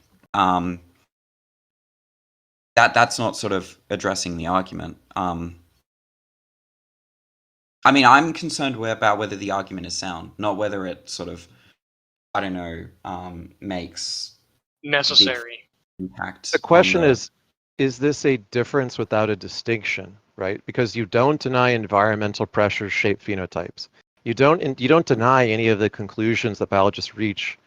That's not sort of addressing the argument. I mean, I'm concerned about whether the argument is sound, not whether it sort of, I don't know, makes necessary impact. The question is this a difference without a distinction, right? Because you don't deny environmental pressures shape phenotypes. You don't deny any of the conclusions that biologists reach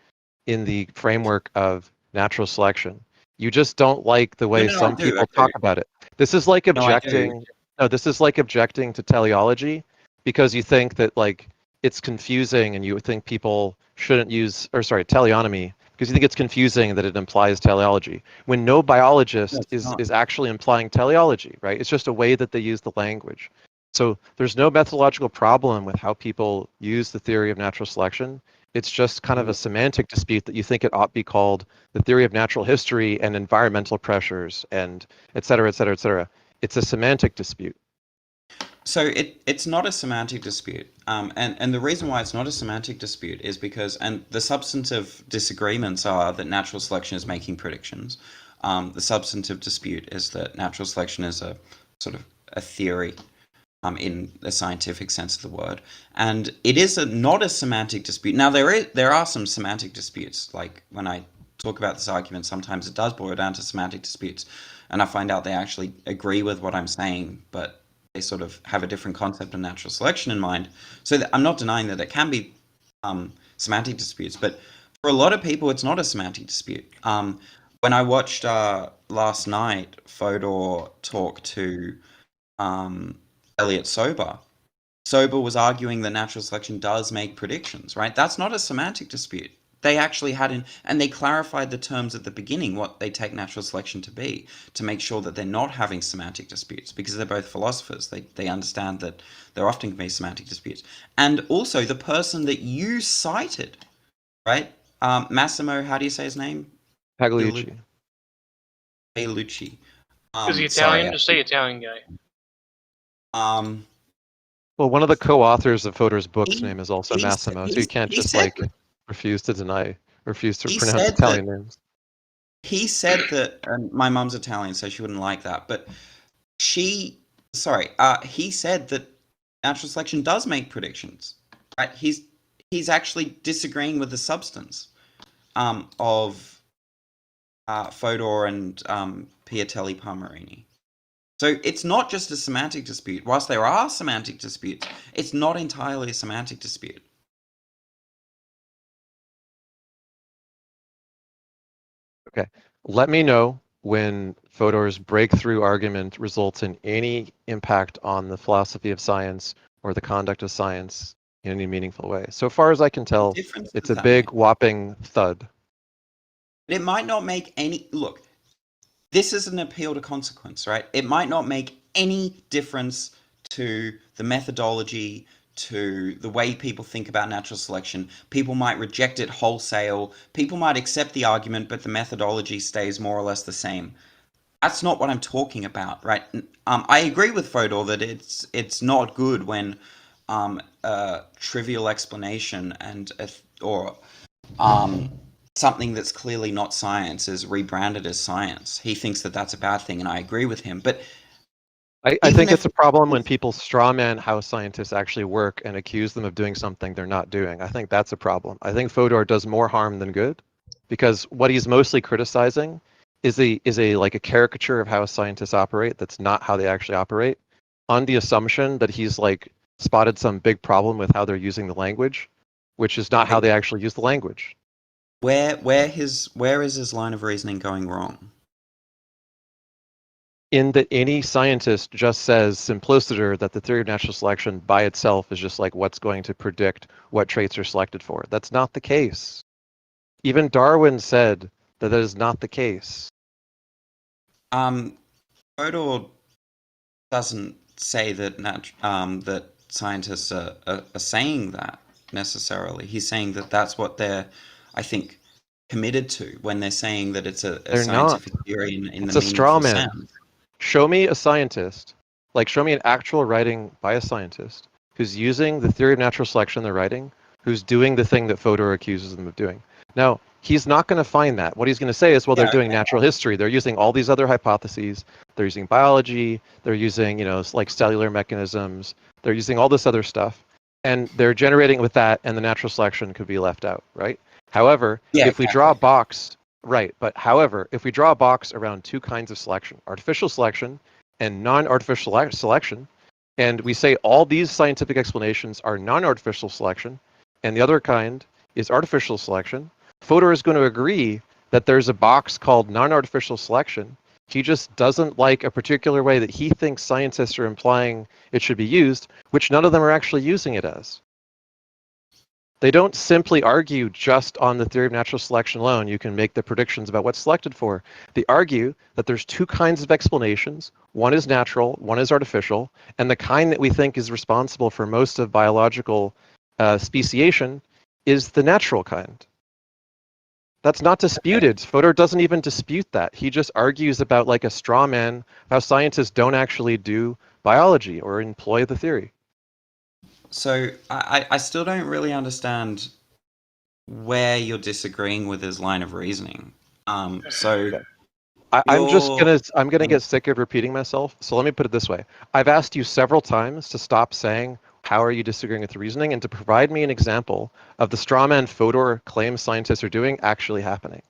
in the framework of natural selection. You just don't like the way some people talk about it. This is like objecting. No, this is like objecting to teleology because you think that like it's confusing and you think people shouldn't use, or sorry, teleonomy, because you think it's confusing that it implies teleology when no biologist is actually implying teleology, right? It's just a way that they use the language. So there's no methodological problem with how people use the theory of natural selection. It's just kind of a semantic dispute that you think it ought to be called the theory of natural history and environmental pressures and et cetera, et cetera, et cetera. It's a semantic dispute. So it's not a semantic dispute, and the reason why it's not a semantic dispute is because, and the substantive disagreements are that natural selection is making predictions. The substantive dispute is that natural selection is a sort of a theory, in the scientific sense of the word, and it is not a semantic dispute. Now there are some semantic disputes, like when I talk about this argument, sometimes it does boil down to semantic disputes, and I find out they actually agree with what I'm saying, but they sort of have a different concept of natural selection in mind. So I'm not denying that there can be semantic disputes, but for a lot of people, it's not a semantic dispute. When I watched last night Fodor talk to Elliot Sober was arguing that natural selection does make predictions, right? That's not a semantic dispute. They actually had and they clarified the terms at the beginning, what they take natural selection to be, to make sure that they're not having semantic disputes, because they're both philosophers. They understand that there often can be semantic disputes. And also the person that you cited, right? Massimo, how do you say his name? Pagliucci. Pagliucci. Is he Italian? Just say Italian guy. Well, one of the co-authors of Fodor's book's name is also Massimo, so you can't just refuse to pronounce Italian names. He said that, and my mum's Italian, so she wouldn't like that, but he said that natural selection does make predictions, right? He's actually disagreeing with the substance of Fodor and Piatelli Palmerini. So it's not just a semantic dispute. Whilst there are semantic disputes, it's not entirely a semantic dispute. Okay. Let me know when Fodor's breakthrough argument results in any impact on the philosophy of science or the conduct of science in any meaningful way. So far as I can tell, it's a big whopping thud. It might not make any... Look, this is an appeal to consequence, right? It might not make any difference to the methodology, to the way people think about natural selection. People might reject it wholesale. People might accept the argument, but the methodology stays more or less the same. That's not what I'm talking about, right? I agree with Fodor that it's not good when a trivial explanation or something that's clearly not science is rebranded as science. He thinks that that's a bad thing, and I agree with him. But I think it's a problem when people strawman how scientists actually work and accuse them of doing something they're not doing. I think that's a problem. I think Fodor does more harm than good, because what he's mostly criticizing is a caricature of how scientists operate. That's not how they actually operate, on the assumption that he's spotted some big problem with how they're using the language, which is not how they actually use the language. Where is his line of reasoning going wrong? In that any scientist just says simpliciter that the theory of natural selection by itself is just what's going to predict what traits are selected for. That's not the case. Even Darwin said that is not the case. Fodor doesn't say that that scientists are saying that necessarily. He's saying that that's what they're, I think, committed to when they're saying that it's a scientific theory in the meaningful straw man. sense. Show me a scientist, show me an actual writing by a scientist who's using the theory of natural selection in their writing, who's doing the thing that Fodor accuses them of doing. Now, he's not going to find that. What he's going to say is, well, they're doing natural history. They're using all these other hypotheses. They're using biology. They're using, cellular mechanisms. They're using all this other stuff. And they're generating with that, and the natural selection could be left out, right? However, if we draw a box... Right, but however, if we draw a box around two kinds of selection, artificial selection and non-artificial selection, and we say all these scientific explanations are non-artificial selection, and the other kind is artificial selection, Fodor is going to agree that there's a box called non-artificial selection. He just doesn't like a particular way that he thinks scientists are implying it should be used, which none of them are actually using it as. They don't simply argue just on the theory of natural selection alone. You can make the predictions about what's selected for. They argue that there's two kinds of explanations. One is natural, one is artificial, and the kind that we think is responsible for most of biological speciation is the natural kind. That's not disputed. Fodor doesn't even dispute that. He just argues about, like a straw man, how scientists don't actually do biology or employ the theory. So I still don't really understand where you're disagreeing with his line of reasoning. So I'm gonna get sick of repeating myself. So let me put it this way: I've asked you several times to stop saying how are you disagreeing with the reasoning, and to provide me an example of the straw man Fodor claims scientists are doing actually happening.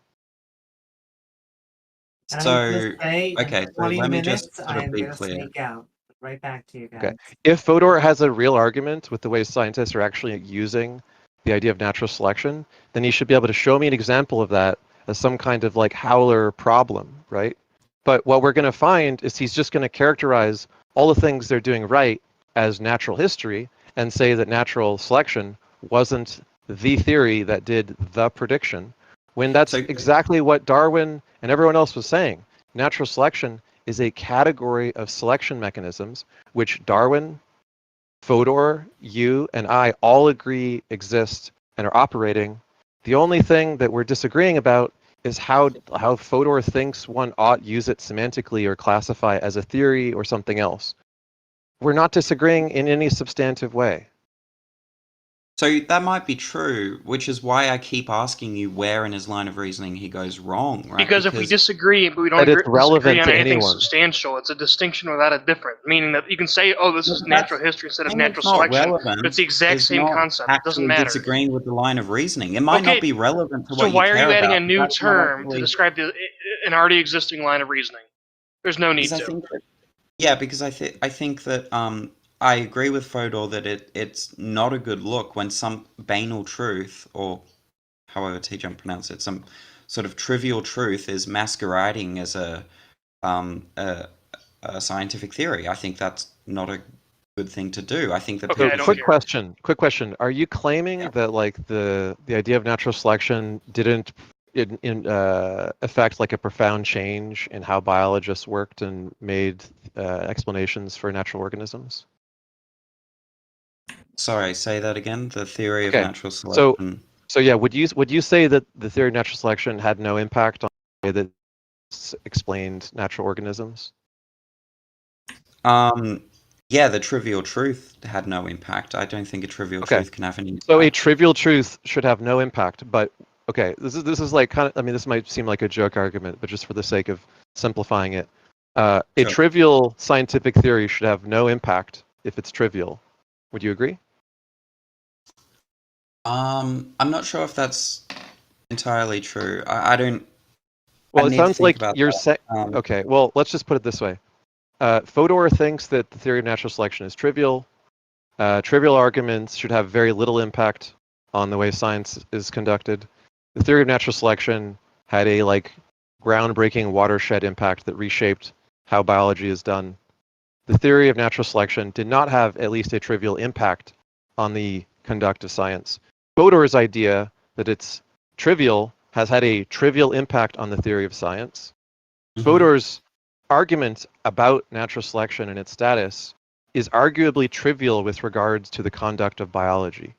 And So I just say, okay, in so 20 let me minutes, just sort I of am be going to clear. sneak out. Right back to you guys. Okay. If Fodor has a real argument with the way scientists are actually using the idea of natural selection, then he should be able to show me an example of that as some kind of like howler problem, right? But what we're going to find is he's just going to characterize all the things they're doing right as natural history and say that natural selection wasn't the theory that did the prediction, when that's exactly what Darwin and everyone else was saying. Natural selection is a category of selection mechanisms which Darwin, Fodor, you, and I all agree exist and are operating. The only thing that we're disagreeing about is how Fodor thinks one ought use it semantically or classify as a theory or something else. We're not disagreeing in any substantive way. So that might be true, which is why I keep asking you where in his line of reasoning he goes wrong, right? Because if we disagree, but we don't That it's disagree relevant on to anything anyone. substantial, it's a distinction without a difference. Meaning that you can say, "Oh, this is natural history instead of Saying natural it's not selection," relevant but it's the exact is same not concept. It doesn't actually matter. disagreeing with the line of reasoning. It might not Okay, be relevant to so what you why are care you adding about. a new That's not term to actually describe an already existing line of reasoning? There's no need because I to. think that, yeah, because I think that I agree with Fodor that it's not a good look when some banal truth, or however T-Jump pronounce it, some sort of trivial truth is masquerading as um, a, a scientific theory. I think that's not a good thing to do. I think that So people quick should. question. Are you claiming that like the idea of natural selection didn't affect like a profound change in how biologists worked and made explanations for natural organisms? Sorry, say that again. The theory of Okay. natural selection. So yeah, would you say that the theory of natural selection had no impact on the way that explained natural organisms? Yeah, the trivial truth had no impact. I don't think a trivial Okay. truth can have any So a impact. trivial truth should have no impact, but okay, this is like kind of, I mean, this might seem like a joke argument, but just for the sake of simplifying it, a Sure. trivial scientific theory should have no impact if it's trivial. Would you agree? I'm not sure if that's entirely true. I don't. Well, I it need to sounds think like about you're that. saying, okay, well, let's just put it this way. Fodor thinks that the theory of natural selection is trivial. Trivial arguments should have very little impact on the way science is conducted. The theory of natural selection had a like groundbreaking watershed impact that reshaped how biology is done. The theory of natural selection did not have at least a trivial impact on the conduct of science. Fodor's idea that it's trivial has had a trivial impact on the theory of science. Fodor's argument about natural selection and its status is arguably trivial with regards to the conduct of biology.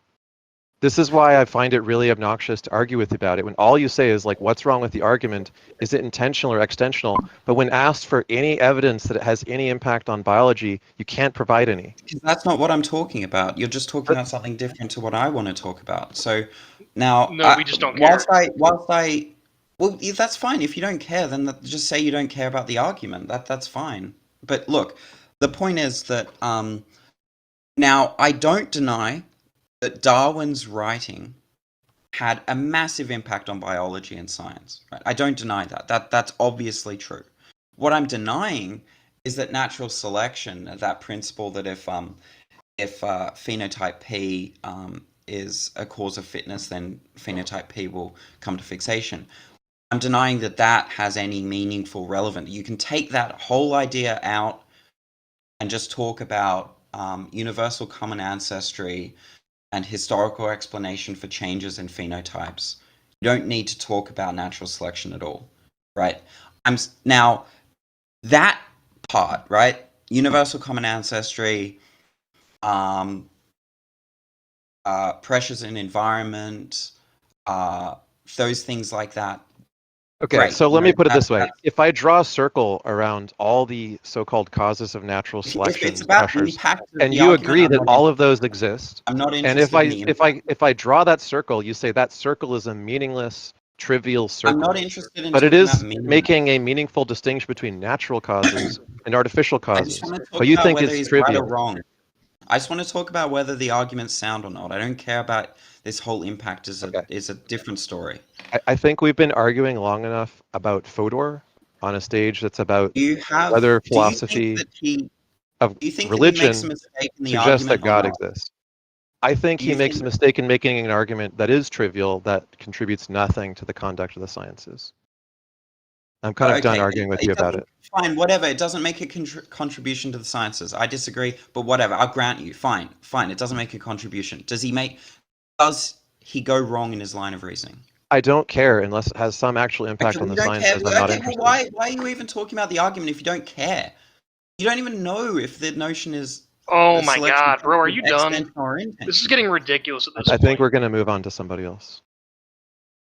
This is why I find it really obnoxious to argue with you about it when all you say is like, what's wrong with the argument? Is it intentional or extensional? But when asked for any evidence that it has any impact on biology, you can't provide any. Because that's not what I'm talking about. You're just talking about something different to what I want to talk about. So now, No, we just don't care. well, yeah, that's fine. If you don't care, then just say you don't care about the argument. That's fine. But look, the point is that now I don't deny that Darwin's writing had a massive impact on biology and science. Right? I don't deny that. That's obviously true. What I'm denying is that natural selection, that principle that if phenotype P is a cause of fitness, then phenotype P will come to fixation. I'm denying that that has any meaningful relevance. You can take that whole idea out and just talk about universal common ancestry, and historical explanation for changes in phenotypes. You don't need to talk about natural selection at all, right? Now that part, right? Universal common ancestry, pressures in environment, those things like that. Okay, Great. so let me put it this way. That's- If I draw a circle around all the so-called causes of natural If selection it's about the pressures, impact of and the you argument, agree I'm that not all of those exist, I'm not and interested in the impact. if I draw that circle, you say that circle is a meaningless, trivial circle. I'm not interested in But it talking is about meaning. making a meaningful distinction between natural causes and artificial I just causes. want to talk But you about think whether it's he's right trivial. or wrong. I just want to talk about whether the argument's sound or not. I don't care about this whole impact is a different story. I think we've been arguing long enough about Fodor on a stage that's about whether Do you think philosophy that he of do you think that he makes a religion mistake in the suggests that argument or God not? exists. I think Do he you makes think a mistake in making an argument that is trivial, that contributes nothing to the conduct of the sciences. I'm kind of done Okay, arguing with you about it. fine, whatever. It doesn't make a contribution to the sciences. I disagree, but whatever. I'll grant you. Fine, fine. It doesn't make a contribution. Does he go wrong in his line of reasoning? I don't care unless it has some actual impact Okay, on you the don't care. sciences. I'm not Okay, well, interested. why are you even talking about the argument if you don't care? You don't even know if the notion is Oh a my selection god, bro, are you done? extension or intention. This is getting ridiculous at this I point. think we're going to move on to somebody else.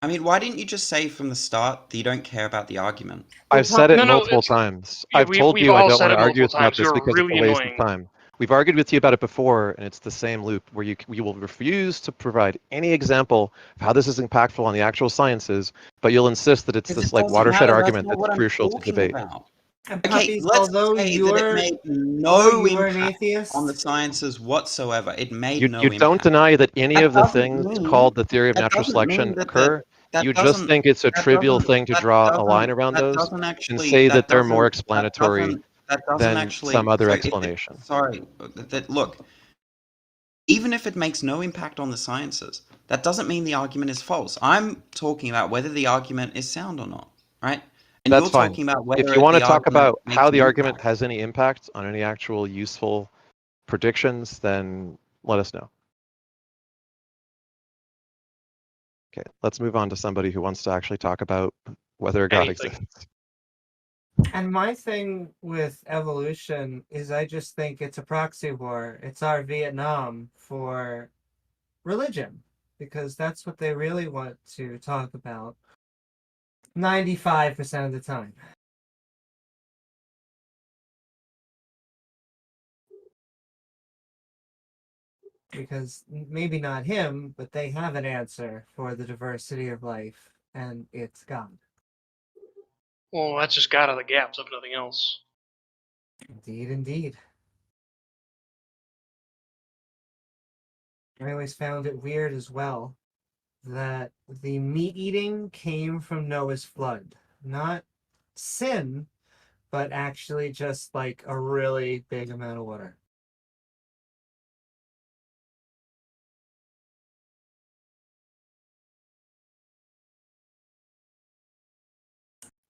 I mean, why didn't you just say from the start that you don't care about the argument? I've said it No, multiple it's- times. yeah, I've told we've you I all don't said want to it argue multiple about times. this You're because really it's a waste annoying. of time. We've argued with you about it before, and it's the same loop where you will refuse to provide any example of how this is impactful on the actual sciences, but you'll insist that it's Because this it like doesn't watershed matter. That's argument not that's what I'm crucial to talking debate. about. And Okay, puppies, let's although say that it you're made although no you were an impact atheist, on the sciences whatsoever. It made You no don't impact. deny that any That of the doesn't things mean called the theory of that natural doesn't selection mean that occur. You just think it's a trivial thing to draw a line around those and say that they're more explanatory than actually some other so explanation. Look, even if it makes no impact on the sciences, that doesn't mean the argument is false. I'm talking about whether the argument is sound or not, right? And That's you're fine. talking about whether If you want to the talk argument about makes how an the argument impact. has any impact on any actual useful predictions, then let us know. Okay, let's move on to somebody who wants to actually talk about whether God exists. and my thing with evolution is I just think it's a proxy war. It's our Vietnam for religion, because that's what they really want to talk about 95% of the time. Because maybe not him, but they have an answer for the diversity of life, and it's God. Well, that's just God out of the gaps, if nothing else. Indeed, indeed. I always found it weird as well that the meat eating came from Noah's flood. Not sin, but actually just like a really big amount of water.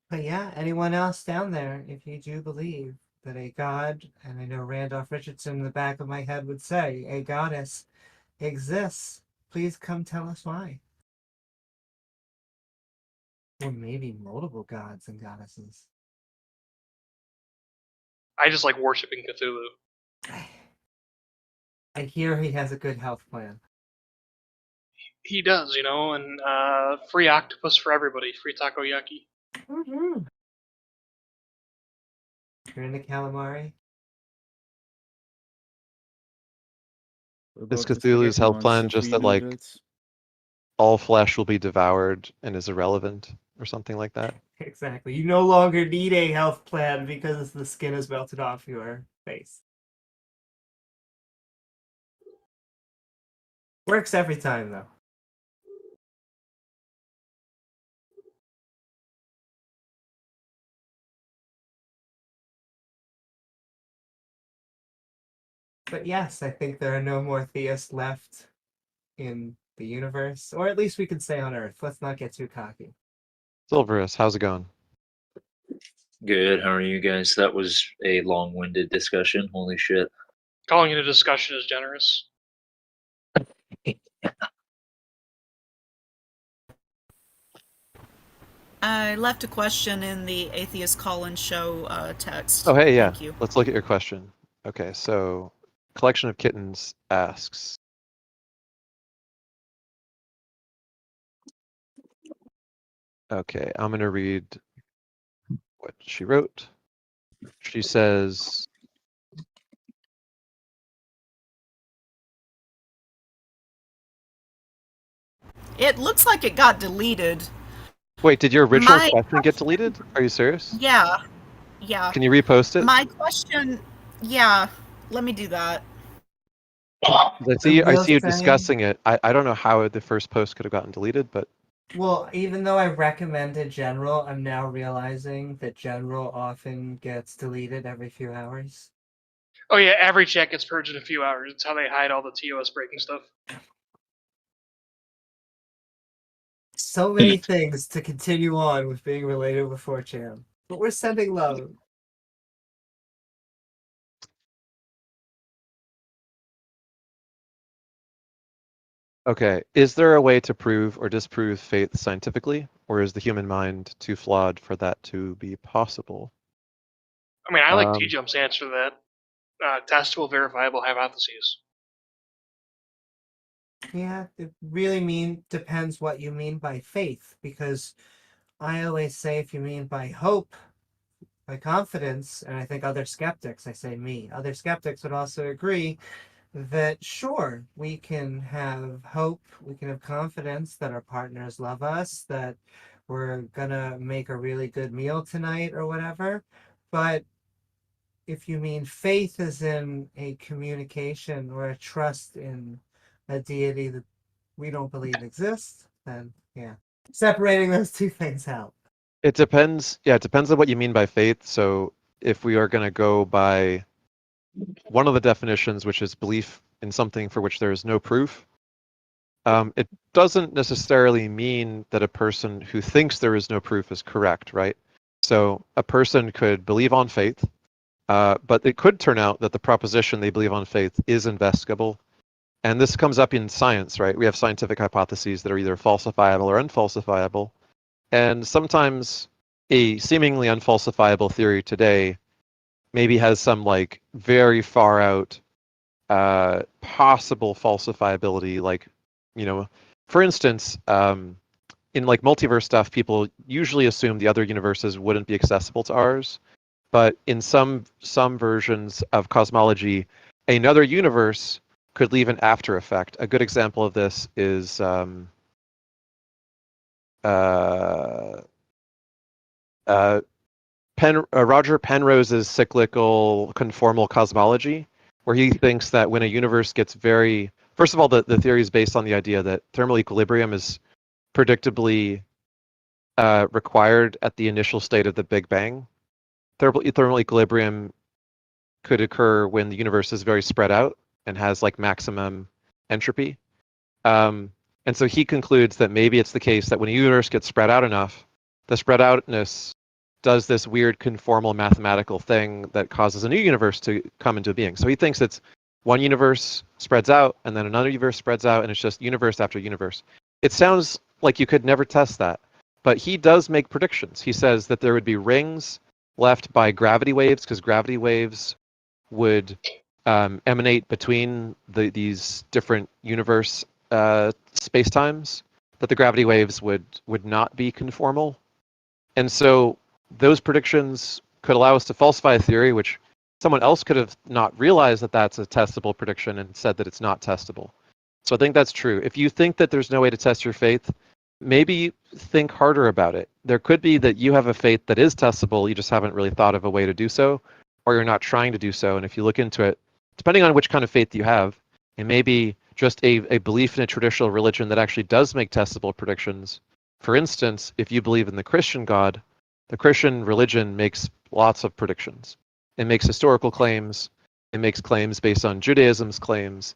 But yeah, anyone else down there, if you do believe that a god, and I know Randolph Richardson in the back of my head would say, a goddess exists, please come tell us why. Or maybe multiple gods and goddesses. I just like worshiping Cthulhu. I hear he has a good health plan. He does, and free octopus for everybody, free takoyaki. Mm-hmm. You're into calamari? Is About the Cthulhu's spaghetti health plan monster just tree that like noodles. all flesh will be devoured and is irrelevant or something like that? Exactly. You no longer need a health plan because the skin is melted off your face. Works every time, though. But yes, I think there are no more theists left in the universe, or at least we can say on Earth. Let's not get too cocky. Silverus, how's it going? Good. How are you guys? That was a long-winded discussion. Holy shit. Calling it a discussion is generous. I left a question in the Atheist Call-in show text. Oh, hey, yeah. Thank you. Let's look at your question. Okay, so Collection of Kittens asks, okay, I'm going to read what she wrote. She says, It looks like it got deleted. wait, did your original My question get deleted? Are you serious? Yeah. Yeah. Can you repost it? My question, yeah, let me do that. 'Cause I will see you say- discussing it. I don't know how the first post could have gotten deleted, but Well, even though I recommended general, I'm now realizing that general often gets deleted every few hours. Oh yeah, every chat gets purged in a few hours. It's how they hide all the TOS breaking stuff. So many things to continue on with being related with 4chan. But we're sending love. okay. Is there a way to prove or disprove faith scientifically, or is the human mind too flawed for that to be possible? I mean, I like T-Jump's answer to that. Testable, verifiable hypotheses. Yeah, it really depends what you mean by faith, because I always say if you mean by hope, by confidence, and I think other skeptics, I say me, other skeptics would also agree that sure, we can have hope, we can have confidence that our partners love us, that we're gonna make a really good meal tonight or whatever. But if you mean faith as in a communication or a trust in a deity that we don't believe exists, then yeah. Separating those two things out. It depends. Yeah, it depends on what you mean by faith. So if we are going to go by one of the definitions, which is belief in something for which there is no proof, it doesn't necessarily mean that a person who thinks there is no proof is correct, right? So a person could believe on faith, but it could turn out that the proposition they believe on faith is investigable. And this comes up in science, right? We have scientific hypotheses that are either falsifiable or unfalsifiable. And sometimes a seemingly unfalsifiable theory today maybe has some like very far out possible falsifiability. Like, you know, for instance, in like multiverse stuff, people usually assume the other universes wouldn't be accessible to ours. But in some versions of cosmology, another universe could leave an after effect. A good example of this is Roger Penrose's cyclical conformal cosmology, where he thinks that when a universe gets very, first of all, the theory is based on the idea that thermal equilibrium is predictably required at the initial state of the Big Bang. Thermal equilibrium could occur when the universe is very spread out and has like maximum entropy. And so he concludes that maybe it's the case that when a universe gets spread out enough, the spread outness does this weird conformal mathematical thing that causes a new universe to come into being. So he thinks it's one universe spreads out and then another universe spreads out and it's just universe after universe. It sounds like you could never test that, but he does make predictions. He says that there would be rings left by gravity waves because gravity waves would emanate between these different universe spacetimes, that the gravity waves would not be conformal. And so those predictions could allow us to falsify a theory which someone else could have not realized that that's a testable prediction and said that it's not testable. So I think that's true. If you think that there's no way to test your faith, maybe think harder about it. There could be that you have a faith that is testable, you just haven't really thought of a way to do so, or you're not trying to do so. And if you look into it, depending on which kind of faith you have, it may be just a belief in a traditional religion that actually does make testable predictions. For instance, if you believe in the Christian God, the Christian religion makes lots of predictions. It makes historical claims. It makes claims based on Judaism's claims.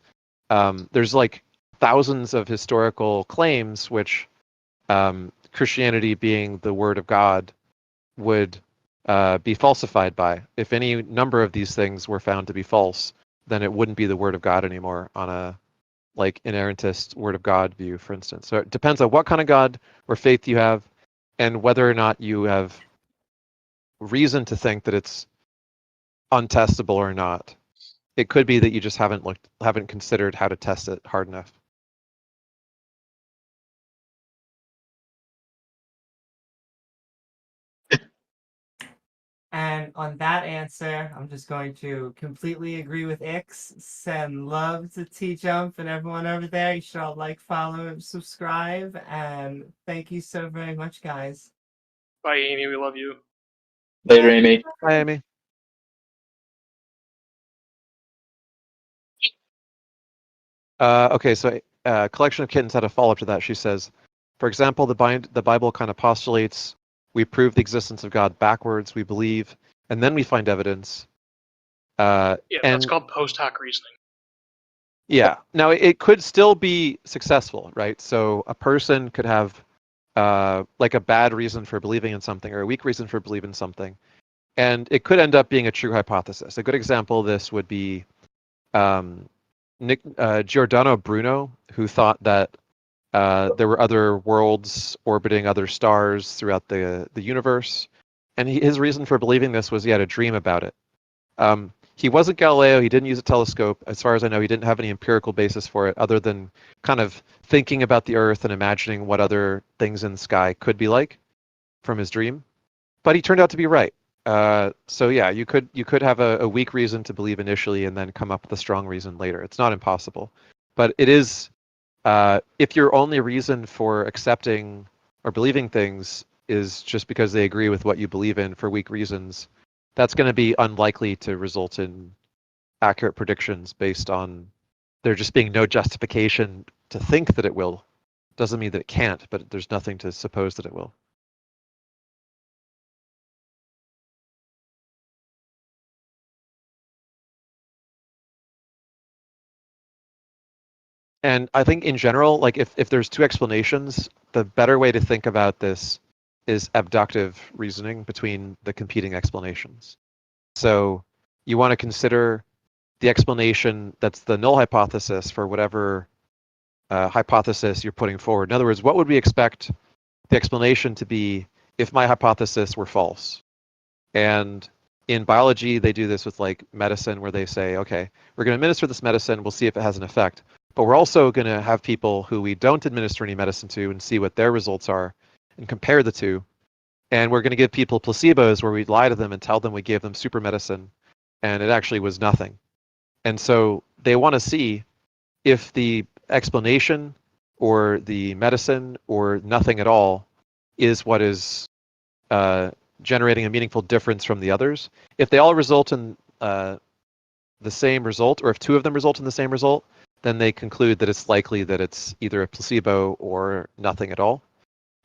There's like thousands of historical claims which Christianity, being the word of God, would be falsified by. If any number of these things were found to be false, then it wouldn't be the word of God anymore on a like inerrantist Word of God view, for instance. So it depends on what kind of God or faith you have, and whether or not you have reason to think that it's untestable or not. It could be that you just haven't considered how to test it hard enough. And on that answer, I'm just going to completely agree with Ix. Send love to T-Jump and everyone over there. You should all like, follow, and subscribe. And thank you so very much, guys. Bye, Amy. We love you. Later, Amy. Bye, Amy. Okay, so Collection of Kittens had a follow-up to that. She says, for example, the Bible kind of postulates we prove the existence of God backwards, we believe, and then we find evidence. Yeah, that's And called post hoc reasoning. yeah, now it could still be successful, right? So a person could have like a bad reason for believing in something or a weak reason for believing in something, and it could end up being a true hypothesis. A good example of this would be Giordano Bruno, who thought that there were other worlds orbiting other stars throughout the universe, and his reason for believing this was he had a dream about it. He wasn't Galileo. He didn't use a telescope. As far as I know, he didn't have any empirical basis for it other than kind of thinking about the Earth and imagining what other things in the sky could be like from his dream. But he turned out to be right. So yeah, you could have a weak reason to believe initially and then come up with a strong reason later. It's not impossible, but it is if your only reason for accepting or believing things is just because they agree with what you believe in for weak reasons, that's going to be unlikely to result in accurate predictions based on there just being no justification to think that it will. Doesn't mean that it can't, but there's nothing to suppose that it will. And I think in general, like if there's two explanations, the better way to think about this is abductive reasoning between the competing explanations. So you want to consider the explanation that's the null hypothesis for whatever hypothesis you're putting forward. In other words, what would we expect the explanation to be if my hypothesis were false? And in biology, they do this with like medicine where they say, okay, we're going to administer this medicine, we'll see if it has an effect. But we're also going to have people who we don't administer any medicine to and see what their results are and compare the two. And we're going to give people placebos where we lie to them and tell them we gave them super medicine and it actually was nothing. And so they want to see if the explanation or the medicine or nothing at all is what is generating a meaningful difference from the others. If they all result in the same result, or if two of them result in the same result, then they conclude that it's likely that it's either a placebo or nothing at all.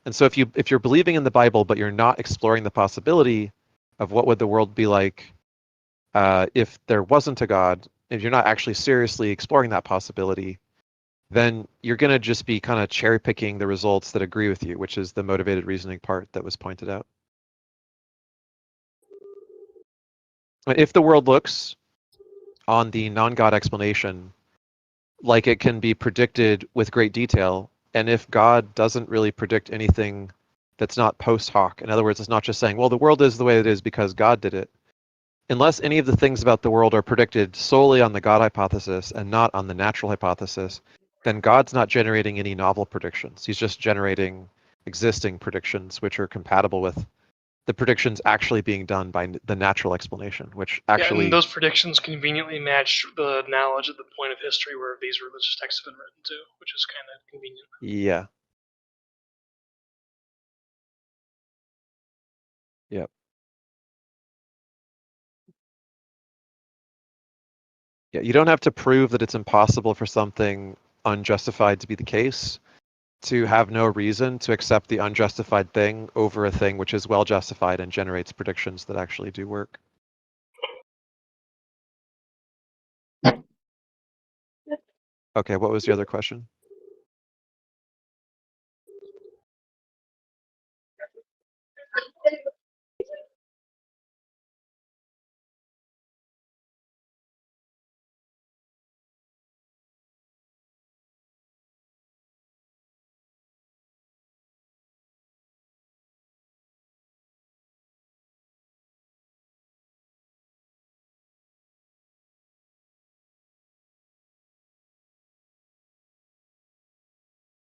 And so if you're believing in the Bible, but you're not exploring the possibility of what would the world be like if there wasn't a God, if you're not actually seriously exploring that possibility, then you're going to just be kind of cherry picking the results that agree with you, which is the motivated reasoning part that was pointed out. If the world looks on the non-God explanation like it can be predicted with great detail, and if God doesn't really predict anything that's not post hoc, in other words, it's not just saying, well, the world is the way it is because God did it. Unless any of the things about the world are predicted solely on the God hypothesis and not on the natural hypothesis, then God's not generating any novel predictions. He's just generating existing predictions which are compatible with the predictions actually being done by the natural explanation, which actually... Yeah, and those predictions conveniently match the knowledge at the point of history where these religious texts have been written to, which is kind of convenient. Yeah. Yep. Yeah, you don't have to prove that it's impossible for something unjustified to be the case to have no reason to accept the unjustified thing over a thing which is well justified and generates predictions that actually do work. Okay, what was the other question?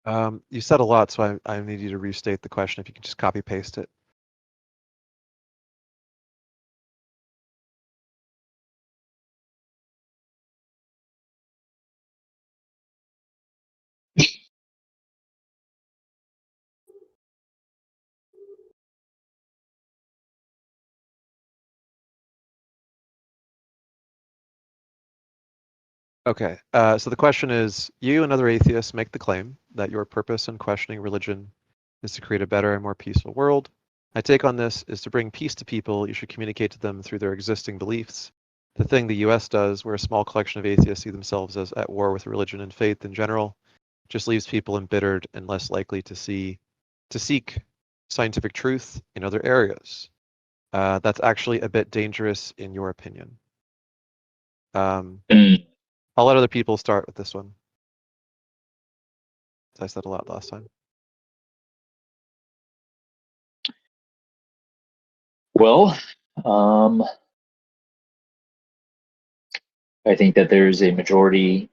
You said a lot, so I need you to restate the question. If you could just copy paste it. Okay, so the question is, you and other atheists make the claim that your purpose in questioning religion is to create a better and more peaceful world. My take on this is to bring peace to people. You should communicate to them through their existing beliefs. The thing the US does, where a small collection of atheists see themselves as at war with religion and faith in general, just leaves people embittered and less likely to seek scientific truth in other areas. That's actually a bit dangerous in your opinion. I'll let other people start with this one. I said a lot last time. Well, I think that there's a majority.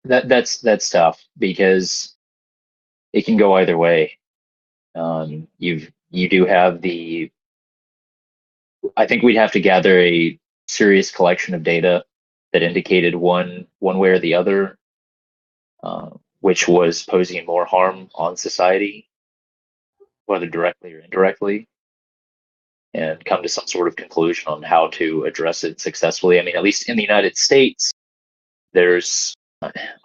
That's tough because it can go either way. You do have the. I think we'd have to gather a serious collection of data that indicated one way or the other, which was posing more harm on society, whether directly or indirectly, and come to some sort of conclusion on how to address it successfully. I mean, at least in the United States, there's,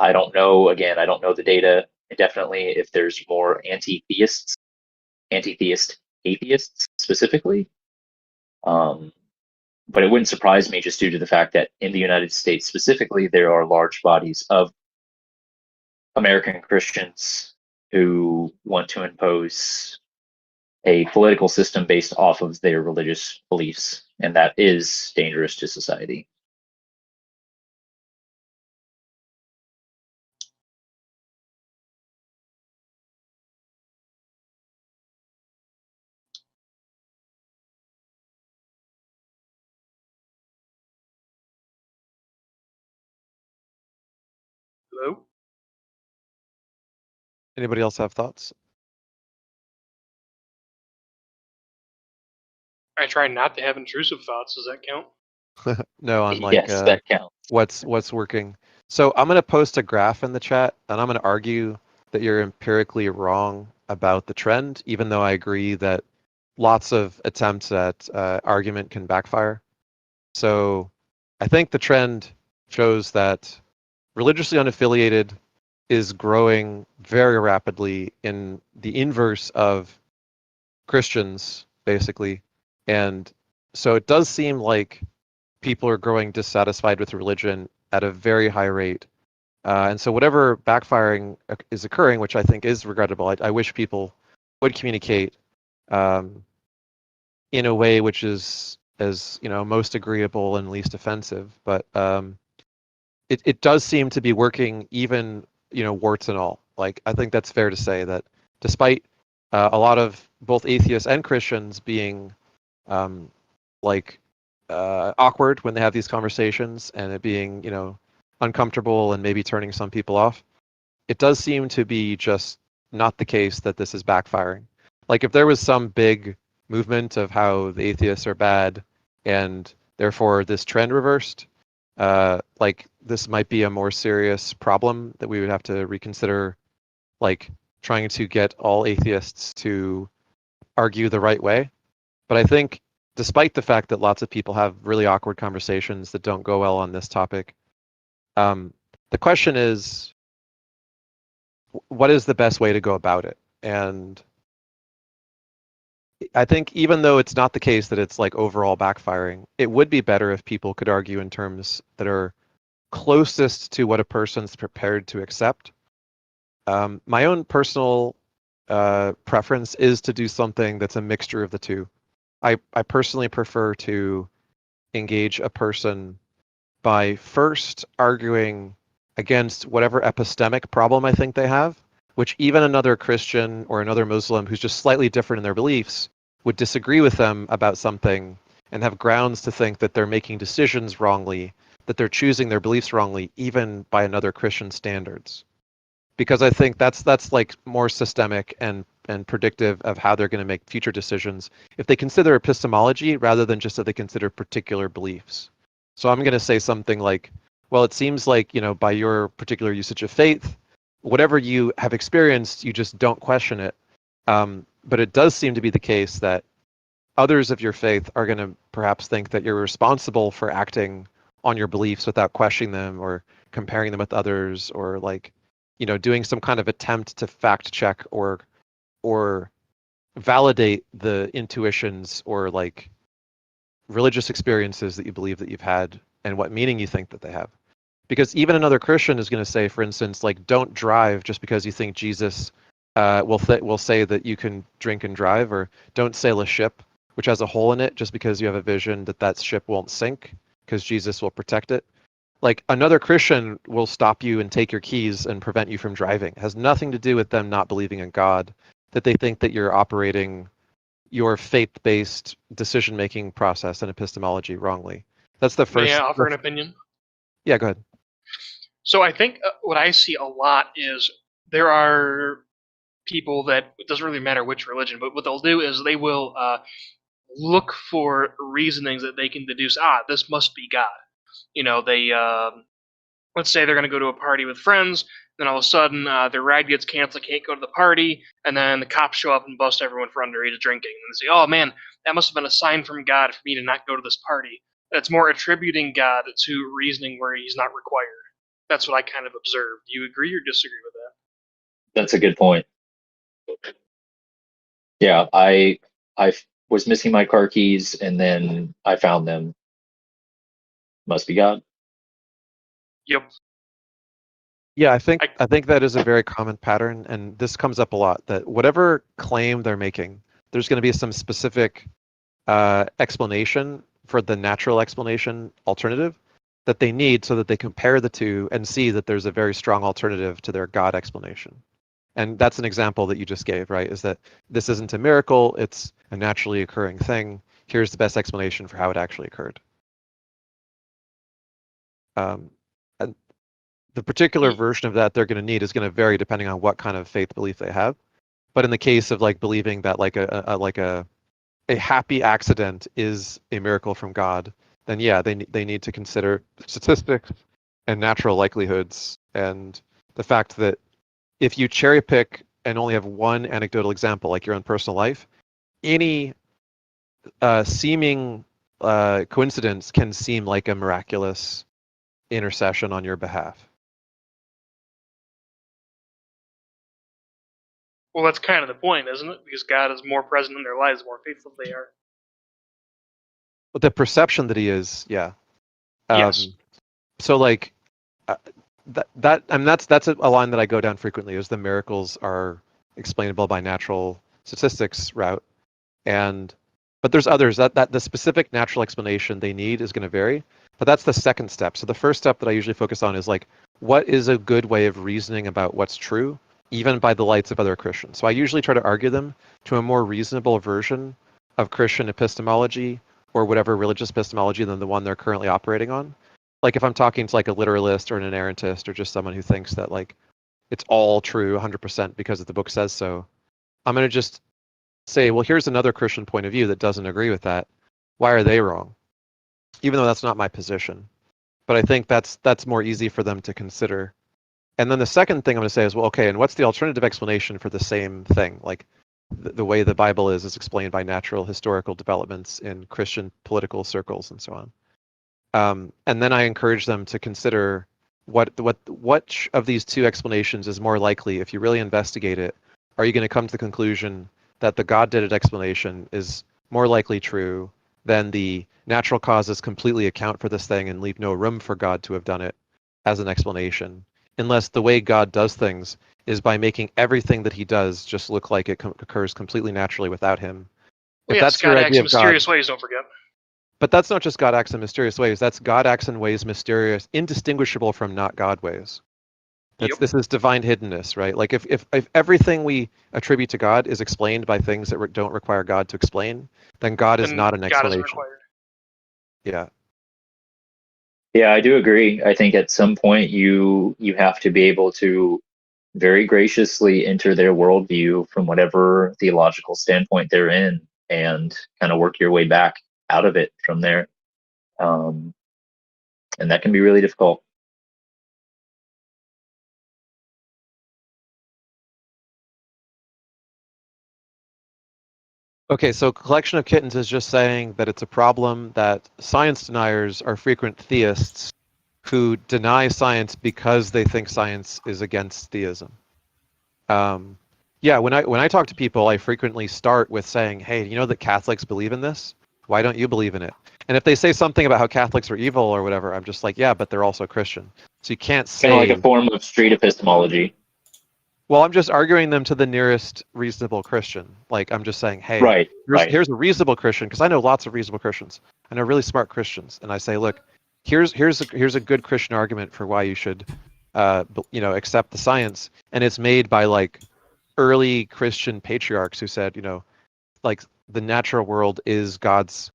I don't know, again, I don't know the data definitely if there's more anti-theist atheists specifically. But it wouldn't surprise me just due to the fact that in the United States specifically, there are large bodies of American Christians who want to impose a political system based off of their religious beliefs, and that is dangerous to society. Hello? Anybody else have thoughts? I try not to have intrusive thoughts. Does that count? No, on like Yes, that counts. what's working. So I'm gonna post a graph in the chat, and I'm gonna argue that you're empirically wrong about the trend, even though I agree that lots of attempts at argument can backfire. So I think the trend shows that religiously unaffiliated is growing very rapidly in the inverse of Christians, basically. And so it does seem like people are growing dissatisfied with religion at a very high rate. And so whatever backfiring is occurring, which I think is regrettable, I wish people would communicate in a way which is as most agreeable and least offensive. But it does seem to be working, even warts and all. Like, I think that's fair to say that despite a lot of both atheists and Christians being awkward when they have these conversations, and it being uncomfortable and maybe turning some people off, it does seem to be just not the case that this is backfiring. Like, if there was some big movement of how the atheists are bad and therefore this trend reversed, like, this might be a more serious problem that we would have to reconsider, like trying to get all atheists to argue the right way. But I think despite the fact that lots of people have really awkward conversations that don't go well on this topic, the question is, what is the best way to go about it? And I think even though it's not the case that it's like overall backfiring, it would be better if people could argue in terms that are closest to what a person's prepared to accept. My own personal preference is to do something that's a mixture of the two. I personally prefer to engage a person by first arguing against whatever epistemic problem I think they have, which even another Christian or another Muslim who's just slightly different in their beliefs would disagree with them about something and have grounds to think that they're making decisions wrongly that they're choosing their beliefs wrongly, even by another Christian standards. Because I think that's like more systemic and predictive of how they're going to make future decisions if they consider epistemology rather than just that they consider particular beliefs. So I'm going to say something like, well, it seems like, by your particular usage of faith, whatever you have experienced, you just don't question it. But it does seem to be the case that others of your faith are going to perhaps think that you're responsible for acting on your beliefs without questioning them or comparing them with others, or like, doing some kind of attempt to fact check or validate the intuitions or like religious experiences that you believe that you've had and what meaning you think that they have. Because even another Christian is going to say, for instance, like, don't drive just because you think Jesus will say that you can drink and drive, or don't sail a ship which has a hole in it just because you have a vision that that ship won't sink because Jesus will protect it. Like, another Christian will stop you and take your keys and prevent you from driving. It has nothing to do with them not believing in God, that they think that you're operating your faith-based decision-making process and epistemology wrongly. That's the first. May I offer an opinion? Yeah, go ahead. So I think what I see a lot is there are people that it doesn't really matter which religion, but what they'll do is they will look for reasonings that they can deduce. This must be God. They let's say they're going to go to a party with friends, then all of a sudden their ride gets canceled, can't go to the party, and then the cops show up and bust everyone for underage drinking. And they say, "Oh man, that must have been a sign from God for me to not go to this party." That's more attributing God to reasoning where he's not required. That's what I kind of observed. Do you agree or disagree with that? That's a good point. Yeah, I was missing my car keys and then I found them. Must be God. Yep. Yeah, I think that is a very common pattern, and this comes up a lot, that whatever claim they're making, there's going to be some specific explanation for the natural explanation alternative that they need so that they compare the two and see that there's a very strong alternative to their God explanation. And that's an example that you just gave, right? Is that this isn't a miracle, it's a naturally occurring thing. Here's the best explanation for how it actually occurred. And the particular version of that they're going to need is going to vary depending on what kind of faith belief they have. But in the case of like believing that like a happy accident is a miracle from God, then yeah, they need to consider statistics and natural likelihoods, and the fact that if you cherry pick and only have one anecdotal example, like your own personal life, any seeming coincidence can seem like a miraculous intercession on your behalf. Well, that's kind of the point, isn't it? Because God is more present in their lives, the more faithful they are. But the perception that he is, yeah. Yes. So like that's a line that I go down frequently, is the miracles are explainable by natural statistics route, but there's others that the specific natural explanation they need is going to vary. But that's the second step. So the first step that I usually focus on is like, what is a good way of reasoning about what's true, even by the lights of other Christians? So I usually try to argue them to a more reasonable version of Christian epistemology or whatever religious epistemology than the one they're currently operating on. Like if I'm talking to like a literalist or an inerrantist or just someone who thinks that like it's all true 100% because the book says so, I'm going to just say, well, here's another Christian point of view that doesn't agree with that. Why are they wrong? Even though that's not my position. But I think that's more easy for them to consider. And then the second thing I'm going to say is, well, okay, and what's the alternative explanation for the same thing? Like the way the Bible is explained by natural historical developments in Christian political circles and so on. And then I encourage them to consider what of these two explanations is more likely. If you really investigate it, are you going to come to the conclusion that the God did it explanation is more likely true than the natural causes completely account for this thing and leave no room for God to have done it as an explanation, unless the way God does things is by making everything that he does just look like it occurs completely naturally without him. Well, If yes, that's your God acts idea in of God, mysterious ways, don't forget. but that's not just God acts in mysterious ways. That's God acts in ways mysterious, indistinguishable from not God ways. This is divine hiddenness, right? Like if everything we attribute to God is explained by things that don't require God to explain, then God is not an God explanation. isn't required. Yeah. Yeah, I do agree. I think at some point you have to be able to very graciously enter their worldview from whatever theological standpoint they're in, and kind of work your way back out of it from there. Um, and that can be really difficult. Okay, so Collection of Kittens is just saying that it's a problem that science deniers are frequent theists who deny science because they think science is against theism. Yeah, when I talk to people, I frequently start with saying, "Hey, you know that Catholics believe in this? Why don't you believe in it?" And if they say something about how Catholics are evil or whatever, I'm just like, "Yeah, but they're also Christian." So you can't Kind of like a say. form of street epistemology. Well, I'm just arguing them to the nearest reasonable Christian. Like I'm just saying, "Hey, Right, right. here's a reasonable Christian," because I know lots of reasonable Christians. I know really smart Christians, and I say, "Look, here's a good Christian argument for why you should, accept the science," and it's made by like early Christian patriarchs who said, like the natural world is God's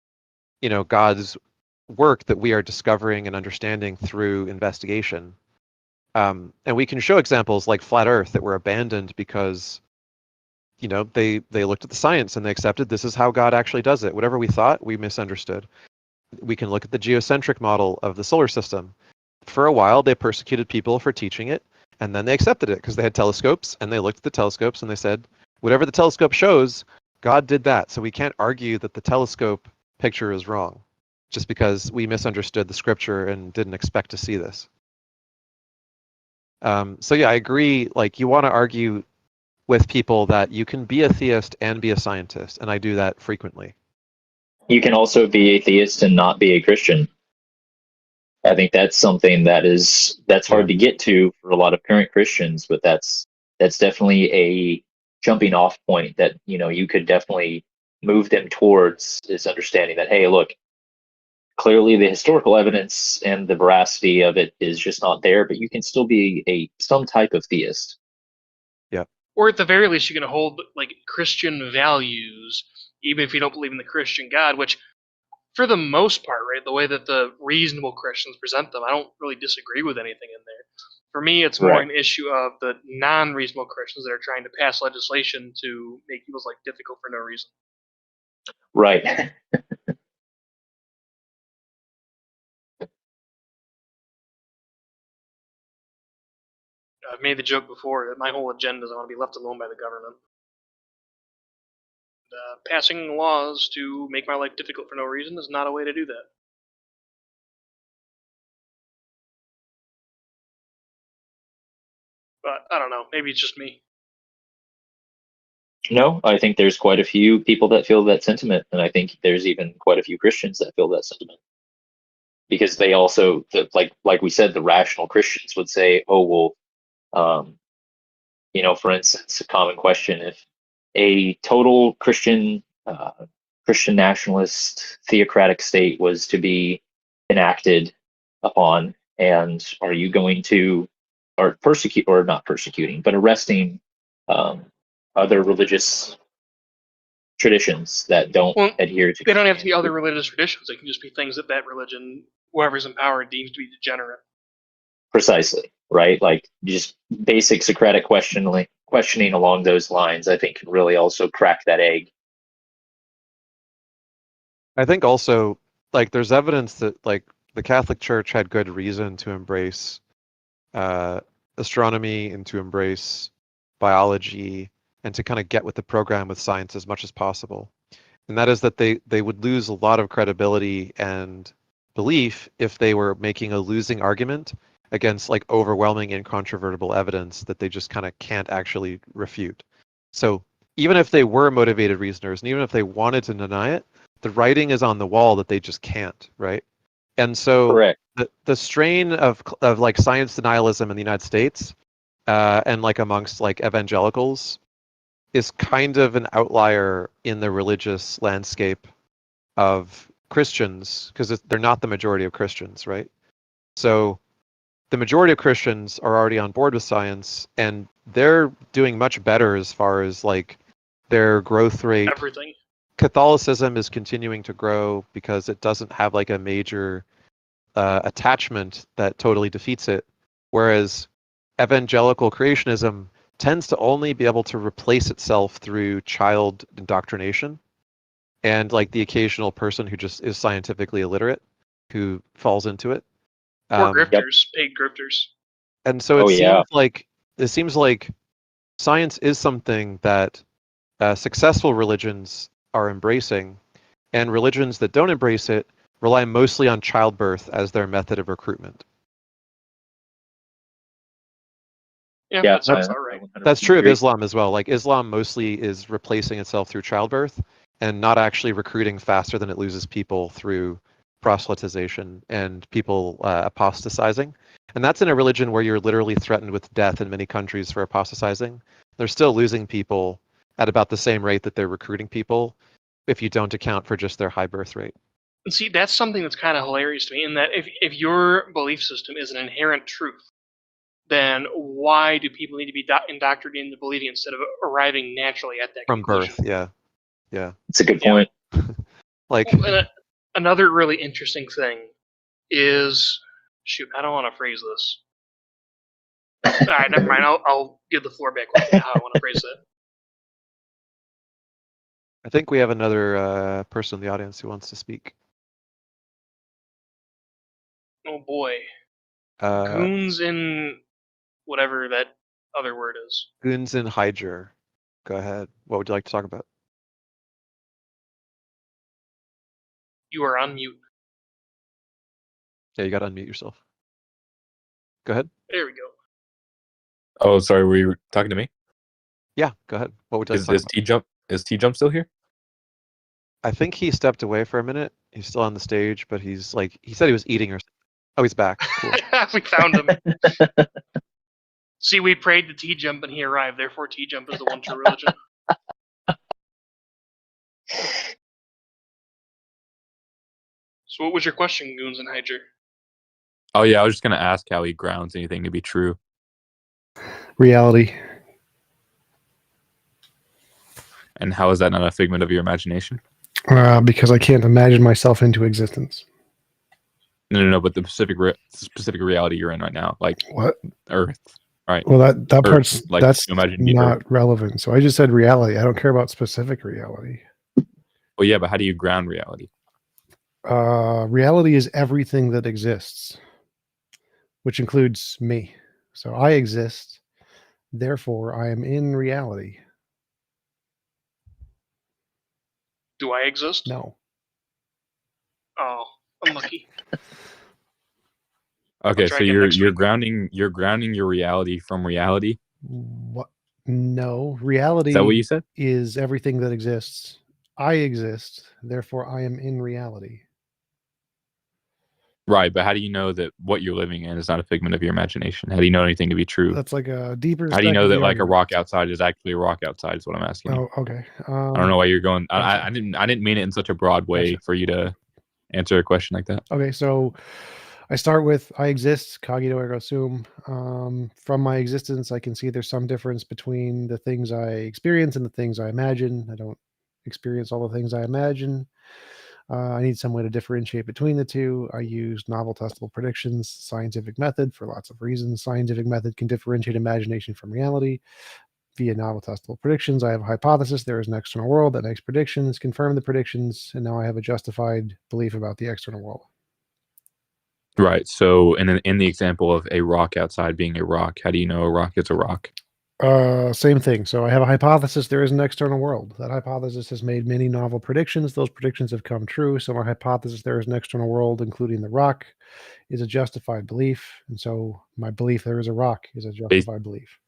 work that we are discovering and understanding through investigation. And we can show examples like flat Earth that were abandoned because, they looked at the science and they accepted this is how God actually does it. Whatever we thought, we misunderstood. We can look at the geocentric model of the solar system. For a while, they persecuted people for teaching it, and then they accepted it because they had telescopes, and they looked at the telescopes and they said, whatever the telescope shows, God did that. So we can't argue that the telescope picture is wrong just because we misunderstood the scripture and didn't expect to see this. So yeah, I agree. Like you want to argue with people that you can be a theist and be a scientist, and I do that frequently. You can also be a theist and not be a Christian. I think that's something that's hard to get to for a lot of current Christians, but that's definitely a jumping off point that you could definitely move them towards, is understanding that, hey, look, clearly the historical evidence and the veracity of it is just not there, but you can still be some type of theist. Yeah. Or at the very least, you can hold like Christian values, even if you don't believe in the Christian God, which for the most part, right, the way that the reasonable Christians present them, I don't really disagree with anything in there. For me, it's more Right. an issue of the non-reasonable Christians that are trying to pass legislation to make people's life difficult for no reason. Right. I've made the joke before that my whole agenda is I want to be left alone by the government. Passing laws to make my life difficult for no reason is not a way to do that. But I don't know. Maybe it's just me. No, I think there's quite a few people that feel that sentiment, and I think there's even quite a few Christians that feel that sentiment, because they also, like we said, the rational Christians would say, oh well, for instance, a common question: if a total Christian nationalist theocratic state was to be enacted upon, and are you going to, or persecute, or not persecuting, but arresting other religious traditions that don't Well, adhere to they don't have to be other religious traditions. They can just be things that religion, whoever's in power, deems to be degenerate. Precisely, right? Like just basic Socratic questioning along those lines, I think can really also crack that egg. I think also, like, there's evidence that, like, the Catholic Church had good reason to embrace astronomy and to embrace biology and to kind of get with the program with science as much as possible. And that is that they would lose a lot of credibility and belief if they were making a losing argument against like overwhelming incontrovertible evidence that they just kind of can't actually refute. So even if they were motivated reasoners and even if they wanted to deny it, the writing is on the wall that they just can't, right? And so Correct. the strain of like science denialism in the United States and like amongst like evangelicals is kind of an outlier in the religious landscape of Christians because they're not the majority of Christians, right? So the majority of Christians are already on board with science and they're doing much better as far as like their growth rate. Everything. Catholicism is continuing to grow because it doesn't have like a major attachment that totally defeats it. Whereas evangelical creationism tends to only be able to replace itself through child indoctrination and like the occasional person who just is scientifically illiterate who falls into it. Or grifters, paid grifters. And so it seems like science is something that successful religions are embracing, and religions that don't embrace it rely mostly on childbirth as their method of recruitment. Yeah, that sounds all right. That's true of Islam as well. Like Islam mostly is replacing itself through childbirth and not actually recruiting faster than it loses people through proselytization and people apostatizing. And that's in a religion where you're literally threatened with death in many countries for apostatizing. They're still losing people at about the same rate that they're recruiting people if you don't account for just their high birth rate. And see, that's something that's kind of hilarious to me, in that if your belief system is an inherent truth, then why do people need to be indoctrinated into believing instead of arriving naturally at that From conclusion? birth, yeah. It's a good point. Like another really interesting thing is, shoot, I don't want to phrase this. All right, never mind. I'll give the floor back with how I want to phrase it. I think we have another person in the audience who wants to speak. Oh boy, Uh, goons in whatever that other word is. Goons in Hyger. Go ahead. What would you like to talk about? You are on mute. Yeah, you got to unmute yourself. Go ahead. There we go. Oh, sorry. Were you talking to me? Yeah, go ahead. What would you like to talk about? Is T-Jump still here? I think he stepped away for a minute. He's still on the stage, but he's like, he said he was eating or something. Oh, he's back. Cool. We found him. See, we prayed to T-Jump and he arrived. Therefore, T-Jump is the one true religion. So what was your question, Goons and Hyger? Oh yeah, I was just gonna ask how he grounds anything to be true. Reality. And how is that not a figment of your imagination? Because I can't imagine myself into existence. No, but the specific reality you're in right now, like What? Earth, right? Well, that Earth, part's like, that's imagine the Earth. not relevant. So I just said reality. I don't care about specific reality. Well, yeah, but how do you ground reality? Reality is everything that exists, which includes me. So I exist, therefore I am in reality. Do I exist? No. Oh, unlucky. Okay, try so again you're next week. grounding your reality from reality. What? No. Reality Is that what you said? is everything that exists. I exist, therefore I am in reality. Right, but how do you know that what you're living in is not a figment of your imagination? How do you know anything to be true? That's like a deeper. How do you know stack of that the like a argument. rock outside is actually a rock outside? Is what I'm asking. Oh, okay. I don't know why you're going. Gotcha. I didn't mean it in such a broad way for you to answer a question like that. Okay, so I start with I exist, cogito ergo sum. From my existence, I can see there's some difference between the things I experience and the things I imagine. I don't experience all the things I imagine. I need some way to differentiate between the two. I use novel testable predictions, scientific method for lots of reasons. Scientific method can differentiate imagination from reality. Via novel testable predictions, I have a hypothesis. There is an external world that makes predictions, confirm the predictions, and now I have a justified belief about the external world. Right. So, in the example of a rock outside being a rock, how do you know a rock is a rock? Same thing. So I have a hypothesis. There is an external world. That hypothesis has made many novel predictions. Those predictions have come true. So my hypothesis there is an external world, including the rock, is a justified belief. And so my belief there is a rock is a justified belief.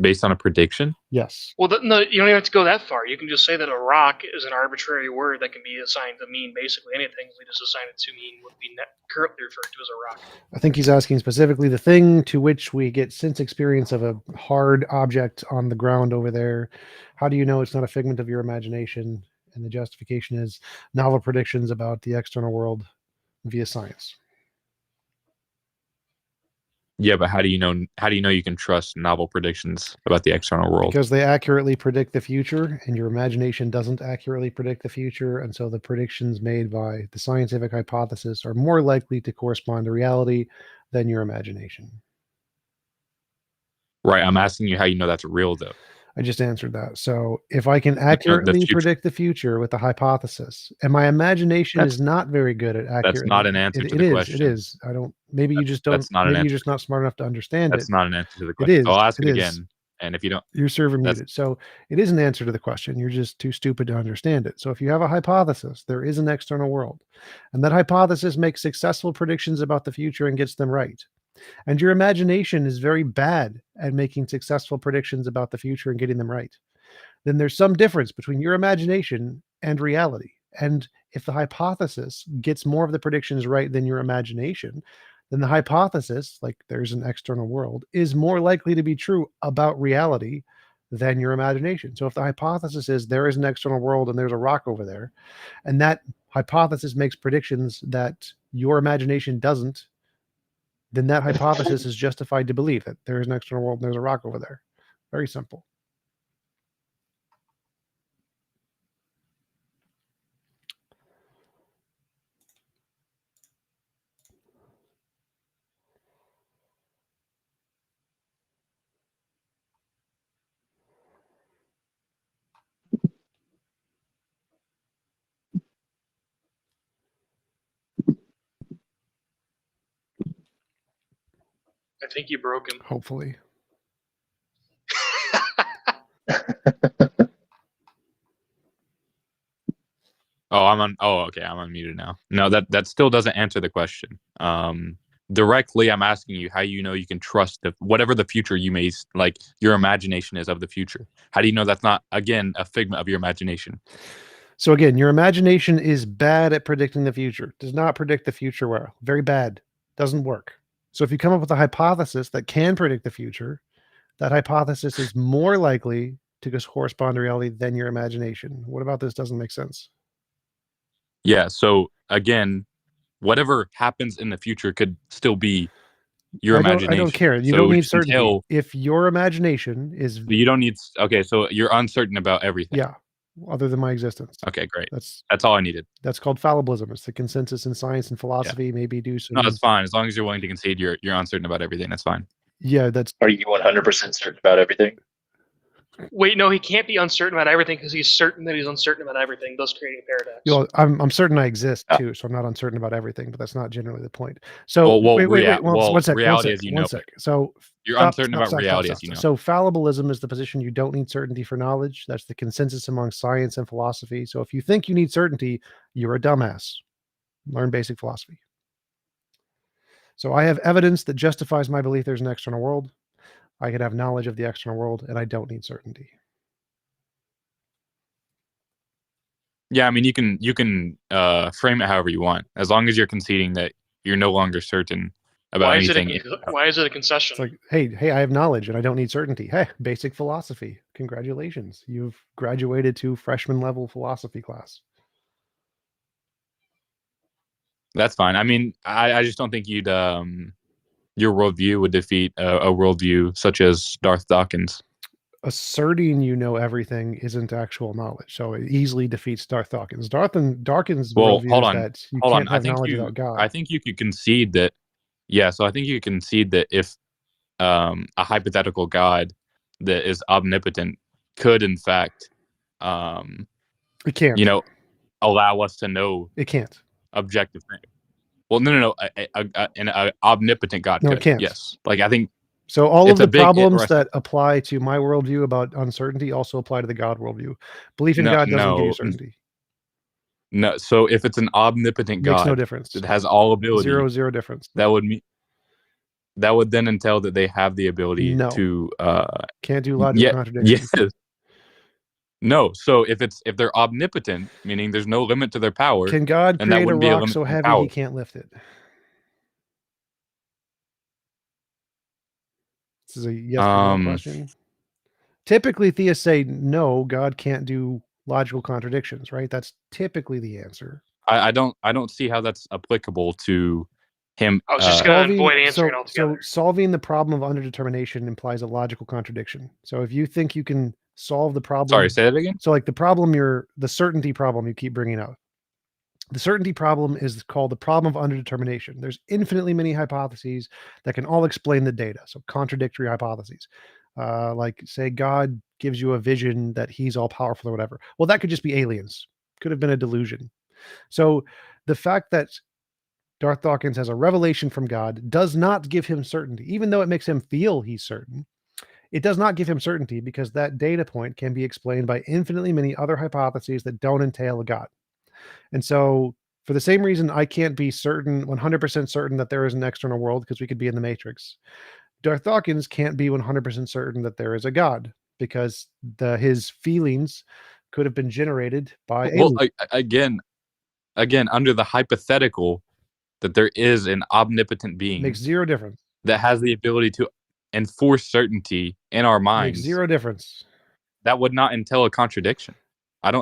Based on a prediction? Yes. Well, no, you don't even have to go that far. You can just say that a rock is an arbitrary word that can be assigned to mean basically anything. We just assign it to mean what we currently refer to as a rock. I think he's asking specifically the thing to which we get sense experience of a hard object on the ground over there. How do you know it's not a figment of your imagination? And the justification is novel predictions about the external world via science. Yeah, but how do you know? How do you know you can trust novel predictions about the external world? Because they accurately predict the future, and your imagination doesn't accurately predict the future, and so the predictions made by the scientific hypothesis are more likely to correspond to reality than your imagination. Right. I'm asking you how you know that's real, though. I just answered that. So if I can accurately predict the future with the hypothesis, and my imagination is not very good at accurately. That's not an answer to it the is. question. It is. I don't. Maybe you just don't. That's not an Maybe you're answer. just not smart enough to understand That's it. not an answer to the It question. is. So I'll ask it is. again, and if you don't, Your server that's- muted. So it is an answer to the question. You're just too stupid to understand it. So if you have a hypothesis, there is an external world, and that hypothesis makes successful predictions about the future and gets them right. And your imagination is very bad at making successful predictions about the future and getting them right. Then there's some difference between your imagination and reality. And if the hypothesis gets more of the predictions right than your imagination, then the hypothesis, like there's an external world, is more likely to be true about reality than your imagination. So if the hypothesis is there is an external world and there's a rock over there, and that hypothesis makes predictions that your imagination doesn't, then that hypothesis is justified to believe that there is an external world and there's a rock over there. Very simple. I think you broke him. Hopefully. Oh, I'm on. Oh, okay. I'm unmuted now. No, that still doesn't answer the question. Directly, I'm asking you how you know you can trust whatever the future you may like. Your imagination is of the future. How do you know that's not again a figment of your imagination? So again, your imagination is bad at predicting the future. Does not predict the future well. Very bad. Doesn't work. So if you come up with a hypothesis that can predict the future, that hypothesis is more likely to just correspond to reality than your imagination. What about this doesn't make sense? Yeah. So again, whatever happens in the future could still be your imagination. I don't care. You so don't need you can certainty. tell- If your imagination is you don't need. Okay, so you're uncertain about everything. yeah, other than my existence. Okay, great. That's all I needed. That's called fallibilism. It's the consensus in science and philosophy. Maybe do some. No, that's fine. As long as you're willing to concede, you're uncertain about everything. That's fine. Yeah, that's. Are you 100% certain about everything? Wait, no, he can't be uncertain about everything because he's certain that he's uncertain about everything, thus creating a paradox. You know, I'm certain I exist too, so I'm not uncertain about everything, but that's not generally the point. So Well, wait, one sec. reality as you know One sec. So you're uncertain about reality as you know. So fallibilism is the position you don't need certainty for knowledge. That's the consensus among science and philosophy. So if you think you need certainty, you're a dumbass. Learn basic philosophy. So I have evidence that justifies my belief there's an external world. I could have knowledge of the external world, and I don't need certainty. Yeah, I mean, you can frame it however you want, as long as you're conceding that you're no longer certain about anything. Why is it a concession? It's like, hey, I have knowledge and I don't need certainty. Hey, basic philosophy. Congratulations, you've graduated to freshman level philosophy class. That's fine. I mean, I just don't think you'd your worldview would defeat a worldview such as Darth Dawkins. Asserting you know everything isn't actual knowledge, so it easily defeats Darth Dawkins. Dawkins' Well, worldview hold is on. that you Hold can't on. have knowledge without God. I think you could concede that. Yeah, so I think you could concede that if a hypothetical God that is omnipotent could, in fact, it can't. You know, allow us to know. It can't. Objective thing. Well, no. An omnipotent God No, could. it can't. Yes. Like I think. So all of the problems that apply to my worldview about uncertainty also apply to the God worldview. Belief in God doesn't give you certainty. No. So if it's an omnipotent God, makes no difference. It has all ability. Zero difference. That would mean. That would then entail that they have the ability to. Can't do logical contradictions. Yes. No. So if they're omnipotent, meaning there's no limit to their power, can God and that create a wouldn't be rock limit so to heavy power. he can't lift it? This is a yes or no question. Typically, theists say no, God can't do logical contradictions, right? That's typically the answer. I don't see how that's applicable to him. I was just gonna avoid answering altogether. So solving the problem of underdetermination implies a logical contradiction. So if you think you can solve the problem, Sorry, say that again. So like the certainty problem you keep bringing up. The certainty problem is called the problem of underdetermination. There's infinitely many hypotheses that can all explain the data. So contradictory hypotheses. Like say God gives you a vision that he's all powerful or whatever. Well, that could just be aliens. Could have been a delusion. So the fact that Darth Dawkins has a revelation from God does not give him certainty, even though it makes him feel he's certain. It does not give him certainty because that data point can be explained by infinitely many other hypotheses that don't entail a God. And so, for the same reason, I can't be certain, 100% certain that there is an external world because we could be in the Matrix. Darth Dawkins can't be 100% certain that there is a God because his feelings could have been generated by Well, aliens. again, under the hypothetical that there is an omnipotent being, Makes zero difference. That has the ability to enforce certainty in our minds. Makes zero difference. That would not entail a contradiction.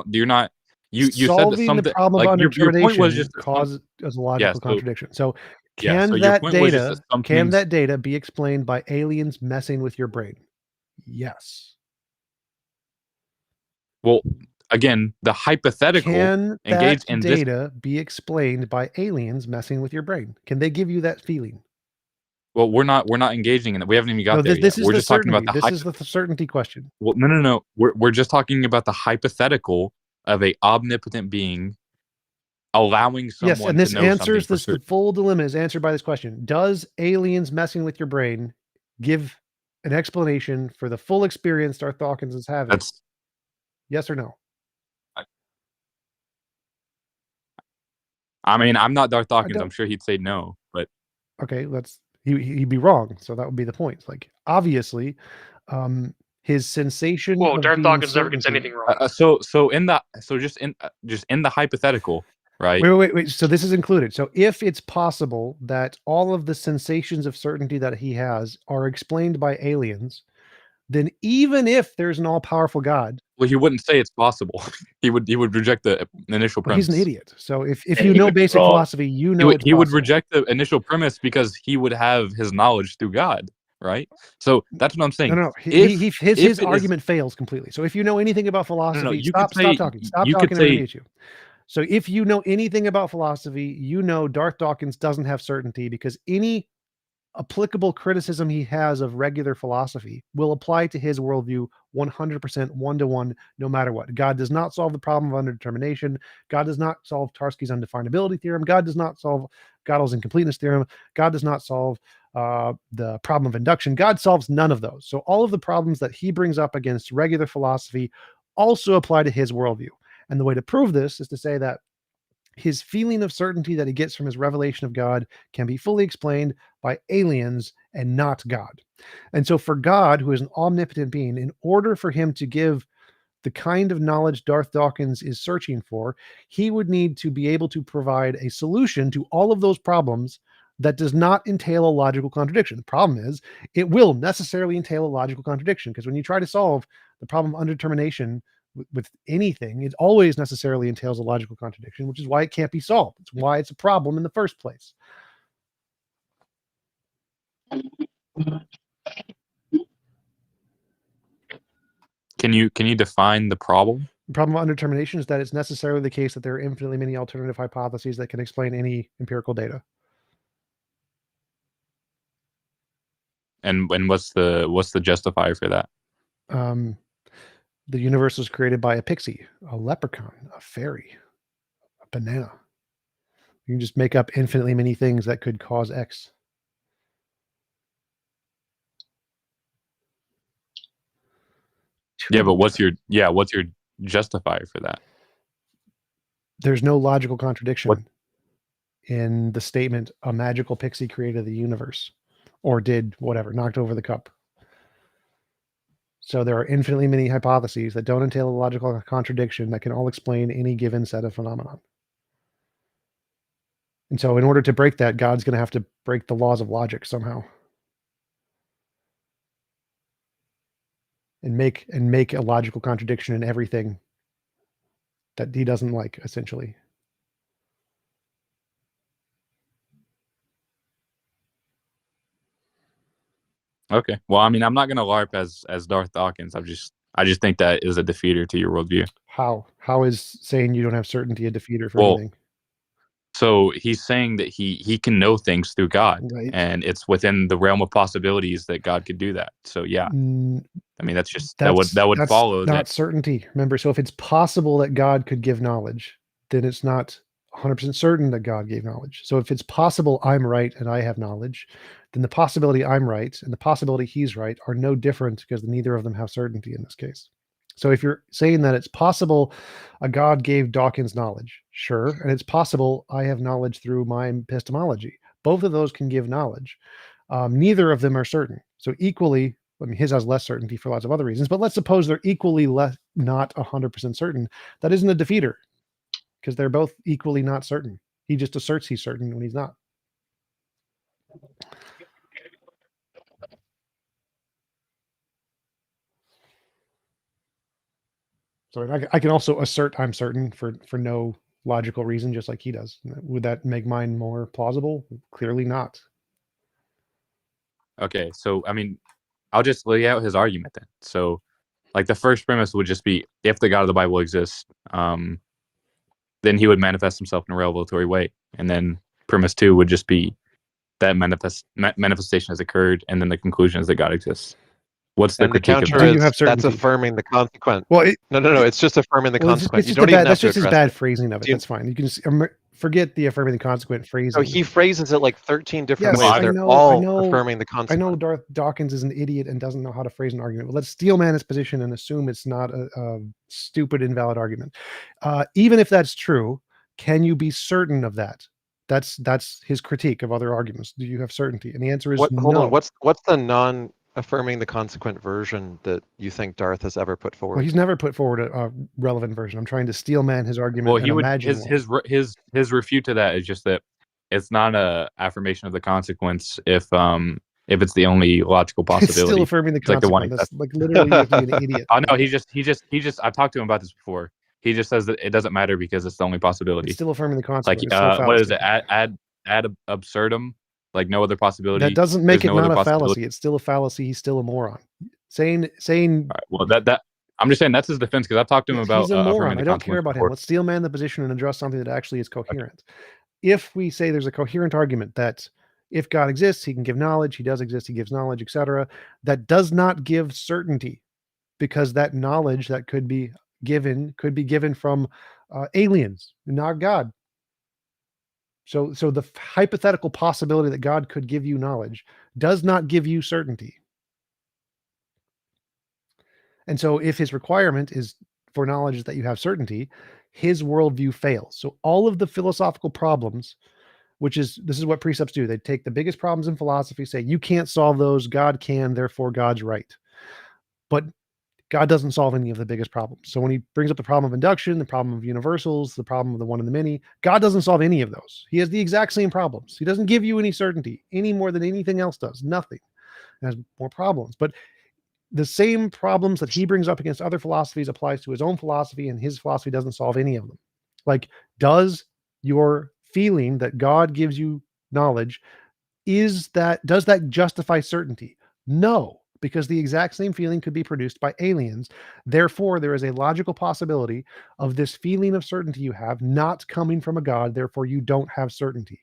You're not. You said that Solving something the problem like of your point was underdetermination just causes a logical contradiction. So yeah, can so your that point was just data that some things- be explained by aliens messing with your brain? Yes. Well, again, the hypothetical Can engage that in this. data be explained by aliens messing with your brain? Can they give you that feeling? Well, we're not engaging in that. We haven't even got No, there this yet. is We're the just talking about certainty. the This is the certainty question. Well, no. We're just talking about the hypothetical of a omnipotent being allowing someone Yes, and this to know something answers for this. The certain. full dilemma is answered by this question: does aliens messing with your brain give an explanation for the full experience Darth Dawkins is having? That's yes or no. I mean, I'm not Darth Dawkins. don't- I'm sure he'd say no, but Okay, he'd be wrong. So that would be the point. Like obviously, his sensation. Well, of Darth being Dawkins never gets certainty- anything wrong. just in the hypothetical, right? Wait. So this is included. So if it's possible that all of the sensations of certainty that he has are explained by aliens, then even if there's an all-powerful God, Well, he wouldn't say it's possible. he would reject the initial well, premise. he's an idiot. So if And you he know would be basic wrong. philosophy, you know it's he would possible. reject the initial premise because he would have his knowledge through God, right? So that's what I'm saying. No. If His it argument fails completely. So if you know anything about philosophy, you stop could say talking. you Stop could talking. I'm going to say mute you. So if you know anything about philosophy, you know Darth Dawkins doesn't have certainty because any applicable criticism he has of regular philosophy will apply to his worldview 100% one-to-one, no matter what. God does not solve the problem of underdetermination. God does not solve Tarski's undefinability theorem. God does not solve Gödel's incompleteness theorem. God does not solve the problem of induction. God solves none of those. So all of the problems that he brings up against regular philosophy also apply to his worldview. And the way to prove this is to say that his feeling of certainty that he gets from his revelation of God can be fully explained by aliens and not God. And so for God, who is an omnipotent being, in order for him to give the kind of knowledge Darth Dawkins is searching for, he would need to be able to provide a solution to all of those problems that does not entail a logical contradiction. The problem is it will necessarily entail a logical contradiction because when you try to solve the problem of underdetermination with anything, it always necessarily entails a logical contradiction, which is why it can't be solved. It's why it's a problem in the first place. Can you define the problem? The problem of underdetermination is that it's necessarily the case that there are infinitely many alternative hypotheses that can explain any empirical data. And what's the justifier for that? The universe was created by a pixie, a leprechaun, a fairy, a banana. You can just make up infinitely many things that could cause X. Yeah, but what's your justifier for that? There's no logical contradiction in the statement a magical pixie created the universe or did whatever, knocked over the cup. So there are infinitely many hypotheses that don't entail a logical contradiction that can all explain any given set of phenomenon. And so in order to break that, God's going to have to break the laws of logic somehow. And make a logical contradiction in everything that he doesn't like, essentially. Okay. Well, I mean, I'm not gonna LARP as Darth Dawkins. I just think that is a defeater to your worldview. How? How is saying you don't have certainty a defeater for Well, anything? so he's saying that he can know things through God, Right. and it's within the realm of possibilities that God could do that. So yeah, I mean that's just that would That's follow not that. certainty. Remember, so if it's possible that God could give knowledge, then it's not 100% certain that God gave knowledge. So if it's possible I'm right and I have knowledge, then the possibility I'm right and the possibility he's right are no different because neither of them have certainty in this case. So if you're saying that it's possible a God gave Dawkins knowledge, sure, and it's possible I have knowledge through my epistemology. Both of those can give knowledge. Neither of them are certain. So equally, I mean, his has less certainty for lots of other reasons, but let's suppose they're equally not 100% certain. That isn't a defeater because they're both equally not certain. He just asserts he's certain when he's not. So I can also assert I'm certain for no logical reason, just like he does. Would that make mine more plausible? Clearly not. Okay, so I mean, I'll just lay out his argument then. So, like the first premise would just be if the God of the Bible exists, then he would manifest himself in a revelatory way, and then premise 2 would just be that manifestation has occurred, and then the conclusion is that God exists. What's the And the critique of counter that? is that's affirming the consequent. Well, no, it's just affirming the Well, consequent. it's You just don't even have that's to just his address bad it. phrasing of it. Do you- That's fine. You can just forget the affirming the consequent So phrasing. he phrases it like 13 different Yes, ways. I They're know, all affirming the I consequent. know Darth Dawkins is an idiot and doesn't know how to phrase an argument. But let's steelman his position and assume it's not a stupid, invalid argument. Even if that's true, can you be certain of that? That's his critique of other arguments. Do you have certainty? And the answer is Hold no. on. What's the non-affirming the consequent version that you think Darth has ever put forward? Well, he's never put forward a relevant version. I'm trying to steelman his argument Well, he and would imagine one. his refute to that is just that it's not a affirmation of the consequence if it's the only logical It's still possibility. affirming the It's like the one. consequent. That's like literally you have to be an idiot. I know he just. I've talked to him about this before. He just says that it doesn't matter because it's the only possibility. It's still affirming the Like consequent. It's still a what is fallacy. it? Ad absurdum. Like no other possibility. That doesn't make There's it no not other a possibility. fallacy. It's still a fallacy. He's still a moron. Saying Well, that I'm just saying that's his defense because I've talked to him about he's a affirming moron. the I don't care consequence about him. before. Let's steelman the position and address something that actually is coherent. If we say there's a coherent argument that if God exists, he can give knowledge, he does exist, he gives knowledge, etc., that does not give certainty because that knowledge that could be given from aliens, not God. So the hypothetical possibility that God could give you knowledge does not give you certainty. And so if his requirement is for knowledge that you have certainty, his worldview fails. So all of the philosophical problems, this is what precepts do. They take the biggest problems in philosophy, say, you can't solve those, God can, therefore God's right. But God doesn't solve any of the biggest problems. So when he brings up the problem of induction, the problem of universals, the problem of the one and the many, God doesn't solve any of those. He has the exact same problems. He doesn't give you any certainty any more than anything else does. Nothing. It has more problems. But the same problems that he brings up against other philosophies applies to his own philosophy, and his philosophy doesn't solve any of them. Like, does your feeling that God gives you knowledge, does that justify certainty? No, because the exact same feeling could be produced by aliens. Therefore, there is a logical possibility of this feeling of certainty you have not coming from a God. Therefore, you don't have certainty.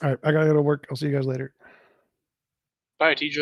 All right, I gotta go to work. I'll see you guys later. Bye, T-John.